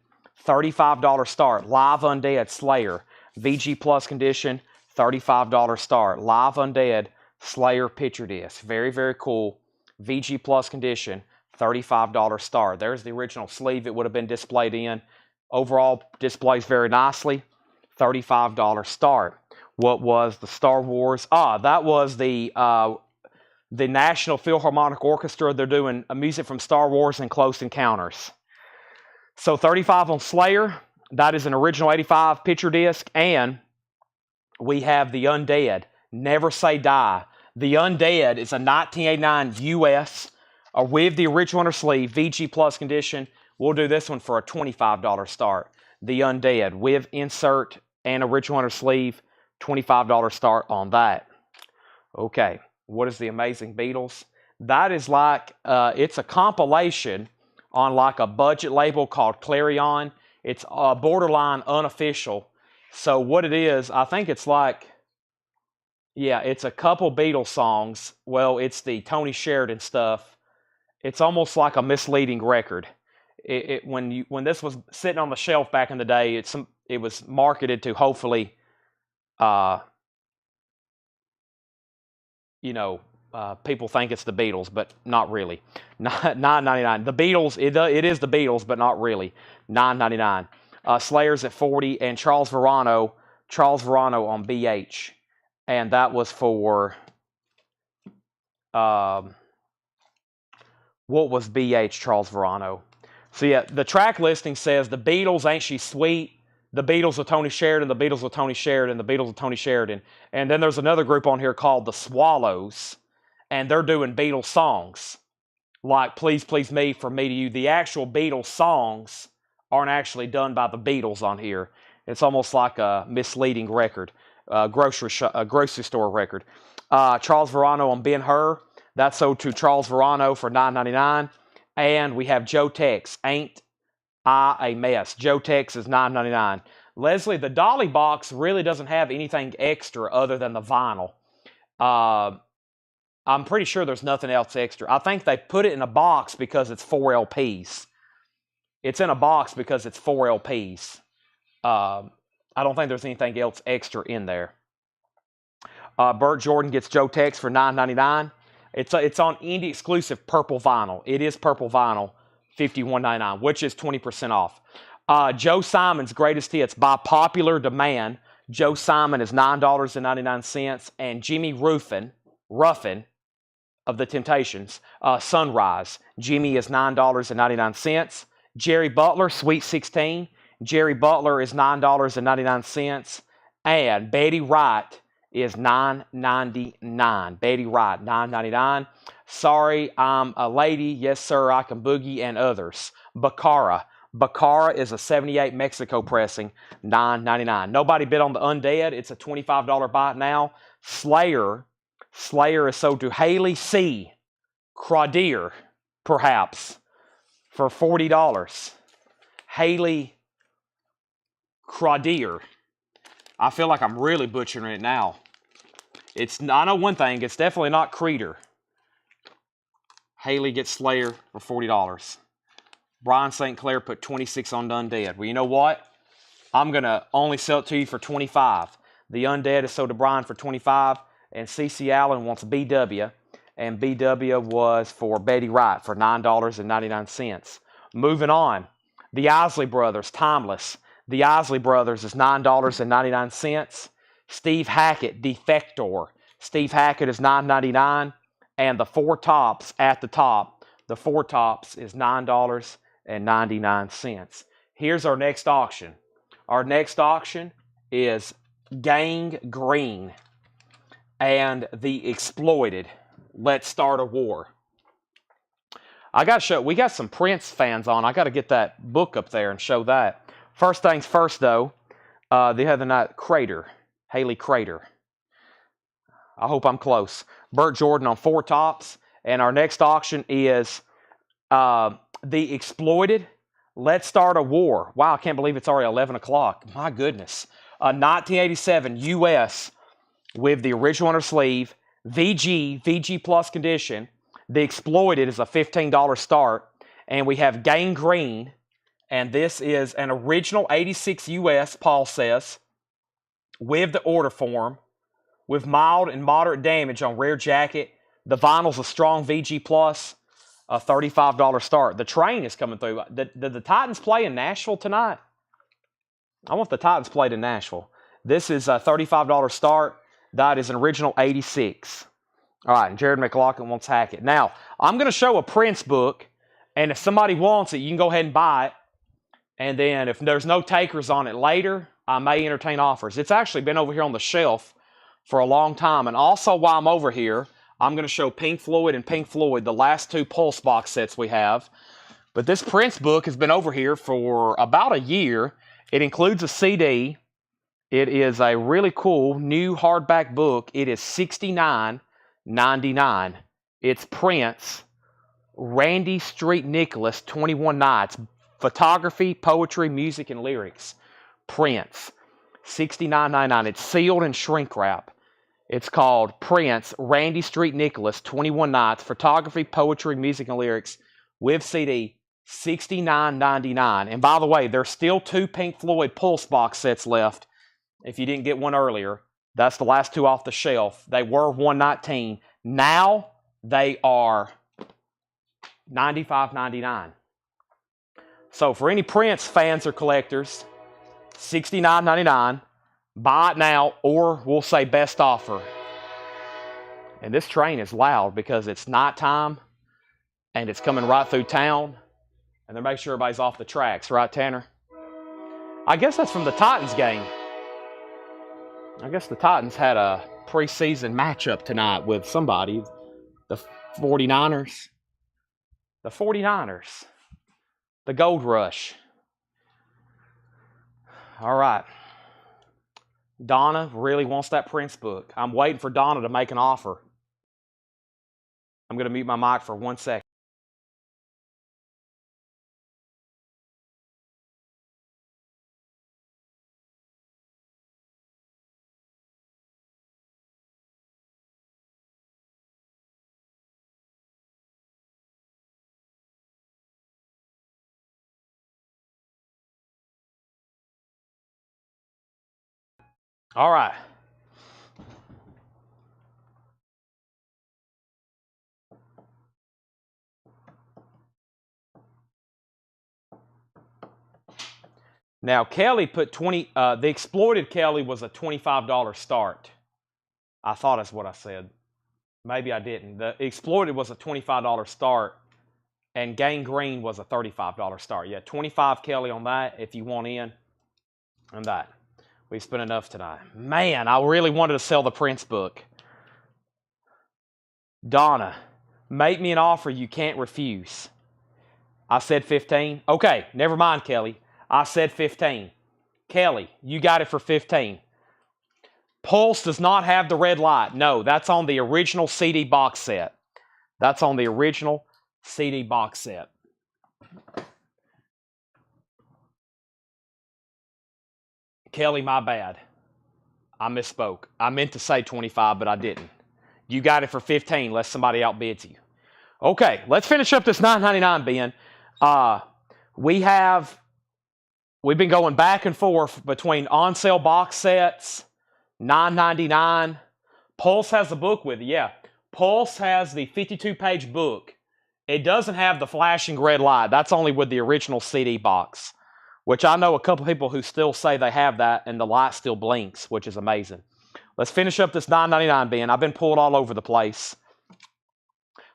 $35 start. Live Undead Slayer. VG Plus condition. $35 start. Live Undead Slayer picture disc. Very, very cool. VG Plus condition. $35 start. There's the original sleeve it would have been displayed in. Overall displays very nicely. $35 start. What was the Star Wars? That was the National Philharmonic Orchestra. They're doing music from Star Wars and Close Encounters. So $35 on Slayer. That is an original 85 picture disc. And we have The Undead, Never Say Die. The Undead is a 1989 US with the original inner sleeve, VG Plus condition. We'll do this one for a $25 start. The Undead with insert and original inner sleeve, $25 start on that. Okay, what is The Amazing Beatles? That is like, it's a compilation on like a budget label called Clarion. It's borderline unofficial. So what it is, I think it's like, yeah, it's a couple Beatles songs. Well, it's the Tony Sheridan stuff. It's almost like a misleading record. When this was sitting on the shelf back in the day, it was marketed to hopefully, people think it's the Beatles, but not really. $9.99. The Beatles, it is the Beatles, but not really. $9.99. Slayer's at $40, and Charles Verano on BH, and that was for what was BH Charles Verano? So yeah, the track listing says the Beatles, Ain't She Sweet, the Beatles with Tony Sheridan, the Beatles with Tony Sheridan, the Beatles with Tony Sheridan. And then there's another group on here called the Swallows, and they're doing Beatles songs. Like Please Please Me, From Me to You. The actual Beatles songs aren't actually done by the Beatles on here. It's almost like a misleading record, a grocery store record. Charles Verano on Ben-Hur. That's sold to Charles Verano for $9.99. And we have Joe Tex, Ain't I a Mess. Joe Tex is $9.99. Leslie, the Dolly box really doesn't have anything extra other than the vinyl. I'm pretty sure there's nothing else extra. I think they put it in a box because it's 4 LPs. It's in a box because it's 4 LPs. I don't think there's anything else extra in there. Burt Jordan gets Joe Tex for $9.99. It's on indie exclusive purple vinyl. It is purple vinyl, $51.99, which is 20% off. Joe Simon's Greatest Hits, by popular demand. Joe Simon is $9.99, and Jimmy Ruffin of the Temptations, Sunrise. Jimmy is $9.99. Jerry Butler, Sweet 16. Jerry Butler is $9.99, and Betty Wright is $9.99. Betty Wright, $9.99. Sorry, I'm a Lady. Yes, Sir, I Can Boogie, and others. Bacara. Bacara is a 78 Mexico pressing, $9.99. Nobody bid on the Undead. It's a $25 buy now. Slayer is sold to Haley C. Craudier, perhaps, for $40. Haley Craudier. I feel like I'm really butchering it now. I know one thing, it's definitely not Creeder. Haley gets Slayer for $40. Brian St. Clair put 26 on the Undead. Well, you know what? I'm going to only sell it to you for 25. The Undead is sold to Brian for 25, and CC Allen wants BW, and BW was for Betty Wright for $9.99. Moving on, the Isley Brothers, Timeless. The Isley Brothers is $9.99. Steve Hackett, Defector. Steve Hackett is $9.99. And the Four Tops at the top, the Four Tops is $9.99. Here's our next auction. Our next auction is Gang Green and The Exploited. Let's Start a War. I got to show, we got some Prince fans on. I got to get that book up there and show that. First things first, though, the other night, Haley Crater. I hope I'm close. Burt Jordan on Four Tops. And our next auction is The Exploited. Let's Start a War. Wow, I can't believe it's already 11 o'clock. My goodness. 1987 US with the original under sleeve. VG plus condition. The Exploited is a $15 start. And we have Gang Green. And this is an original 86 US, Paul says, with the order form, with mild and moderate damage on rear jacket. The vinyl's a strong VG plus, a $35 start. The train is coming through. Did the Titans play in Nashville tonight? I want the Titans played in Nashville. This is a $35 start. That is an original 86. All right, and Jared McLaughlin wants Hackett. Now, I'm going to show a Prince book, and if somebody wants it, you can go ahead and buy it. And then if there's no takers on it later, I may entertain offers. It's actually been over here on the shelf for a long time. And also while I'm over here, I'm going to show Pink Floyd and Pink Floyd, the last two Pulse box sets we have. But this Prince book has been over here for about a year. It includes a CD. It is a really cool new hardback book. It is $69.99. It's Prince, Randy Street Nicholas, 21 Nights. Photography, poetry, music, and lyrics. Prince, $69.99. It's sealed in shrink wrap. It's called Prince, Randy Street Nicholas, 21 Nights. Photography, poetry, music, and lyrics with CD, $69.99. And by the way, there's still 2 Pink Floyd Pulse box sets left. If you didn't get one earlier, that's the last 2 off the shelf. They were $119. Now they are $95.99. So for any Prince fans or collectors, $69.99. Buy it now, or we'll say best offer. And this train is loud because it's nighttime and it's coming right through town. And they're making sure everybody's off the tracks, right, Tanner? I guess that's from the Titans game. I guess the Titans had a preseason matchup tonight with somebody. The 49ers. The 49ers. The Gold Rush. All right. Donna really wants that Prince book. I'm waiting for Donna to make an offer. I'm going to mute my mic for 1 second. All right. Now, Kelly put the Exploited Kelly was a $25 start. I thought that's what I said. Maybe I didn't. The Exploited was a $25 start, and Gangrene was a $35 start. Yeah, 25 Kelly on that if you want in, and that. We spent enough tonight. Man, I really wanted to sell the Prince book. Donna, make me an offer you can't refuse. I said 15. Okay, never mind, Kelly. I said 15. Kelly, you got it for 15. Pulse does not have the red light. No, that's on the original CD box set. That's on the original CD box set. Kelly, my bad. I misspoke. I meant to say 25, but I didn't. You got it for 15, unless somebody outbids you. Okay, let's finish up this $9.99, Ben. We've been going back and forth between on sale box sets, $9.99. Pulse has the book with it, yeah. Pulse has the 52-page book. It doesn't have the flashing red light. That's only with the original CD box, which I know a couple people who still say they have that and the light still blinks, which is amazing. Let's finish up this $9.99, Ben. I've been pulled all over the place.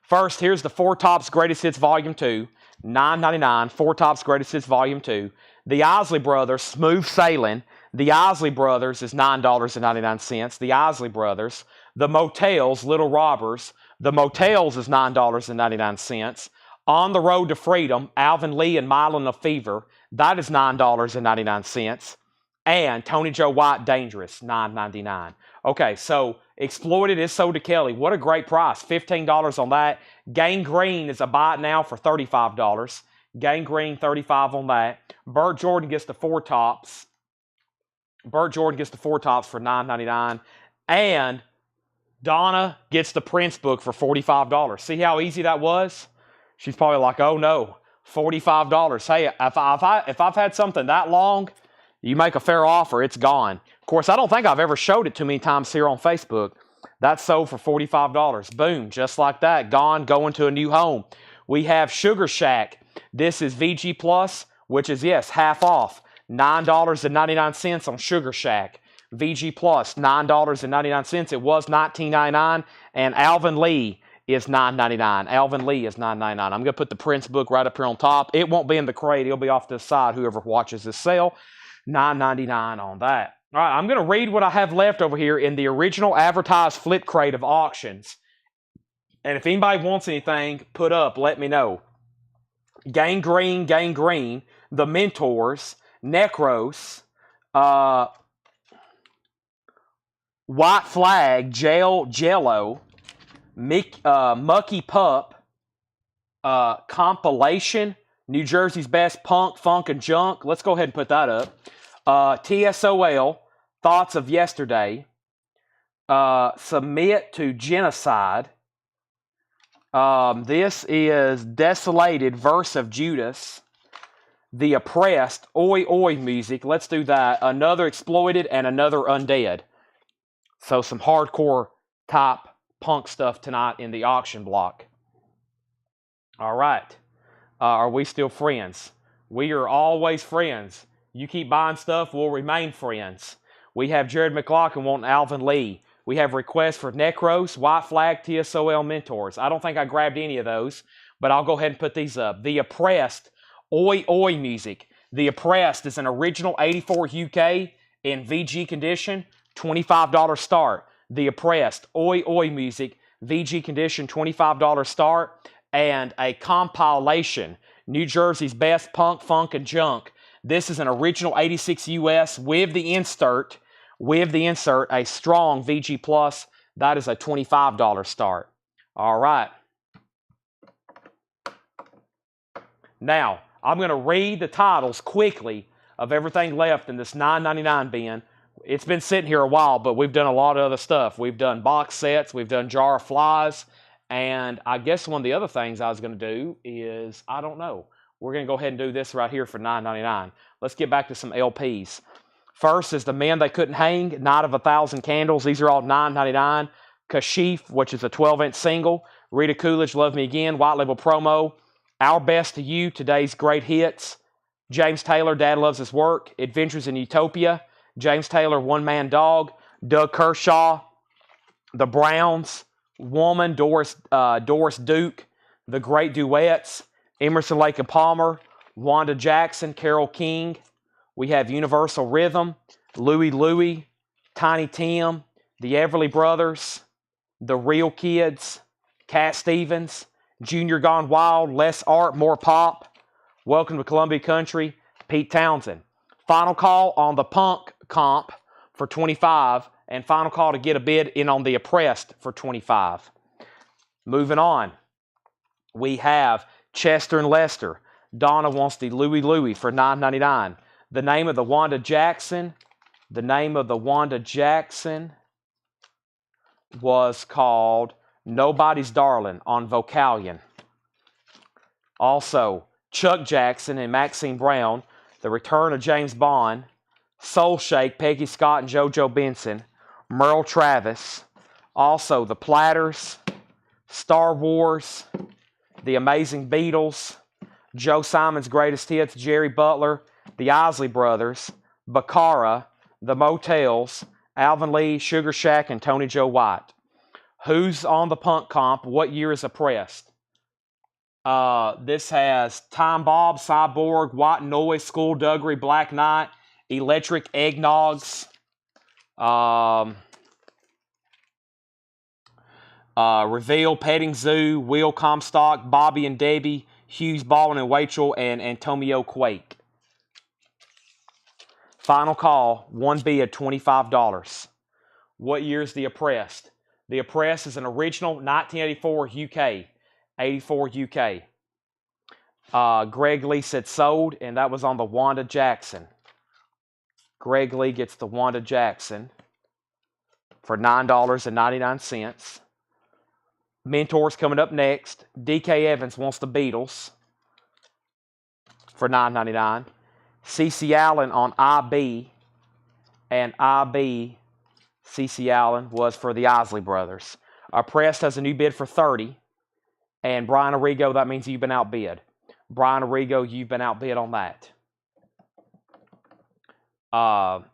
First, here's the Four Tops Greatest Hits Volume 2, $9.99. Four Tops Greatest Hits Volume 2. The Isley Brothers, Smooth Sailing. The Isley Brothers is $9.99. The Isley Brothers. The Motels, Little Robbers. The Motels is $9.99. On the Road to Freedom, Alvin Lee and Mylan of Fever. That is $9.99. And Tony Joe White, Dangerous, $9.99. Okay, so Exploited is sold to Kelly. What a great price. $15 on that. Gangrene is a buy it now for $35. Gangrene, $35 on that. Burt Jordan gets the Four Tops. Burt Jordan gets the Four Tops for $9.99. And Donna gets the Prince book for $45. See how easy that was? She's probably like, oh no, $45. Hey, if I've had something that long, you make a fair offer, it's gone. Of course, I don't think I've ever showed it too many times here on Facebook. That's sold for $45. Boom, just like that. Gone, going to a new home. We have Sugar Shack. This is VG Plus, which is, yes, half off. $9.99 on Sugar Shack. VG Plus, $9.99. It was $19.99. And Alvin Lee is $9.99. Alvin Lee is $9.99. I'm going to put the Prince book right up here on top. It won't be in the crate. It'll be off to the side, whoever watches this sale. $9.99 on that. All right, I'm going to read what I have left over here in the original advertised flip crate of auctions. And if anybody wants anything put up, let me know. Gangrene, The Mentors, Necros, White Flag, Jello, Mucky Pup, compilation, New Jersey's Best Punk, Funk, and Junk. Let's go ahead and put that up. TSOL, Thoughts of Yesterday. Submit to Genocide. This is Desolated, Verse of Judas. The Oppressed, Oi Oi Music. Let's do that. Another Exploited and Another Undead. So some hardcore type punk stuff tonight in the auction block. All right. Are we still friends? We are always friends. You keep buying stuff, we'll remain friends. We have Jared McLaughlin wanting Alvin Lee. We have requests for Necros, White Flag, TSOL Mentors. I don't think I grabbed any of those, but I'll go ahead and put these up. The Oppressed, Oi Oi Music. The Oppressed is an original 84 UK in VG condition, $25 start. The Oppressed, Oi Oi Music, VG condition, $25 start. And a compilation, New Jersey's Best Punk, Funk, and Junk. This is an original 86 US with the insert, a strong VG Plus. That is a $25 start. All right. Now, I'm going to read the titles quickly of everything left in this $9.99 bin. It's been sitting here a while, but we've done a lot of other stuff. We've done box sets. We've done Jar of Flies. And I guess one of the other things I was going to do is, I don't know. We're going to go ahead and do this right here for $9.99. Let's get back to some LPs. First is The Men They Couldn't Hang, Night of a Thousand Candles. These are all $9.99. Kashif, which is a 12-inch single. Rita Coolidge, Love Me Again, White Label Promo. Our Best to You, Today's Great Hits. James Taylor, Dad Loves His Work. Adventures in Utopia. James Taylor, One Man Dog. Doug Kershaw, The Browns. Woman, Doris Duke, The Great Duets, Emerson, Lake and Palmer, Wanda Jackson, Carole King. We have Universal Rhythm, Louie Louie, Tiny Tim, The Everly Brothers, The Real Kids, Cat Stevens, Junior Gone Wild, Less Art, More Pop, Welcome to Columbia Country, Pete Townsend. Final call on the Punk comp for $25. And final call to get a bid in on The Oppressed for $25. Moving on. We have Chester and Lester. Donna wants the Louie Louie for $9.99. The name of the Wanda Jackson. The name of the Wanda Jackson was called Nobody's Darling on Vocalion. Also, Chuck Jackson and Maxine Brown. The Return of James Bond. Soul Shake, Peggy Scott and JoJo Benson. Merle Travis, also The Platters, Star Wars, The Amazing Beatles, Joe Simon's Greatest Hits, Jerry Butler, The Isley Brothers, Baccara, The Motels, Alvin Lee, Sugar Shack, and Tony Joe White. Who's on the Punk comp? What year is Oppressed? This has Time Bob, Cyborg, White Noise, Skullduggery, Black Knight, Electric Eggnogs, Reveal, Petting Zoo, Will Comstock, Bobby and Debbie, Hughes Baldwin and Rachel, and Antonio Quake. Final call, one bid, $25. What year is The Oppressed? The Oppressed is an original 1984 UK. 84 UK. Greg Lee said sold, and that was on the Wanda Jackson. Greg Lee gets the Wanda Jackson for $9.99. Mentors coming up next. DK Evans wants the Beatles for $9.99. CC Allen on IB, and IB, CC Allen was for the Isley Brothers. Oppressed has a new bid for $30, and Brian Arrigo, that means you've been outbid. Brian Arrigo, you've been outbid on that.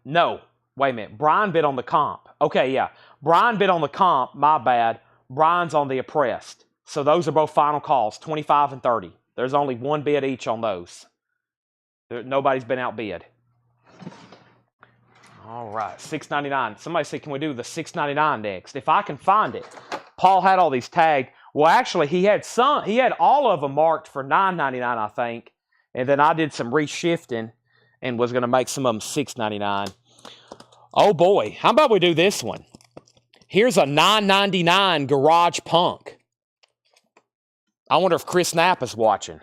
No, wait a minute. Brian bid on the comp. Okay, yeah. Brian bid on the comp. My bad. Brian's on the Oppressed. So those are both final calls, 25 and 30. There's only one bid each on those. Nobody's been outbid. All right, $6.99. Somebody said, can we do the $6.99 next? If I can find it. Paul had all these tagged. Well, actually, he had all of them marked for $9.99, I think. And then I did some reshifting and was going to make some of them $6.99. Oh, boy. How about we do this one? Here's a $9.99 Garage Punk. I wonder if Chris Knapp is watching.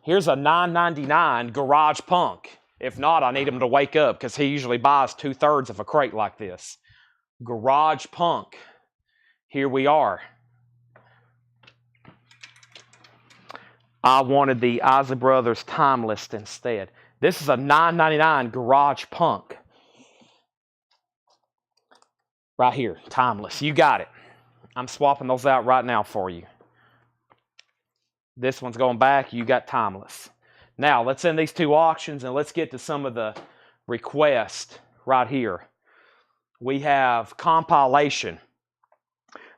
Here's a $9.99 Garage Punk. If not, I need him to wake up because he usually buys 2/3 of a crate like this. Garage Punk. Here we are. I wanted the Isley Brothers Timeless instead. This is a $9.99 Garage Punk. Right here, Timeless. You got it. I'm swapping those out right now for you. This one's going back. You got Timeless. Now, let's end these two auctions and let's get to some of the requests right here. We have Compilation.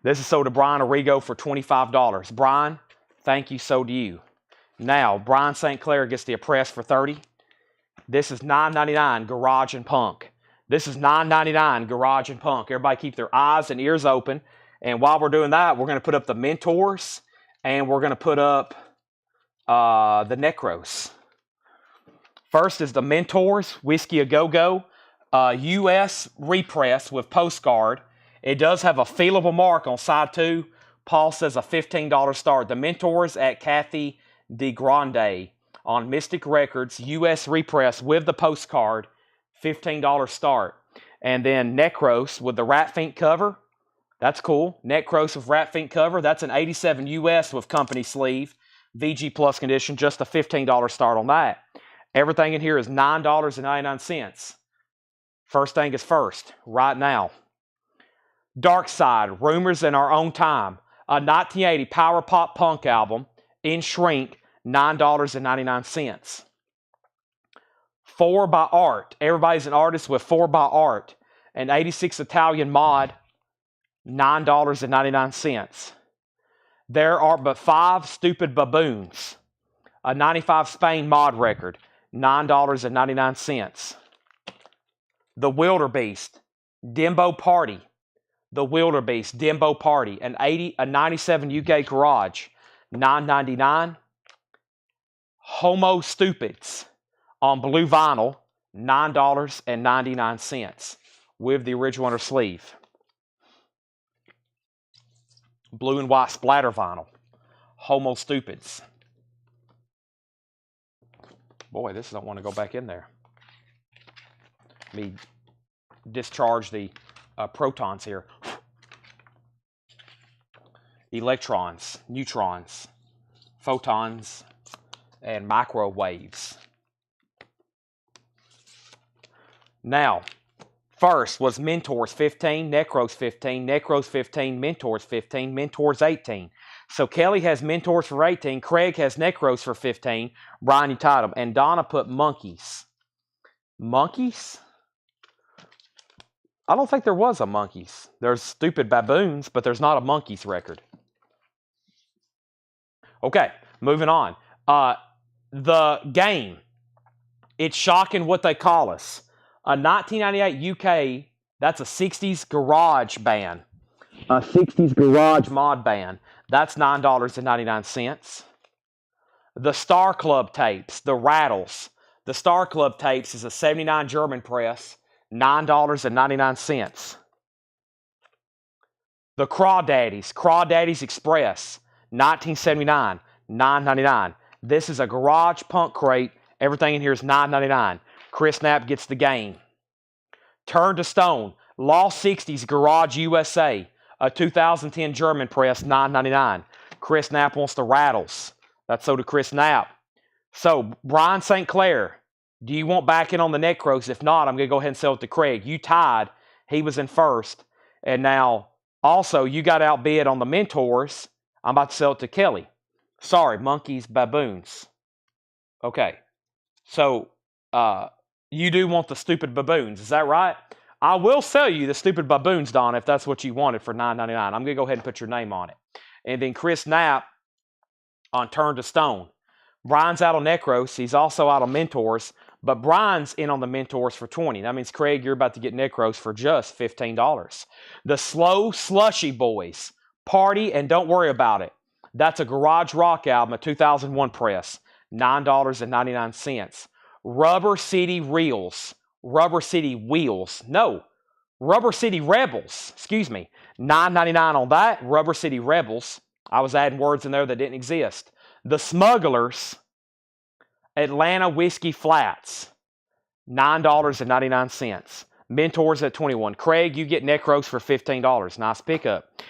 This is sold to Brian Arrigo for $25. Brian, thank you, so do you. Now, Brian St. Clair gets the Oppressed for $30. This is $9.99 Garage and Punk. This is $9.99 Garage and Punk. Everybody keep their eyes and ears open. And while we're doing that, we're going to put up the Mentors and we're going to put up the Necros. First is the Mentors, Whiskey A Go-Go, U.S. repress with postcard. It does have a feelable mark on side 2. Paul says a $15 start. The Mentors at Kathy DeGrande on Mystic Records, U.S. repress with the postcard, $15 start. And then Necros with the Rat Fink cover. That's cool. Necros with Rat Fink cover. That's an 87 U.S. with company sleeve. VG Plus condition, just a $15 start on that. Everything in here is $9.99. First thing is first, right now. Dark Side, Rumors in Our Own Time. A 1980 power pop punk album in shrink, $9.99. 4 by Art. Everybody's an artist with 4 by Art. An 86 Italian mod, $9.99. There Are But 5 Stupid Baboons. A 95 Spain mod record, $9.99. The Wildebeest, Dimbo Party. The Wildebeest, Dimbo Party. An 97 UK Garage, $9.99. Homo Stupids on blue vinyl, $9.99 with the original under sleeve. Blue and white splatter vinyl. Homo Stupids. Boy, this don't want to go back in there. Let me discharge the protons here. Electrons, neutrons, photons, and microwaves. Now, first was Mentors 15, Necros 15, Necros 15, Mentors 15, Mentors 18. So Kelly has Mentors for 18, Craig has Necros for 15, Brian, you tied them, and Donna put Monkeys. Monkeys? I don't think there was a Monkeys. There's Stupid Baboons, but there's not a Monkeys record. Okay, moving on. The game. It's shocking what they call us. A 1998 UK, that's a 60s garage band. A 60s garage mod band. That's $9.99. The Star Club tapes, the Rattles. The Star Club tapes is a 79 German press, $9.99. The Crawdaddies Express, 1979, $9.99. This is a garage punk crate. Everything in here is $9.99. Chris Knapp gets the game. Turn to Stone, Lost 60s Garage USA, a 2010 German press, $9.99. Chris Knapp wants the Rattles. That's so to Chris Knapp. So, Brian St. Clair, do you want back in on the Necros? If not, I'm going to go ahead and sell it to Craig. You tied. He was in first. And now, also, you got outbid on the Mentors. I'm about to sell it to Kelly. Sorry, Monkeys, Baboons. Okay. So, you do want the Stupid Baboons. Is that right? I will sell you the Stupid Baboons, Don, if that's what you wanted for $9.99. I'm going to go ahead and put your name on it. And then Chris Knapp on Turn to Stone. Brian's out on Necros. He's also out on Mentors. But Brian's in on the Mentors for $20. That means, Craig, you're about to get Necros for just $15. The Slow Slushy Boys. Party and Don't Worry About It. That's a garage rock album, a 2001 press. $9.99. Rubber City Reels. Rubber City Wheels. No. Rubber City Rebels. Excuse me. $9.99 on that. Rubber City Rebels. I was adding words in there that didn't exist. The Smugglers, Atlanta Whiskey Flats, $9.99. Mentors at 21. Craig, you get Necros for $15. Nice pickup.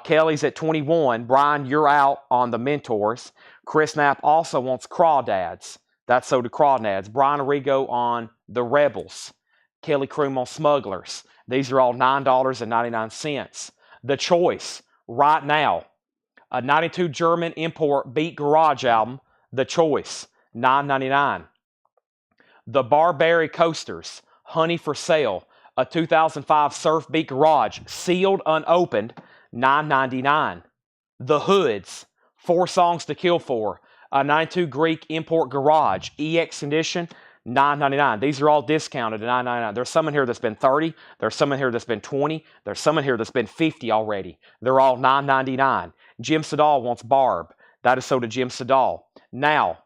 Kelly's at 21. Brian, you're out on the Mentors. Chris Knapp also wants Crawdads. That's so to Crawdads. Brian Arrigo on the Rebels. Kelly Kroom on Smugglers. These are all $9.99. The Choice, right now, a 92 German import Beat Garage album, The Choice, $9.99. The Barberry Coasters, Honey for Sale, a 2005 Surf Beat Garage, sealed, unopened, $9.99. The Hoods, 4 Songs to Kill For, a 92 Greek import garage, EX condition, $9.99. These are all discounted at $9.99. There's some in here that's been $30. There's some in here that's been $20. There's some in here that's been $50 already. They're all $9.99. Jim Sedal wants Barb. That is so to Jim Sedal. Now,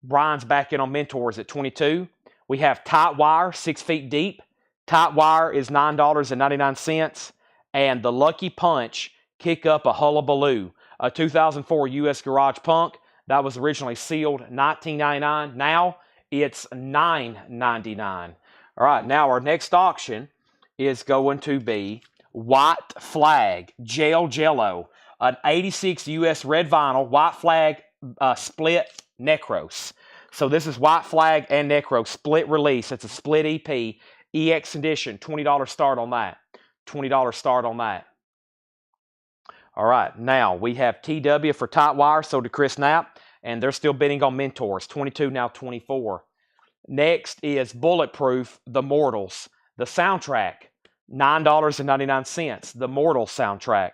Brian's back in on Mentors at 22. We have Tight Wire, 6 feet deep. Tight Wire is $9.99. And the Lucky Punch, Kick Up a Hullabaloo, a 2004 U.S. Garage Punk. That was originally sealed $19.99. Now it's $9.99. All right, now our next auction is going to be White Flag, Jail Jello, an 86 U.S. red vinyl, White Flag split Necros. So this is White Flag and Necros split release. It's a split EP, EX edition, $20 start on that. $20 start on that. All right, now we have TW for Tight Wire, so to Chris Knapp, and they're still bidding on Mentors, 22, now 24. Next is Bulletproof, The Mortals, the soundtrack, $9.99, the Mortals soundtrack.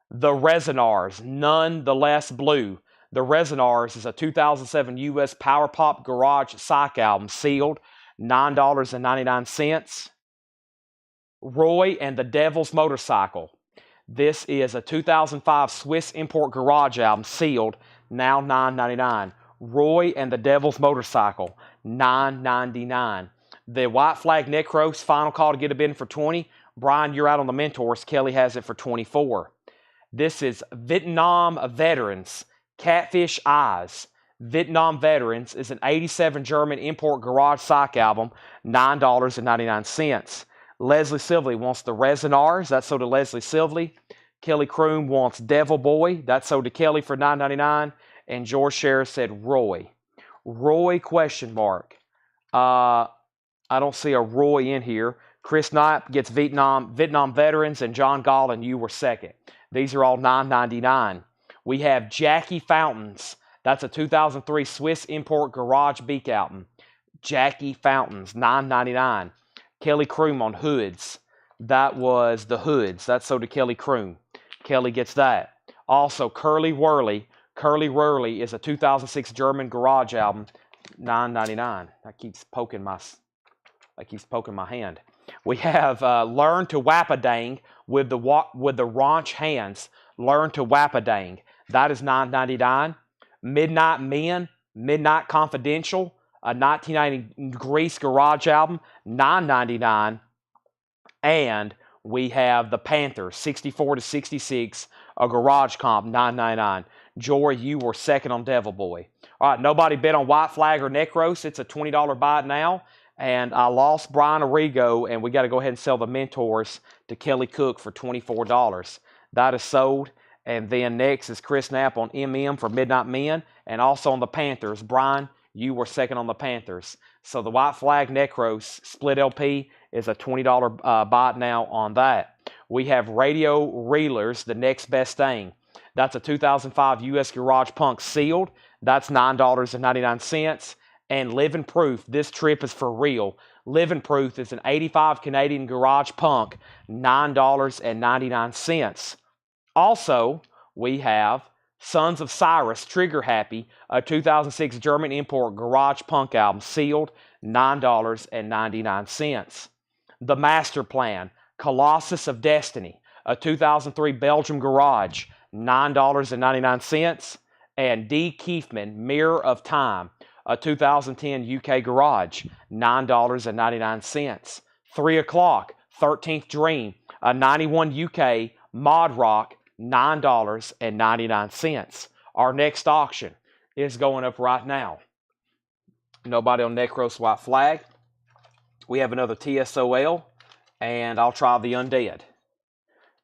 The Resonars, None the Less Blue. The Resonars is a 2007 U.S. Power Pop Garage Psych album, sealed, $9.99. Roy and the Devil's Motorcycle. This is a 2005 Swiss import garage album, sealed, now $9.99. Roy and the Devil's Motorcycle, $9.99. The White Flag Necros, final call to get a bid for $20. Brian, you're out on the Mentors. Kelly has it for $24. This is Vietnam Veterans, Catfish Eyes. Vietnam Veterans is an 87 German import garage psych album, $9.99. Leslie Silvey wants the Resonars. That's sold to Leslie Silvey. Kelly Kroom wants Devil Boy. That's sold to Kelly for $9.99. And George Sheriff said Roy. Roy question mark. I don't see a Roy in here. Chris Knight gets Vietnam Veterans, and John Gollin, you were second. These are all $9.99. We have Jackie Fountains. That's a 2003 Swiss import garage beak album. Jackie Fountains, $9.99. Kelly Kroom on Hoods. That was the Hoods. That's so to Kelly Kroom. Kelly gets that. Also, Curly Whirly. Curly Whirly is a 2006 German garage album, $9.99. That keeps poking my hand. We have Learn to Wappadang with the Raunch Hands. Learn to Wappadang. That is $9.99. Midnight Men, Midnight Confidential, a 1990 Grease garage album, $9.99. And we have the Panthers, 64 to 66, a garage comp, $9.99. Jory, you were second on Devil Boy. All right, nobody bid on White Flag or Necros. It's a $20 buy now. And I lost Brian Arrigo, and we got to go ahead and sell the Mentors to Kelly Cook for $24. That is sold. And then next is Chris Knapp on MM for Midnight Men, and also on the Panthers. Brian, you were second on the Panthers. So the White Flag Necros split LP is a $20 buy now on that. We have Radio Reelers, The Next Best Thing. That's a 2005 U.S. Garage Punk sealed. That's $9.99. And Living Proof, This Trip is for Real. Living Proof is an 85 Canadian Garage Punk, $9.99. Also, we have Sons of Cyrus, Trigger Happy, a 2006 German import garage punk album, sealed, $9.99. The Master Plan, Colossus of Destiny, a 2003 Belgium garage, $9.99. And D. Kiefman, Mirror of Time, a 2010 UK garage, $9.99. 3 o'clock, 13th Dream, a 91 UK mod rock, $9.99. Our next auction is going up right now. Nobody on Necros White Flag. We have another TSOL, and I'll try the Undead.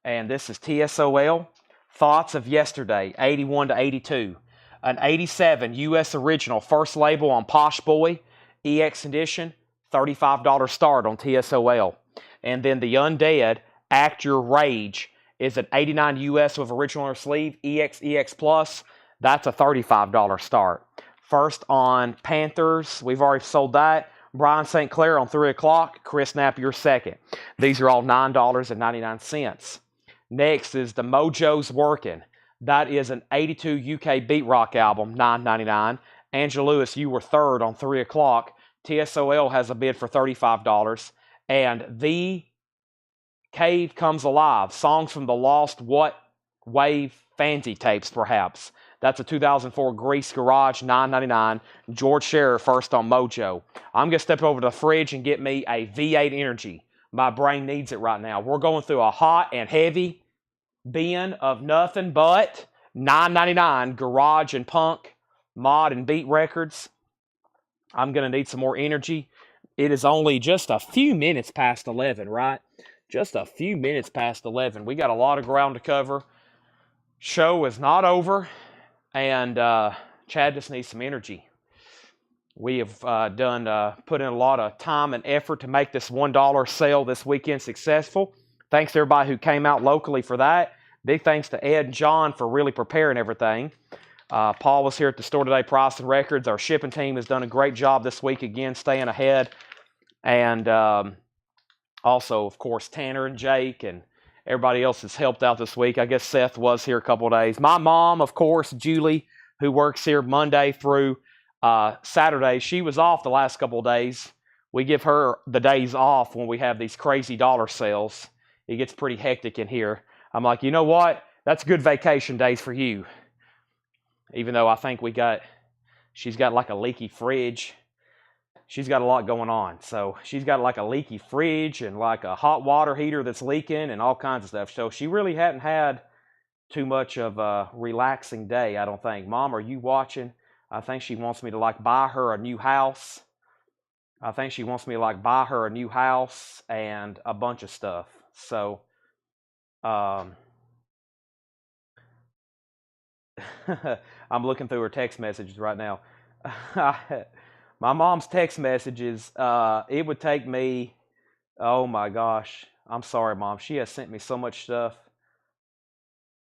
And this is TSOL. Thoughts of yesterday, 81 to 82. An 87 US original, first label on Posh Boy, EX edition, $35 start on TSOL. And then the Undead, Act Your Rage, is an 89 US with original sleeve, EX Plus. That's a $35 start. First on Panthers, we've already sold that. Brian St. Clair on 3 o'clock. Chris Napier second. These are all $9.99. Next is the Mojo's Working. That is an 82 UK beat rock album, $9.99. Angela Lewis, you were third on 3 o'clock. TSOL has a bid for $35. And The Cave Comes Alive, songs from the Lost What Wave Fancy tapes, perhaps. That's a 2004 Grease Garage, $9.99. George Scherer first on Mojo. I'm going to step over to the fridge and get me a V8 Energy. My brain needs it right now. We're going through a hot and heavy bin of nothing but $9.99 garage and punk, mod and beat records. I'm going to need some more energy. It is only just a few minutes past 11, right? Just a few minutes past 11. We got a lot of ground to cover. Show is not over. And Chad just needs some energy. We have put in a lot of time and effort to make this $1 sale this weekend successful. Thanks to everybody who came out locally for that. Big thanks to Ed and John for really preparing everything. Paul was here at the store today pricing records. Our shipping team has done a great job this week again, staying ahead. And also, of course, Tanner and Jake and everybody else has helped out this week. I guess Seth was here a couple of days. My mom, of course, Julie, who works here Monday through Saturday, she was off the last couple of days. We give her the days off when we have these crazy dollar sales. It gets pretty hectic in here. I'm like, you know what? That's good vacation days for you. Even though I think she's got like a leaky fridge. She's got a lot going on. So she's got like a leaky fridge and like a hot water heater that's leaking and all kinds of stuff. So she really hadn't had too much of a relaxing day, I don't think. Mom, are you watching? I think she wants me to like buy her a new house. I think she wants me to like buy her a new house and a bunch of stuff. So, I'm looking through her text messages right now. My mom's text messages, it would take me, oh my gosh. I'm sorry, Mom. She has sent me so much stuff.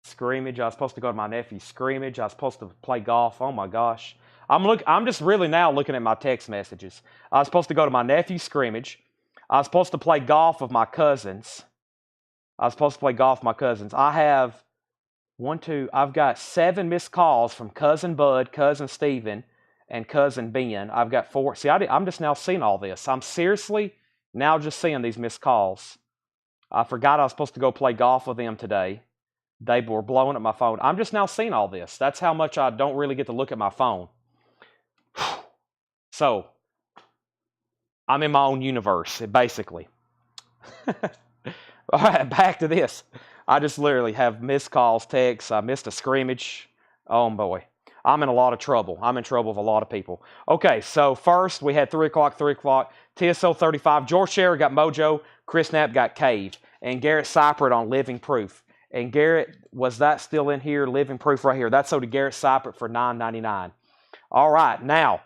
Scrimmage. I was supposed to go to my nephew's scrimmage. I was supposed to play golf. Oh my gosh. I'm just really now looking at my text messages. I was supposed to go to my nephew's scrimmage. I was supposed to play golf with my cousins. I have I've got 7 missed calls from Cousin Bud, Cousin Steven, and Cousin Ben. I've got 4. See, I'm just now seeing all this. I'm seriously now just seeing these missed calls. I forgot I was supposed to go play golf with them today. They were blowing up my phone. I'm just now seeing all this. That's how much I don't really get to look at my phone. So, I'm in my own universe, basically. All right, back to this. I just literally have missed calls, texts. I missed a scrimmage. Oh, boy. I'm in a lot of trouble. I'm in trouble with a lot of people. Okay, so first we had 3 o'clock. TSL 35. George Scherer got Mojo. Chris Knapp got Cave. And Garrett Seipert on Living Proof. And Garrett, was that still in here? Living Proof right here. That's sold to Garrett Seipert for $9.99. All right, now,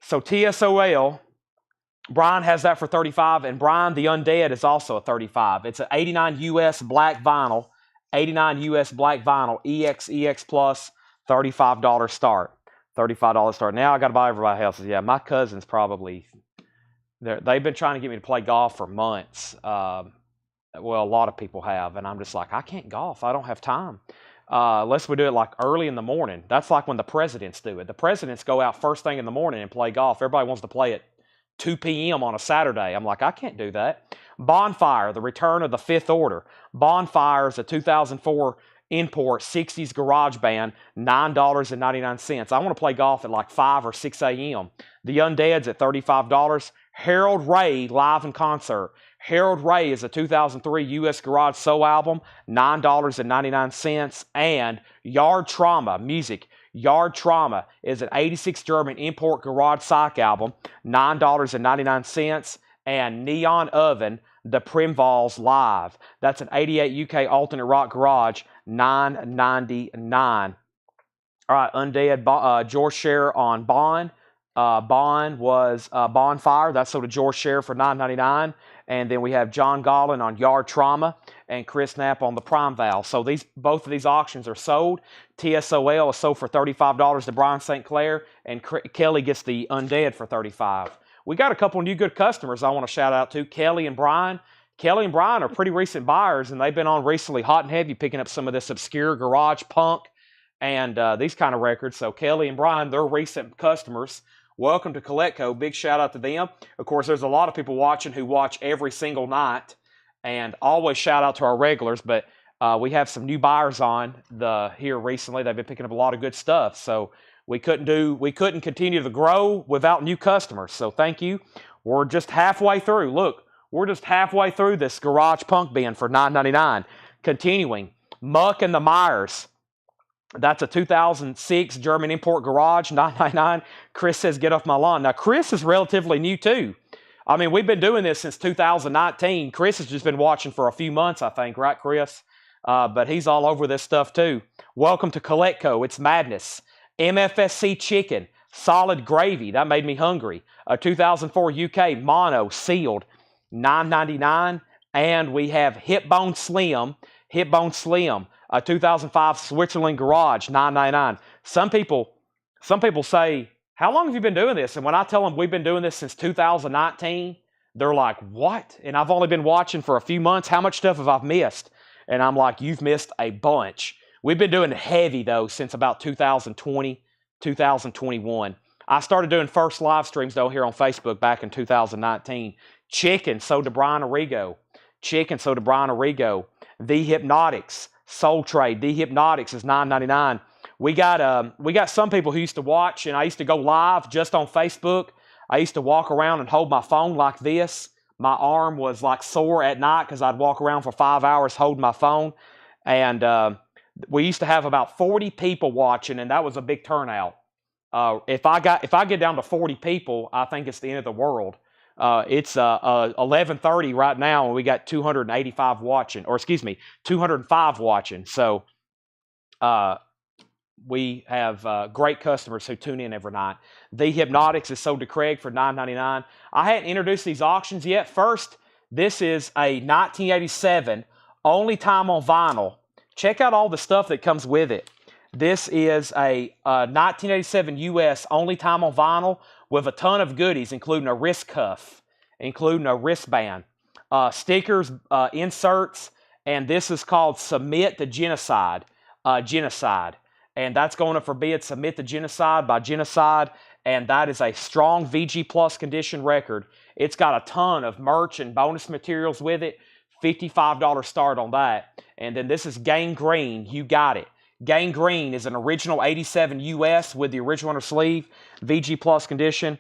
so TSOL, Brian has that for $35, and Brian the Undead is also a $35. It's an 89 US black vinyl, EX Plus, $35 start. $35 start. Now I got to buy everybody else's. Yeah, my cousins probably, they've been trying to get me to play golf for months. Well, a lot of people have, and I'm just like, I can't golf. I don't have time. Unless we do it like early in the morning. That's like when the presidents do it. The presidents go out first thing in the morning and play golf. Everybody wants to play at 2 p.m. on a Saturday. I'm like, I can't do that. Bonfire, the return of the Fifth Order. Bonfire is a 2004 import 60s garage band, $9.99. I want to play golf at like 5 or 6 a.m. The Undead's at $35. Harold Ray live in concert. Harold Ray is a 2003 U.S. Garage Soul album, $9.99. And Yard Trauma music. Yard Trauma is an 86 German import garage psych album, $9.99. And Neon Oven, the Primvalls live. That's an 88 UK alternate rock garage, $9.99. All right, Undead, George Scherer on Bond. Bond was Bonfire. That's sold to George Scherer for $9.99. And then we have John Gollin on Yard Trauma and Chris Knapp on the Prime Valve. So both of these auctions are sold. TSOL is sold for $35 to Brian St. Clair, and Kelly gets the Undead for $35. We got a couple new good customers I want to shout out to, Kelly and Brian. Kelly and Brian are pretty recent buyers, and they've been on recently hot and heavy picking up some of this obscure garage punk and these kind of records. So Kelly and Brian, they're recent customers. Welcome to Collectco. Big shout out to them. Of course, there's a lot of people watching who watch every single night, and always shout out to our regulars, but we have some new buyers on here recently. They've been picking up a lot of good stuff. So we couldn't continue to grow without new customers. So thank you. We're just halfway through. Look, we're just halfway through this garage punk bin for $9.99. Continuing, Muck and the Myers. That's a 2006 German import garage, $9.99. Chris says, get off my lawn. Now, Chris is relatively new, too. I mean, we've been doing this since 2019. Chris has just been watching for a few months, I think. Right, Chris? But he's all over this stuff, too. Welcome to Collectco. It's madness. MFSC Chicken, Solid Gravy. That made me hungry. A 2004 UK Mono Sealed, $9.99. And we have Hipbone Slim, a 2005 Switzerland Garage, $9.99. Some people say, how long have you been doing this? And when I tell them we've been doing this since 2019, they're like, what? And I've only been watching for a few months. How much stuff have I missed? And I'm like, you've missed a bunch. We've been doing heavy, though, since about 2020, 2021. I started doing first live streams, though, here on Facebook back in 2019. Chicken, sold to Brian Arrigo. The Hypnotics, Soul Trade. The Hypnotics is $9.99. We got some people who used to watch, and I used to go live just on Facebook. I used to walk around and hold my phone like this. My arm was like sore at night because I'd walk around for 5 hours holding my phone. And we used to have about 40 people watching, and that was a big turnout. If I get down to 40 people, I think it's the end of the world. It's 11:30 right now, and we got 285 watching, or excuse me, 205 watching. So we have great customers who tune in every night. The Hypnotics is sold to Craig for $9.99. I hadn't introduced these auctions yet. First, this is a 1987 Only Time on Vinyl. Check out all the stuff that comes with it. This is a 1987 US Only Time on Vinyl with a ton of goodies, including a wrist cuff, including a wristband, stickers, inserts, and this is called Submit to Genocide. And that's going up for bid, Submit to Genocide by Genocide, and that is a strong VG Plus condition record. It's got a ton of merch and bonus materials with it, $55 start on that. And then this is Gangrene, You Got It. Gangrene is an original 87 US with the original inner sleeve, VG Plus condition,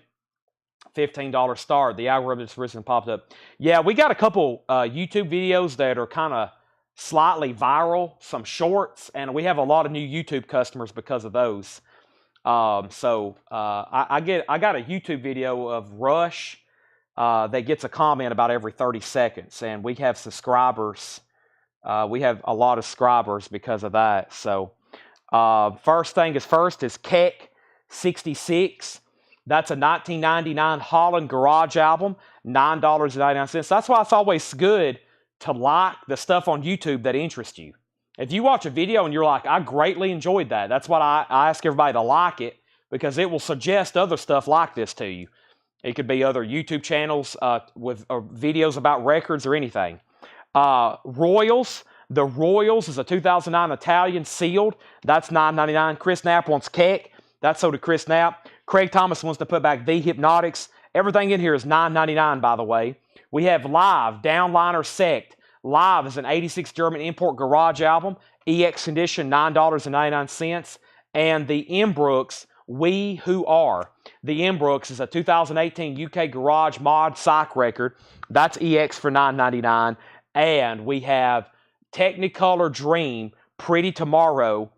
$15 start. The algorithm just recently popped up. Yeah, we got a couple YouTube videos that are kind of slightly viral, some shorts, and we have a lot of new YouTube customers because of those. I got a YouTube video of Rush that gets a comment about every 30 seconds, and we have subscribers. We have a lot of subscribers because of that. So first thing is first is Keck 66. That's a 1999 Holland Garage album, $9.99. That's why it's always good to like the stuff on YouTube that interests you. If you watch a video and you're like, I greatly enjoyed that, that's what I ask everybody to like it, because it will suggest other stuff like this to you. It could be other YouTube channels with videos about records or anything. Royals. The Royals is a 2009 Italian sealed. That's $9.99. Chris Knapp wants Keck. That's sold to Chris Knapp. Craig Thomas wants to put back The Hypnotics. Everything in here is $9.99, by the way. We have Live, Downliner Sect. Live is an 86 German import garage album. EX condition, $9.99. And the Embrooks, We Who Are. The Inbrooks is a 2018 UK Garage Mod Psych record. That's EX for $9.99. And we have Technicolor Dream, Pretty Tomorrow,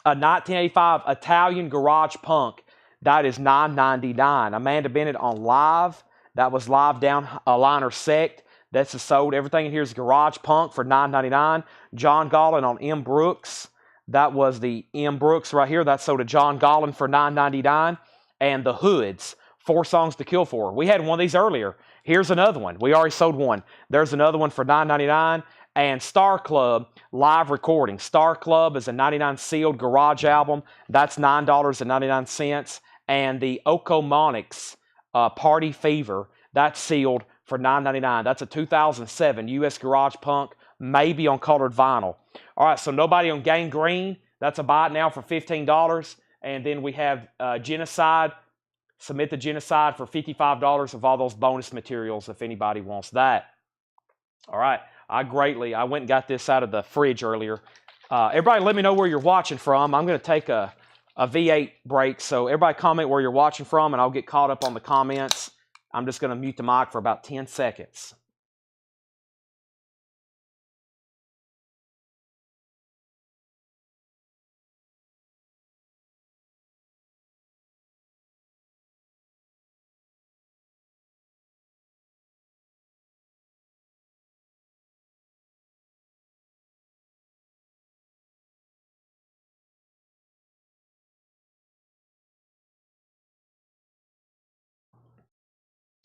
a 1985 Italian Garage Punk. That is $9.99. Amanda Bennett on Live. That was Live Down Liner Sect. That's sold. Everything in here is Garage Punk for $9.99. John Gollin on M. Brooks. That was the M. Brooks right here. That's sold to John Gollin for $9.99. And the Hoods, 4 Songs to Kill For. We had one of these earlier. Here's another one. We already sold one. There's another one for $9.99. And Star Club live recording. Star Club is a 99 sealed garage album. That's $9.99. And the Okomonics Party Fever, that's sealed for $9.99. That's a 2007 US Garage Punk, maybe on colored vinyl. All right, so nobody on Gang Green. That's a buy it now for $15. And then we have Genocide. Submit the Genocide for $55 of all those bonus materials if anybody wants that. All right, I went and got this out of the fridge earlier. Everybody let me know where you're watching from. I'm going to take a V8 break, so everybody comment where you're watching from, and I'll get caught up on the comments. I'm just going to mute the mic for about 10 seconds.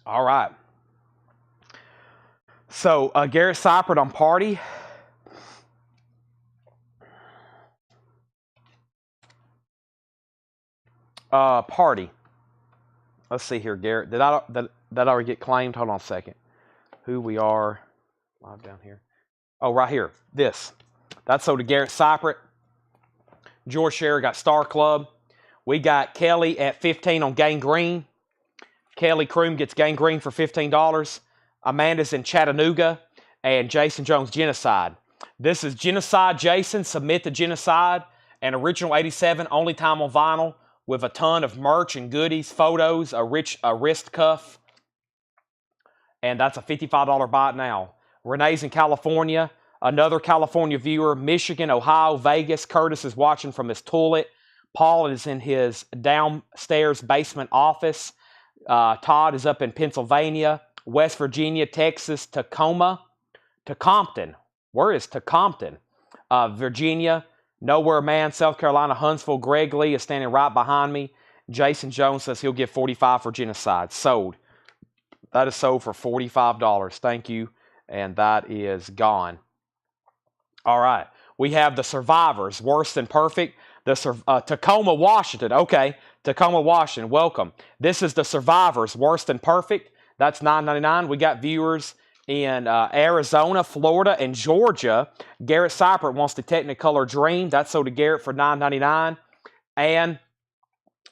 All right. So, Garrett Cypert on Party. Party. Let's see here, Garrett. Did that already get claimed? Hold on a second. Who we are. Live down here. Oh, right here. This. That's sold to Garrett Cypert. George Scherer got Star Club. We got Kelly at 15 on Gang Green. Kelly Kroom gets Gang Green for $15. Amanda's in Chattanooga. And Jason Jones, Genocide. This is Genocide Jason. Submit the Genocide. And original 87, only time on vinyl, with a ton of merch and goodies, photos, a wrist cuff. And that's a $55 buy it now. Renee's in California. Another California viewer. Michigan, Ohio, Vegas. Curtis is watching from his toilet. Paul is in his downstairs basement office. Todd is up in Pennsylvania, West Virginia, Texas, Tacoma, Compton. Where is Compton? Virginia, Nowhere Man, South Carolina, Huntsville. Greg Lee is standing right behind me. Jason Jones says he'll give $45 for Genocide. Sold. That is sold for $45. Thank you. And that is gone. All right. We have the Survivors, Worse Than Perfect. Tacoma, Washington. Okay. Tacoma, Washington. Welcome. This is the Survivors, Worse Than Perfect. That's $9.99. We got viewers in Arizona, Florida, and Georgia. Garrett Cypert wants the Technicolor Dream. That's sold to Garrett for $9.99. And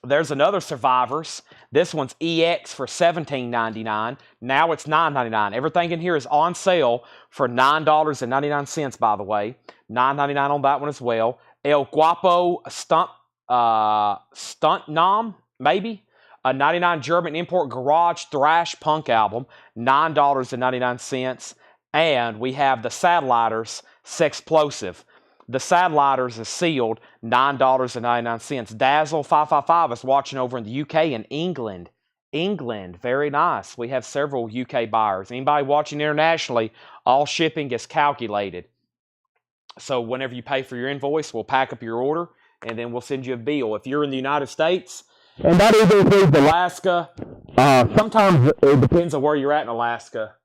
there's another Survivors. This one's EX for $17.99. Now it's $9.99. Everything in here is on sale for $9.99, by the way. $9.99 on that one as well. El Guapo Stunt Nom, maybe. A 99 German import garage thrash punk album, $9.99. And we have the Satelliters Sexplosive. The Satelliters is sealed, $9.99. Dazzle 555 is watching over in the UK and England. England, very nice. We have several UK buyers. Anybody watching internationally, all shipping is calculated. So whenever you pay for your invoice, we'll pack up your order, and then we'll send you a bill. If you're in the United States, and that even includes Alaska, sometimes it depends on where you're at in Alaska.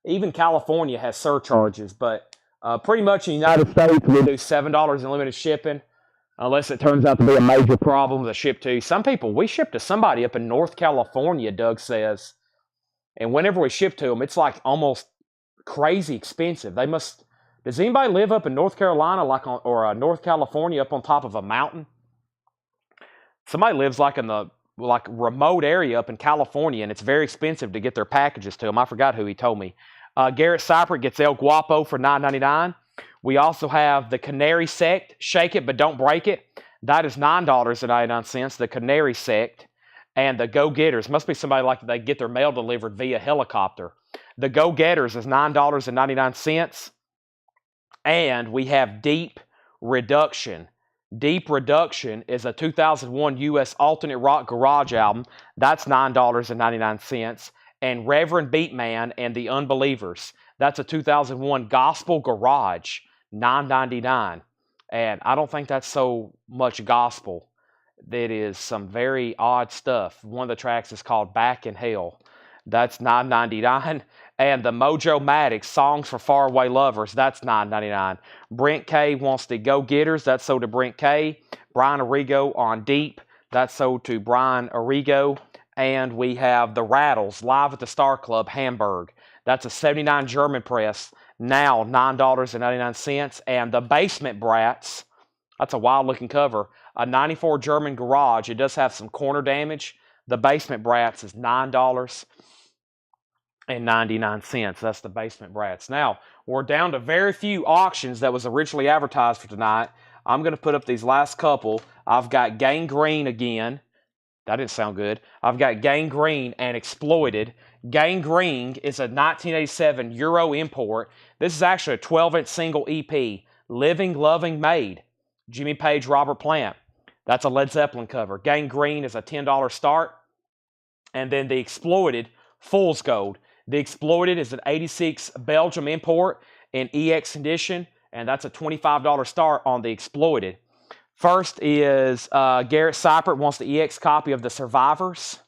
Even California has surcharges, but pretty much in the United States, we do $7 in limited shipping, unless it turns out to be a major problem to ship to. Some people, we ship to somebody up in North California, Doug says, and whenever we ship to them, it's like almost crazy expensive. They must... Does anybody live up in North Carolina, or North California, up on top of a mountain? Somebody lives like in the remote area up in California, and it's very expensive to get their packages to them. I forgot who he told me. Garrett Cypert gets El Guapo for $9.99. We also have the Canary Sect, Shake It But Don't Break It. That is $9.99, the Canary Sect. And the Go-Getters, must be somebody like they get their mail delivered via helicopter. The Go-Getters is $9.99. And we have Deep Reduction. Deep Reduction is a 2001 U.S. alternate rock garage album. That's $9.99. And Reverend Beatman and the Unbelievers. That's a 2001 gospel garage, $9.99. And I don't think that's so much gospel. That is some very odd stuff. One of the tracks is called Back in Hell. That's $9.99. And the Mojo Maddox Songs for Faraway Lovers, that's $9.99. Brent K wants the Go-Getters, that's sold to Brent K. Brian Arrigo on Deep, that's sold to Brian Arrigo. And we have the Rattles, Live at the Star Club, Hamburg. That's a 79 German press, now $9.99. And the Basement Brats, that's a wild looking cover, a 94 German garage. It does have some corner damage. The Basement Brats is $9.99. That's the Basement Brats. Now, we're down to very few auctions that was originally advertised for tonight. I'm going to put up these last couple. I've got Gangrene again. That didn't sound good. I've got Gangrene and Exploited. Gangrene is a 1987 Euro import. This is actually a 12-inch single EP. Living, Loving, Made. Jimmy Page, Robert Plant. That's a Led Zeppelin cover. Gangrene is a $10 start. And then the Exploited, Fool's Gold. The Exploited is an 86 Belgium import in EX condition, and that's a $25 start on the Exploited. First is Garrett Seipert wants the EX copy of The Survivors.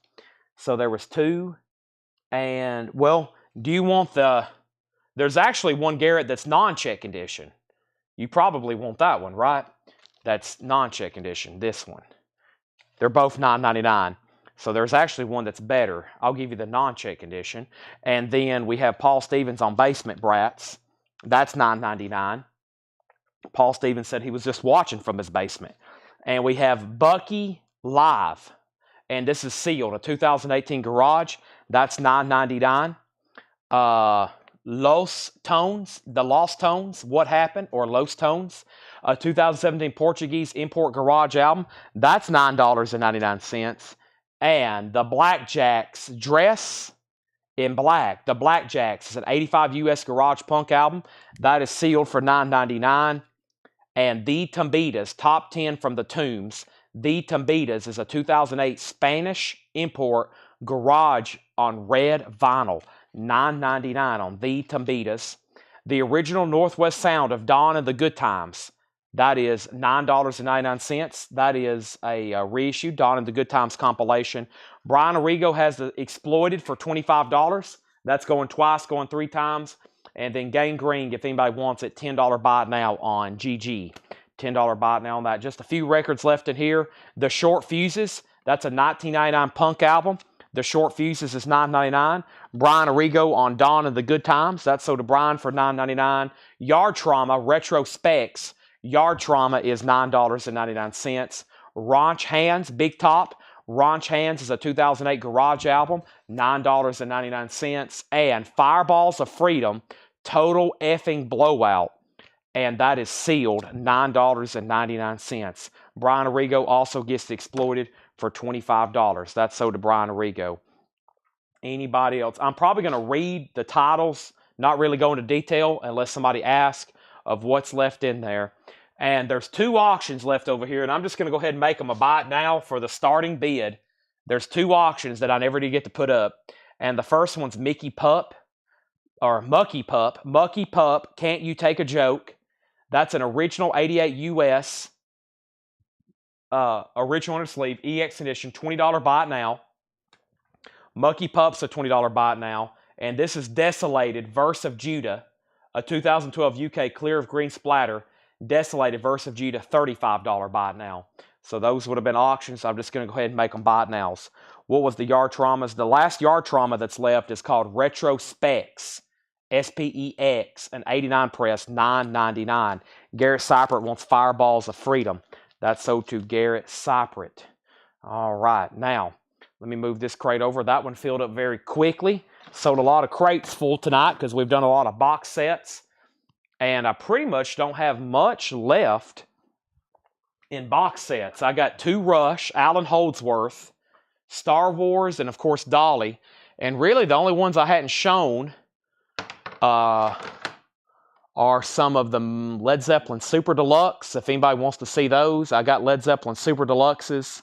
So there was two. And, well, do you want the... There's actually one Garrett that's non-check condition. You probably want that one, right? That's non-check condition, this one. They're both $9.99. So there's actually one that's better. I'll give you the non-check condition. And then we have Paul Stevens on Basement Brats. That's $9.99. Paul Stevens said he was just watching from his basement. And we have Bucky Live. And this is sealed, a 2018 garage. That's $9.99. Los Tones, The Lost Tones, What Happened, or Los Tones, a 2017 Portuguese import garage album. That's $9.99. And the Blackjacks, Dress in Black. The Blackjacks is an 85 U.S. garage punk album. That is sealed for $9.99. And The Tumbitas, Top 10 from the Tombs. The Tumbitas is a 2008 Spanish import garage on red vinyl. $9.99 on The Tumbitas. The original Northwest Sound of Dawn and the Good Times. That is $9.99. That is a reissue, Dawn and the Good Times compilation. Brian Arrigo has the Exploited for $25. That's going twice, going three times. And then Gangrene, if anybody wants it, $10 buy it now on GG. $10 buy it now on that. Just a few records left in here. The Short Fuses, that's a 1999 punk album. The Short Fuses is $9.99. Brian Arrigo on Dawn and the Good Times. That's sold to Brian for $9.99. Yard Trauma, Retro Specs. Yard Trauma is $9.99. Raunch Hands, Big Top. Raunch Hands is a 2008 garage album, $9.99. And Fireballs of Freedom, Total Effing Blowout. And that is sealed, $9.99. Brian Arrigo also gets Exploited for $25. That's sold to Brian Arrigo. Anybody else? I'm probably going to read the titles, not really go into detail unless somebody asks of what's left in there. And there's two auctions left over here, and I'm just going to go ahead and make them a buy it now for the starting bid. There's two auctions that I never did get to put up. And the first one's Mickey Pup, or Mucky Pup. Mucky Pup, Can't You Take a Joke? That's an original 88 US, original on the sleeve, EX edition, $20 buy it now. Mucky Pup's a $20 buy it now. And this is Desolated, Verse of Judah, a 2012 UK clear of green splatter. Desolated, Verse of Judah, $35 buy it now. So those would have been auctions. I'm just going to go ahead and make them buy it nows. What was the Yard Traumas? The last Yard Trauma that's left is called Retro Specs. SPEX, an 89 press, $9.99. Garrett Seipert wants Fireballs of Freedom. That's sold to Garrett Seipert. All right, now, let me move this crate over. That one filled up very quickly. Sold a lot of crates full tonight because we've done a lot of box sets. And I pretty much don't have much left in box sets. I got two Rush, Alan Holdsworth, Star Wars, and of course Dolly. And really the only ones I hadn't shown are some of the Led Zeppelin Super Deluxe. If anybody wants to see those, I got Led Zeppelin Super Deluxes.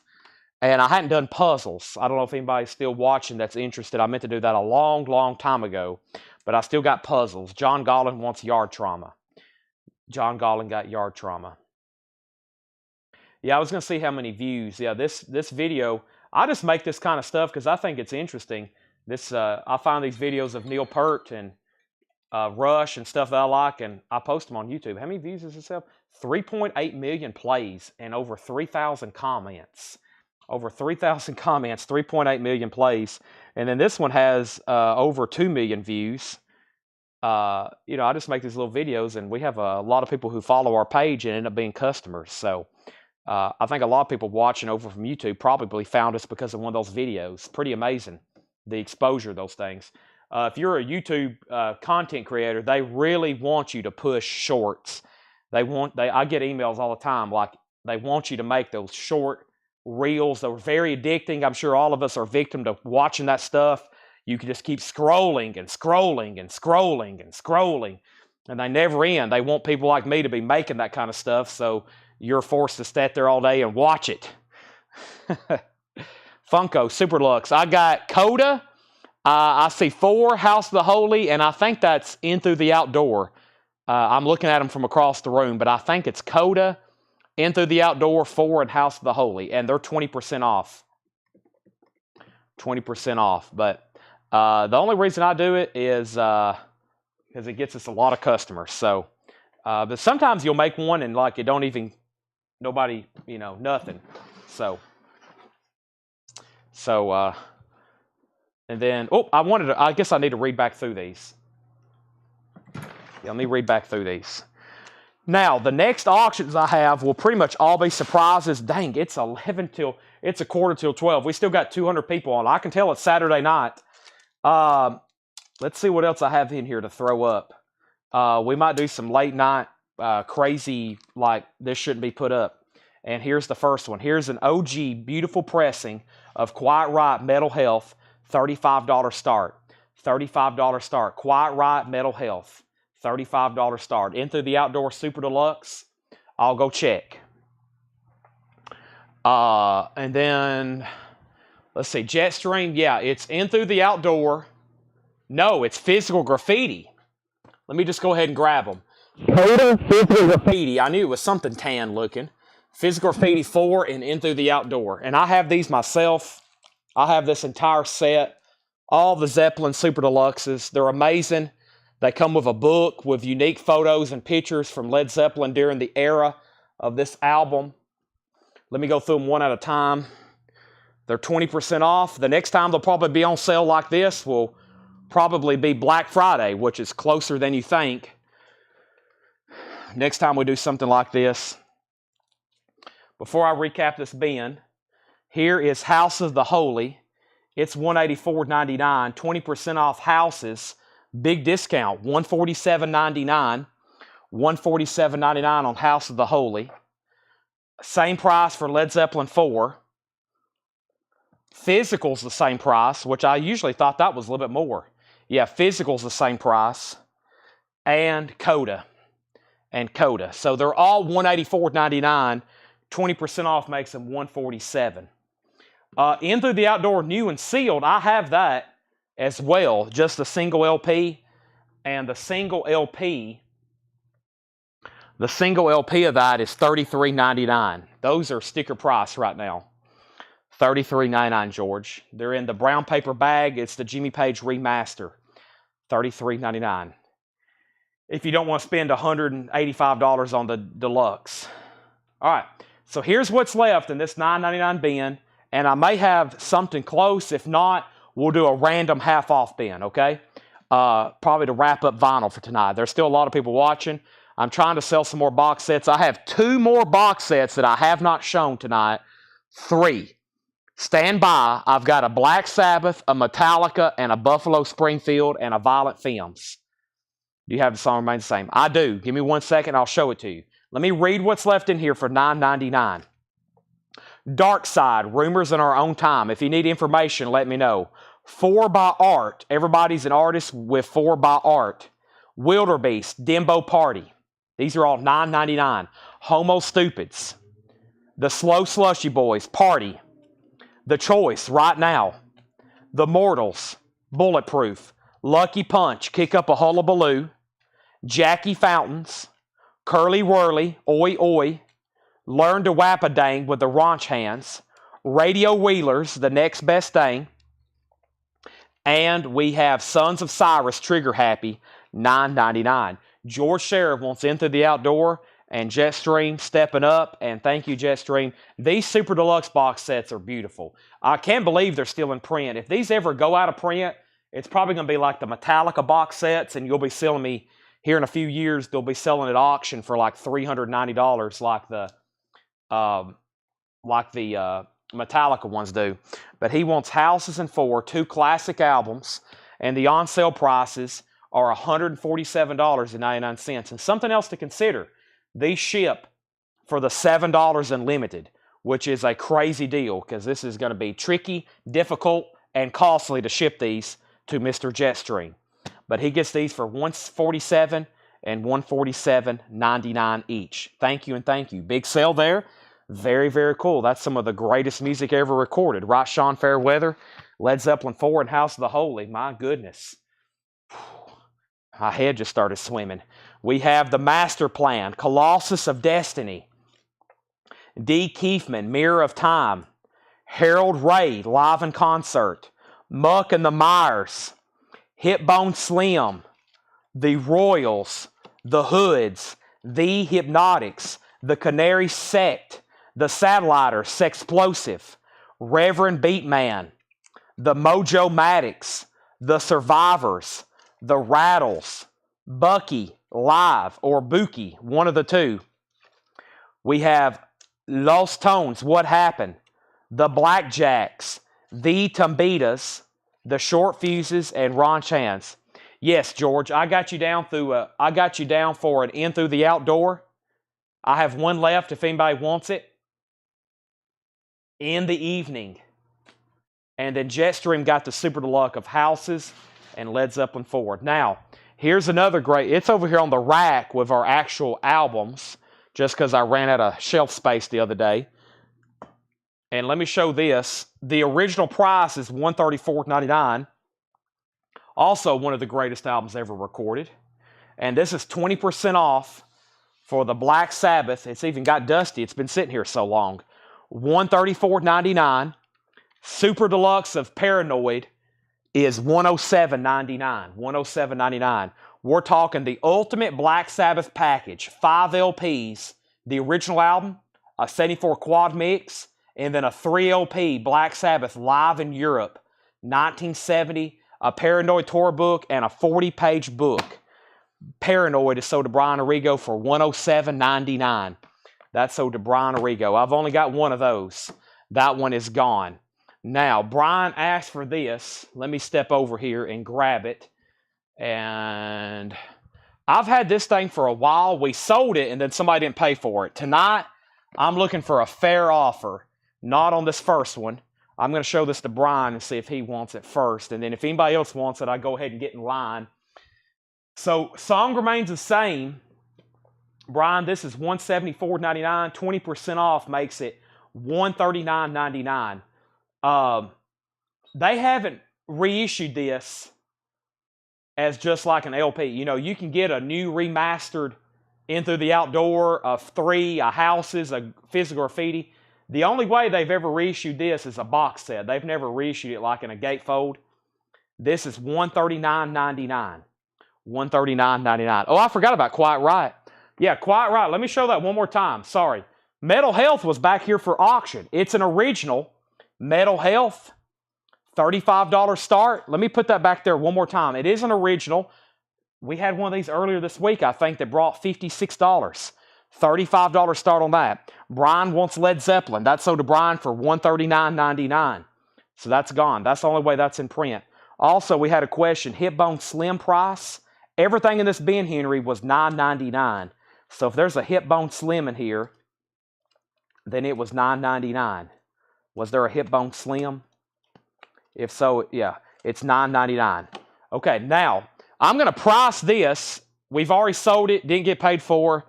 And I hadn't done puzzles. I don't know if anybody's still watching that's interested. I meant to do that a long, long time ago. But I still got puzzles. John Gollin wants yard trauma. John Gollin got yard trauma. Yeah, I was going to see how many views. Yeah, this video, I just make this kind of stuff because I think it's interesting. I find these videos of Neil Peart and Rush and stuff that I like, and I post them on YouTube. How many views does this have? 3.8 million plays and over 3,000 comments. Over 3,000 comments, 3.8 million plays. And then this one has over 2 million views. I just make these little videos, and we have a lot of people who follow our page and end up being customers. So I think a lot of people watching over from YouTube probably found us because of one of those videos. Pretty amazing, the exposure of those things. If you're a YouTube content creator, they really want you to push shorts. I get emails all the time, like they want you to make those short reels that are very addicting. I'm sure all of us are victim to watching that stuff. You can just keep scrolling and scrolling and scrolling and scrolling, and they never end. They want people like me to be making that kind of stuff, so you're forced to sit there all day and watch it. Funko Super Deluxe. I got Coda. I see 4, House of the Holy, and I think that's In Through the Outdoor. I'm looking at them from across the room, but I think it's Coda, In Through the Outdoor, 4, and House of the Holy, and they're 20% off. 20% off, but the only reason I do it is because it gets us a lot of customers. So, but sometimes you'll make one and like it don't even, nobody, nothing. And then, I guess I need to read back through these. Yeah, let me read back through these. Now, the next auctions I have will pretty much all be surprises. Dang, it's a quarter till 12. We still got 200 people on. I can tell it's Saturday night. Let's see what else I have in here to throw up. We might do some late night crazy, like this shouldn't be put up. And here's the first one. Here's an OG beautiful pressing of Quiet Riot Mental Health, $35 start. $35 start. Quiet Riot Mental Health, $35 start. In Through the Outdoor Super Deluxe, I'll go check. And then, let's see, Jetstream, yeah, it's In Through the Outdoor. No, it's Physical Graffiti. Let me just go ahead and grab them. Total Physical Graffiti. I knew it was something tan looking. Physical Graffiti 4 and In Through the Outdoor. And I have these myself. I have this entire set. All the Zeppelin Super Deluxes. They're amazing. They come with a book with unique photos and pictures from Led Zeppelin during the era of this album. Let me go through them one at a time. They're 20% off. The next time they'll probably be on sale like this will probably be Black Friday, which is closer than you think. Next time we do something like this. Before I recap this bin, here is House of the Holy. It's $184.99, 20% off Houses. Big discount, $147.99. $147.99 on House of the Holy. Same price for Led Zeppelin 4. Physical's the same price, which I usually thought that was a little bit more. Yeah, Physical's the same price. And Coda. So they're all $184.99. 20% off makes them $147. In Through the Outdoor New and Sealed, I have that as well. Just a single LP. And the single LP of that is $33.99. Those are sticker price right now. $33.99, George. They're in the brown paper bag. It's the Jimmy Page Remaster. $33.99. If you don't want to spend $185 on the deluxe. All right. So here's what's left in this $9.99 bin. And I may have something close. If not, we'll do a random half-off bin, okay? Probably to wrap up vinyl for tonight. There's still a lot of people watching. I'm trying to sell some more box sets. I have 2 more box sets that I have not shown tonight. 3. Stand by. I've got a Black Sabbath, a Metallica, and a Buffalo Springfield, and a Violent Femmes. Do you have the song remain the same? I do. Give me 1 second. I'll show it to you. Let me read what's left in here for $9.99. Dark Side, Rumors in Our Own Time. If you need information, let me know. 4 by Art. Everybody's an artist with 4 by Art. Wildebeest, Dimbo Party. These are all $9.99. Homo Stupids. The Slow Slushy Boys, Party. The Choice, Right Now. The Mortals, Bulletproof. Lucky Punch, Kick Up a Hullabaloo. Jackie Fountains. Curly Whirly, Oi Oi. Learn to Whap a Dang with the Raunch Hands. Radio Wheelers, The Next Best Thing. And we have Sons of Cyrus, Trigger Happy, $9.99. George Sheriff wants In Through the Outdoor, and Jetstream stepping up. And thank you, Jetstream. These Super Deluxe box sets are beautiful. I can't believe they're still in print. If these ever go out of print, it's probably going to be like the Metallica box sets, and you'll be selling me here in a few years. They'll be selling at auction for like $390, like the Metallica ones do. But he wants Houses and 4, 2 classic albums, and the on sale prices are $147.99. And something else to consider, these ship for the $7 unlimited, which is a crazy deal because this is going to be tricky, difficult, and costly to ship these to Mr. Jetstream. But he gets these for $147 and $147.99 each. Thank you and thank you. Big sale there. Very, very cool. That's some of the greatest music ever recorded. Right, Sean Fairweather, Led Zeppelin 4, and House of the Holy. My goodness. My head just started swimming. We have The Master Plan, Colossus of Destiny. D. Keefman, Mirror of Time. Harold Ray, Live in Concert. Muck and the Myers. Hipbone Slim. The Royals. The Hoods. The Hypnotics. The Canary Sect. The Satelliters, Sexplosive. Reverend Beatman. The Mojo Maddox. The Survivors. The Rattles. Bucky, Live, or Buki, one of the two. We have Los Tones, What Happened? The Blackjacks. The Tumbitas. The Short Fuses, and Raunch Hands. Yes, George, I got you down for an In Through the Outdoor. I have one left if anybody wants it. In the evening. And then Jetstream got the Super Deluxe of Houses and Led Zeppelin 4. Now, here's another great, it's over here on the rack with our actual albums, just because I ran out of shelf space the other day. And let me show this. The original price is $134.99. Also one of the greatest albums ever recorded. And this is 20% off for the Black Sabbath. It's even got dusty. It's been sitting here so long. $134.99. Super Deluxe of Paranoid is $107.99. $107.99. We're talking the ultimate Black Sabbath package. 5 LPs, the original album, a 74 quad mix, and then a 3 LP Black Sabbath live in Europe, 1970, a Paranoid tour book, and a 40-page book. Paranoid is sold to Brian Arrigo for $107.99. That's sold to Brian Arrigo. I've only got one of those. That one is gone. Now, Brian asked for this. Let me step over here and grab it. And I've had this thing for a while. We sold it, and then somebody didn't pay for it. Tonight, I'm looking for a fair offer. Not on this first one. I'm going to show this to Brian and see if he wants it first. And then if anybody else wants it, I go ahead and get in line. So, song remains the same. Brian, this is $174.99. 20% off makes it $139.99. They haven't reissued this as just like an LP. You know, you can get a new remastered In Through the Outdoor of 3, a Houses, a Physical Graffiti. The only way they've ever reissued this is a box set. They've never reissued it like in a gatefold. This is $139.99. $139.99. Oh, I forgot about Quiet Riot. Yeah, Quiet Riot. Let me show that one more time. Sorry. Metal Health was back here for auction. It's an original Metal Health. $35 start. Let me put that back there one more time. It is an original. We had one of these earlier this week, I think, that brought $56. $35 start on that. Brian wants Led Zeppelin. That's sold to Brian for $139.99. So that's gone. That's the only way that's in print. Also, we had a question. Hipbone Slim price. Everything in this bin, Henry, was $9.99. So if there's a Hipbone Slim in here, then it was $9.99. Was there a Hip Bone Slim? If so, yeah, it's $9.99. Okay, now I'm going to price this. We've already sold it, didn't get paid for.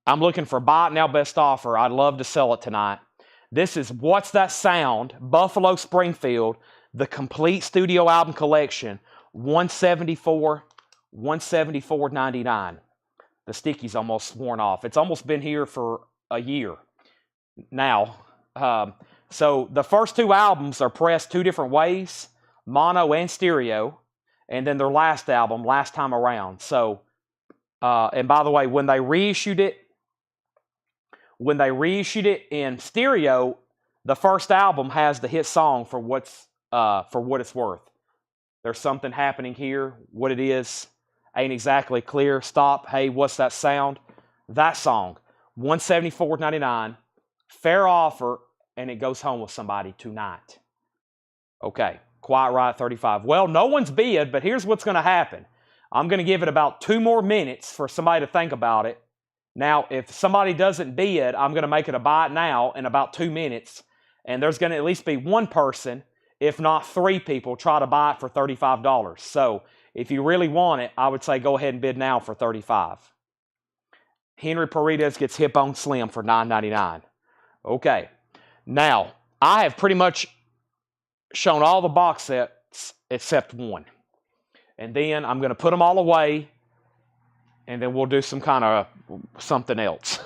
I'm looking for buy it now best offer. I'd love to sell it tonight. This is What's That Sound, Buffalo Springfield, the complete studio album collection, $174.99. The sticky's almost worn off. It's almost been here for a year now. So the first two albums are pressed two different ways, mono and stereo, and then their last album, Last Time Around. So, and by the way, when they reissued it in stereo, the first album has the hit song for what it's worth. There's something happening here. What it is ain't exactly clear. Stop. Hey, what's that sound? That song, $174.99, fair offer, and it goes home with somebody tonight. Okay, Quiet Riot 35. Well, no one's bid, but here's what's going to happen. I'm going to give it about 2 more minutes for somebody to think about it. Now, if somebody doesn't bid, I'm going to make it a buy it now in about 2 minutes, and there's going to at least be one person, if not 3 people, try to buy it for $35. So if you really want it, I would say go ahead and bid now for $35. Henry Paredes gets Hip Bone Slim for $9.99. Okay. Now, I have pretty much shown all the box sets except one. And then I'm going to put them all away, and then we'll do some kind of something else.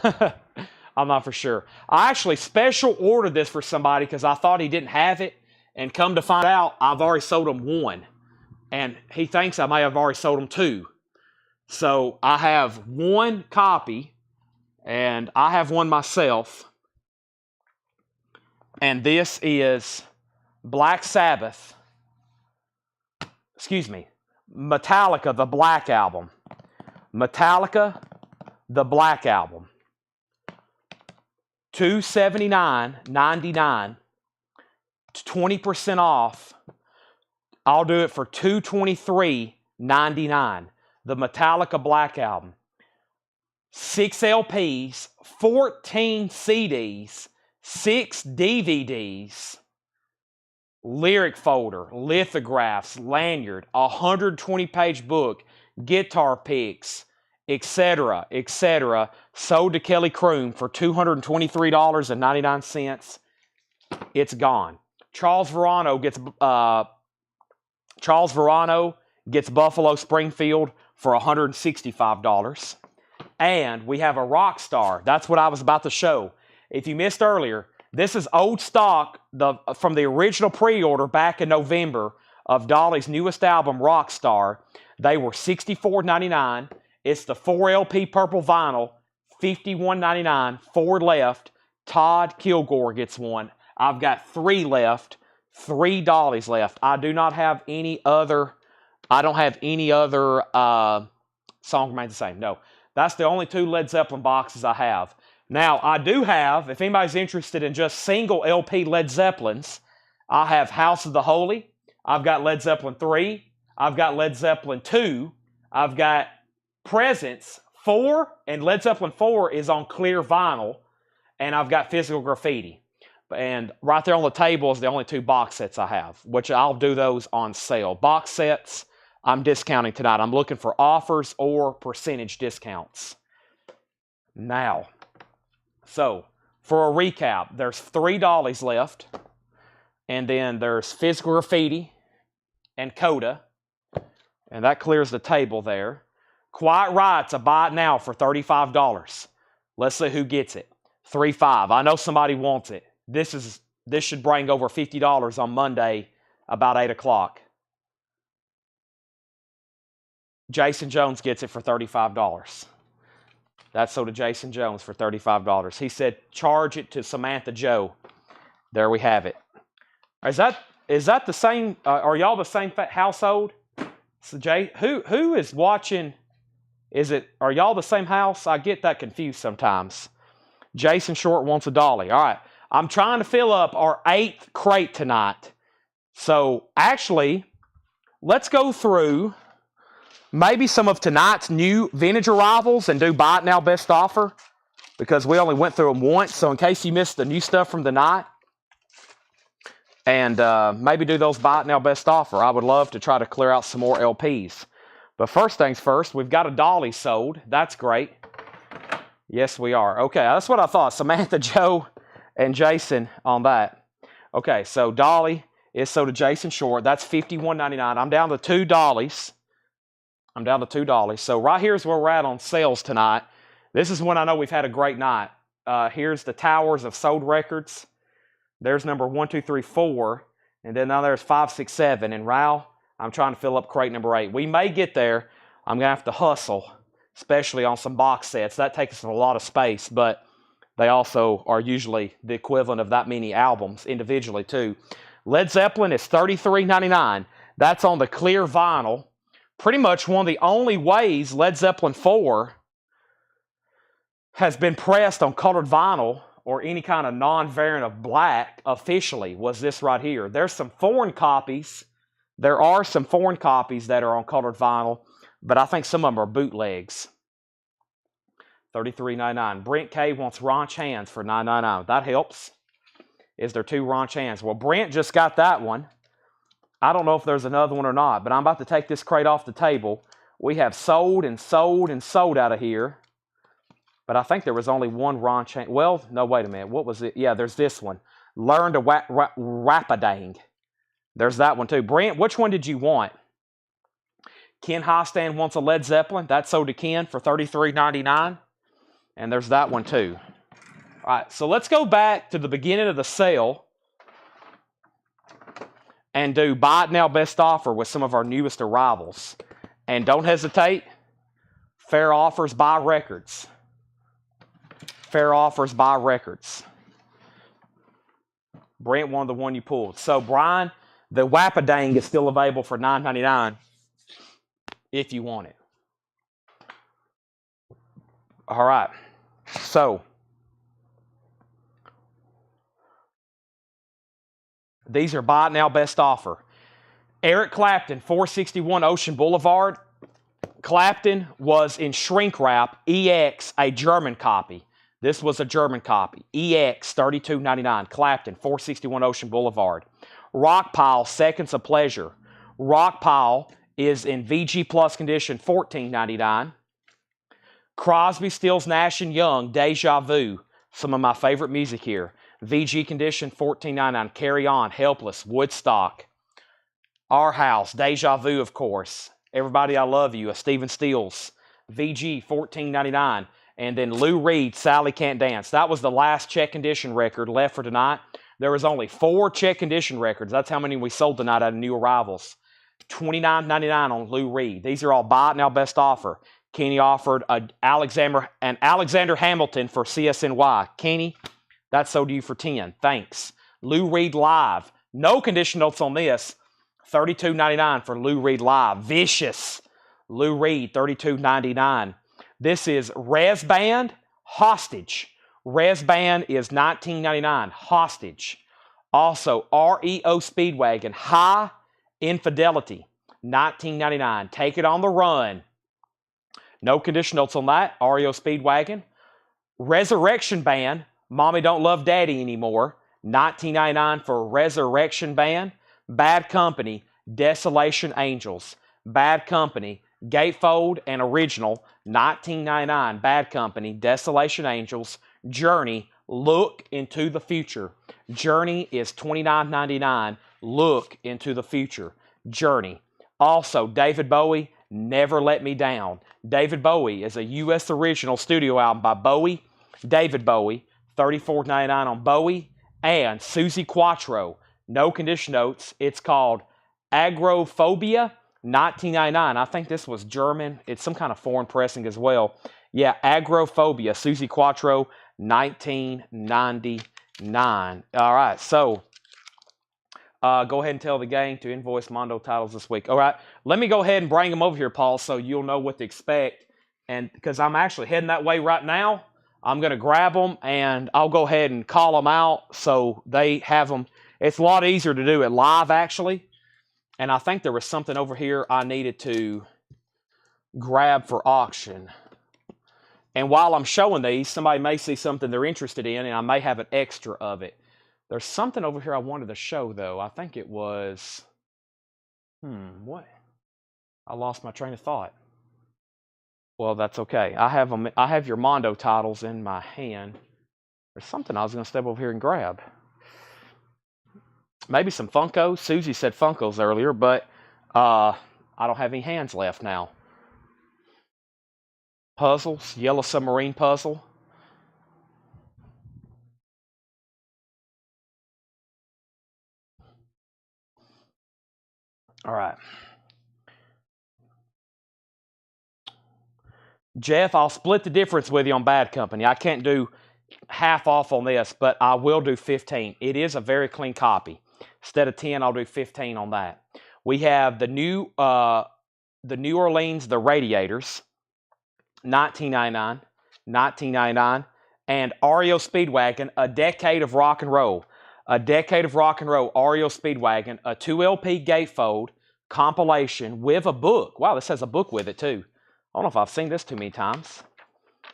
I'm not for sure. I actually special ordered this for somebody because I thought he didn't have it, and come to find out, I've already sold him 1. And he thinks I may have already sold him 2. So I have 1 copy, and I have one myself. And this is Black Sabbath, Metallica, the Black Album. Metallica, the Black Album. $279.99, 20% off. I'll do it for $223.99. The Metallica Black Album. 6 LPs, 14 CDs, 6 DVDs, lyric folder, lithographs, lanyard, 120-page book, guitar picks, etc., etc., sold to Kelly Croom for $223.99. It's gone. Charles Verano gets Buffalo Springfield for $165. And we have a rock star. That's what I was about to show. If you missed earlier, this is old stock from the original pre-order back in November of Dolly's newest album, Rockstar. They were $64.99. It's the 4 LP purple vinyl, $51.99. 4 left. Todd Kilgore gets one. I've got 3 left. 3 Dollies left. I do not have any other. I don't have any other song remains the same. No, that's the only 2 Led Zeppelin boxes I have. Now, I do have, if anybody's interested in just single LP Led Zeppelins, I have House of the Holy. I've got Led Zeppelin 3. I've got Led Zeppelin 2. I've got Presence 4, and Led Zeppelin 4 is on clear vinyl, and I've got Physical Graffiti. And right there on the table is the only 2 box sets I have, which I'll do those on sale. Box sets, I'm discounting tonight. I'm looking for offers or percentage discounts. Now, so for a recap, there's 3 Dollies left, and then there's Physical Graffiti and Coda, and that clears the table there. Quiet Riot's a buy it now for $35. Let's see who gets it. 3.5. I know somebody wants it. This should bring over $50 on Monday about 8 o'clock. Jason Jones gets it for $35. That's sold to Jason Jones for $35. He said, charge it to Samantha Joe. There we have it. Is that the same? Are y'all the same household? So who is watching? Are y'all the same house? I get that confused sometimes. Jason Short wants a Dolly. All right. I'm trying to fill up our 8th crate tonight. So actually, let's go through maybe some of tonight's new vintage arrivals and do buy it now best offer, because we only went through them once. So in case you missed the new stuff from the night, and maybe do those buy it now best offer. I would love to try to clear out some more LPs. But first things first, we've got a dolly sold. That's great. Yes, we are. Okay, that's what I thought. Samantha, Joe, and Jason on that. Okay, so dolly is sold to Jason Short. That's $51.99. I'm down to 2 dollies. So right here's where we're at on sales tonight. This is when I know we've had a great night. Here's the towers of sold records. There's number 1, 2, 3, 4. And then now there's 5, 6, 7. And Raul, I'm trying to fill up crate number 8. We may get there. I'm going to have to hustle, especially on some box sets. That takes us a lot of space, but they also are usually the equivalent of that many albums individually too. Led Zeppelin is $33.99. That's on the clear vinyl. Pretty much one of the only ways Led Zeppelin 4 has been pressed on colored vinyl or any kind of non-variant of black officially was this right here. There's some foreign copies. There are some foreign copies that are on colored vinyl, but I think some of them are bootlegs. $33.99. Brent K wants Ranch Hands for $9.99. That helps. Is there 2 Ranch Hands? Well, Brent just got that one. I don't know if there's another one or not, but I'm about to take this crate off the table. We have sold and sold and sold out of here. But I think there was only one Ranch Hand. Well, no, wait a minute. What was it? Yeah, there's this one. Learn to Rapadang. There's that one too. Brent, which one did you want? Ken Hostan wants a Led Zeppelin. That's sold to Ken for $33.99. And there's that one too. All right, so let's go back to the beginning of the sale and do buy it now best offer with some of our newest arrivals. And don't hesitate. Fair offers, buy records. Fair offers, buy records. Brent wanted the one you pulled. So Brian, the Wapadang is still available for $9.99 if you want it. All right. So these are buy it now best offer. Eric Clapton, 461 Ocean Boulevard. Clapton was in shrink wrap, EX, a German copy. This was a German copy. EX, $32.99. Clapton, 461 Ocean Boulevard. Rockpile, Seconds of Pleasure. Rockpile is in VG Plus condition, $14.99. Crosby, Stills, Nash & Young, Deja Vu. Some of my favorite music here. VG condition, $14.99. Carry On, Helpless, Woodstock. Our House, Deja Vu, of course. Everybody I Love You, a Stephen Stills. VG, $14.99. And then Lou Reed, Sally Can't Dance. That was the last check condition record left for tonight. There was only 4 check condition records. That's how many we sold tonight out of new arrivals. $29.99 on Lou Reed. These are all buy it now best offer. Kenny offered an Alexander Hamilton for CSNY. Kenny, that's sold to you for $10. Thanks. Lou Reed Live. No condition notes on this. $32.99 for Lou Reed Live. Vicious. Lou Reed, $32.99. This is Res Band, Hostage. Res Band is $19.99, Hostage. Also, REO Speedwagon, High Infidelity, $19.99. Take It on the Run. No condition notes on that, REO Speedwagon. Resurrection Band, Mommy Don't Love Daddy Anymore, $19.99 for Resurrection Band. Bad Company, Desolation Angels. Bad Company, Gatefold and Original, $19.99. Bad Company, Desolation Angels. Journey, Look Into the Future. Journey is $29.99. Look Into the Future. Journey. Also, David Bowie, Never Let Me Down. David Bowie is a U.S. original studio album by Bowie. David Bowie, $34.99 on Bowie. And Susie Quattro, no condition notes. It's called Agrophobia. $19.99. I think this was German. It's some kind of foreign pressing as well. Yeah, Agrophobia. Susie Quattro, $19.99. All right, so go ahead and tell the gang to invoice Mondo titles this week. All right, let me go ahead and bring them over here, Paul, so you'll know what to expect. And because I'm actually heading that way right now, I'm going to grab them and I'll go ahead and call them out so they have them. It's a lot easier to do it live, actually. And I think there was something over here I needed to grab for auction. And while I'm showing these, somebody may see something they're interested in, and I may have an extra of it. There's something over here I wanted to show, though. I think it was... what? I lost my train of thought. Well, that's okay. I have your Mondo titles in my hand. There's something I was going to step over here and grab. Maybe some Funkos. Susie said Funkos earlier, but I don't have any hands left now. Puzzles. Yellow Submarine puzzle. All right. Jeff, I'll split the difference with you on Bad Company. I can't do half off on this, but I will do 15. It is a very clean copy. Instead of 10, I'll do 15 on that. We have the New Orleans, the Radiators, $19.99, $19.99, and REO Speedwagon, A Decade of Rock and Roll. A Decade of Rock and Roll, REO Speedwagon, a 2LP gatefold compilation with a book. Wow, this has a book with it too. I don't know if I've seen this too many times.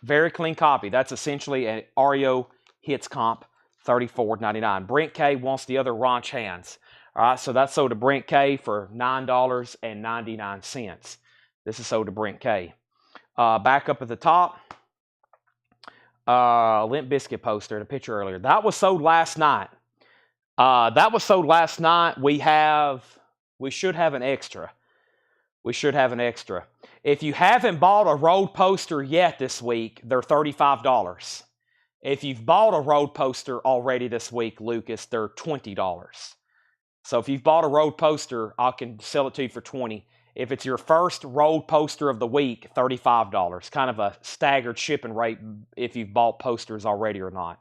Very clean copy. That's essentially an REO Hits comp, $34.99. Brent K wants the other Ranch Hands. All right, so that's sold to Brent K for $9.99. This is sold to Brent K. Back up at the top, Limp Bizkit poster, the picture earlier. That was sold last night. We should have an extra. We should have an extra. If you haven't bought a road poster yet this week, they're $35. If you've bought a road poster already this week, Lucas, they're $20. So if you've bought a road poster, I can sell it to you for $20. If it's your first road poster of the week, $35. Kind of a staggered shipping rate if you've bought posters already or not.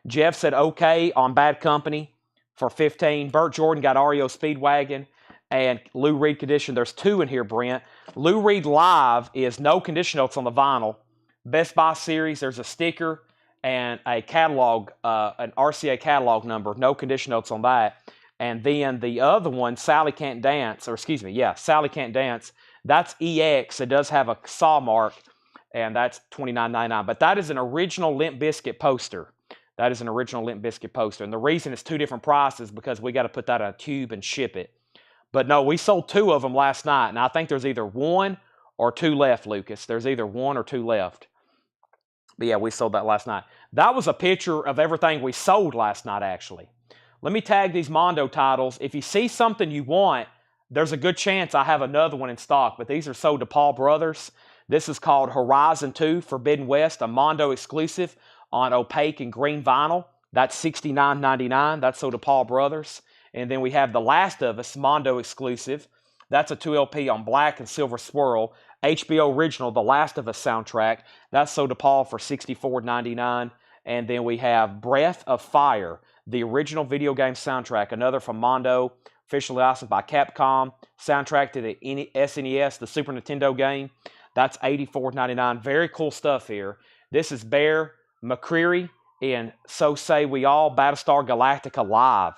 Jeff said okay on Bad Company for $15. Burt Jordan got REO Speedwagon and Lou Reed condition. There's two in here, Brent. Lou Reed Live is no condition notes on the vinyl. Best Buy series, there's a sticker and a catalog, an RCA catalog number. No condition notes on that. And then the other one, Sally Can't Dance, or excuse me, yeah, Sally Can't Dance. That's EX. It does have a saw mark, and that's $29.99. But that is an original Limp Bizkit poster. That is an original Limp Bizkit poster. And the reason it's two different prices because we got to put that in a tube and ship it. But no, we sold two of them last night, and I think there's either one or two left, Lucas. There's either one or two left. But yeah, we sold that last night. That was a picture of everything we sold last night, actually. Let me tag these Mondo titles. If you see something you want, there's a good chance I have another one in stock, but these are sold to Paul Brothers. This is called Horizon 2 Forbidden West, a Mondo exclusive on opaque and green vinyl. That's $69.99. That's sold to Paul Brothers. And then we have The Last of Us, Mondo exclusive. That's a 2LP on black and silver swirl. HBO original, The Last of Us soundtrack. That's sold to Paul for $64.99. And then we have Breath of Fire, the original video game soundtrack, another from Mondo, officially licensed by Capcom. Soundtrack to the SNES, the Super Nintendo game. That's $84.99. Very cool stuff here. This is Bear McCreary in So Say We All, Battlestar Galactica Live.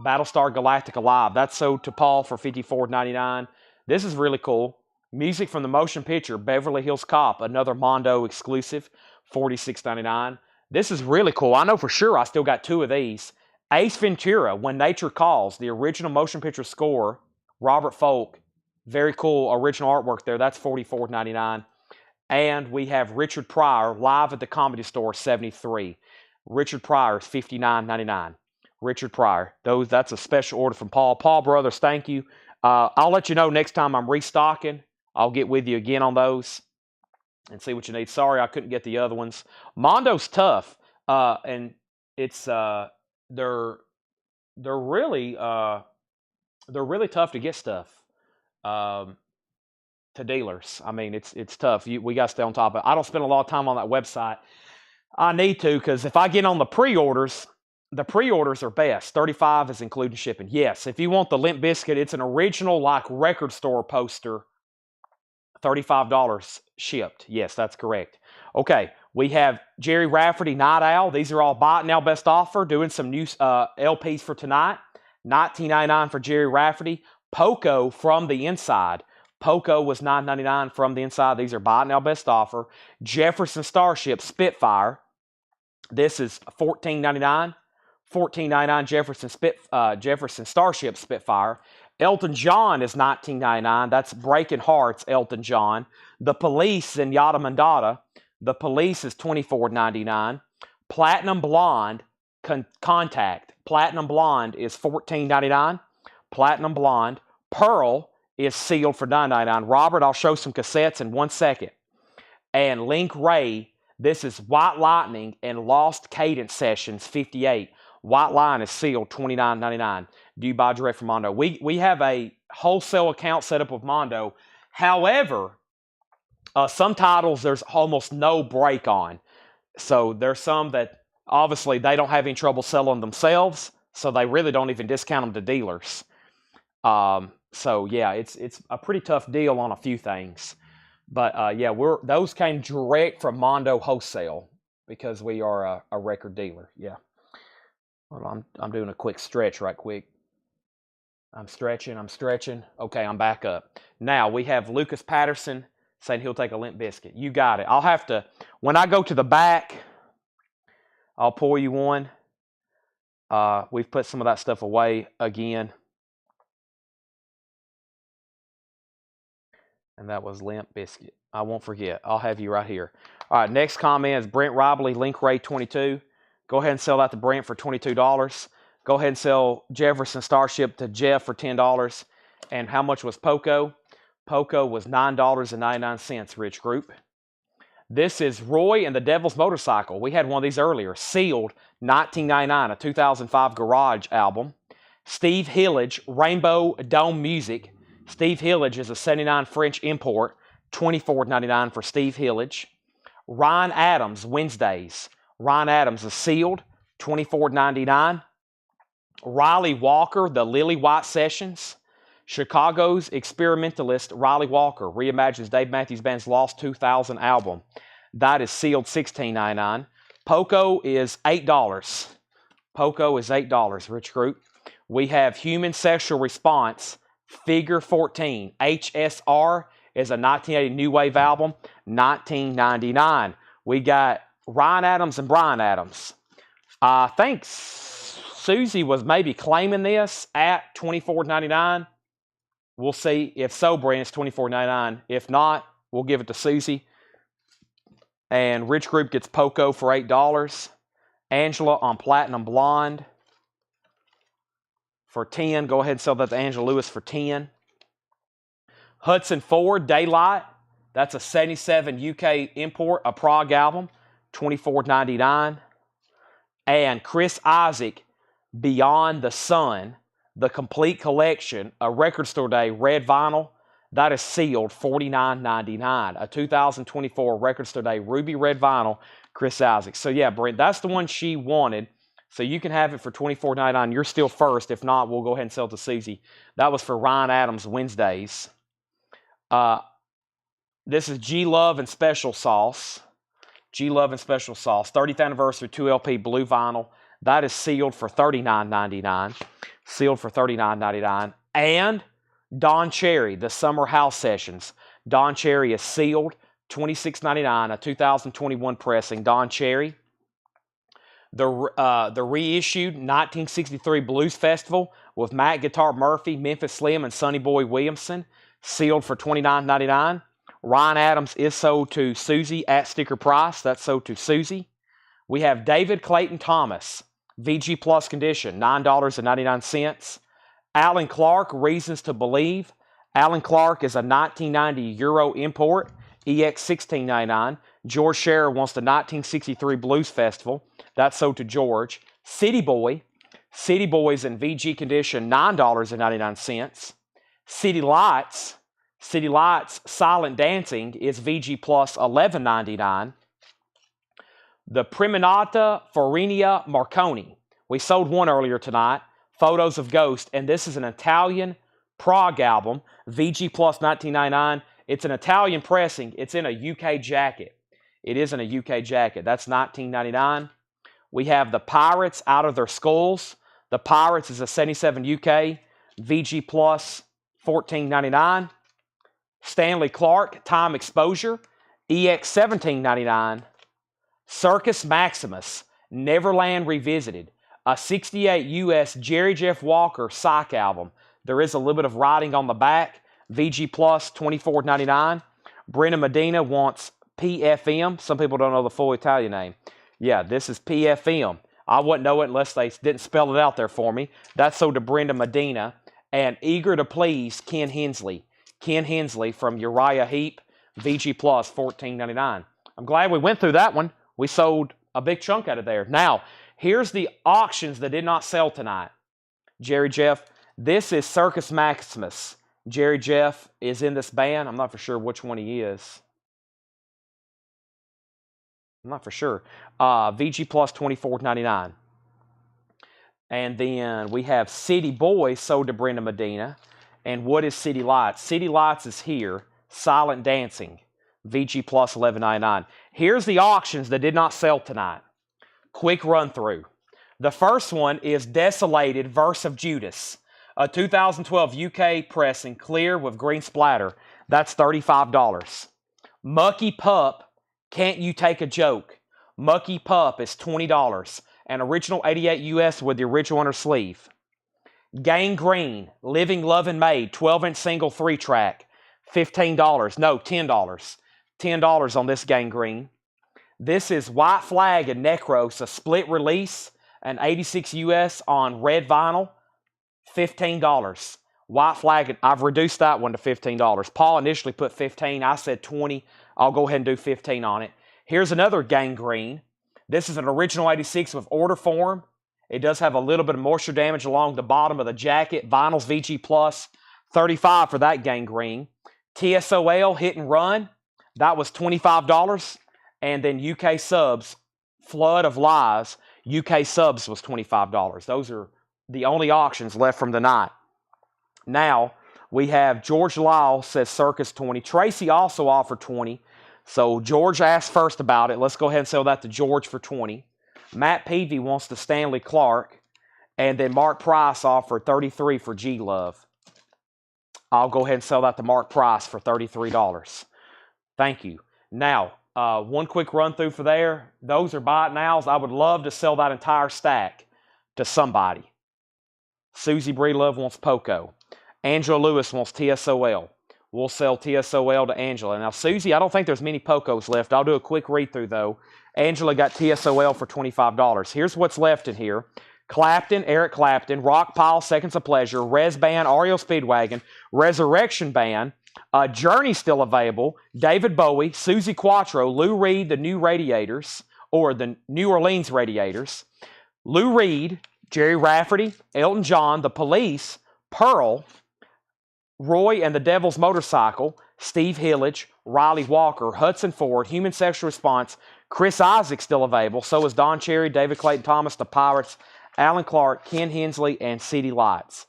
Battlestar Galactica Live. That's sold to Paul for $54.99. This is really cool. Music from the motion picture, Beverly Hills Cop, another Mondo exclusive, $46.99. This is really cool. I know for sure I still got two of these. Ace Ventura, When Nature Calls, the original motion picture score, Robert Folk. Very cool original artwork there. That's $44.99. And we have Richard Pryor, Live at the Comedy Store, $73. Richard Pryor is $59.99. Richard Pryor. That's a special order from Paul. Paul Brothers, thank you. I'll let you know next time I'm restocking. I'll get with you again on those and see what you need. Sorry I couldn't get the other ones. Mondo's tough, and it's they're really tough to get stuff to dealers. I mean, it's tough. We got to stay on top of it. I don't spend a lot of time on that website. I need to, because if I get on the pre-orders are best. $35 is including shipping. Yes, if you want the Limp Bizkit, it's an original like record store poster. $35 shipped. Yes, that's correct. Okay, we have Jerry Rafferty, Night Owl. These are all buy it now best offer. Doing some new LPs for tonight. $19.99 for Jerry Rafferty. Poco From the Inside. Poco was $9.99 From the Inside. These are buy it now best offer. Jefferson Starship Spitfire. This is $14.99 $14.99 Jefferson Starship Spitfire. Elton John is $19.99. That's Breaking Hearts, Elton John. The Police in Yada Mandata. The Police is $24.99. Platinum Blonde Contact. Platinum Blonde is $14.99. Platinum Blonde. Pearl is sealed for $9.99. Robert, I'll show some cassettes in 1 second. And Link Ray, this is White Lightning and Lost Cadence Sessions 58. White Line is sealed $29.99. Do you buy direct from Mondo? We have a wholesale account set up with Mondo. However, some titles there's almost no break on. So there's some that obviously they don't have any trouble selling themselves, so they really don't even discount them to dealers. So yeah, it's a pretty tough deal on a few things. But yeah, those came direct from Mondo Wholesale because we are a record dealer. Yeah. Well, I'm doing a quick stretch right quick. I'm stretching. Okay, I'm back up. Now we have Lucas Patterson saying he'll take a Limp Biscuit. You got it. I'll have to, when I go to the back, I'll pour you one. We've put some of that stuff away again. And that was Limp Biscuit. I won't forget. I'll have you right here. All right, next comment is Brent Robley, Link Ray 22. Go ahead and sell that to Brent for $22. Go ahead and sell Jefferson Starship to Jeff for $10. And how much was Poco? Poco was $9.99, Rich Group. This is Roy and the Devil's Motorcycle. We had one of these earlier. Sealed, $19.99, a 2005 Garage album. Steve Hillage, Rainbow Dome Music. Steve Hillage is a 79 French import, $24.99 for Steve Hillage. Ryan Adams, Wednesdays. Ryan Adams is sealed, $24.99. Riley Walker, the Lily White Sessions. Chicago's experimentalist Riley Walker reimagines Dave Matthews Band's Lost 2000 album. That is sealed, $16.99. Poco is $8. Poco is $8, Rich Group. We have Human Sexual Response, Figure 14. HSR is a 1980 New Wave album, $19.99. We got Ryan Adams and Brian Adams. I think Susie was maybe claiming this at $24.99. We'll see. If so, Brent, it's $24.99. If not, we'll give it to Susie. And Rich Group gets Poco for $8. Angela on Platinum Blonde for $10. Go ahead and sell that to Angela Lewis for $10. Hudson Ford, Daylight. That's a 77 UK import, a Prague album, $24.99. And Chris Isaac, Beyond the Sun, the complete collection, a Record Store Day red vinyl, that is sealed, $49.99. A 2024 Record Store Day ruby red vinyl, Chris Isaac. So yeah, Brent, that's the one she wanted. So you can have it for $24.99. You're still first. If not, we'll go ahead and sell it to Susie. That was for Ryan Adams Wednesdays. This is G Love and Special Sauce. G Love and Special Sauce. 30th anniversary 2LP blue vinyl. That is sealed for $39.99. Sealed for $39.99. And Don Cherry, the Summer House Sessions. Don Cherry is sealed, $26.99. A 2021 pressing. Don Cherry. The reissued 1963 Blues Festival with Matt Guitar Murphy, Memphis Slim, and Sonny Boy Williamson. Sealed for $29.99. Ryan Adams is sold to Susie at sticker price. That's sold to Susie. We have David Clayton Thomas, VG Plus condition, $9.99. Alan Clark, Reasons to Believe. Alan Clark is a 1990 Euro import, EX $16.99. George Scherer wants the 1963 Blues Festival. That's sold to George. City Boy. City Boy's in VG condition, $9.99. City Lights. City Lights Silent Dancing is VG Plus $11.99. The Priminata Farinia Marconi. We sold one earlier tonight. Photos of Ghost. And this is an Italian Prague album. VG Plus $19.99. It's an Italian pressing. It's in a UK jacket. It is in a UK jacket. That's $19.99. We have the Pirates Out of Their Skulls. The Pirates is a 77 UK. VG Plus $14.99. Stanley Clark, Time Exposure, EX $17.99. Circus Maximus, Neverland Revisited, A 68 US Jerry Jeff Walker Psych album. There is a little bit of writing on the back. VG Plus, $24.99. Brenda Medina wants PFM. Some people don't know the full Italian name. Yeah, this is PFM. I wouldn't know it unless they didn't spell it out there for me. That's sold to Brenda Medina. And Eager to Please, Ken Hensley. Ken Hensley from Uriah Heep, VG Plus, $14.99. I'm glad we went through that one. We sold a big chunk out of there. Now, here's the auctions that did not sell tonight. Jerry Jeff, this is Circus Maximus. Jerry Jeff is in this band. I'm not for sure which one he is. I'm not for sure. VG Plus, $24.99. And then we have City Boys sold to Brenda Medina. And what is City Lights? City Lights is here. Silent Dancing. VG Plus, $11.99. Here's the auctions that did not sell tonight. Quick run through. The first one is Desolated Verse of Judas. A 2012 UK pressing, clear with green splatter. That's $35. Mucky Pup, Can't You Take a Joke? Mucky Pup is $20. An original 88 US with the original on her sleeve. Gangrene, Living, Lovin' Made, 12-inch single 3-track. $15. No, $10. $10 on this Gangrene. This is White Flag and Necros, a split release, an 86 US on red vinyl, $15. White Flag, I've reduced that one to $15. Paul initially put 15, I said 20. I'll go ahead and do 15 on it. Here's another Gangrene. This is an original 86 with order form. It does have a little bit of moisture damage along the bottom of the jacket. Vinyl's VG Plus, $35 for that Gangrene. TSOL Hit and Run, that was $25. And then UK Subs, Flood of Lies, UK Subs was $25. Those are the only auctions left from tonight. Now, we have George Lyle says Circus 20. Tracy also offered 20. So George asked first about it. Let's go ahead and sell that to George for 20. Matt Peavy wants the Stanley Clark. And then Mark Price offered 33 for G-Love. I'll go ahead and sell that to Mark Price for $33. Thank you. Now, one quick run through for there. Those are buy it nows. I would love to sell that entire stack to somebody. Susie Breedlove wants Poco. Angela Lewis wants TSOL. We'll sell TSOL to Angela. Now, Susie, I don't think there's many Pocos left. I'll do a quick read-through, though. Angela got TSOL for $25. Here's what's left in here. Clapton, Eric Clapton, Rockpile, Seconds of Pleasure, Res Band, REO Speedwagon, Resurrection Band, Journey still available, David Bowie, Susie Quattro, Lou Reed, the New Radiators, or the New Orleans Radiators, Lou Reed, Jerry Rafferty, Elton John, The Police, Pearl, Roy and the Devil's Motorcycle, Steve Hillage, Riley Walker, Hudson Ford, Human Sexual Response, Chris Isaac still available, so is Don Cherry, David Clayton Thomas, The Pirates, Alan Clark, Ken Hensley, and City Lights.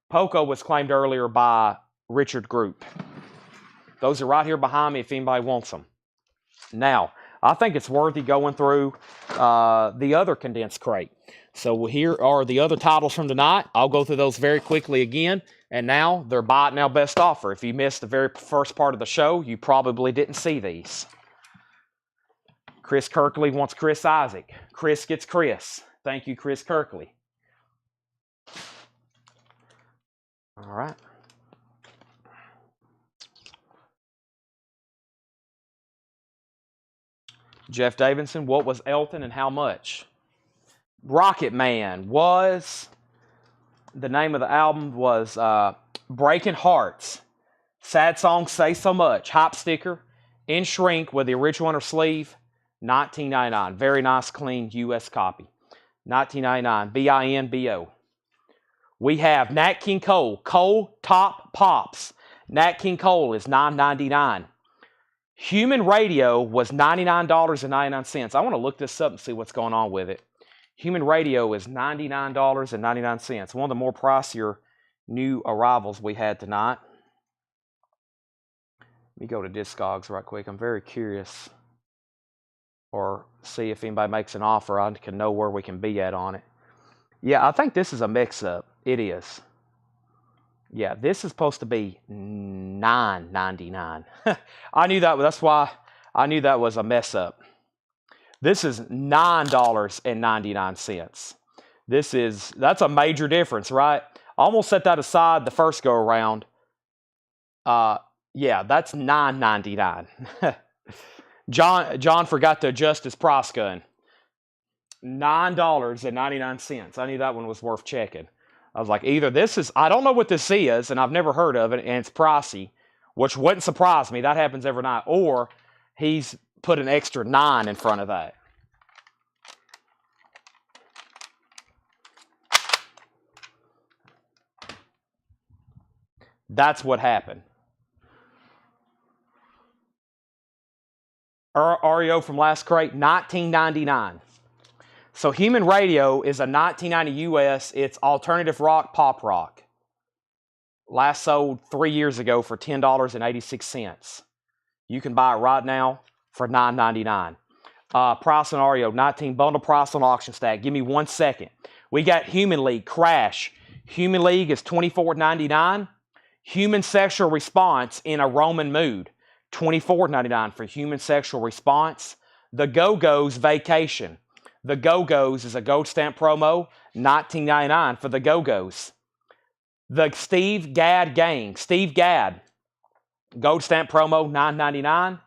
Poco was claimed earlier by Richard Group. Those are right here behind me if anybody wants them. Now, I think it's worthy going through the other condensed crate. So here are the other titles from tonight. I'll go through those very quickly again. And now, they're buy it now best offer. If you missed the very first part of the show, you probably didn't see these. Chris Kirkley wants Chris Isaac. Chris gets Chris. Thank you, Chris Kirkley. All right. Jeff Davidson, what was Elton and how much? Rocket Man was, the name of the album was Breaking Hearts. Sad Song, Say So Much. Hype sticker, in shrink with the original on her sleeve, $19.99. Very nice, clean U.S. copy. $19.99, BINBO. We have Nat King Cole, Cole Top Pops. Nat King Cole is $9.99. Human Radio was $99.99. I want to look this up and see what's going on with it. Human Radio is $99.99. One of the more pricier new arrivals we had tonight. Let me go to Discogs right quick. I'm very curious. Or see if anybody makes an offer. I can know where we can be at on it. Yeah, I think this is a mix-up. It is. Yeah, this is supposed to be $9.99. I knew that. That's why I knew that was a mess up. This is $9.99. That's a major difference, right? Almost set that aside the first go around. Yeah, that's $9.99. John forgot to adjust his price gun. $9.99. I knew that one was worth checking. I was like, either this is, I don't know what this is, and I've never heard of it, and it's pricey, which wouldn't surprise me. That happens every night. Or he's put an extra 9 in front of that. That's what happened. REO from last crate, $19.99. So Human Radio is a $19.90 US. It's alternative rock, pop rock. Last sold 3 years ago for $10.86. You can buy it right now for $9.99. Price on REO, 19 bundle price on auction stack. Give me 1 second. We got Human League, Crash. Human League is $24.99. Human Sexual Response in a Roman Mood, $24.99 for Human Sexual Response. The Go-Go's Vacation. The Go-Go's is a gold stamp promo, $19.99 for the Go-Go's. The Steve Gadd Gang. Steve Gadd, gold stamp promo, $9.99.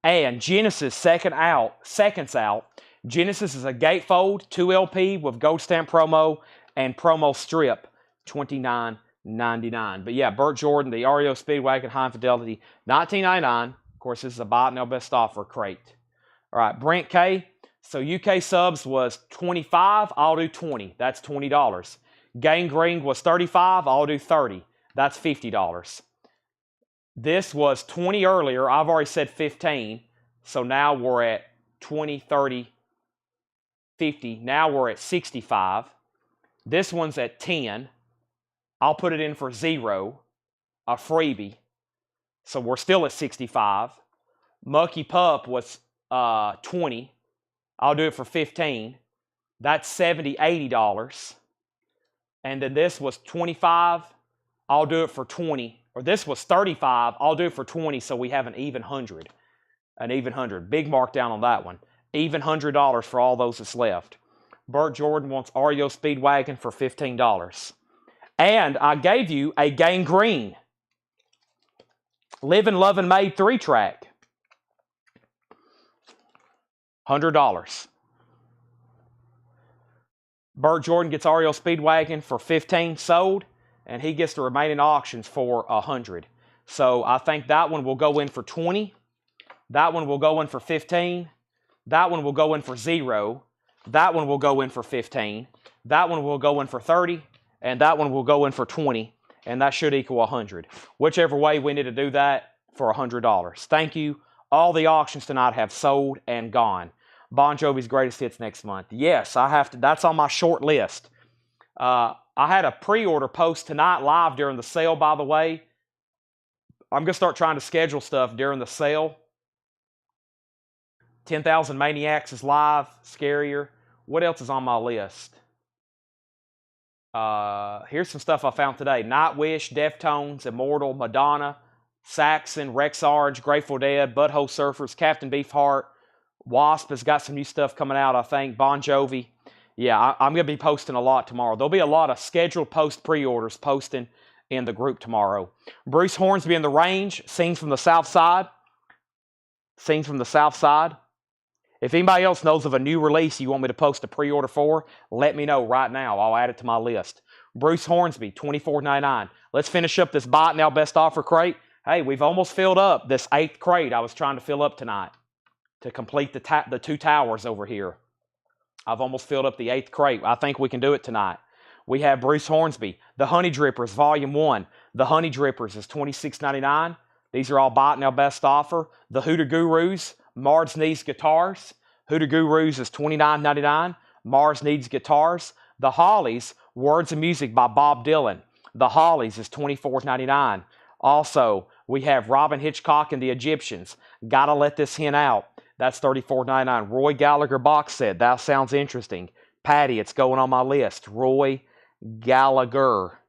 And Genesis Seconds Out. Genesis is a gatefold, 2 LP with gold stamp promo and promo strip, $29.99. But yeah, Burt Jordan, the REO Speedwagon High Fidelity, $19.99. Of course, this is a buy it now best offer crate. All right, Brent K. So UK subs was 25, I'll do 20. That's $20. Gang Green was 35, I'll do 30. That's $50. This was 20 earlier. I've already said 15. So now we're at 20, 30, 50. Now we're at 65. This one's at 10. I'll put it in for 0, a freebie. So we're still at 65. Mucky Pup was 20. I'll do it for 15. That's $70, $80. And then this was 25. I'll do it for 20. Or this was 35. I'll do it for 20, so we have an even 100. An even 100. Big markdown on that one. Even $100 for all those that's left. Burt Jordan wants REO Speedwagon for $15. And I gave you a Gang Green Livin' Lovin' Made 3-track. $100. Burt Jordan gets REO Speedwagon for $15 sold, and he gets the remaining auctions for $100. So I think that one will go in for $20. That one will go in for $15. That one will go in for $0. That one will go in for $15. That one will go in for $30. And that one will go in for $20. And that should equal $100. Whichever way, we need to do that for $100. Thank you. All the auctions tonight have sold and gone. Bon Jovi's Greatest Hits next month. Yes, I have to. That's on my short list. I had a pre-order post tonight live during the sale, by the way. I'm going to start trying to schedule stuff during the sale. 10,000 Maniacs is live. Scarier. What else is on my list? Here's some stuff I found today. Nightwish, Deftones, Immortal, Madonna, Saxon, Rex Orange, Grateful Dead, Butthole Surfers, Captain Beefheart. Wasp has got some new stuff coming out, I think. Bon Jovi. Yeah, I'm going to be posting a lot tomorrow. There'll be a lot of scheduled post pre-orders posting in the group tomorrow. Bruce Hornsby in the Range, Scenes from the South Side. Scenes from the South Side. If anybody else knows of a new release you want me to post a pre-order for, let me know right now. I'll add it to my list. Bruce Hornsby, $24.99. Let's finish up this Buy It Now Best Offer crate. Hey, we've almost filled up this 8th crate I was trying to fill up tonight to complete the 2 towers over here. I've almost filled up the 8th crate. I think we can do it tonight. We have Bruce Hornsby. The Honey Drippers, Volume 1. The Honey Drippers is $26.99. These are all Buy It Now Best Offer. The Hoodoo Gurus, Mars Needs Guitars. Hoodoo Gurus is $29.99. Mars Needs Guitars. The Hollies, Words of Music by Bob Dylan. The Hollies is $24.99. Also, we have Robin Hitchcock and the Egyptians. Gotta Let This Hen Out. That's $34.99. Roy Gallagher box set. That sounds interesting. Patty, it's going on my list. Roy Gallagher.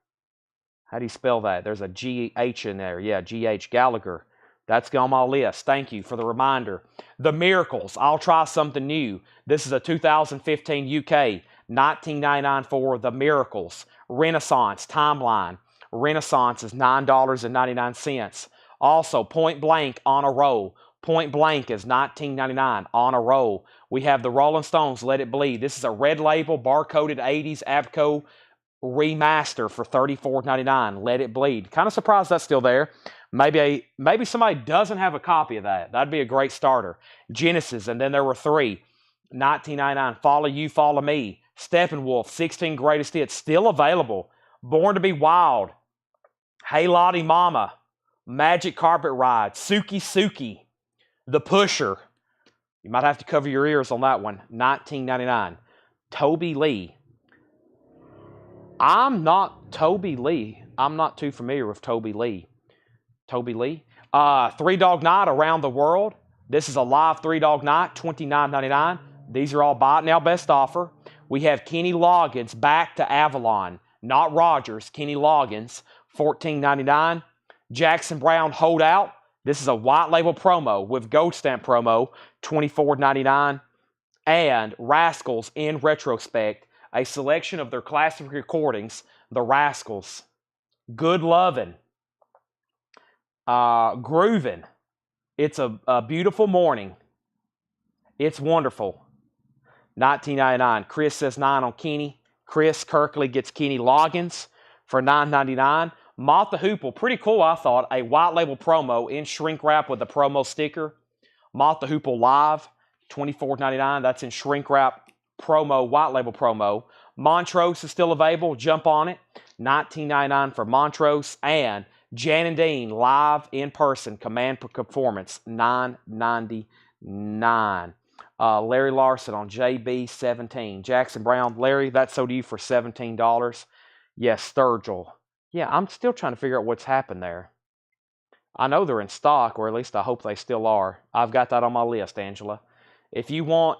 How do you spell that? There's a G-H in there. Yeah, G-H, Gallagher. That's on my list. Thank you for the reminder. The Miracles. I'll try something new. This is a 2015 UK. $19.99 for the Miracles. Renaissance Timeline. Renaissance is $9.99. Also, Point Blank on a Roll. Point Blank is $19.99 on a roll. We have the Rolling Stones, Let It Bleed. This is a red label, barcoded 80s Abco remaster for $34.99. Let It Bleed. Kind of surprised that's still there. Maybe somebody doesn't have a copy of that. That'd be a great starter. Genesis, and then there were 3. $19.99. Follow You, Follow Me. Steppenwolf, 16 Greatest Hits. Still available. Born to Be Wild. Hey Lottie Mama. Magic Carpet Ride. Suki Suki. The Pusher. You might have to cover your ears on that one. $19.99. Toby Lee. I'm not Toby Lee. I'm not too familiar with Toby Lee. Toby Lee. Three Dog Night Around the World. This is a live 3 Dog Night. $29.99. These are all buy it now best offer. We have Kenny Loggins, Back to Avalon. Not Rogers. Kenny Loggins. $14.99. Jackson Browne, Hold Out. This is a white label promo with gold stamp promo, $24.99. And Rascals in Retrospect, a selection of their classic recordings, The Rascals. Good Lovin'. Groovin'. It's a Beautiful Morning. It's Wonderful. $19.99. Chris says 9 on Kenny. Chris Kirkley gets Kenny Loggins for $9.99. Moth the Hoople, pretty cool, I thought. A white label promo in shrink wrap with a promo sticker. Moth the Hoople Live, $24.99. That's in shrink wrap promo, white label promo. Montrose is still available. Jump on it. $19.99 for Montrose. And Jan and Dean live in person, Command Performance, $9.99. Larry Larson on JB17. Jackson Browne, Larry, that sold to you for $17. Yes, Sturgill. Yeah, I'm still trying to figure out what's happened there. I know they're in stock, or at least I hope they still are. I've got that on my list, Angela. If you want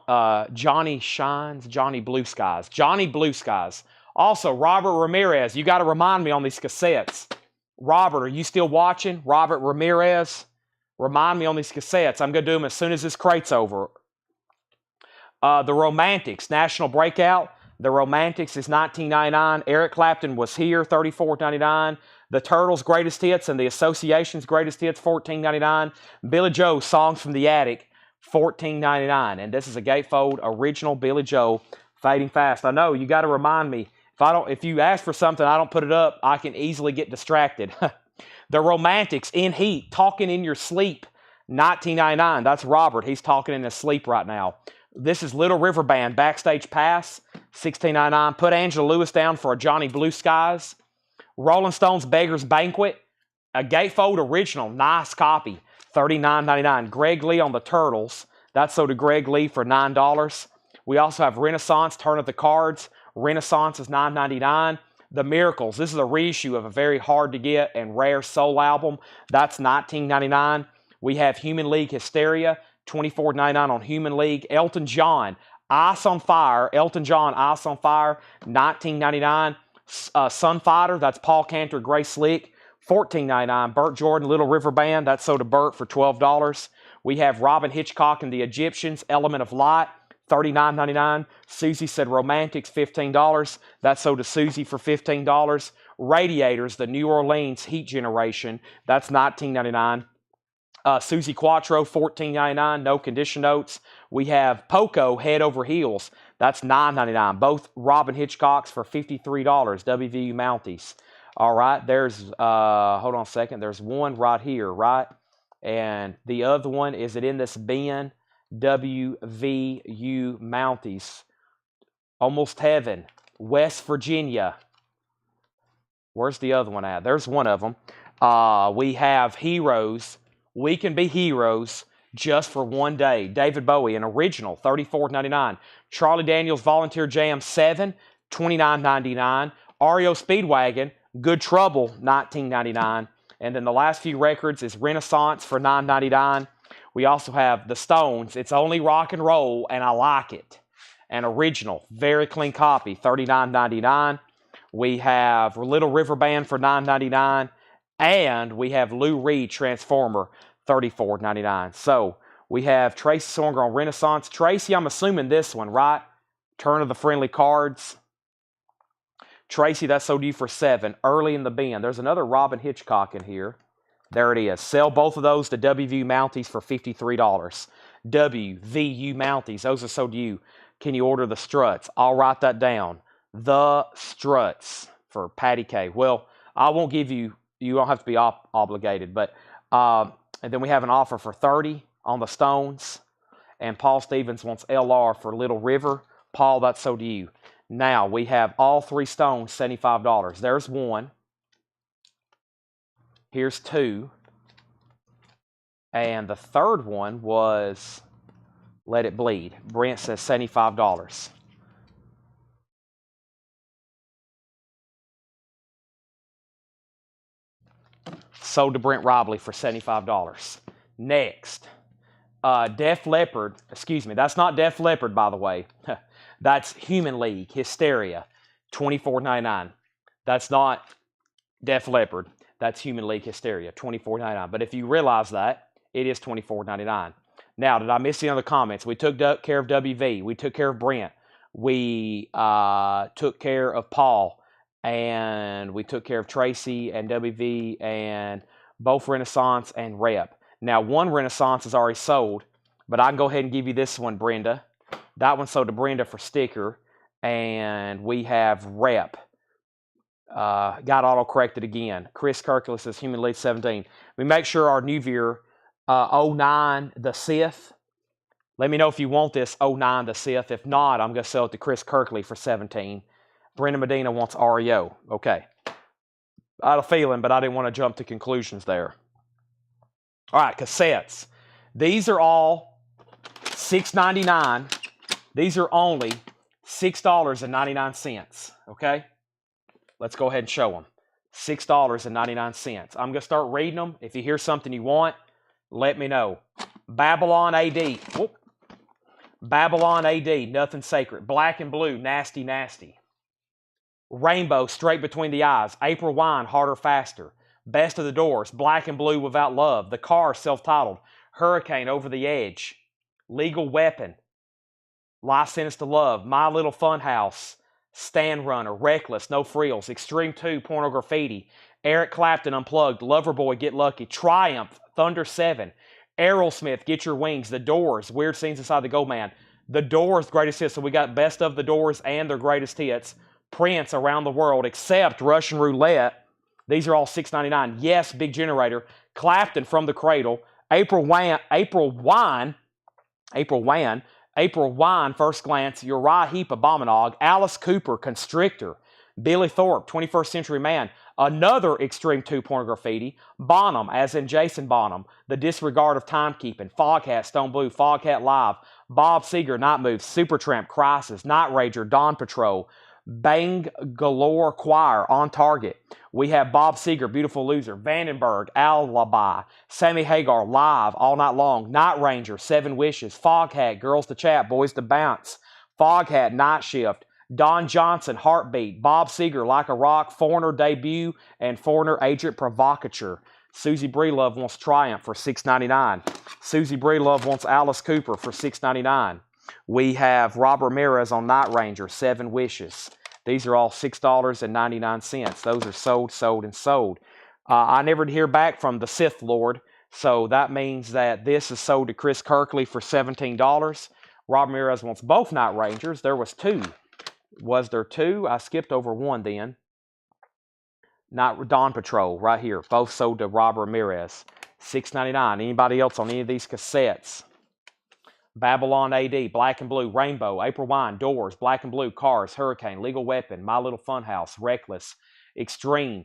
Johnny Shines, Johnny Blue Skies. Johnny Blue Skies. Also, Robert Ramirez. You got to remind me on these cassettes. Robert, are you still watching? Robert Ramirez. Remind me on these cassettes. I'm going to do them as soon as this crate's over. The Romantics, National Breakout. The Romantics is $19.99. Eric Clapton Was Here, $34.99. The Turtles' Greatest Hits and the Association's Greatest Hits, $14.99. Billy Joe, Songs from the Attic, $14.99. And this is a gatefold original Billy Joe, Fading Fast. I know, you got to remind me. If you ask for something, I don't put it up, I can easily get distracted. The Romantics, In Heat, Talking in Your Sleep, $19.99. That's Robert. He's talking in his sleep right now. This is Little River Band, Backstage Pass, $16.99. Put Angela Lewis down for a Johnny Blue Skies. Rolling Stones Beggar's Banquet, a gatefold original, nice copy, $39.99. Greg Lee on the Turtles. That's sold to Greg Lee for $9. We also have Renaissance, Turn of the Cards. Renaissance is $9.99. The Miracles. This is a reissue of a very hard to get and rare soul album. That's $19.99. We have Human League Hysteria, $24.99 on Human League. Elton John, Ice on Fire. Elton John, Ice on Fire, $19.99. Sunfighter, that's Paul Cantor, Gray Slick, $14.99. Burt Jordan, Little River Band, that's sold to Burt for $12. We have Robin Hitchcock and the Egyptians, Element of Light, $39.99. Susie said Romantics, $15. That's sold to Susie for $15. Radiators, the New Orleans Heat Generation, that's $19.99. Susie Quattro, $14.99. No condition notes. We have Poco, Head Over Heels. That's $9.99. Both Robin Hitchcocks for $53. WVU Mounties. All right. There's, hold on a second. There's one right here, right? And the other one, is it in this bin? WVU Mounties. Almost Heaven. West Virginia. Where's the other one at? There's one of them. We have Heroes. We Can Be Heroes just for one day. David Bowie, an original, $34.99. Charlie Daniels Volunteer Jam 7, $29.99. REO Speedwagon, Good Trouble, $19.99. And then the last few records is Renaissance for $9.99. We also have The Stones, It's Only Rock and Roll, and I Like It. An original, very clean copy, $39.99. We have Little River Band for $9.99. And we have Lou Reed Transformer, $34.99. So we have Tracy Songer on Renaissance. Tracy, I'm assuming this one, right? Turn of the Friendly Cards. Tracy, that sold you for $7. Early in the bin. There's another Robin Hitchcock in here. There it is. Sell both of those to WVU Mounties for $53. WVU Mounties. Those are sold to you. Can you order the struts? I'll write that down. The struts for Patty K. Well, I won't give you, you don't have to be obligated, but, and then we have an offer for $30 on the stones. And Paul Stevens wants LR for Little River. Paul, that's sold to you. Now, we have all 3 stones, $75. There's 1. Here's 2. And the third one was Let It Bleed. Brent says $75. Sold to Brent Robley for $75. Next, Def Leppard. Excuse me, that's not Def Leppard, by the way. That's Human League, Hysteria, $24.99. That's not Def Leppard. That's Human League Hysteria, $24.99. But if you realize that, it is $24.99. Now, did I miss any other comments? We took care of WV. We took care of Brent. We took care of Paul. And we took care of Tracy and WV and both Renaissance and Rep. Now, one Renaissance is already sold, but I can go ahead and give you this one, Brenda. That one sold to Brenda for sticker. And we have Rep. Got auto-corrected again. Chris Kirkler says Human League 17. We make sure our new viewer, 09 the Sith. Let me know if you want this 09 the Sith. If not, I'm going to sell it to Chris Kirkley for 17. Brenda Medina wants REO. Okay. I had a feeling, but I didn't want to jump to conclusions there. All right, cassettes. These are all $6.99. These are only $6.99. Okay? Let's go ahead and show them. $6.99. I'm going to start reading them. If you hear something you want, let me know. Babylon AD. Whoop. Babylon AD, Nothing Sacred. Black and Blue, Nasty Nasty. Rainbow, Straight Between the Eyes. April Wine, Harder Faster. Best of the Doors, Black and Blue Without Love. The Car, self-titled. Hurricane, Over the Edge. Legal Weapon. Life Sentence to Love. My Little Funhouse. Stand Runner. Reckless, No Frills. Extreme 2, Porno Graffiti. Eric Clapton, Unplugged. Loverboy, Get Lucky. Triumph, Thunder 7. Aerosmith, Get Your Wings. The Doors, Weird Scenes Inside the Gold Man. The Doors, Greatest Hits. So we got Best of the Doors and their Greatest Hits. Prince, Around the World, except Russian Roulette. These are all $6.99. Yes, Big Generator. Clapton, From the Cradle. April Wine, First Glance. Uriah Heep, Abominog. Alice Cooper, Constrictor. Billy Thorpe, 21st Century Man. Another Extreme 2, Porn Graffiti. Bonham, as in Jason Bonham. The Disregard of Timekeeping. Foghat, Stone Blue. Foghat Live. Bob Seger, Night Moves. Supertramp, Crisis. Night Ranger, Dawn Patrol. Bangalore Choir, On Target. We have Bob Seger, Beautiful Loser. Vandenberg, Alibi. Sammy Hagar, Live, All Night Long. Night Ranger, 7 Wishes. Foghat, Girls to Chat, Boys to Bounce. Foghat, Night Shift. Don Johnson, Heartbeat. Bob Seger, Like a Rock. Foreigner, Debut. And Foreigner, Agent Provocateur. Susie Breelove wants Triumph for $6.99. Susie Breelove wants Alice Cooper for $6.99. We have Rob Ramirez on Night Ranger, 7 Wishes. These are all $6.99. Those are sold, and sold. I never hear back from the Sith Lord, so that means that this is sold to Chris Kirkley for $17. Rob Ramirez wants both Night Rangers. There was 2. Was there 2? I skipped over 1 then. Dawn Patrol, right here. Both sold to Rob Ramirez. $6.99. Anybody else on any of these cassettes? Babylon AD, Black and Blue, Rainbow, April Wine, Doors, Black and Blue, Cars, Hurricane, Legal Weapon, My Little Funhouse, Reckless, Extreme,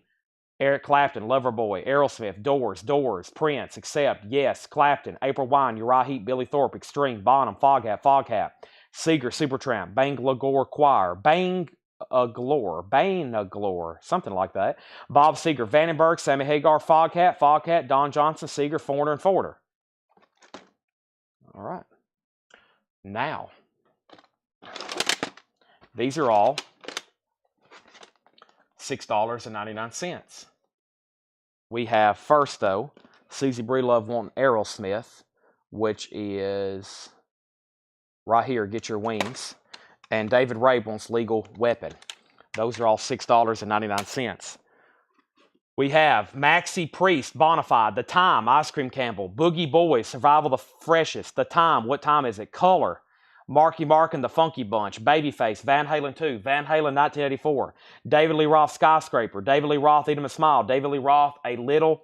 Eric Clapton, Loverboy, Aerosmith, Doors, Prince, Accept, Yes, Clapton, April Wine, Uriah Heep, Billy Thorpe, Extreme, Bonham, Foghat, Seeger, Supertramp, Bangalore Choir, Bangalore, something like that. Bob Seger, Vandenberg, Sammy Hagar, Foghat, Don Johnson, Seeger, Foreigner, and Forder. All right. Now, these are all $6.99. We have first, though, Susie Breelove wanting Aerosmith, which is right here, Get Your Wings. And David Ray wants Legal Weapon. Those are all $6.99. We have Maxie Priest, Bonafide, The Time, Ice Cream Campbell, Boogie Boys, Survival the Freshest, The Time, what time is it? Color, Marky Mark and the Funky Bunch, Babyface, Van Halen 2, Van Halen 1984, David Lee Roth, Skyscraper, David Lee Roth, Eat 'em and Smile, David Lee Roth, A Little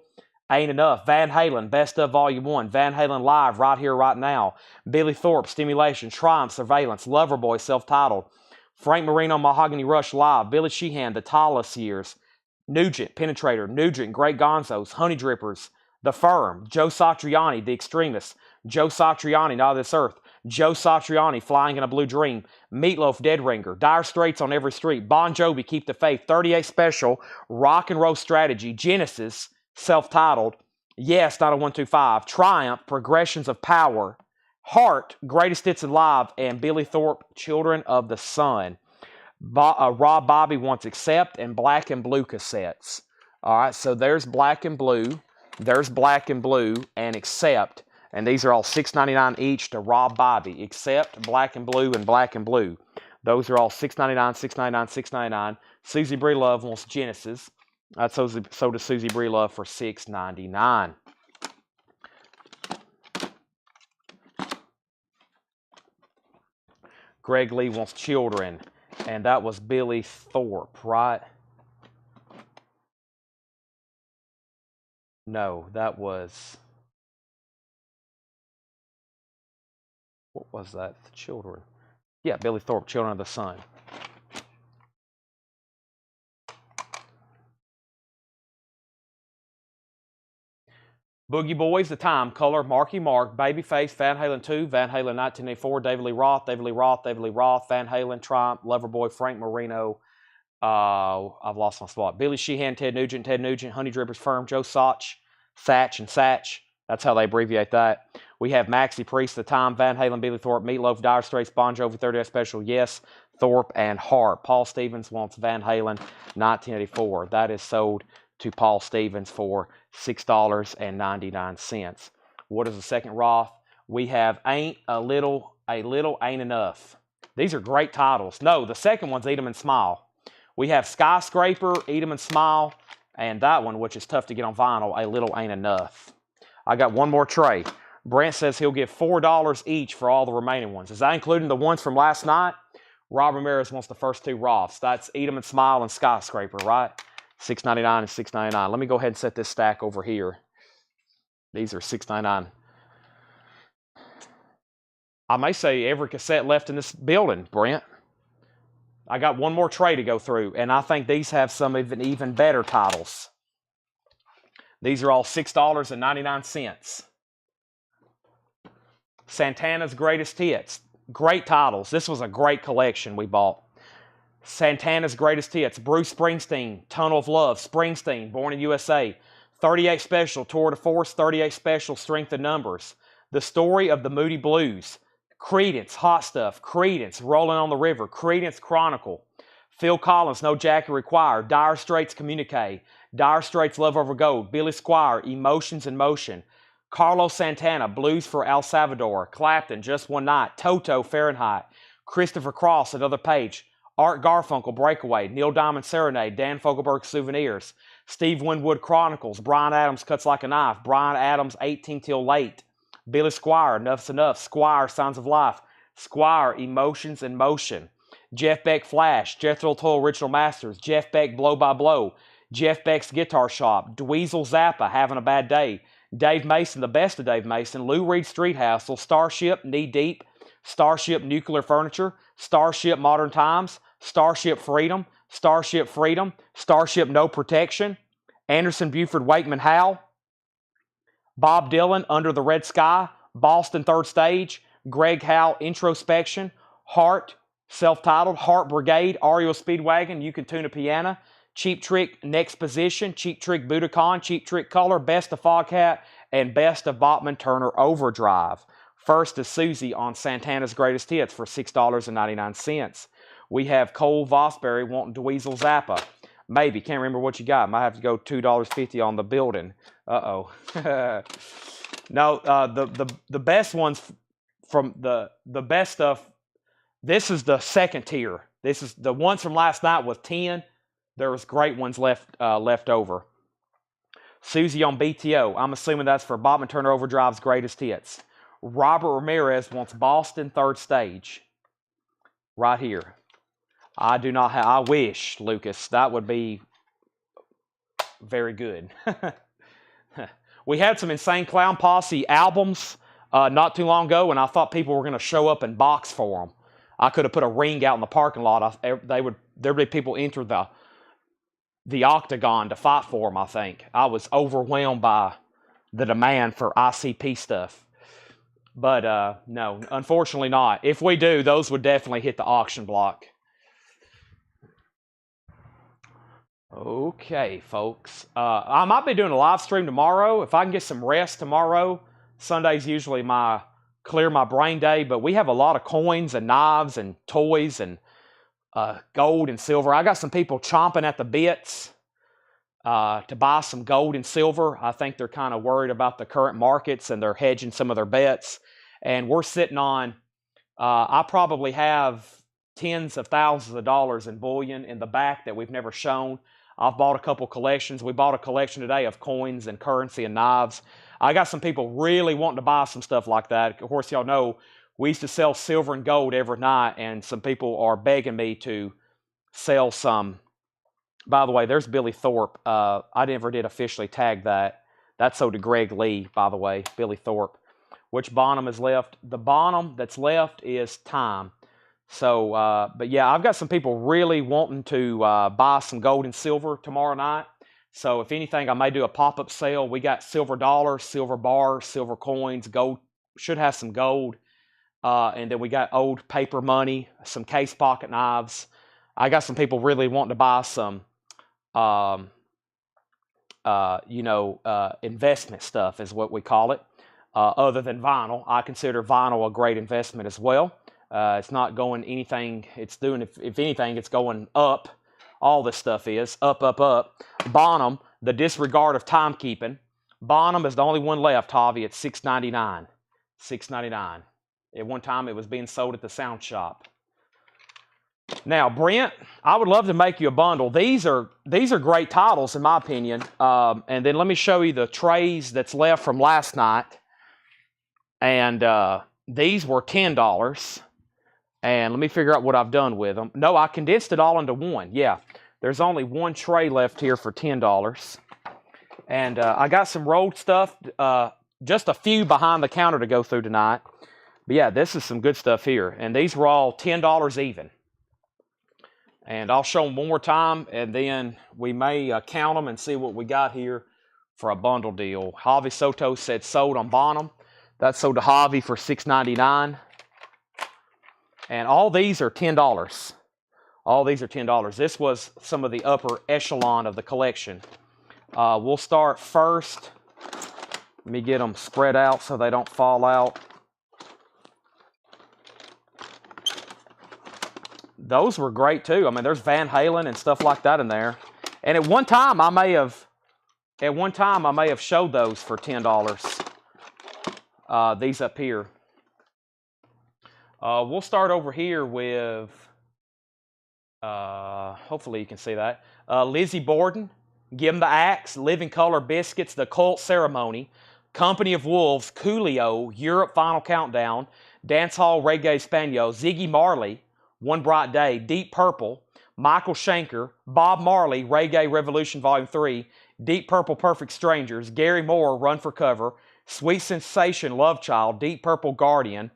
Ain't Enough, Van Halen, Best of Volume 1, Van Halen Live, Right Here, Right Now, Billy Thorpe, Stimulation, Triumph, Surveillance, Loverboy, Self-Titled, Frank Marino, Mahogany Rush Live, Billy Sheehan, The Tallest Years, Nugent, Penetrator, Nugent, Great Gonzos, Honey Drippers, The Firm, Joe Satriani, The Extremists, Joe Satriani, Not of This Earth, Joe Satriani, Flying in a Blue Dream, Meatloaf, Dead Ringer, Dire Straits on Every Street, Bon Jovi, Keep the Faith, 38 Special, Rock and Roll Strategy, Genesis, Self-Titled, Yes, 90125, Triumph, Progressions of Power, Heart, Greatest Hits Alive, and Billy Thorpe, Children of the Sun. Rob Bobby wants Accept and Black and Blue cassettes. All right, so there's Black and Blue, there's Black and Blue, and Accept. And these are all $6.99 each to Rob Bobby. Accept, Black and Blue, and Black and Blue. Those are all $6.99, $6.99, $6.99. Susie Bree Love wants Genesis. So does Susie Bree Love for $6.99. Greg Lee wants Children. And that was Billy Thorpe, right? No, that was... What was that? The Children. Yeah, Billy Thorpe, Children of the Sun. Boogie Boys, The Time, Color, Marky Mark, Babyface, Van Halen 2, Van Halen 1984, David Lee Roth, David Lee Roth, David Lee Roth, Van Halen, Triumph, Loverboy, Frank Marino, I've lost my spot. Billy Sheehan, Ted Nugent, Honey Drippers, Firm, Joe Satch, and Satch. That's how they abbreviate that. We have Maxie Priest, The Time, Van Halen, Billy Thorpe, Meatloaf, Dire Straits, Bon Jovi, 30 Special, Yes, Thorpe, and Hart. Paul Stevens wants Van Halen 1984. That is sold to Paul Stevens for $6.99. What is the second Roth? We have Ain't a Little Ain't Enough. These are great titles. No, the second one's Eat 'em and Smile. We have Skyscraper, Eat 'em and Smile, and that one, which is tough to get on vinyl, A Little Ain't Enough. I got one more tray. Brent says he'll give $4 each for all the remaining ones. Is that including the ones from last night? Rob Ramirez wants the first two Roths. That's Eat 'em and Smile and Skyscraper, right? $6.99 and $6.99. Let me go ahead and set this stack over here. These are $6.99. I may say every cassette left in this building, Brent. I got one more tray to go through, and I think these have some even better titles. These are all $6.99. Santana's Greatest Hits. Great titles. This was a great collection we bought. Santana's Greatest Hits. Bruce Springsteen, Tunnel of Love. Springsteen, Born in USA. 38 Special, Tour de Force. 38 Special, Strength in Numbers. The Story of the Moody Blues. Creedence, Hot Stuff. Creedence, Rolling on the River. Creedence Chronicle. Phil Collins, No Jacket Required. Dire Straits, Communique. Dire Straits, Love Over Gold. Billy Squier, Emotions in Motion. Carlos Santana, Blues for El Salvador. Clapton, Just One Night. Toto, Fahrenheit. Christopher Cross, Another Page. Art Garfunkel, Breakaway. Neil Diamond, Serenade. Dan Fogelberg, Souvenirs. Steve Winwood, Chronicles. Bryan Adams, Cuts Like a Knife. Bryan Adams, 18 Till Late. Billy Squier, Enough's Enough. Squier, Signs of Life. Squier, Emotions in Motion. Jeff Beck, Flash. Jethro Tull, Original Masters. Jeff Beck, Blow by Blow. Jeff Beck's Guitar Shop. Dweezil Zappa, Having a Bad Day. Dave Mason, The Best of Dave Mason. Lou Reed, Street Hustle. Starship, Knee Deep. Starship, Nuclear Furniture. Starship, Modern Times. Starship, Freedom. Starship, Freedom. Starship, No Protection. Anderson, Buford, Wakeman, Howe. Bob Dylan, Under the Red Sky. Boston, Third Stage. Greg Howe, Introspection. Heart, self-titled. Heart Brigade. REO Speedwagon, You Can Tune a Piano. Cheap Trick, Next Position. Cheap Trick, Budokan. Cheap Trick, Color. Best of Foghat. And Best of Bachman Turner Overdrive. First is Susie on Santana's Greatest Hits for $6.99. We have Cole Vosbury wanting Dweezil Zappa. Maybe. Can't remember what you got. Might have to go $2.50 on the building. Uh-oh. No, the best ones from the best stuff This is the second tier. This is the ones from last night was 10. There was great ones left over. Susie on BTO. I'm assuming that's for Bob and Turner Overdrive's greatest hits. Robert Ramirez wants Boston third stage. Right here. I do not have. I wish, Lucas. That would be very good. We had some Insane Clown Posse albums not too long ago, and I thought people were going to show up and box for them. I could have put a ring out in the parking lot. There would be people enter the octagon to fight for them, I think. I was overwhelmed by the demand for ICP stuff. But no, unfortunately not. If we do, those would definitely hit the auction block. Okay, folks. I might be doing a live stream tomorrow. If I can get some rest tomorrow. Sunday's usually my clear my brain day, but we have a lot of coins and knives and toys and gold and silver. I got some people chomping at the bits to buy some gold and silver. I think they're kind of worried about the current markets and they're hedging some of their bets. And we're sitting on, I probably have tens of thousands of dollars in bullion in the back that we've never shown. I've bought a couple collections. We bought a collection today of coins and currency and knives. I got some people really wanting to buy some stuff like that. Of course, y'all know we used to sell silver and gold every night, and some people are begging me to sell some. By the way, there's Billy Thorpe. I never did officially tag that. That's so to Greg Lee, by the way, Billy Thorpe. Which Bonham is left? The Bonham that's left is Time. So, but yeah, I've got some people really wanting to buy some gold and silver tomorrow night. So if anything, I may do a pop-up sale. We got silver dollars, silver bars, silver coins, gold. Should have some gold. And then we got old paper money, some case pocket knives. I got some people really wanting to buy some, investment stuff is what we call it. Other than vinyl, I consider vinyl a great investment as well. It's not going anything. It's doing, if anything, it's going up. All this stuff is up, up, up. Bonham, the disregard of timekeeping. Bonham is the only one left, Javi, at $6.99. $6.99. At one time, it was being sold at the sound shop. Now, Brent, I would love to make you a bundle. These are great titles, in my opinion. And then let me show you the trays that's left from last night. And these were $10. And let me figure out what I've done with them. No, I condensed it all into one. Yeah, there's only one tray left here for $10. And I got some rolled stuff, just a few behind the counter to go through tonight. But yeah, this is some good stuff here. And these were all $10 even. And I'll show them one more time, and then we may count them and see what we got here for a bundle deal. Javi Soto said sold on Bonham. That's sold to Javi for $6.99. And all these are $10. All these are $10. This was some of the upper echelon of the collection. We'll start first. Let me get them spread out so they don't fall out. Those were great too. I mean, there's Van Halen and stuff like that in there. And at one time I may have showed those for $10. These up here. We'll start over here with, hopefully you can see that, Lizzie Borden, Give 'em the Axe, Living Color Biscuits, The Cult Ceremony, Company of Wolves, Coolio, Europe Final Countdown, Dancehall Reggae Espanol, Ziggy Marley, One Bright Day, Deep Purple, Michael Schenker, Bob Marley, Reggae Revolution Volume 3, Deep Purple Perfect Strangers, Gary Moore, Run for Cover, Sweet Sensation, Love Child, Deep Purple Guardian,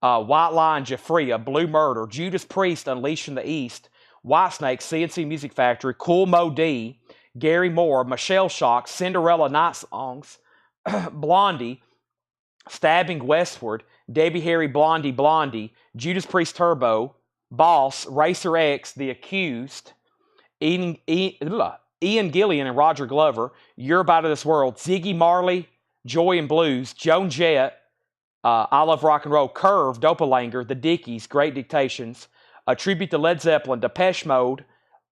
White Lion, Jafria, Blue Murder, Judas Priest, Unleashing the East, Whitesnake, CNC Music Factory, Cool Mo D, Gary Moore, Michelle Shock, Cinderella Night Songs, Blondie, Stabbing Westward, Debbie Harry, Blondie, Blondie, Judas Priest Turbo, Boss, Racer X, The Accused, Ian Gillian and Roger Glover, You're Out of This World, Ziggy Marley, Joy and Blues, Joan Jett, I Love Rock and Roll, Curve, Dopalanger, The Dickies, Great Dictations, a tribute to Led Zeppelin, Depeche Mode,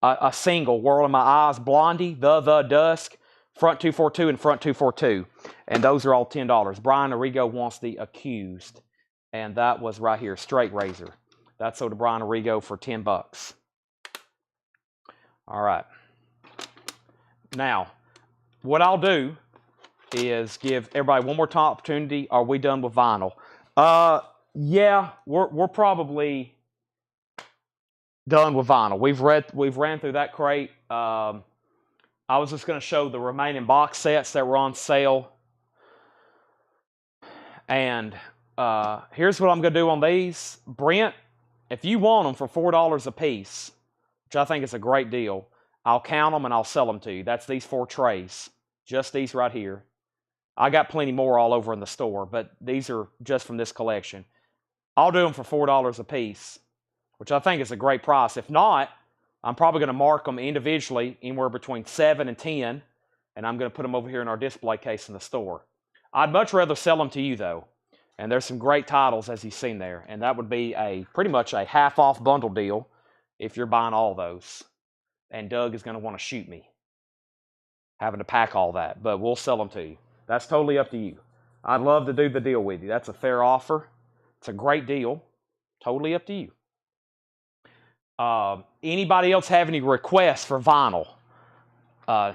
a single, Whirl in My Eyes, Blondie, The Dusk, Front 242 and Front 242. And those are all $10. Brian Arrigo wants The Accused. And that was right here, Straight Razor. That's Soda Brian Arrigo for 10 bucks. All right. Now, what I'll do is give everybody one more opportunity. Are we done with vinyl? Yeah, we're probably done with vinyl. We've ran through that crate. I was just going to show the remaining box sets that were on sale. And here's what I'm going to do on these. Brent, if you want them for $4 a piece, which I think is a great deal, I'll count them and I'll sell them to you. That's these 4 trays. Just these right here. I got plenty more all over in the store, but these are just from this collection. I'll do them for $4 a piece, which I think is a great price. If not, I'm probably going to mark them individually anywhere between 7 and 10, and I'm going to put them over here in our display case in the store. I'd much rather sell them to you, though. And there's some great titles, as you've seen there. And that would be pretty much a half-off bundle deal if you're buying all those. And Doug is going to want to shoot me having to pack all that. But we'll sell them to you. That's totally up to you. I'd love to do the deal with you. That's a fair offer. It's a great deal. Totally up to you. Anybody else have any requests for vinyl? I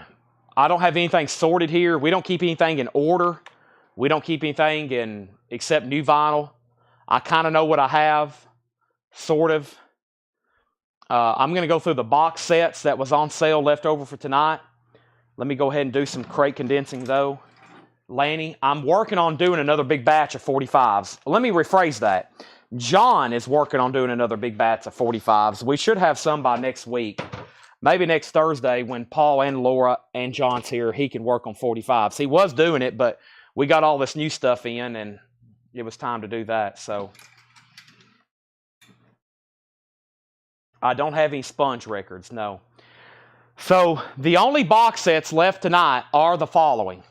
don't have anything sorted here. We don't keep anything in order. We don't keep anything except new vinyl. I kind of know what I have, sort of. I'm going to go through the box sets that was on sale left over for tonight. Let me go ahead and do some crate condensing, though. Lanny, I'm working on doing another big batch of 45s. Let me rephrase that. John is working on doing another big batch of 45s. We should have some by next week. Maybe next Thursday when Paul and Laura and John's here, he can work on 45s. He was doing it, but we got all this new stuff in, and it was time to do that. So I don't have any sponge records, no. So the only box sets left tonight are the following.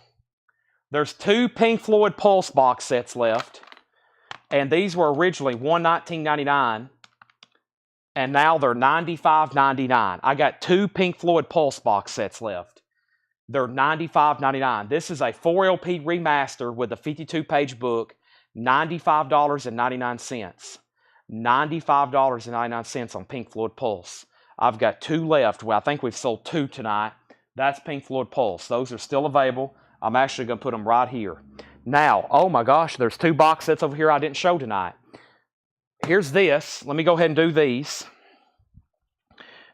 There's 2 Pink Floyd Pulse box sets left, and these were originally $119.99, and now they're $95.99. I got 2 Pink Floyd Pulse box sets left. They're $95.99. This is a 4LP remaster with a 52-page book, $95.99. $95.99 on Pink Floyd Pulse. I've got 2 left. Well, I think we've sold 2 tonight. That's Pink Floyd Pulse. Those are still available. I'm actually going to put them right here. Now, oh my gosh, there's 2 box sets over here I didn't show tonight. Here's this. Let me go ahead and do these.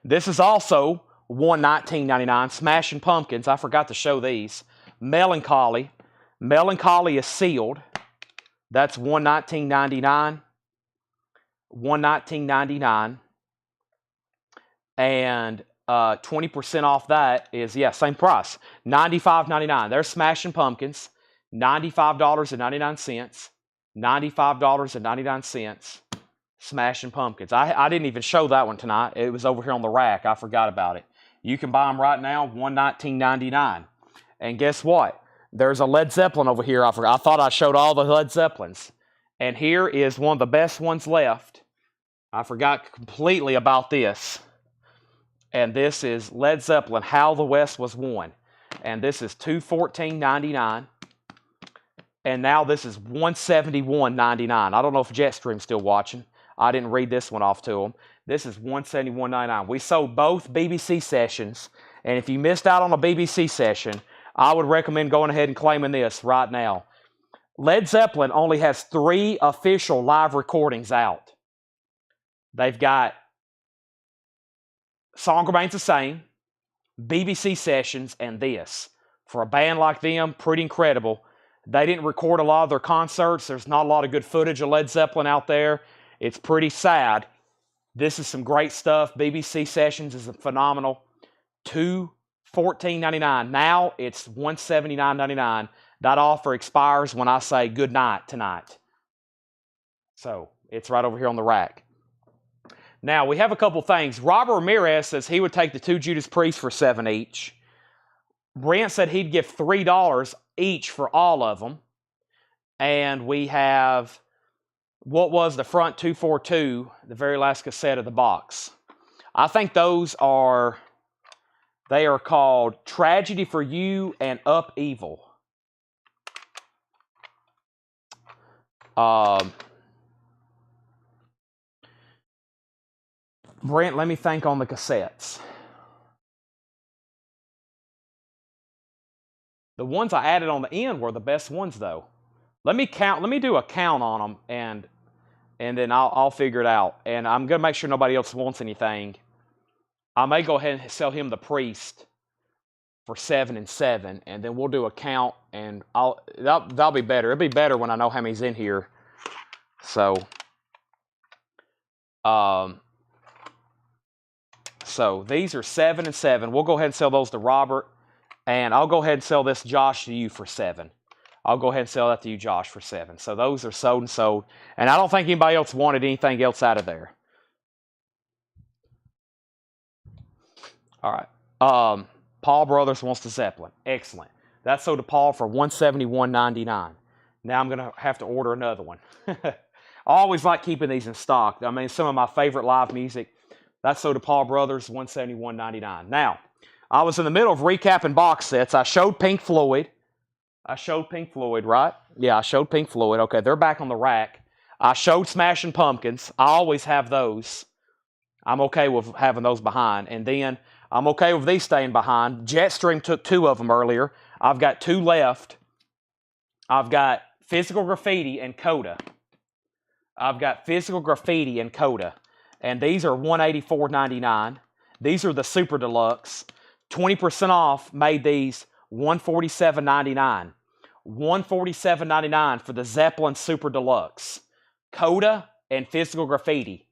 This is also $119.99. Smashing Pumpkins. I forgot to show these. Melancholy. Melancholy is sealed. That's $119.99. $119.99. And 20% off that is, same price. $95.99. There's Smashing Pumpkins. $95.99. $95.99. Smashing Pumpkins. I didn't even show that one tonight. It was over here on the rack. I forgot about it. You can buy them right now, $119.99. And guess what? There's a Led Zeppelin over here. I forgot. I thought I showed all the Led Zeppelins. And here is one of the best ones left. I forgot completely about this. And this is Led Zeppelin, How the West Was Won. And this is $214.99. And now this is $171.99. I don't know if Jetstream's still watching. I didn't read this one off to them. This is $171.99. We sold both BBC sessions. And if you missed out on a BBC session, I would recommend going ahead and claiming this right now. Led Zeppelin only has 3 official live recordings out. They've got Song Remains the Same, BBC sessions, and this. For a band like them, pretty incredible. They didn't record a lot of their concerts. There's not a lot of good footage of Led Zeppelin out there. It's pretty sad. This is some great stuff. BBC sessions is phenomenal. $214.99. Now it's $179.99. That offer expires when I say good night tonight. So it's right over here on the rack. Now, we have a couple things. Robert Ramirez says he would take the 2 Judas Priests for $7 each. Brent said he'd give $3 each for all of them. And we have, what was the front 242, the very last cassette of the box. I think those are, they are called Tragedy for You and Up Evil. Brent, let me think on the cassettes. The ones I added on the end were the best ones, though. Let me do a count on them, and then I'll figure it out. And I'm going to make sure nobody else wants anything. I may go ahead and sell him the Priest for 7 and 7, and then we'll do a count, and that'll be better. It'll be better when I know how many's in here. So, so these are 7 and 7. We'll go ahead and sell those to Robert, and I'll go ahead and sell this Josh to you for 7. I'll go ahead and sell that to you, Josh, for 7. So those are sold and sold, and I don't think anybody else wanted anything else out of there. All right. Paul Brothers wants the Zeppelin. Excellent. That's sold to Paul for $171.99. Now I'm going to have to order another one. I always like keeping these in stock. I mean, some of my favorite live music. That's sold to Paul Brothers, $171.99. Now, I was in the middle of recapping box sets. I showed Pink Floyd. Right? Yeah, I showed Pink Floyd. Okay, they're back on the rack. I showed Smashing Pumpkins. I always have those. I'm okay with having those behind. And then I'm okay with these staying behind. Jetstream took 2 of them earlier. I've got 2 left. I've got Physical Graffiti and Coda. And these are $184.99. These are the Super Deluxe. 20% off made these $147.99. $147.99 for the Zeppelin Super Deluxe. Coda and Physical Graffiti.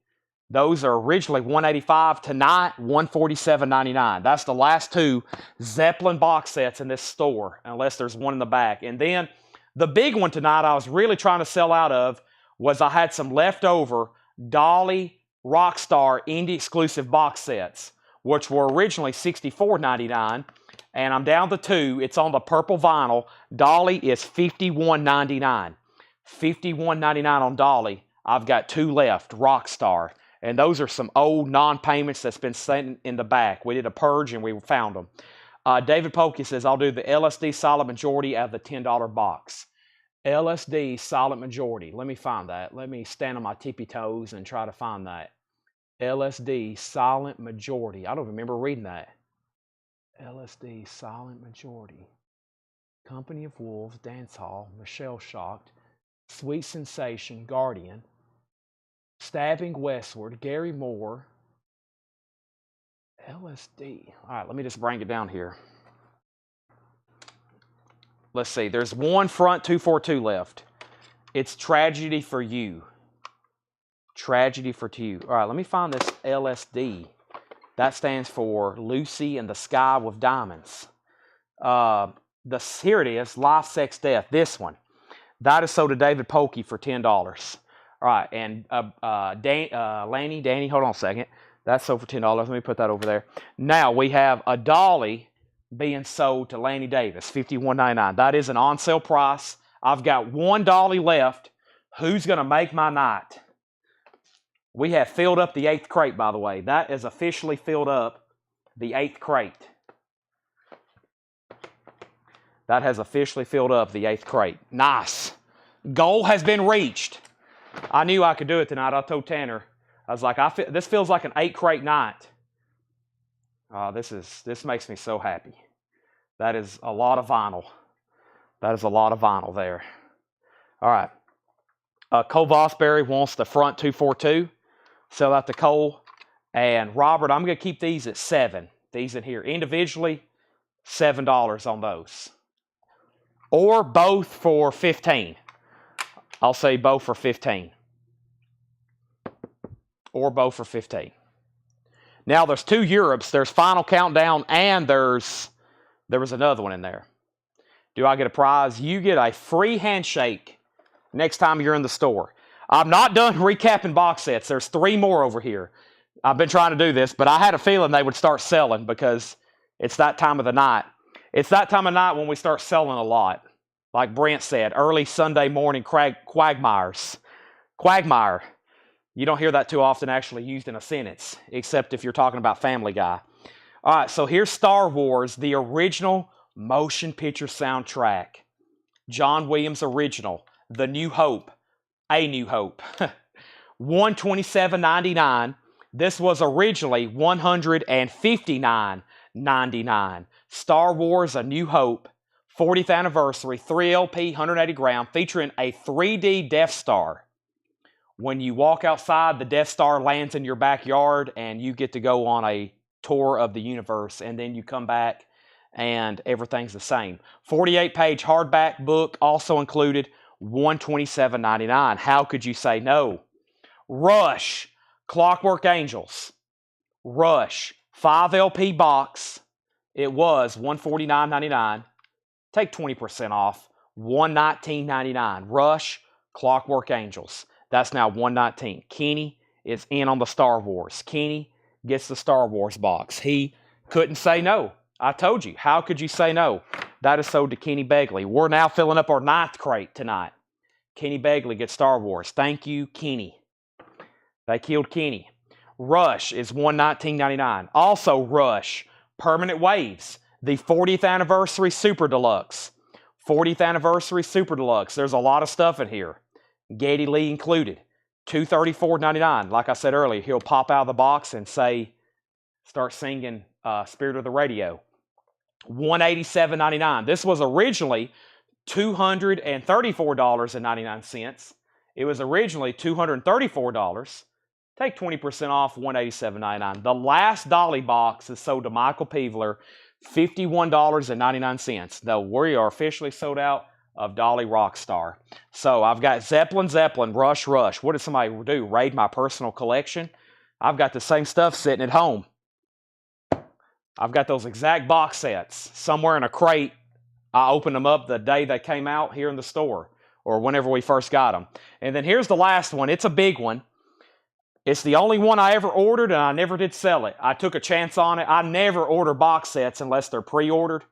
Those are originally $185. Tonight, $147.99. That's the last 2 Zeppelin box sets in this store, unless there's one in the back. And then the big one tonight I was really trying to sell out of was I had some leftover Dolly Rockstar indie exclusive box sets, which were originally $64.99. And I'm down to 2. It's on the purple vinyl. Dolly is $51.99. $51.99 on Dolly. I've got 2 left, Rockstar. And those are some old non-payments that's been sitting in the back. We did a purge and we found them. David Pokey says, I'll do the LSD Silent Majority out of the $10 box. LSD Silent Majority. Let me find that. Let me stand on my tippy toes and try to find that. LSD Silent Majority. I don't remember reading that. LSD Silent Majority. Company of Wolves, Dance Hall, Michelle Shocked, Sweet Sensation, Guardian, Stabbing Westward, Gary Moore, LSD. All right, let me just bring it down here. Let's see. There's one front 242 left. It's Tragedy for You. Tragedy for You. All right, let me find this LSD. That stands for Lucy in the Sky with Diamonds. Here it is, Life, Sex, Death. This one. That is sold to David Pokey for $10. All right, and Danny, hold on a second. That's sold for $10. Let me put that over there. Now we have a Dolly being sold to Lanny Davis, $51.99. That is an on-sale price. I've got 1 Dolly left. Who's going to make my night? We have filled up the 8th crate, by the way. That is officially filled up the 8th crate. That has officially filled up the 8th crate. Nice. Goal has been reached. I knew I could do it tonight. I told Tanner. I was like, this feels like an 8-crate night. This makes me so happy. That is a lot of vinyl. That is a lot of vinyl there. All right. Cole Vosbury wants the front 242. Sell out to Cole. And Robert, I'm going to keep these at 7. These in here. Individually, $7 on those. Or both for 15. I'll say both for 15. Or both for 15. Now there's 2 Europes. There's Final Countdown and there was another one in there. Do I get a prize? You get a free handshake next time you're in the store. I'm not done recapping box sets. There's 3 more over here. I've been trying to do this, but I had a feeling they would start selling because it's that time of the night. It's that time of night when we start selling a lot. Like Brent said, early Sunday morning quagmires. Quagmire. You don't hear that too often actually used in a sentence, except if you're talking about Family Guy. All right, so here's Star Wars, the original motion picture soundtrack. John Williams original, The New Hope, A New Hope. $127.99. This was originally $159.99. Star Wars A New Hope, 40th anniversary, 3 LP, 180 gram, featuring a 3D Death Star. When you walk outside, the Death Star lands in your backyard, and you get to go on a tour of the universe, and then you come back, and everything's the same. 48-page hardback book, also included, $127.99. How could you say no? Rush, Clockwork Angels. Rush, 5 LP box. It was $149.99. Take 20% off, $119.99. Rush, Clockwork Angels. That's now $119. Kenny is in on the Star Wars. Kenny gets the Star Wars box. He couldn't say no. I told you. How could you say no? That is sold to Kenny Begley. We're now filling up our 9th crate tonight. Kenny Begley gets Star Wars. Thank you, Kenny. They killed Kenny. Rush is $119.99. Also Rush, Permanent Waves, the 40th Anniversary Super Deluxe. 40th Anniversary Super Deluxe. There's a lot of stuff in here. Geddy Lee included. $234.99. Like I said earlier, he'll pop out of the box and start singing Spirit of the Radio. $187.99. This was originally $234.99. It was originally $234. Take 20% off, $187.99. The last Dolly box is sold to Michael Peevler, $51.99. Though we are officially sold out of Dolly Rockstar. So I've got Zeppelin, Rush. What did somebody do? Raid my personal collection? I've got the same stuff sitting at home. I've got those exact box sets somewhere in a crate. I opened them up the day they came out here in the store, or whenever we first got them. And then here's the last one. It's a big one. It's the only one I ever ordered, and I never did sell it. I took a chance on it. I never order box sets unless they're pre-ordered.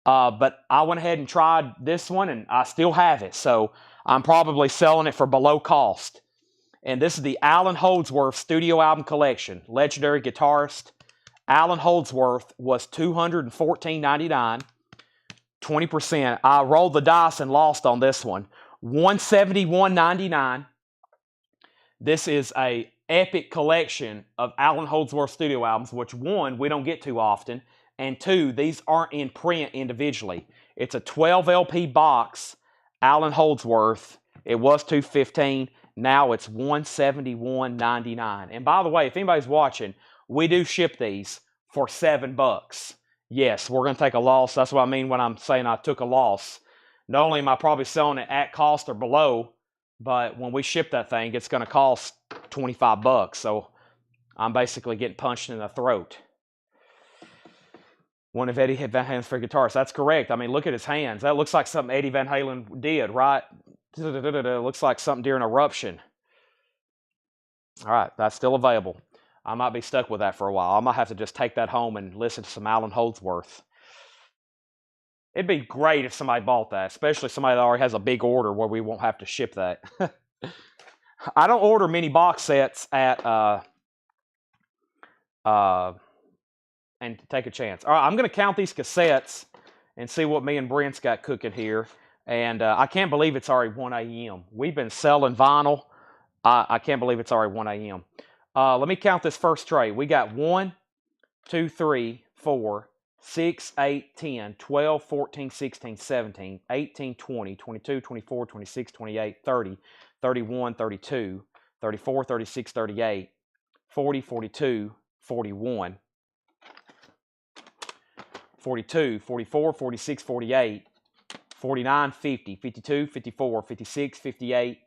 But I went ahead and tried this one, and I still have it. So I'm probably selling it for below cost. And this is the Alan Holdsworth Studio Album Collection. Legendary guitarist. Alan Holdsworth was $214.99. 20%. I rolled the dice and lost on this one. $171.99. This is a epic collection of Alan Holdsworth studio albums, which one, we don't get too often, and two, these aren't in print individually. It's a 12 LP box, Alan Holdsworth. It was $215. Now it's $171.99. And by the way, if anybody's watching, we do ship these for $7. Yes, we're going to take a loss. That's what I mean when I'm saying I took a loss. Not only am I probably selling it at cost or below, but when we ship that thing, it's going to cost $25. So I'm basically getting punched in the throat. One of Eddie Van Halen's favorite guitarists. That's correct. I mean, look at his hands. That looks like something Eddie Van Halen did, right? Looks like something during Eruption. All right, that's still available. I might be stuck with that for a while. I might have to just take that home and listen to some Alan Holdsworth. It'd be great if somebody bought that, especially somebody that already has a big order where we won't have to ship that. I don't order many box sets at and take a chance. All right, I'm going to count these cassettes and see what me and Brent's got cooking here. And I can't believe it's already 1 a.m. We've been selling vinyl. I can't believe it's already 1 a.m. Let me count this first tray. We got 1, 2, 3, 4, 6, 8, 10, 12, 14, 16, 17, 18, 20, 22, 24, 26, 28, 30, 31, 32, 34, 36, 38, 40, 42, 41, 42, 44, 46, 48, 49, 50, 52, 54, 56, 58,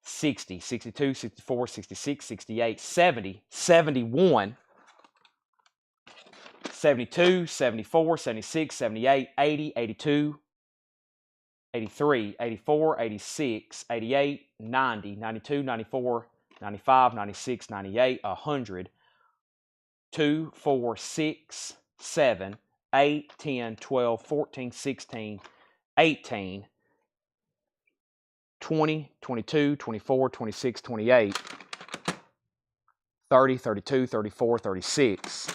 60, 62, 64, 66, 68, 70, 71, 72, 74, 76, 78, 80, 82, 83, 84, 86, 88, 90, 92, 94, 95, 96, 98, 100, 2, 4, 6, 7, 8, 10, 12, 14, 16, 18, 20, 22, 24, 26, 28, 30, 32, 34, 36,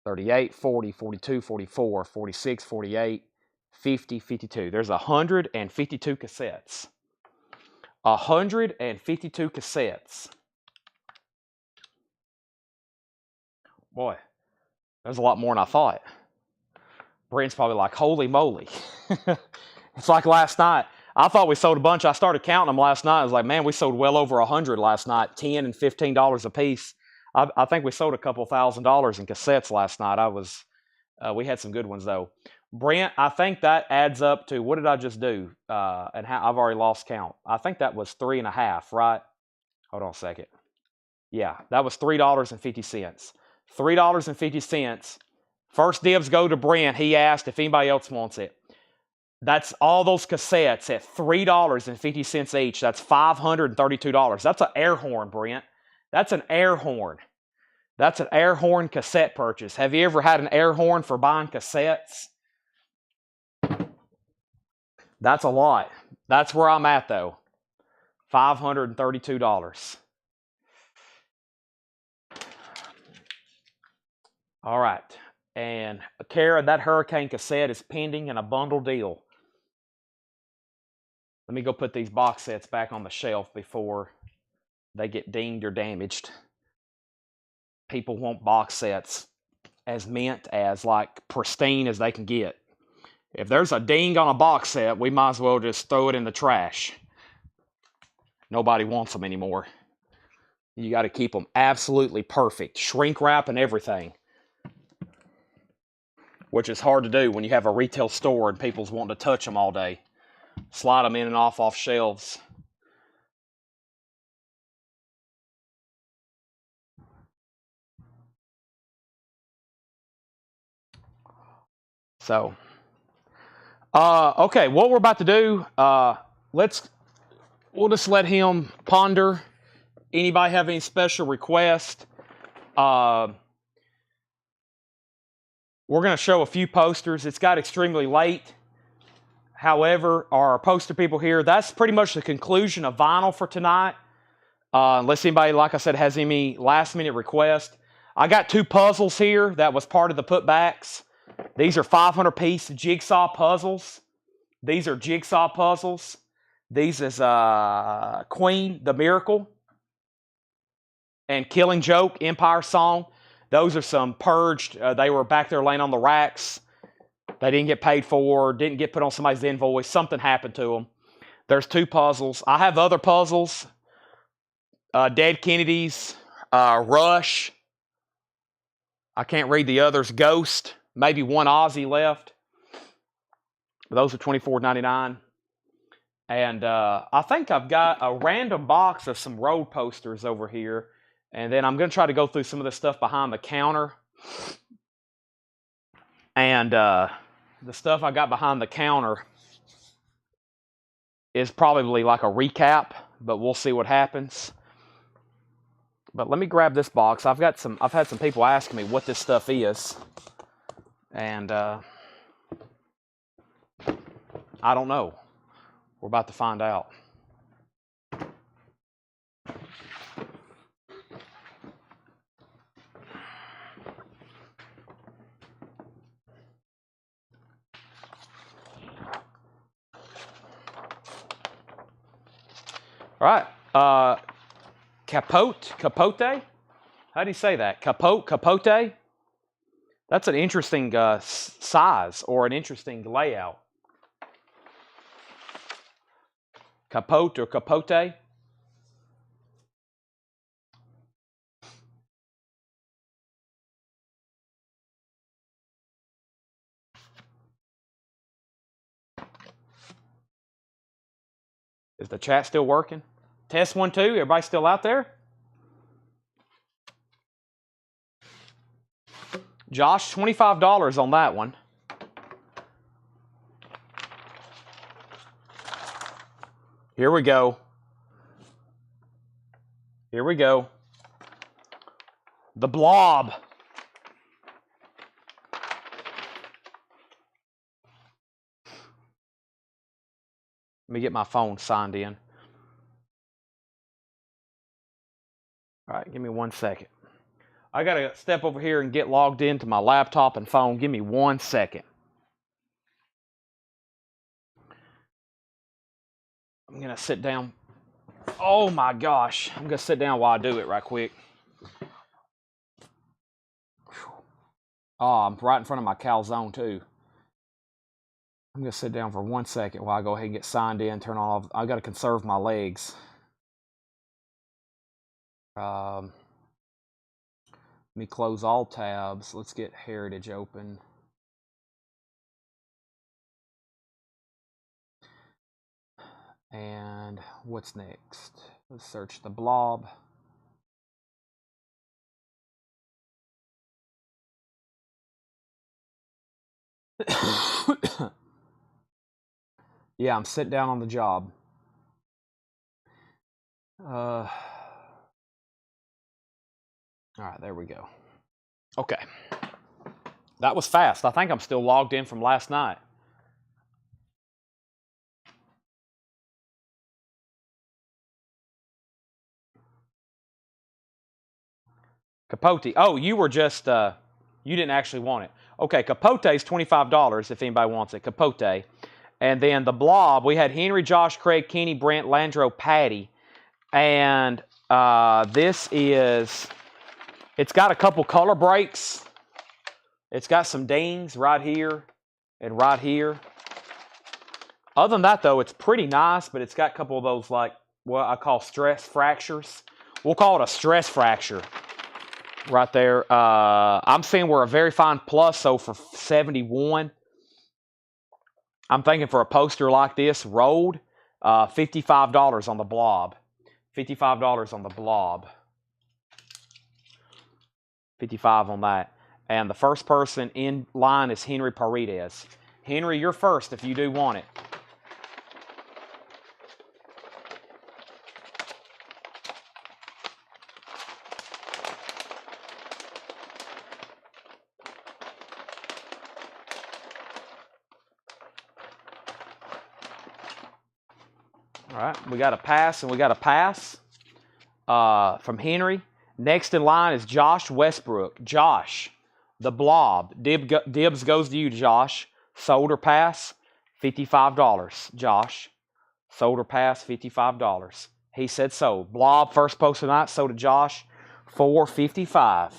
38, 40, 42, 44, 46, 48, 50, 52. There's 152 cassettes. 152 cassettes. Boy, there's a lot more than I thought. Brent's probably like, holy moly. It's like last night. I thought we sold a bunch. I started counting them last night. I was like, man, we sold well over 100 last night, $10 and $15 a piece. I think we sold a couple $1,000s in cassettes last night. We had some good ones though. Brent, I think that adds up to, what did I just do? And how I've already lost count. I think that was 3.5, right? Hold on a second. Yeah, that was $3.50. $3.50. First dibs go to Brent. He asked if anybody else wants it. That's all those cassettes at $3.50 each. That's $532. That's an air horn, Brent. That's an air horn. That's an air horn cassette purchase. Have you ever had an air horn for buying cassettes? That's a lot. That's where I'm at, though. $532. All right. And Kara, that Hurricane cassette is pending in a bundle deal. Let me go put these box sets back on the shelf before they get dinged or damaged. People want box sets as mint as like pristine as they can get. If there's a ding on a box set, we might as well just throw it in the trash. Nobody wants them anymore. You got to keep them absolutely perfect. Shrink wrap and everything. Which is hard to do when you have a retail store and people's wanting to touch them all day. Slide them in and off shelves. So, okay, what we're about to do, we'll just let him ponder. Anybody have any special requests? We're going to show a few posters. It's got extremely late. However, our poster people here, that's pretty much the conclusion of vinyl for tonight. Unless anybody, like I said, has any last minute request. I got 2 puzzles here that was part of the putbacks. These are 500-piece jigsaw puzzles. These are jigsaw puzzles. These is Queen, The Miracle, and Killing Joke, Empire Song. Those are some purged. They were back there laying on the racks. They didn't get paid for, didn't get put on somebody's invoice. Something happened to them. There's 2 puzzles. I have other puzzles. Dead Kennedys, Rush. I can't read the others. Ghost. Maybe one Aussie left. Those are $24.99. And I think I've got a random box of some road posters over here. And then I'm going to try to go through some of the stuff behind the counter. And the stuff I got behind the counter is probably like a recap, but we'll see what happens. But let me grab this box. I've had some people asking me what this stuff is. And I don't know. We're about to find out. All right. Capote? How do you say that? Capote? That's an interesting size or an interesting layout. Capote or capote? Is the chat still working? Test 1, 2. Everybody still out there? Josh, $25 on that one. Here we go. Here we go. The Blob. Let me get my phone signed in. All right, give me 1 second. I got to step over here and get logged into my laptop and phone. Give me 1 second. I'm going to sit down. Oh my gosh. I'm going to sit down while I do it right quick. Oh, I'm right in front of my calzone too. I'm going to sit down for 1 second while I go ahead and get signed in, turn off. I've got to conserve my legs. Let me close all tabs. Let's get Heritage open. And what's next? Let's search the blob. Yeah, I'm sitting down on the job. All right, there we go. Okay. That was fast. I think I'm still logged in from last night. Capote. Oh, you were just, you didn't actually want it. Okay, Capote is $25 if anybody wants it. Capote. And then the blob, we had Henry, Josh, Craig, Kenny, Brent, Landro, Patty. And this is, it's got a couple color breaks. It's got some dings right here and right here. Other than that, though, it's pretty nice, but it's got a couple of those, like, what I call stress fractures. We'll call it a stress fracture right there. I'm seeing we're a very fine plus, so for 71. I'm thinking for a poster like this, rolled, $55 on the blob. $55 on the blob. 55 on that. And the first person in line is Henry Paredes. Henry, you're first if you do want it. All right, we got a pass and we got a pass from Henry. Next in line is Josh Westbrook. Josh, the blob. Dibs goes to you, Josh. Sold or pass, $55. Josh, sold or pass, $55. He said sold. Blob, first post of the night, sold to Josh, $4.55.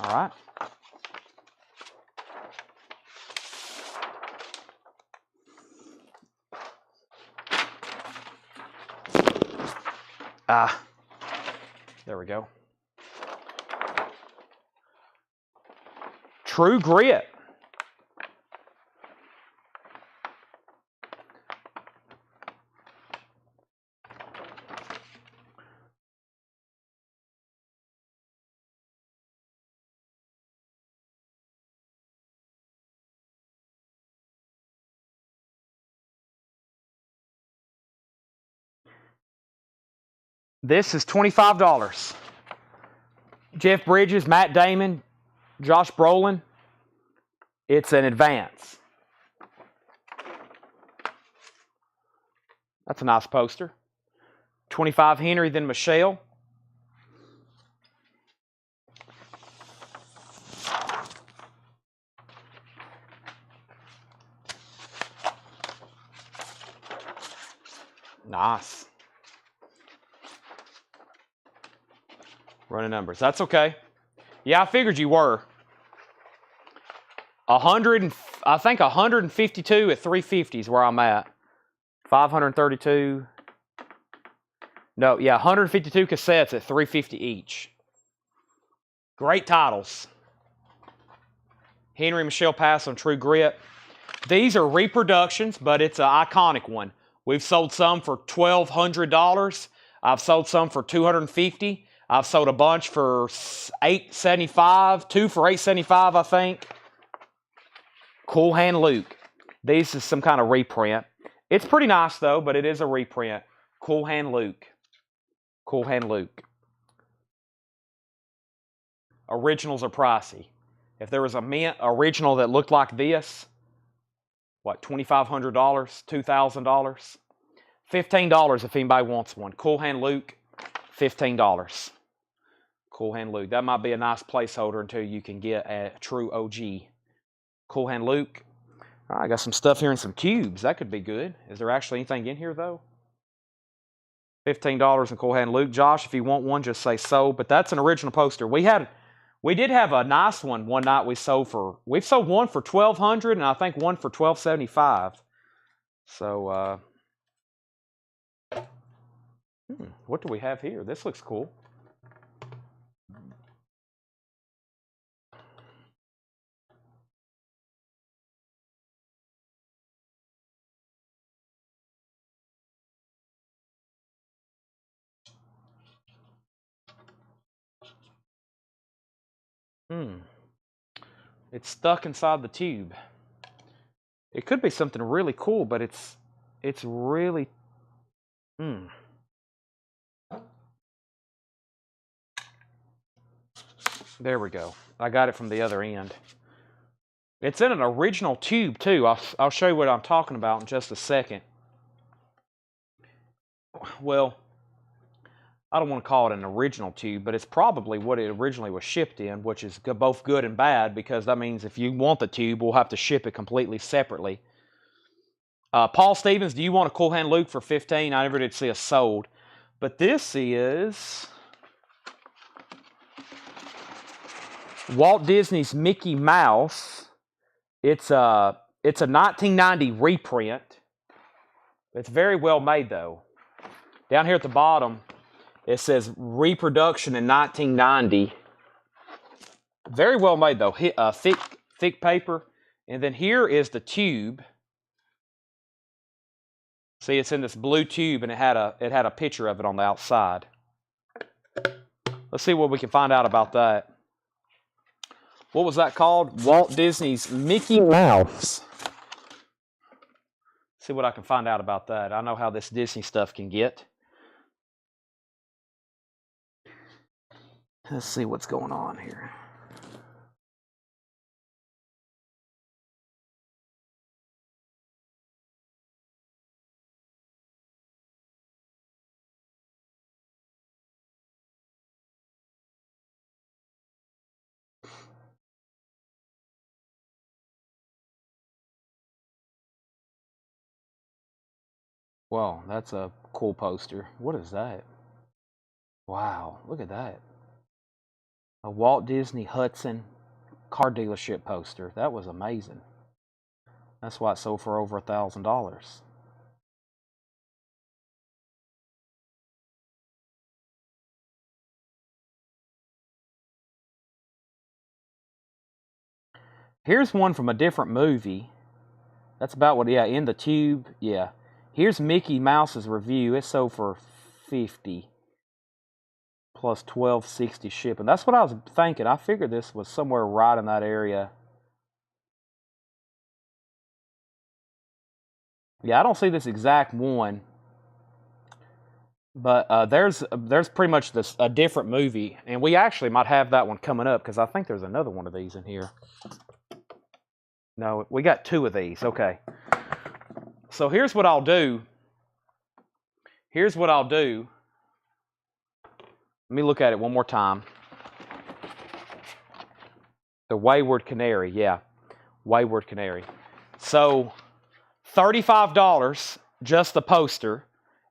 All right. There we go. True Grit. This is $25. Jeff Bridges, Matt Damon, Josh Brolin. It's an advance. That's a nice poster. 25 Henry, then Michelle. Nice. Running numbers. That's okay. Yeah, I figured you were. I think 152 at 350 is where I'm at. 532. No, yeah, 152 cassettes at 350 each. Great titles. Henry Michelle pass on True Grit. These are reproductions, but it's an iconic one. We've sold some for $1,200. I've sold some for $250. I've sold a bunch for $875, 2 for $875, I think. Cool Hand Luke. This is some kind of reprint. It's pretty nice, though, but it is a reprint. Cool Hand Luke. Cool Hand Luke. Originals are pricey. If there was a mint original that looked like this, what, $2,500, $2,000? $15 if anybody wants one. Cool Hand Luke, $15. Cool Hand Luke. That might be a nice placeholder until you can get a true OG. Cool Hand Luke. All right, I got some stuff here in some cubes. That could be good. Is there actually anything in here, though? $15 in Cool Hand Luke. Josh, if you want one, just say so. But that's an original poster. We had We did have a nice one night we've sold one for $1,200 and I think one for $1,275. So, what do we have here? This looks cool. It's stuck inside the tube. It could be something really cool, but it's really There we go. I got it from the other end. It's in an original tube too. I'll show you what I'm talking about in just a second. Well, I don't want to call it an original tube, but it's probably what it originally was shipped in, which is both good and bad, because that means if you want the tube, we'll have to ship it completely separately. Paul Stevens, do you want a Cool Hand Luke for $15? I never did see a sold. But this is Walt Disney's Mickey Mouse. It's a 1990 reprint. It's very well made, though. Down here at the bottom, it says reproduction in 1990. Very well made, though. Thick paper. And then here is the tube. See, it's in this blue tube, and it had a picture of it on the outside. Let's see what we can find out about that. What was that called? Walt Disney's Mickey Mouse. See what I can find out about that. I know how this Disney stuff can get. Let's see what's going on here. Wow, that's a cool poster. What is that? Wow, look at that. A Walt Disney Hudson car dealership poster. That was amazing. That's why it sold for over $1,000. Here's one from a different movie. That's about what, yeah, in the tube, yeah. Here's Mickey Mouse's review. It sold for $50 plus $12.60 shipping. That's what I was thinking. I figured this was somewhere right in that area. Yeah, I don't see this exact one, but there's pretty much a different movie, and we actually might have that one coming up because I think there's another one of these in here. No, we got two of these. Okay. So here's what I'll do. Let me look at it one more time. The Wayward Canary, yeah. Wayward Canary. So $35, just the poster.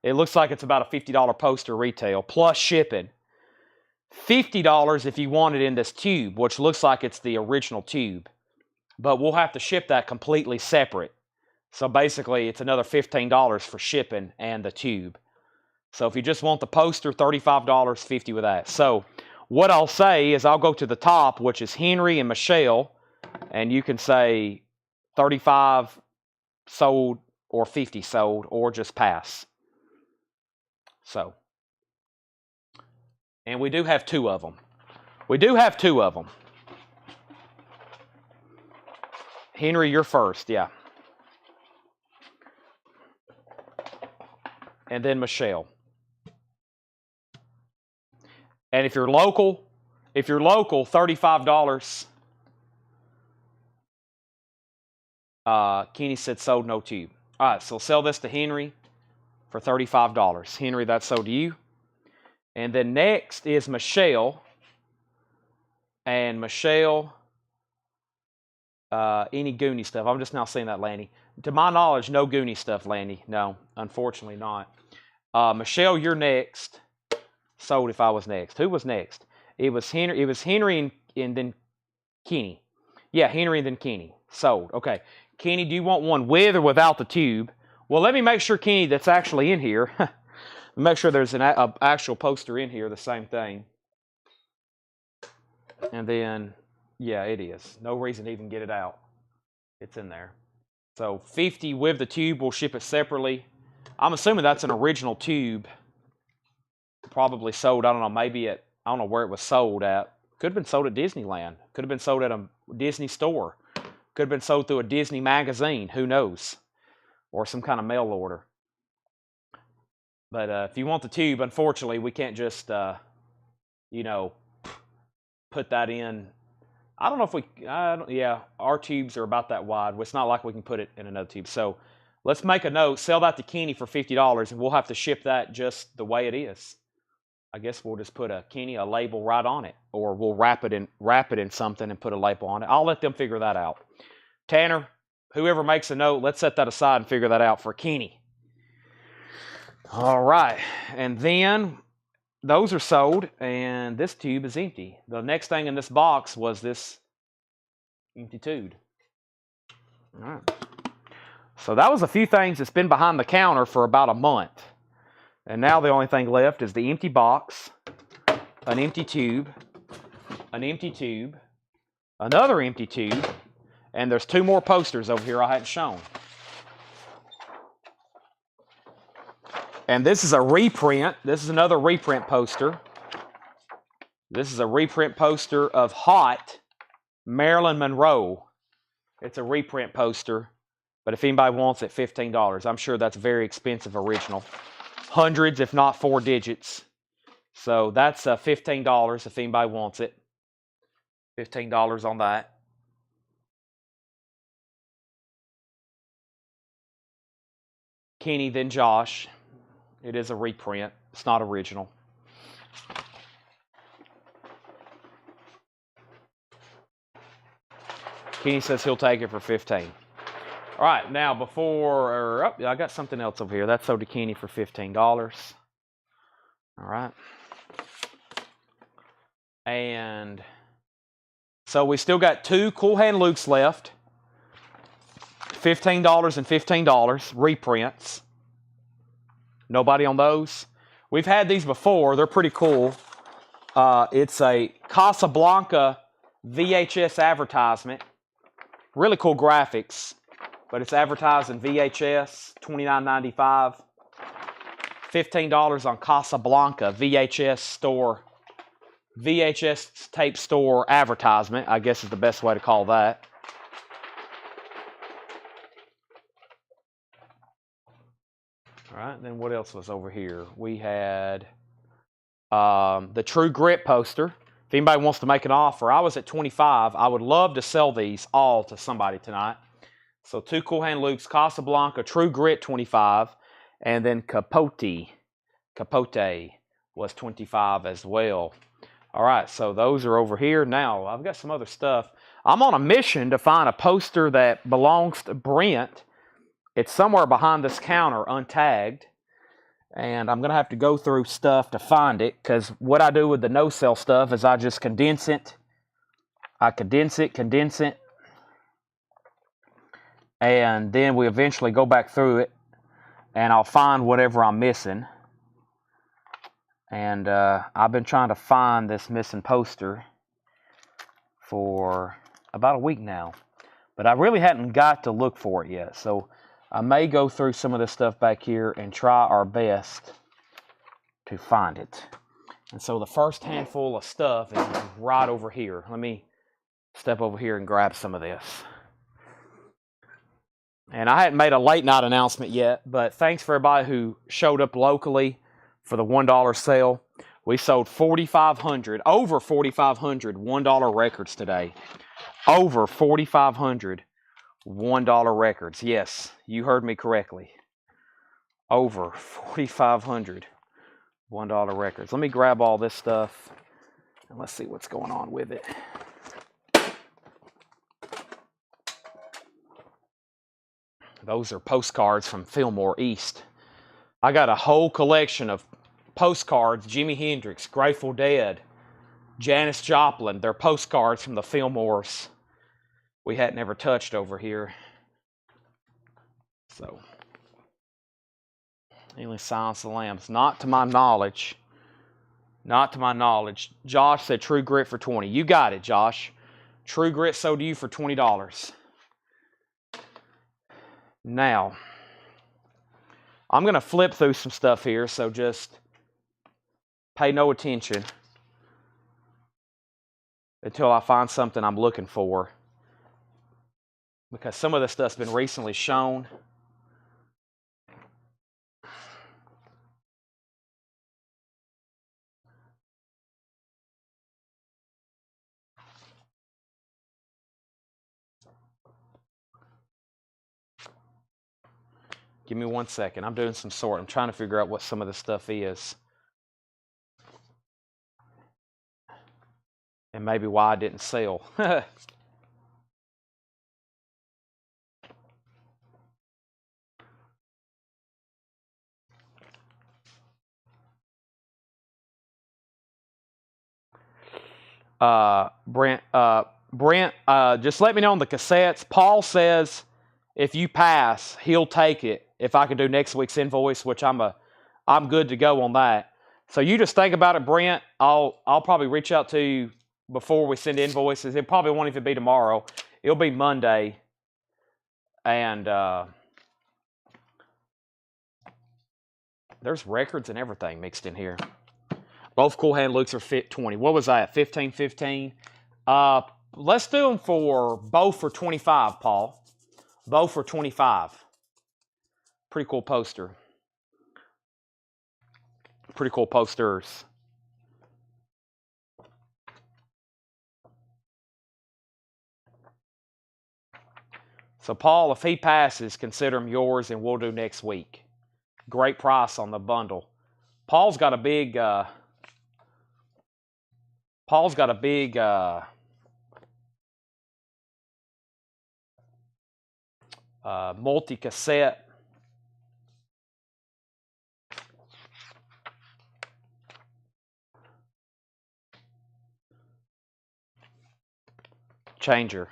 It looks like it's about a $50 poster retail, plus shipping. $50 if you want it in this tube, which looks like it's the original tube. But we'll have to ship that completely separate. So basically, it's another $15 for shipping and the tube. So if you just want the poster, $35, $50 with that. So what I'll say is I'll go to the top, which is Henry and Michelle, and you can say 35 sold or 50 sold or just pass. So, and we do have two of them. Henry, you're first, yeah. And then Michelle. And if you're local, $35. Kenny said sold, no tube. All right, so sell this to Henry for $35. Henry, that's sold to you. And then next is Michelle. And Michelle, any Goonie stuff. I'm just now seeing that, Lanny. To my knowledge, no Goonie stuff, Lanny. No, unfortunately not. Michelle, you're next. Sold if I was next. Who was next? It was Henry and then Kenny. Yeah, Henry and then Kenny. Sold. Okay. Kenny, do you want one with or without the tube? Well, let me make sure, Kenny, that's actually in here. Make sure there's an actual poster in here, the same thing. And then, yeah, it is. No reason to even get it out. It's in there. So 50 with the tube, we'll ship it separately. I'm assuming that's an original tube. Probably sold, I don't know, maybe at, I don't know where it was sold at. Could have been sold at Disneyland. Could have been sold at a Disney store. Could have been sold through a Disney magazine. Who knows? Or some kind of mail order. But if you want the tube, unfortunately, we can't just, you know, put that in. I don't know if we, yeah, our tubes are about that wide. It's not like we can put it in another tube. So let's make a note, sell that to Kenny for $50, and we'll have to ship that just the way it is. I guess we'll just put a Kenny, a label right on it, or we'll wrap it in something and put a label on it. I'll let them figure that out. Tanner, whoever makes a note, let's set that aside and figure that out for Kenny. All right, and then those are sold, and this tube is empty. The next thing in this box was this empty tube. All right. So that was a few things that's been behind the counter for about a month. And now the only thing left is the empty box, an empty tube, another empty tube, and there's 2 more posters over here I hadn't shown. And this is a reprint. This is another reprint poster. This is a reprint poster of Hot Marilyn Monroe. It's a reprint poster, but if anybody wants it, $15. I'm sure that's very expensive original. Hundreds, if not 4 digits. So that's $15 if anybody wants it. $15 on that. Kenny, then Josh. It is a reprint. It's not original. Kenny says he'll take it for $15. All right, now I got something else over here. That's sold to Kenny for $15. All right. And so we still got 2 Cool Hand Lukes left. $15 and $15, reprints. Nobody on those? We've had these before. They're pretty cool. It's a Casablanca VHS advertisement. Really cool graphics. But it's advertised in VHS, $29.95. $15 on Casablanca VHS store. VHS tape store advertisement, I guess is the best way to call that. All right, then what else was over here? We had the True Grit poster. If anybody wants to make an offer, I was at $25. I would love to sell these all to somebody tonight. So 2 Cool Hand Lukes, Casablanca, True Grit, $25, and then Capote was $25 as well. All right, so those are over here. Now, I've got some other stuff. I'm on a mission to find a poster that belongs to Brent. It's somewhere behind this counter, untagged, and I'm going to have to go through stuff to find it, because what I do with the no-sell stuff is I just condense it. I condense it, and then we eventually go back through it, and I'll find whatever I'm missing. And I've been trying to find this missing poster for about a week now, but I really hadn't got to look for it yet. So I may go through some of this stuff back here and try our best to find it. And so the first handful of stuff is right over here. Let me step over here and grab some of this. And I hadn't made a late night announcement yet, but thanks for everybody who showed up locally for the $1 sale. We sold over 4,500 $1 records today. Over 4,500 $1 records. Yes, you heard me correctly. Over 4,500 $1 records. Let me grab all this stuff and let's see what's going on with it. Those are postcards from Fillmore East. I got a whole collection of postcards, Jimi Hendrix, Grateful Dead, Janis Joplin, they're postcards from the Fillmores we hadn't ever touched over here. So, Healing Silence the Lambs. Not to my knowledge. Not to my knowledge. Josh said True Grit for 20. You got it, Josh. True Grit sold to you for $20. Now, I'm going to flip through some stuff here, so just pay no attention until I find something I'm looking for, because some of this stuff's been recently shown. Give me 1 second. I'm doing some sorting. I'm trying to figure out what some of this stuff is, and maybe why I didn't sell. Brent, just let me know on the cassettes. Paul says if you pass, he'll take it if I can do next week's invoice, which I'm good to go on that. So you just think about it, Brent. I'll probably reach out to you before we send invoices. It probably won't even be tomorrow. It'll be Monday. And there's records and everything mixed in here. Both Cool Hand Lukes are fit 20. What was that? 15, 15? Let's do them for both for 25, Paul. Both for 25. Pretty cool poster. Pretty cool posters. So, Paul, if he passes, consider them yours, and we'll do next week. Great price on the bundle. Paul's got a big multi-cassette changer.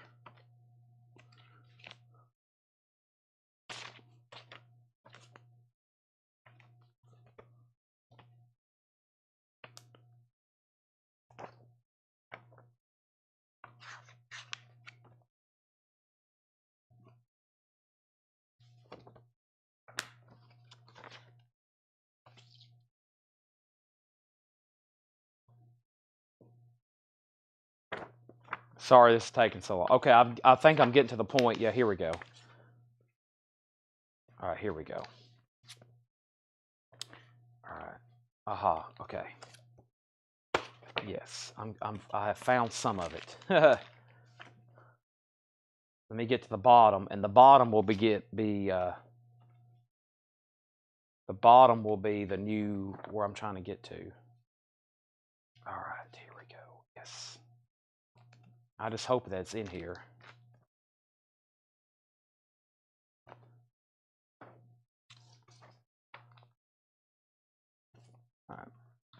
Sorry, this is taking so long. Okay, I think I'm getting to the point. Yeah, here we go. All right, here we go. All right. Aha. Okay. Yes, I have found some of it. Let me get to the bottom, and the bottom will be the bottom will be the new where I'm trying to get to. All right, here we go. Yes. I just hope that's in here. All right.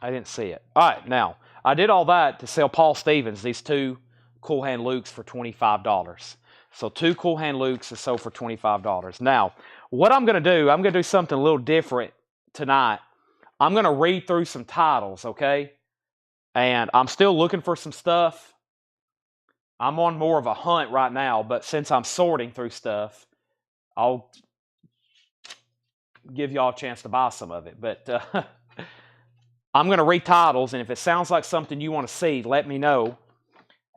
I didn't see it. All right, now, I did all that to sell Paul Stevens these two Cool Hand Lukes for $25. So 2 Cool Hand Lukes is sold for $25. Now, what I'm going to do something a little different tonight. I'm going to read through some titles, okay? And I'm still looking for some stuff. I'm on more of a hunt right now, but since I'm sorting through stuff, I'll give y'all a chance to buy some of it. But I'm going to read titles, and if it sounds like something you want to see, let me know.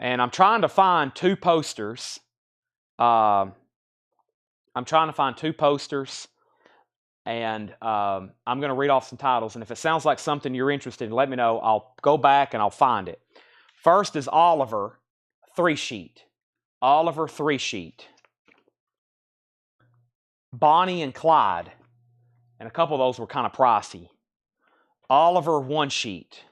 And I'm trying to find 2 posters. I'm trying to find 2 posters, and I'm going to read off some titles. And if it sounds like something you're interested in, let me know. I'll go back and I'll find it. First is Oliver 3-sheet. Oliver 3-sheet. Bonnie and Clyde. And a couple of those were kind of pricey. Oliver 1-sheet.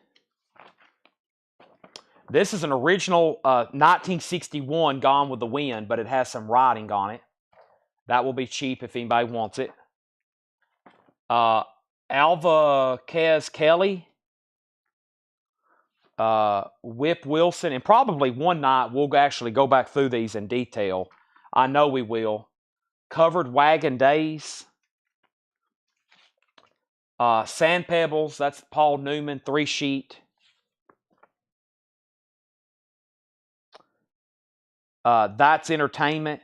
This is an original 1961 Gone with the Wind, but it has some writing on it. That will be cheap if anybody wants it. Alva Kez Kelly. Whip Wilson, and probably one night we'll actually go back through these in detail. I know we will. Covered Wagon Days. Sand Pebbles, that's Paul Newman, 3-sheet. That's Entertainment.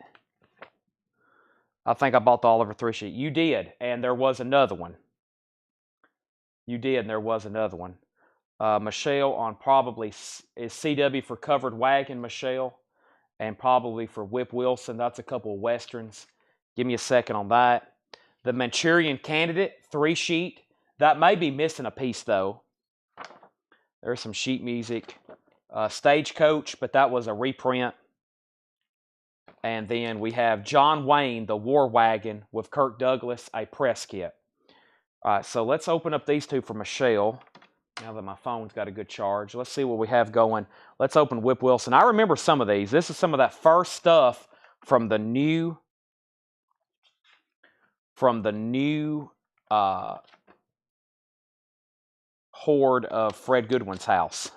I think I bought the Oliver 3-sheet. You did, and there was another one. You did, and there was another one. Michelle on probably is CW for Covered Wagon, Michelle, and probably for Whip Wilson. That's a couple of Westerns. Give me a second on that. The Manchurian Candidate, 3-sheet. That may be missing a piece, though. There's some sheet music. Stagecoach, but that was a reprint. And then we have John Wayne, the War Wagon, with Kirk Douglas, a press kit. All right, so let's open up these two for Michelle. Now that my phone's got a good charge. Let's see what we have going. Let's open Whip Wilson. I remember some of these. This is some of that first stuff from the new hoard of Fred Goodwin's house.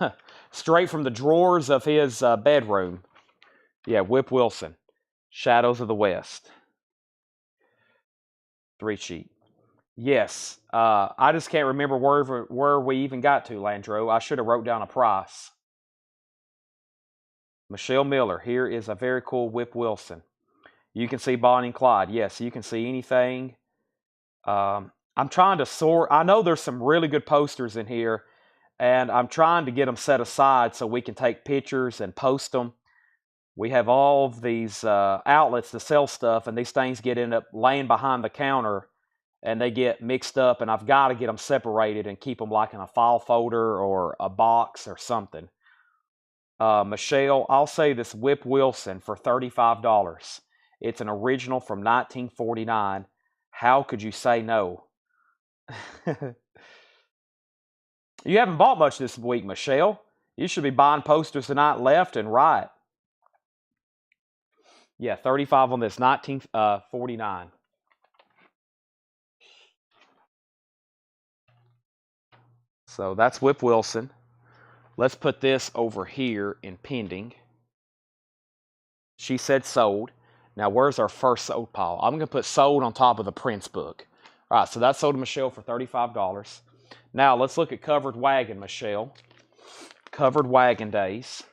Straight from the drawers of his bedroom. Yeah, Whip Wilson. Shadows of the West. 3-sheet. Yes. I just can't remember where we even got to, Landreau. I should have wrote down a price. Michelle Miller. Here is a very cool Whip Wilson. You can see Bonnie and Clyde. Yes, you can see anything. I'm trying to sort. I know there's some really good posters in here, and I'm trying to get them set aside so we can take pictures and post them. We have all of these outlets to sell stuff, and these things end up laying behind the counter, and they get mixed up, and I've got to get them separated and keep them like in a file folder or a box or something. Michelle, I'll say this Whip Wilson for $35. It's an original from 1949. How could you say no? You haven't bought much this week, Michelle. You should be buying posters tonight left and right. Yeah, 35 on this, 1949. So that's Whip Wilson. Let's put this over here in pending. She said sold. Now, where's our first sold pile? I'm going to put sold on top of the Prince book. All right, so that's sold to Michelle for $35. Now, let's look at Covered Wagon, Michelle. Covered Wagon Days.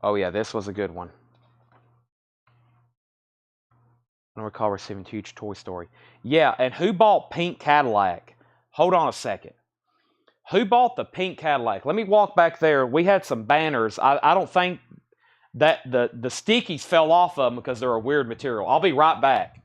Oh, yeah, this was a good one. I don't recall receiving huge Toy Story. Yeah, and who bought Pink Cadillac? Hold on a second. Who bought the Pink Cadillac? Let me walk back there. We had some banners. I don't think that the stickies fell off of them because they're a weird material. I'll be right back.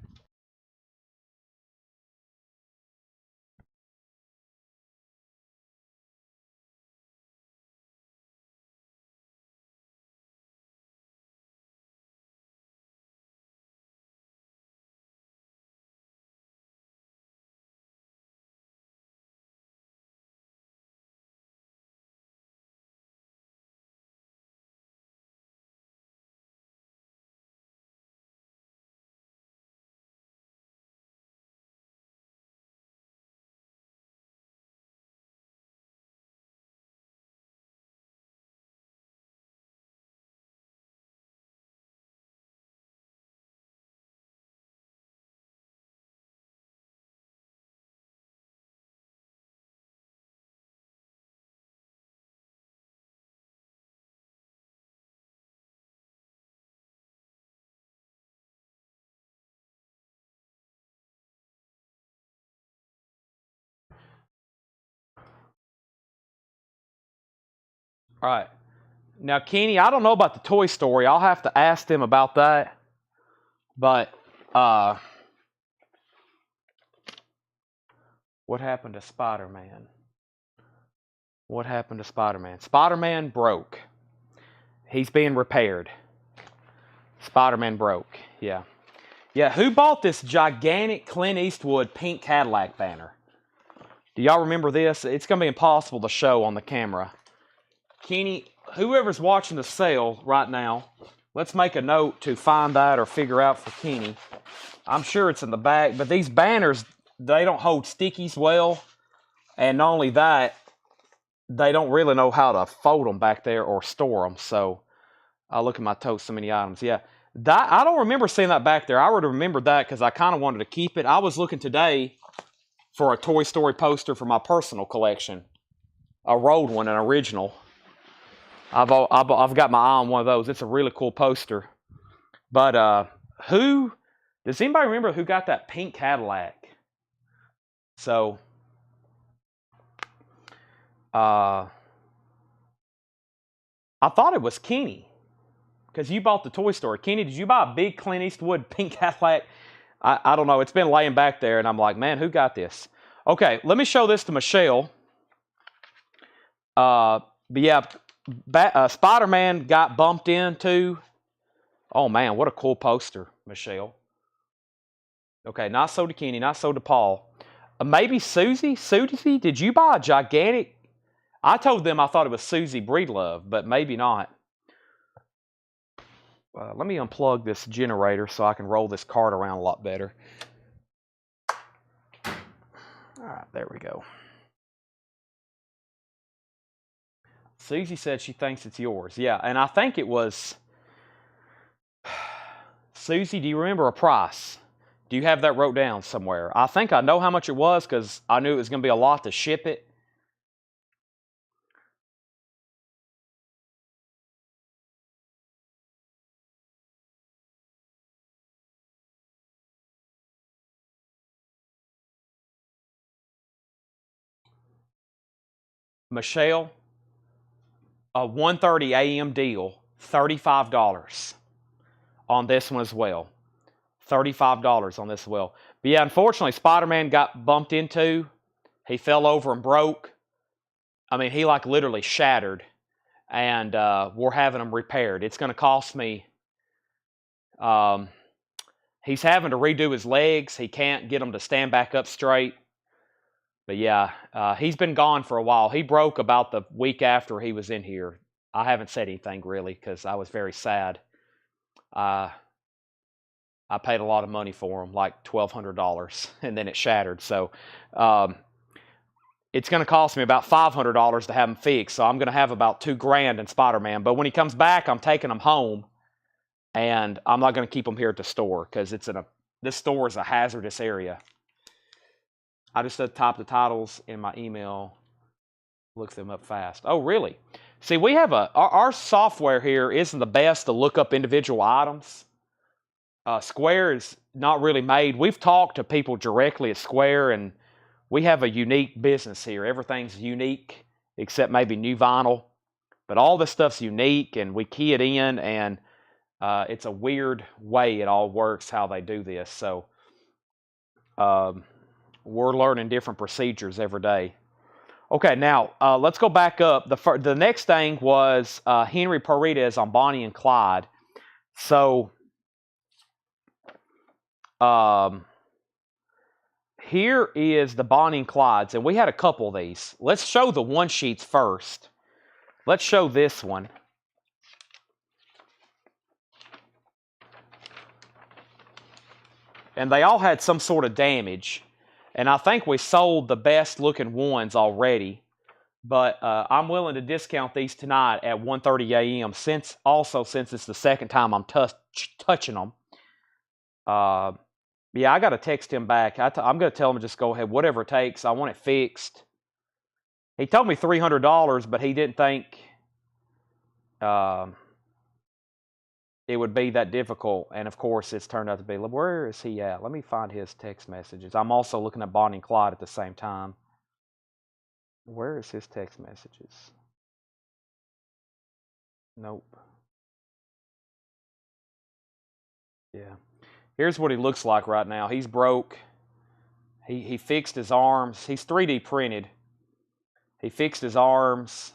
All right. Now, Kenny, I don't know about the Toy Story. I'll have to ask them about that. But what happened to Spider-Man? What happened to Spider-Man? Spider-Man broke. He's being repaired. Spider-Man broke. Yeah. Yeah, who bought this gigantic Clint Eastwood pink Cadillac banner? Do y'all remember this? It's going to be impossible to show on the camera. Kenny, whoever's watching the sale right now, let's make a note to find that or figure out for Kenny. I'm sure it's in the back, but these banners, they don't hold stickies well. And not only that, they don't really know how to fold them back there or store them. So I look at my tote, so many items. Yeah, that I don't remember seeing that back there. I would have remembered that because I kind of wanted to keep it. I was looking today for a Toy Story poster for my personal collection, a rolled one, an original. I've got my eye on one of those. It's a really cool poster. But who does anybody remember who got that pink Cadillac? So I thought it was Kenny because you bought the Toy Story. Kenny, did you buy a big Clint Eastwood pink Cadillac? I don't know. It's been laying back there, and I'm like, man, who got this? Okay, let me show this to Michelle. But yeah, Spider-Man got bumped into. Oh man, what a cool poster, Michelle. Okay, not so to Kenny, not so to Paul. Maybe Susie? Susie, did you buy a gigantic? I told them I thought it was Susie Breedlove, but maybe not. Let me unplug this generator so I can roll this card around a lot better. All right, there we go. Susie said she thinks it's yours. Yeah, and I think it was... Susie, do you remember a price? Do you have that wrote down somewhere? I think I know how much it was because I knew it was going to be a lot to ship it. Michelle, a 1:30 a.m. deal, $35 on this one as well. $35 on this as well. But yeah, unfortunately, Spider-Man got bumped into. He fell over and broke. I mean, he like literally shattered. And we're having him repaired. It's going to cost me... he's having to redo his legs. He can't get them to stand back up straight. But yeah, he's been gone for a while. He broke about the week after he was in here. I haven't said anything really because I was very sad. I paid a lot of money for him, like $1,200, and then it shattered. So it's going to cost me about $500 to have him fixed. So I'm going to have about $2,000 in Spider-Man. But when he comes back, I'm taking him home, and I'm not going to keep him here at the store because this store is a hazardous area. I just type the titles in my email, look them up fast. Oh, really? See, we have our software here isn't the best to look up individual items. Square is not really made. We've talked to people directly at Square, and we have a unique business here. Everything's unique except maybe new vinyl, but all this stuff's unique, and we key it in, and it's a weird way it all works, how they do this. So we're learning different procedures every day. Okay, now let's go back up. The next thing was Henry Paredes on Bonnie and Clyde. So here is the Bonnie and Clydes, and we had a couple of these. Let's show the one sheets first. Let's show this one. And they all had some sort of damage. And I think we sold the best looking ones already. But I'm willing to discount these tonight at 1:30 a.m. since it's the second time I'm touching them. Yeah, I got to text him back. I'm going to tell him to just go ahead, whatever it takes. I want it fixed. He told me $300, but he didn't think it would be that difficult. And of course, it's turned out to be. Where is he at? Let me find his text messages. I'm also looking at Bonnie and Clyde at the same time. Where is his text messages? Nope. Yeah. Here's what he looks like right now. He's broke. He fixed his arms. He's 3D printed. He fixed his arms.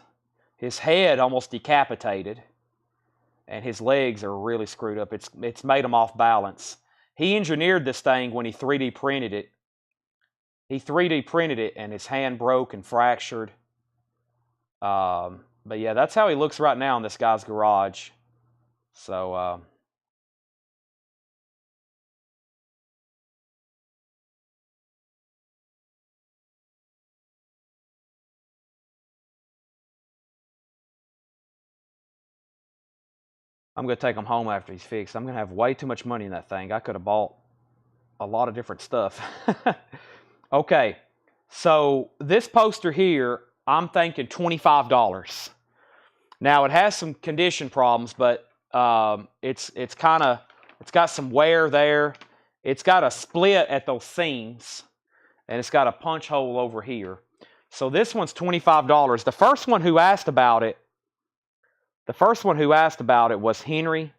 His head almost decapitated. And his legs are really screwed up. It's made him off balance. He engineered this thing when he 3D printed it. He 3D printed it, and his hand broke and fractured. But yeah, that's how he looks right now in this guy's garage. So I'm going to take them home after he's fixed. I'm going to have way too much money in that thing. I could have bought a lot of different stuff. Okay, so this poster here, I'm thinking $25. Now it has some condition problems, but it's got some wear there. It's got a split at those seams, and it's got a punch hole over here. So this one's $25. The first one who asked about it was Henry.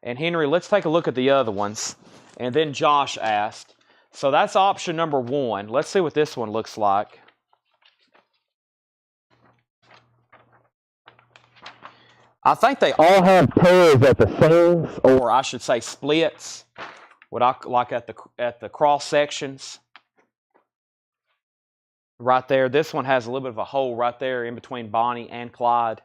And Henry, let's take a look at the other ones. And then Josh asked. So that's option number 1. Let's see what this one looks like. I think they all have tears at the seams, or I should say splits. What I like at the cross sections. Right there. This one has a little bit of a hole right there in between Bonnie and Clyde.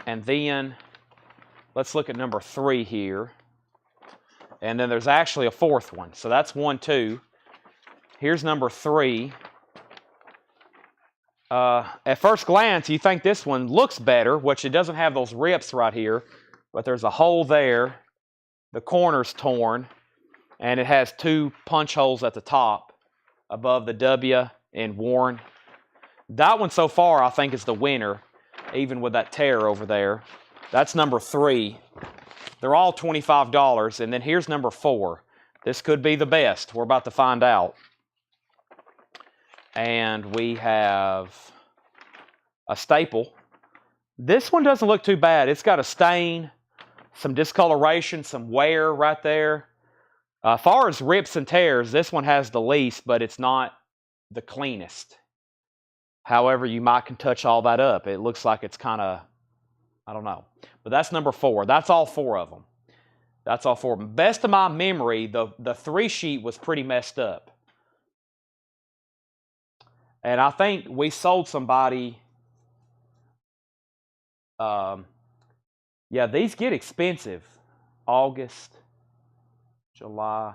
And then let's look at number 3 here. And then there's actually a 4th one. So that's 1, 2. Here's number 3. At first glance, you think this one looks better, which it doesn't have those rips right here. But there's a hole there. The corner's torn. And it has 2 punch holes at the top above the W and worn. That one so far, I think, is the winner, even with that tear over there. That's number 3. They're all $25. And then here's number 4. This could be the best. We're about to find out. And we have a staple. This one doesn't look too bad. It's got a stain, some discoloration, some wear right there. As far as rips and tears, this one has the least, but it's not the cleanest. However, you might can touch all that up. It looks like it's kind of, I don't know. But that's number 4. That's all 4 of them. That's all 4 of them. Best of my memory, the 3 sheet was pretty messed up. And I think we sold somebody, yeah, these get expensive. August, July.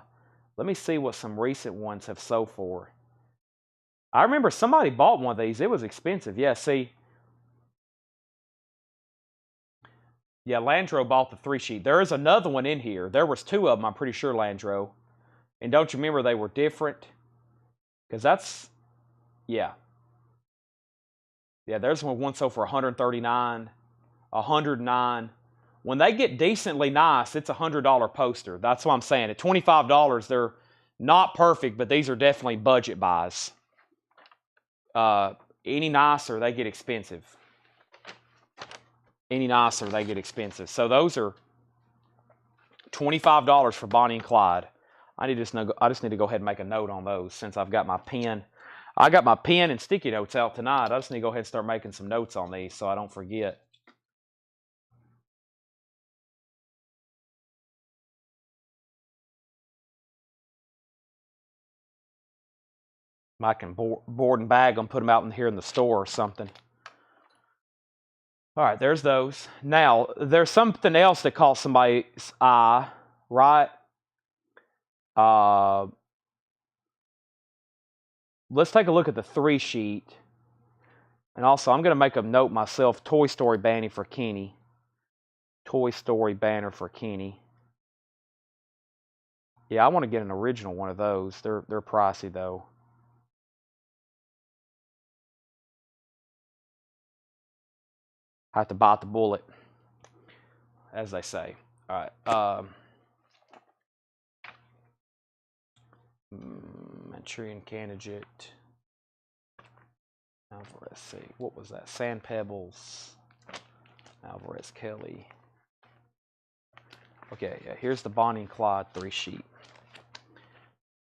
Let me see what some recent ones have sold for. I remember somebody bought one of these. It was expensive. Yeah, see. Yeah, Landro bought the 3 sheet. There is another one in here. There was 2 of them, I'm pretty sure, Landro. And don't you remember they were different? Because that's, yeah. Yeah, there's one sold for $139, $109. When they get decently nice, it's a $100 poster. That's what I'm saying. At $25, they're not perfect, but these are definitely budget buys. Any nicer, they get expensive. Any nicer, they get expensive. So those are $25 for Bonnie and Clyde. I just need to go ahead and make a note on those since I've got my pen. I got my pen and sticky notes out tonight. I just need to go ahead and start making some notes on these so I don't forget. I can board and bag them, put them out in here in the store or something. All right, there's those. Now, there's something else that caught somebody's eye, right? Let's take a look at the 3 sheet. And also, I'm going to make a note myself, Toy Story banner for Kenny. Toy Story banner for Kenny. Yeah, I want to get an original one of those. They're pricey, though. I have to bite the bullet, as they say. All right. Manchurian candidate. Alvarez, see, what was that? Sand Pebbles. Alvarez Kelly. Okay, yeah, here's the Bonnie and Clyde 3 sheet.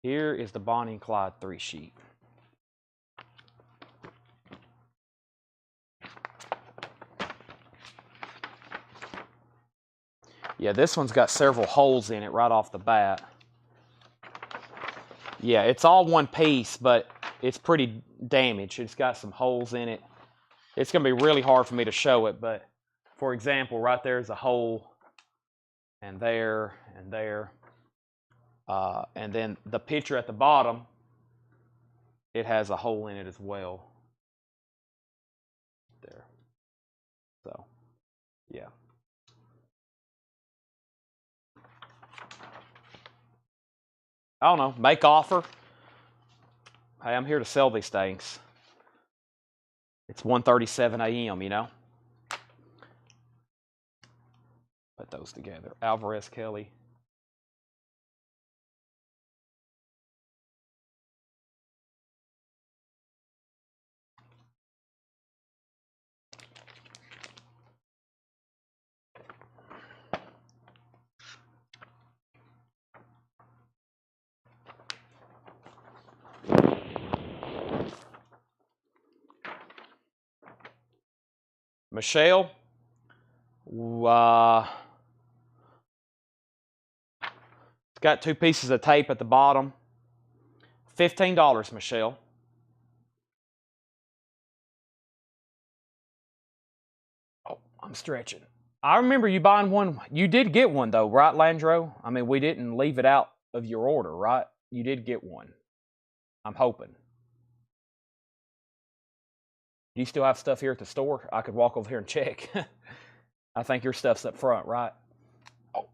Here is the Bonnie and Clyde 3 sheet. Yeah, this one's got several holes in it right off the bat. Yeah, it's all one piece, but it's pretty damaged. It's got some holes in it. It's going to be really hard for me to show it, but for example, right there's a hole, and there, and there. And then the picture at the bottom, it has a hole in it as well. there. So, yeah. I don't know. Make offer. Hey, I'm here to sell these things. It's 1:37 a.m., you know? Put those together. Alvarez Kelly. Michelle. It's got 2 pieces of tape at the bottom. $15, Michelle. Oh, I'm stretching. I remember you buying one. You did get one, though, right, Landro? I mean, we didn't leave it out of your order, right? You did get one. I'm hoping. Do you still have stuff here at the store? I could walk over here and check. I think your stuff's up front, right? Oh. All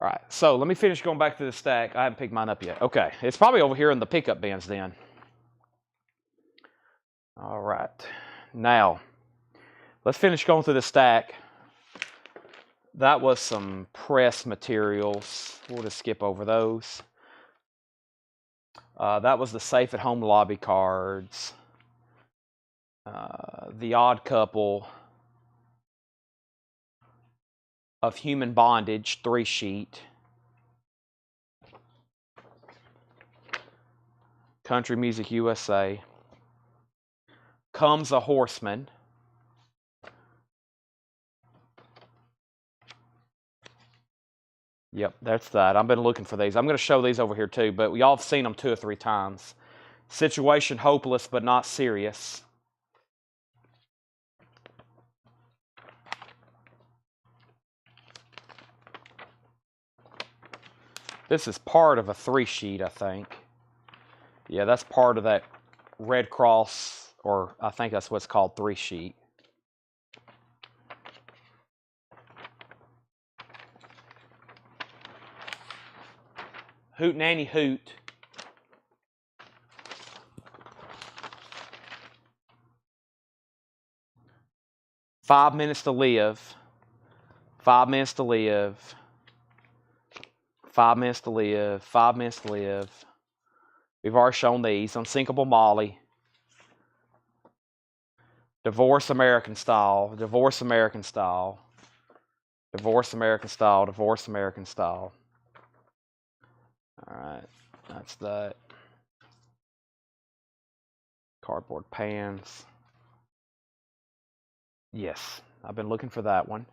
right, so let me finish going back to the stack. I haven't picked mine up yet. Okay, it's probably over here in the pickup bins then. All right, now let's finish going through the stack. That was some press materials. We'll just skip over those. That was the Safe at Home lobby cards. The Odd Couple of Human Bondage 3-sheet. Country Music USA. Comes a Horseman. Yep, that's that. I've been looking for these. I'm going to show these over here too, but we all have seen them 2 or 3 times. Situation Hopeless but Not Serious. This is part of a 3-sheet, I think. Yeah, that's part of that Red Cross, or I think that's what's called 3-sheet. Hoot Nanny Hoot. "5 Minutes to Live." 5 Minutes to Live. 5 Minutes to Live. 5 Minutes to Live. We've already shown these. Unsinkable Molly. Divorce American Style. Divorce American Style. Divorce American Style. Divorce American Style. All right, that's that. Cardboard Pans. Yes, I've been looking for that one.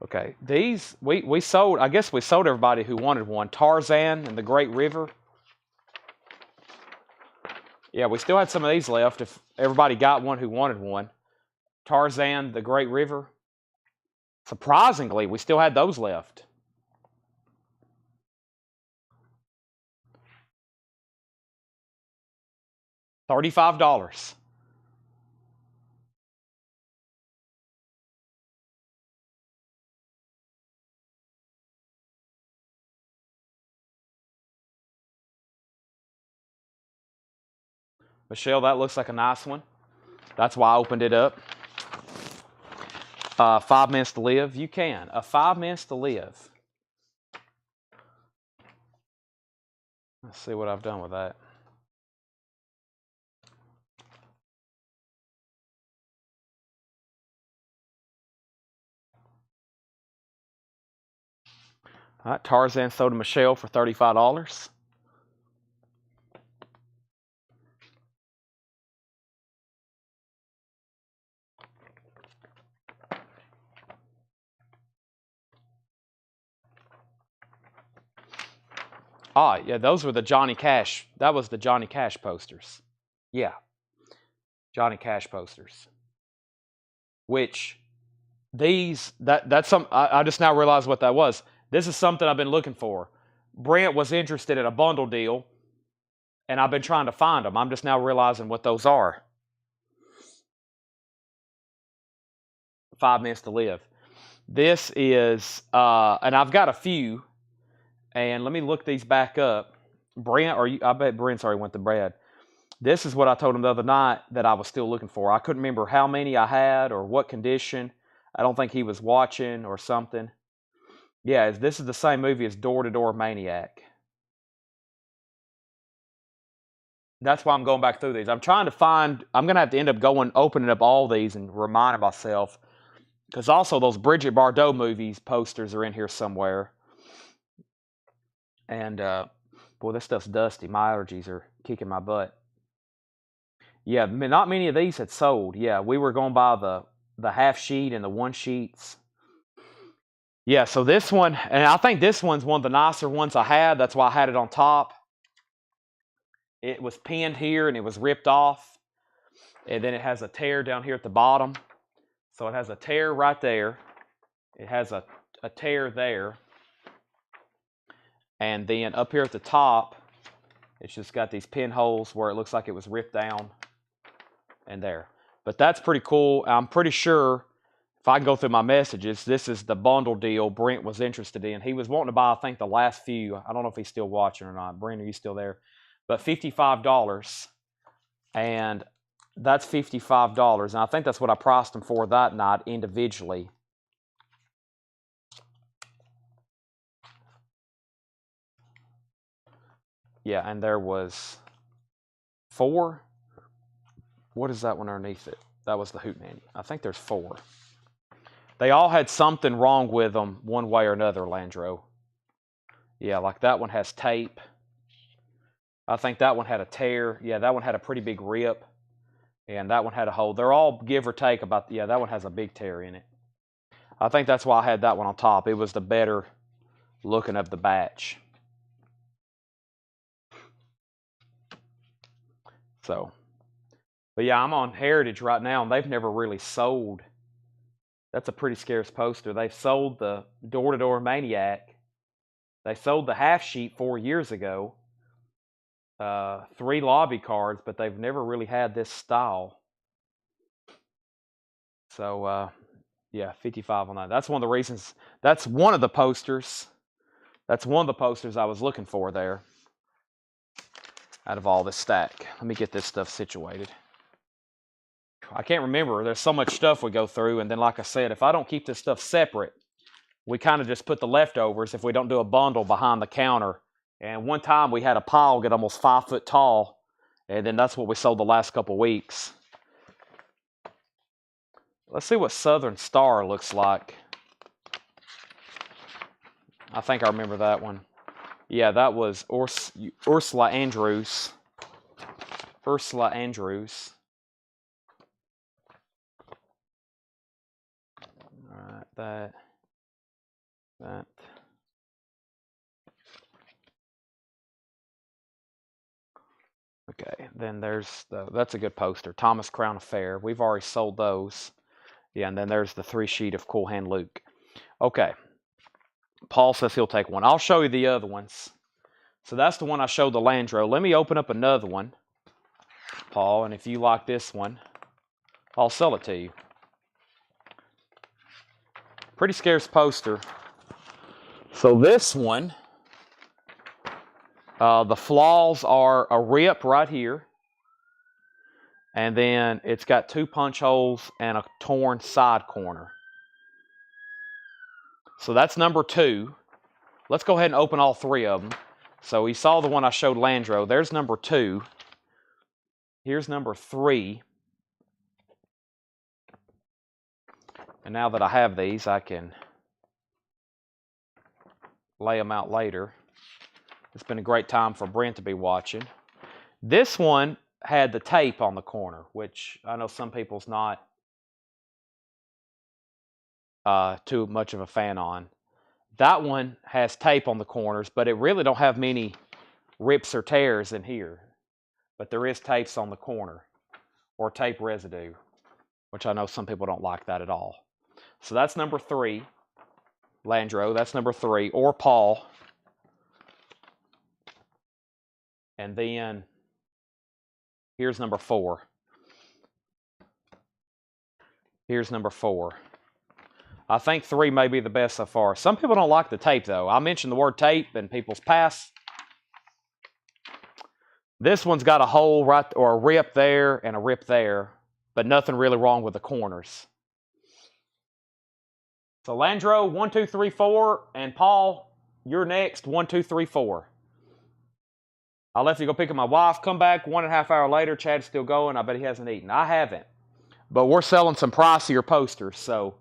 Okay, these we sold. I guess we sold everybody who wanted one. Tarzan and the Great River. Yeah, we still had some of these left if everybody got one who wanted one. Tarzan, the Great River. Surprisingly, we still had those left. $35. Michelle, that looks like a nice one. That's why I opened it up. 5 Minutes to Live. You can. 5 Minutes to Live. Let's see what I've done with that. All right, Tarzan sold to Michelle for $35. Ah, yeah, those were the Johnny Cash. That was the Johnny Cash posters. Yeah, Johnny Cash posters. Which That's some. I just now realized what that was. This is something I've been looking for. Brent was interested in a bundle deal, and I've been trying to find them. I'm just now realizing what those are. 5 Minutes to Live. This is, and I've got a few, and let me look these back up. Brent, I bet Brent's already went to Brad. This is what I told him the other night that I was still looking for. I couldn't remember how many I had or what condition. I don't think he was watching or something. Yeah, this is the same movie as Door to Door Maniac. That's why I'm going back through these. I'm trying to find, I'm going to have to end up opening up all these and reminding myself. Because also those Bridget Bardot movies posters are in here somewhere. And, boy, this stuff's dusty. My allergies are kicking my butt. Yeah, not many of these had sold. Yeah, we were going by the half sheet and the one sheets. Yeah, so this one, and I think this one's one of the nicer ones I had. That's why I had it on top. It was pinned here and it was ripped off. And then it has a tear down here at the bottom. So it has a tear right there. It has a tear there. And then up here at the top, it's just got these pinholes where it looks like it was ripped down. And there. But that's pretty cool. I'm pretty sure, if I can go through my messages, this is the bundle deal Brent was interested in. He was wanting to buy, I think, the last few. I don't know if he's still watching or not. Brent, are you still there? But $55. And that's $55. And I think that's what I priced them for that night individually. Yeah, and there was 4. What is that one underneath it? That was the Hootenanny. I think there's 4. They all had something wrong with them one way or another, Landro. Yeah, like that one has tape. I think that one had a tear. Yeah, that one had a pretty big rip. And that one had a hole. They're all give or take about, yeah, that one has a big tear in it. I think that's why I had that one on top. It was the better looking of the batch. So, but yeah, I'm on Heritage right now, and they've never really sold. That's a pretty scarce poster. They've sold the Door to Door Maniac. They sold the half sheet 4 years ago. 3 lobby cards, but they've never really had this style. So, yeah, 55 on that. That's one of the reasons. That's one of the posters. That's one of the posters I was looking for there out of all this stack. Let me get this stuff situated. I can't remember. There's so much stuff we go through. And then, like I said, if I don't keep this stuff separate, we kind of just put the leftovers if we don't do a bundle behind the counter. And one time we had a pile get almost 5 foot tall. And then that's what we sold the last couple weeks. Let's see what Southern Star looks like. I think I remember that one. Yeah, that was Ursula Andrews. Ursula Andrews. All right, that. Okay, then there's that's a good poster. Thomas Crown Affair. We've already sold those. Yeah, and then there's the 3 sheet of Cool Hand Luke. Okay. Paul says he'll take one. I'll show you the other ones. So that's the one I showed the Landro. Let me open up another one, Paul, and if you like this one, I'll sell it to you. Pretty scarce poster. So this one, the flaws are a rip right here. And then it's got 2 punch holes and a torn side corner. So that's number 2. Let's go ahead and open all 3 of them. So we saw the one I showed Landro. There's number 2. Here's number 3. And now that I have these, I can lay them out later. It's been a great time for Brent to be watching. This one had the tape on the corner, which I know some people's not too much of a fan on. That one has tape on the corners, but it really don't have many rips or tears in here. But there is tapes on the corner, or tape residue, which I know some people don't like that at all. So that's number 3. Landro, that's number 3. Or Paul. And then here's number 4. Here's number 4. I think 3 may be the best so far. Some people don't like the tape, though. I mentioned the word tape in people's past. This one's got a hole right, or a rip there and a rip there, but nothing really wrong with the corners. So Landro, 1, 2, 3, 4, and Paul, you're next. 1, 2, 3, 4. I left to go pick up my wife. Come back 1.5 hours later. Chad's still going. I bet he hasn't eaten. I haven't. But we're selling some pricier posters, so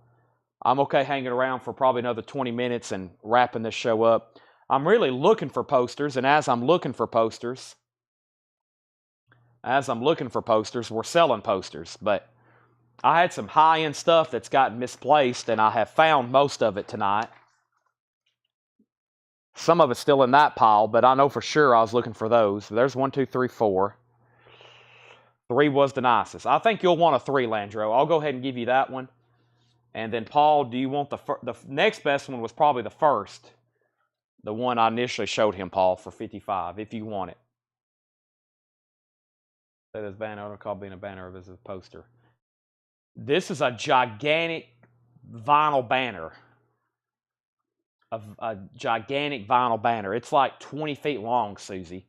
I'm okay hanging around for probably another 20 minutes and wrapping this show up. I'm really looking for posters, and as I'm looking for posters, we're selling posters. But I had some high-end stuff that's gotten misplaced, and I have found most of it tonight. Some of it's still in that pile, but I know for sure I was looking for those. There's 1, 2, 3, 4. 3 was the nicest. I think you'll want a 3, Landro. I'll go ahead and give you that one. And then, Paul, do you want the next best one was probably the first. The one I initially showed him, Paul, for 55, if you want it. That is banner. I don't call being a banner, this is a poster. This is a gigantic vinyl banner. A gigantic vinyl banner. It's like 20 feet long, Susie.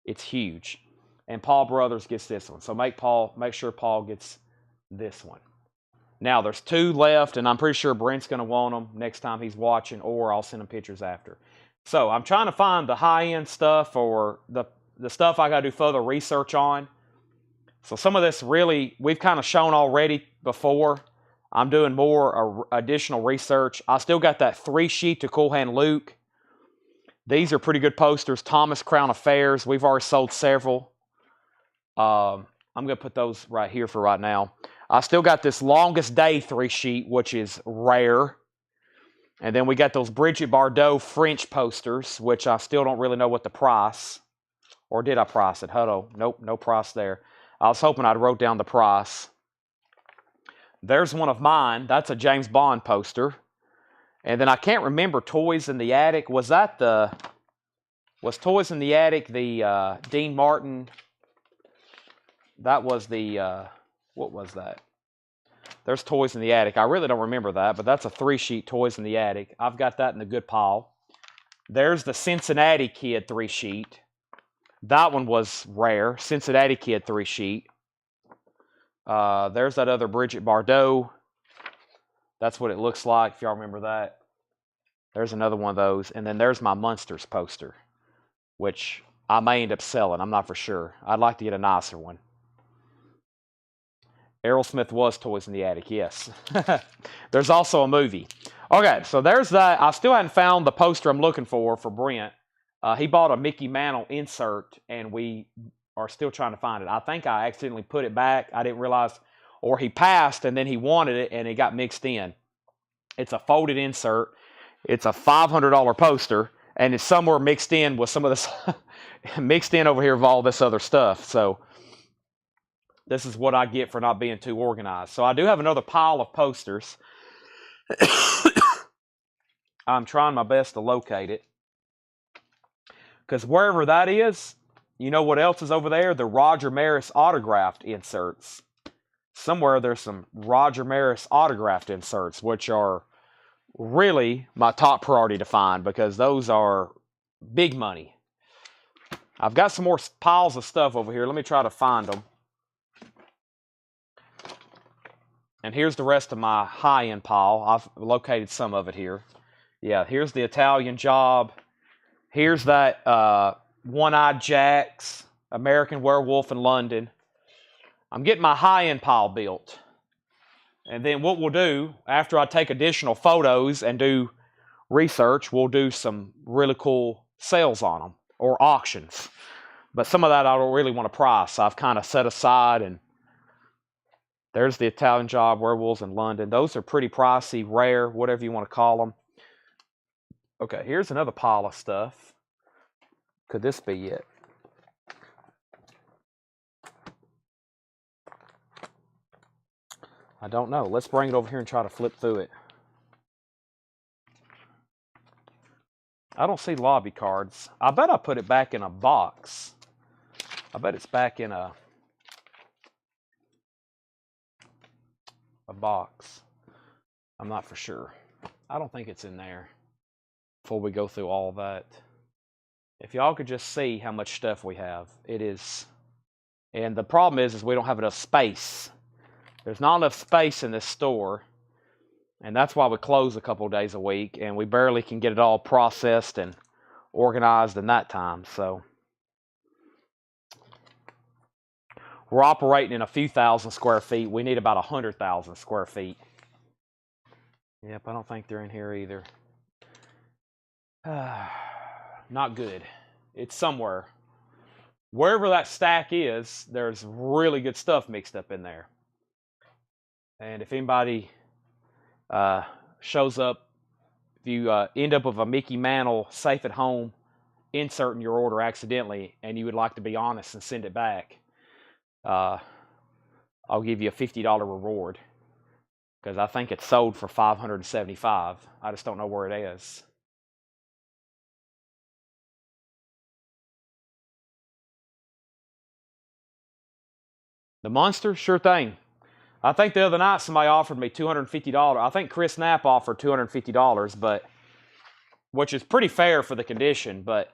It's huge. And Paul Brothers gets this one. So make sure Paul gets this one. Now, there's 2 left, and I'm pretty sure Brent's going to want them next time he's watching, or I'll send him pictures after. So I'm trying to find the high-end stuff or the stuff I got to do further research on. So some of this really, we've kind of shown already before. I'm doing more additional research. I still got that 3-sheet to Cool Hand Luke. These are pretty good posters. Thomas Crown Affairs. We've already sold several. I'm going to put those right here for right now. I still got this Longest Day 3-sheet, which is rare. And then we got those Brigitte Bardot French posters, which I still don't really know what the price. Or did I price it? Hold on. Nope, no price there. I was hoping I'd wrote down the price. There's one of mine. That's a James Bond poster. And then I can't remember Toys in the Attic. Was Toys in the Attic the Dean Martin? That was the, what was that? There's Toys in the Attic. I really don't remember that, but that's a 3-sheet Toys in the Attic. I've got that in the good pile. There's the Cincinnati Kid 3-sheet. That one was rare. Cincinnati Kid 3-sheet. There's that other Brigitte Bardot. That's what it looks like, if y'all remember that. There's another one of those. And then there's my Munsters poster, which I may end up selling. I'm not for sure. I'd like to get a nicer one. Aerosmith was Toys in the Attic, yes. There's also a movie. Okay, so there's that. I still hadn't found the poster I'm looking for Brent. He bought a Mickey Mantle insert, and we are still trying to find it. I think I accidentally put it back. I didn't realize, or he passed, and then he wanted it, and it got mixed in. It's a folded insert. It's a $500 poster, and it's somewhere mixed in with some of this, mixed in over here with all this other stuff. So this is what I get for not being too organized. So I do have another pile of posters. I'm trying my best to locate it. Because wherever that is, you know what else is over there? The Roger Maris autographed inserts. Somewhere there's some Roger Maris autographed inserts, which are really my top priority to find because those are big money. I've got some more piles of stuff over here. Let me try to find them. And here's the rest of my high-end pile. I've located some of it here. Yeah, here's the Italian Job. Here's that One-Eyed Jacks, American Werewolf in London. I'm getting my high-end pile built. And then what we'll do, after I take additional photos and do research, we'll do some really cool sales on them, or auctions. But some of that I don't really want to price. I've kind of set aside, and there's the Italian Job, Werewolves in London. Those are pretty pricey, rare, whatever you want to call them. Okay, here's another pile of stuff. Could this be it? I don't know. Let's bring it over here and try to flip through it. I don't see lobby cards. I bet I put it back in a box. I bet it's back in a box. I'm not for sure. I don't think it's in there before we go through all that. If y'all could just see how much stuff we have. It is, and the problem is we don't have enough space. There's not enough space in this store, and that's why we close a couple days a week, and we barely can get it all processed and organized in that time. So we're operating in a few thousand square feet. We need about 100,000 square feet. Yep, I don't think they're in here either. Not good. It's somewhere. Wherever that stack is, there's really good stuff mixed up in there. And if anybody shows up, if you end up with a Mickey Mantle safe at home insert in your order accidentally and you would like to be honest and send it back, I'll give you a $50 reward, because I think it's sold for $575. I just don't know where it is. The Monster, sure thing. I think the other night somebody offered me $250. I think Chris Knapp offered $250, but which is pretty fair for the condition. But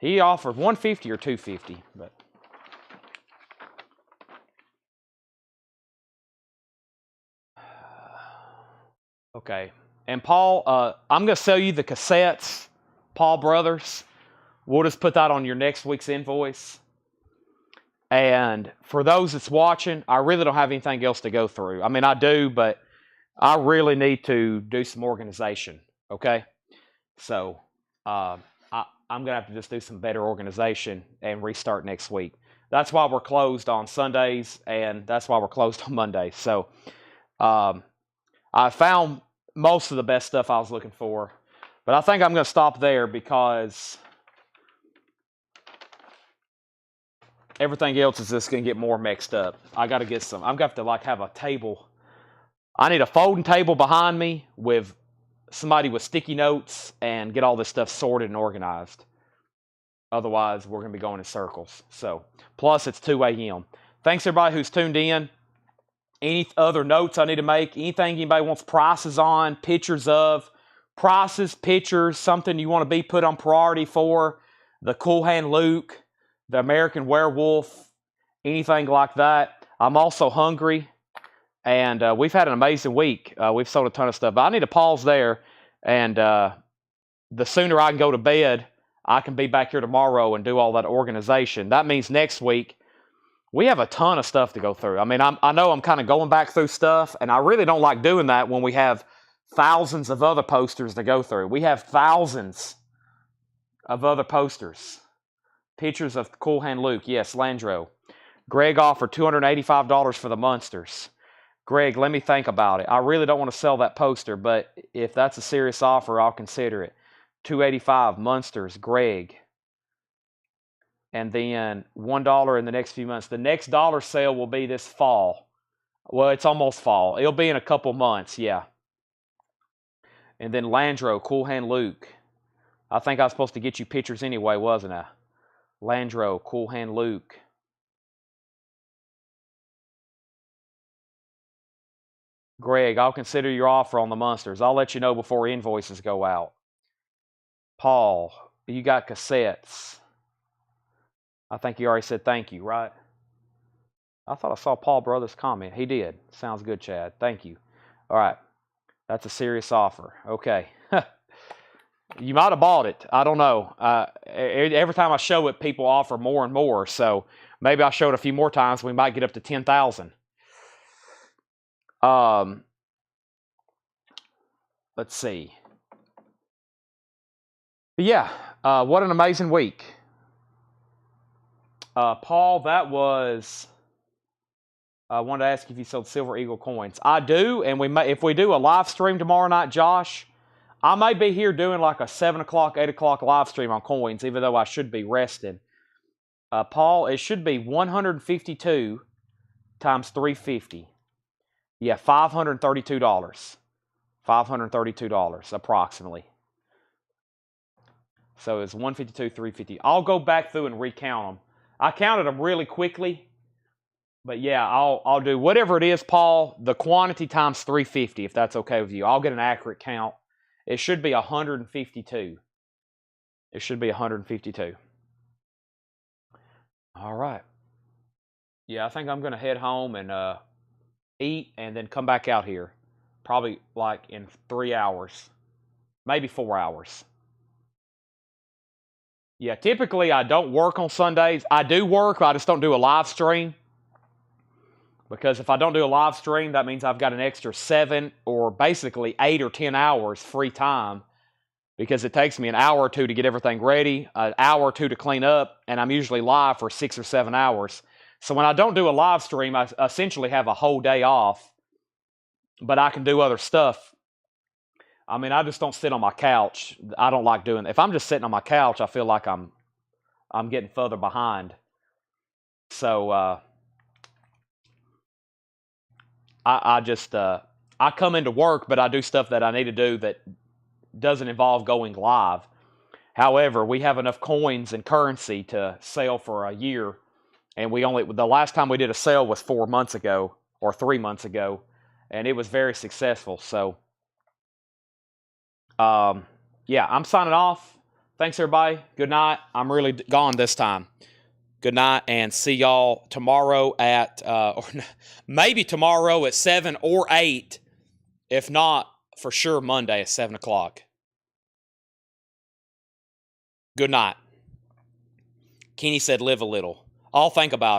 he offered $150 or $250. But okay. And Paul, I'm going to sell you the cassettes, Paul Brothers. We'll just put that on your next week's invoice. And for those that's watching, I really don't have anything else to go through. I mean, I do, but I really need to do some organization, okay? So I'm going to have to just do some better organization and restart next week. That's why we're closed on Sundays, and that's why we're closed on Mondays. So I found most of the best stuff I was looking for, but I think I'm going to stop there because everything else is just going to get more mixed up. I got to get some. I'm going to have to like have a table. I need a folding table behind me with somebody with sticky notes and get all this stuff sorted and organized. Otherwise, we're going to be going in circles. So, plus it's 2 a.m. Thanks everybody who's tuned in. Any other notes I need to make? Anything anybody wants prices on, pictures of, prices, pictures, something you want to be put on priority for, the Cool Hand Luke, the American Werewolf, anything like that. I'm also hungry, and we've had an amazing week. We've sold a ton of stuff, but I need to pause there, and the sooner I can go to bed, I can be back here tomorrow and do all that organization. That means next week, we have a ton of stuff to go through. I mean, I know I'm kind of going back through stuff, and I really don't like doing that when we have thousands of other posters to go through. We have thousands of other posters. Pictures of Cool Hand Luke. Yes, Landro. Greg offered $285 for the Munsters. Greg, let me think about it. I really don't want to sell that poster, but if that's a serious offer, I'll consider it. $285 Munsters, Greg. And then $1 in the next few months. The next dollar sale will be this fall. Well, it's almost fall. It'll be in a couple months, yeah. And then Landro, Cool Hand Luke. I think I was supposed to get you pictures anyway, wasn't I? Landro, Cool Hand Luke. Greg, I'll consider your offer on the Munsters. I'll let you know before invoices go out. Paul, you got cassettes. I think you already said thank you, right? I thought I saw Paul Brothers comment. He did. Sounds good, Chad. Thank you. All right. That's a serious offer. Okay. You might have bought it. I don't know. Every time I show it, people offer more and more. So maybe I'll show it a few more times. We might get up to 10,000. Let's see. But yeah, what an amazing week. Paul, that was... I wanted to ask if you sold Silver Eagle coins. I do, and if we do a live stream tomorrow night, Josh, I may be here doing like a 7 o'clock, 8 o'clock live stream on coins, even though I should be resting. Paul, it should be 152 times 350. Yeah, $532. $532 approximately. So it's 152, 350. I'll go back through and recount them. I counted them really quickly. But yeah, I'll do whatever it is, Paul, the quantity times 350, if that's okay with you. I'll get an accurate count. It should be 152. It should be 152. All right. Yeah, I think I'm going to head home and eat and then come back out here. Probably like in 3 hours. Maybe 4 hours. Yeah, typically I don't work on Sundays. I do work, I just don't do a live stream. Because if I don't do a live stream, that means I've got an extra 7 or basically 8 or 10 hours free time, because it takes me an hour or two to get everything ready, an hour or two to clean up, and I'm usually live for 6 or 7 hours. So when I don't do a live stream, I essentially have a whole day off, but I can do other stuff. I mean, I just don't sit on my couch. I don't like doing that. If I'm just sitting on my couch, I feel like I'm getting further behind. So I come into work, but I do stuff that I need to do that doesn't involve going live. However, we have enough coins and currency to sell for a year, and the last time we did a sale was 4 months ago or 3 months ago, and it was very successful. So, yeah, I'm signing off. Thanks, everybody. Good night. I'm really gone this time. Good night, and see y'all tomorrow or maybe tomorrow at 7 or 8. If not, for sure Monday at 7 o'clock. Good night. Kenny said live a little. I'll think about it.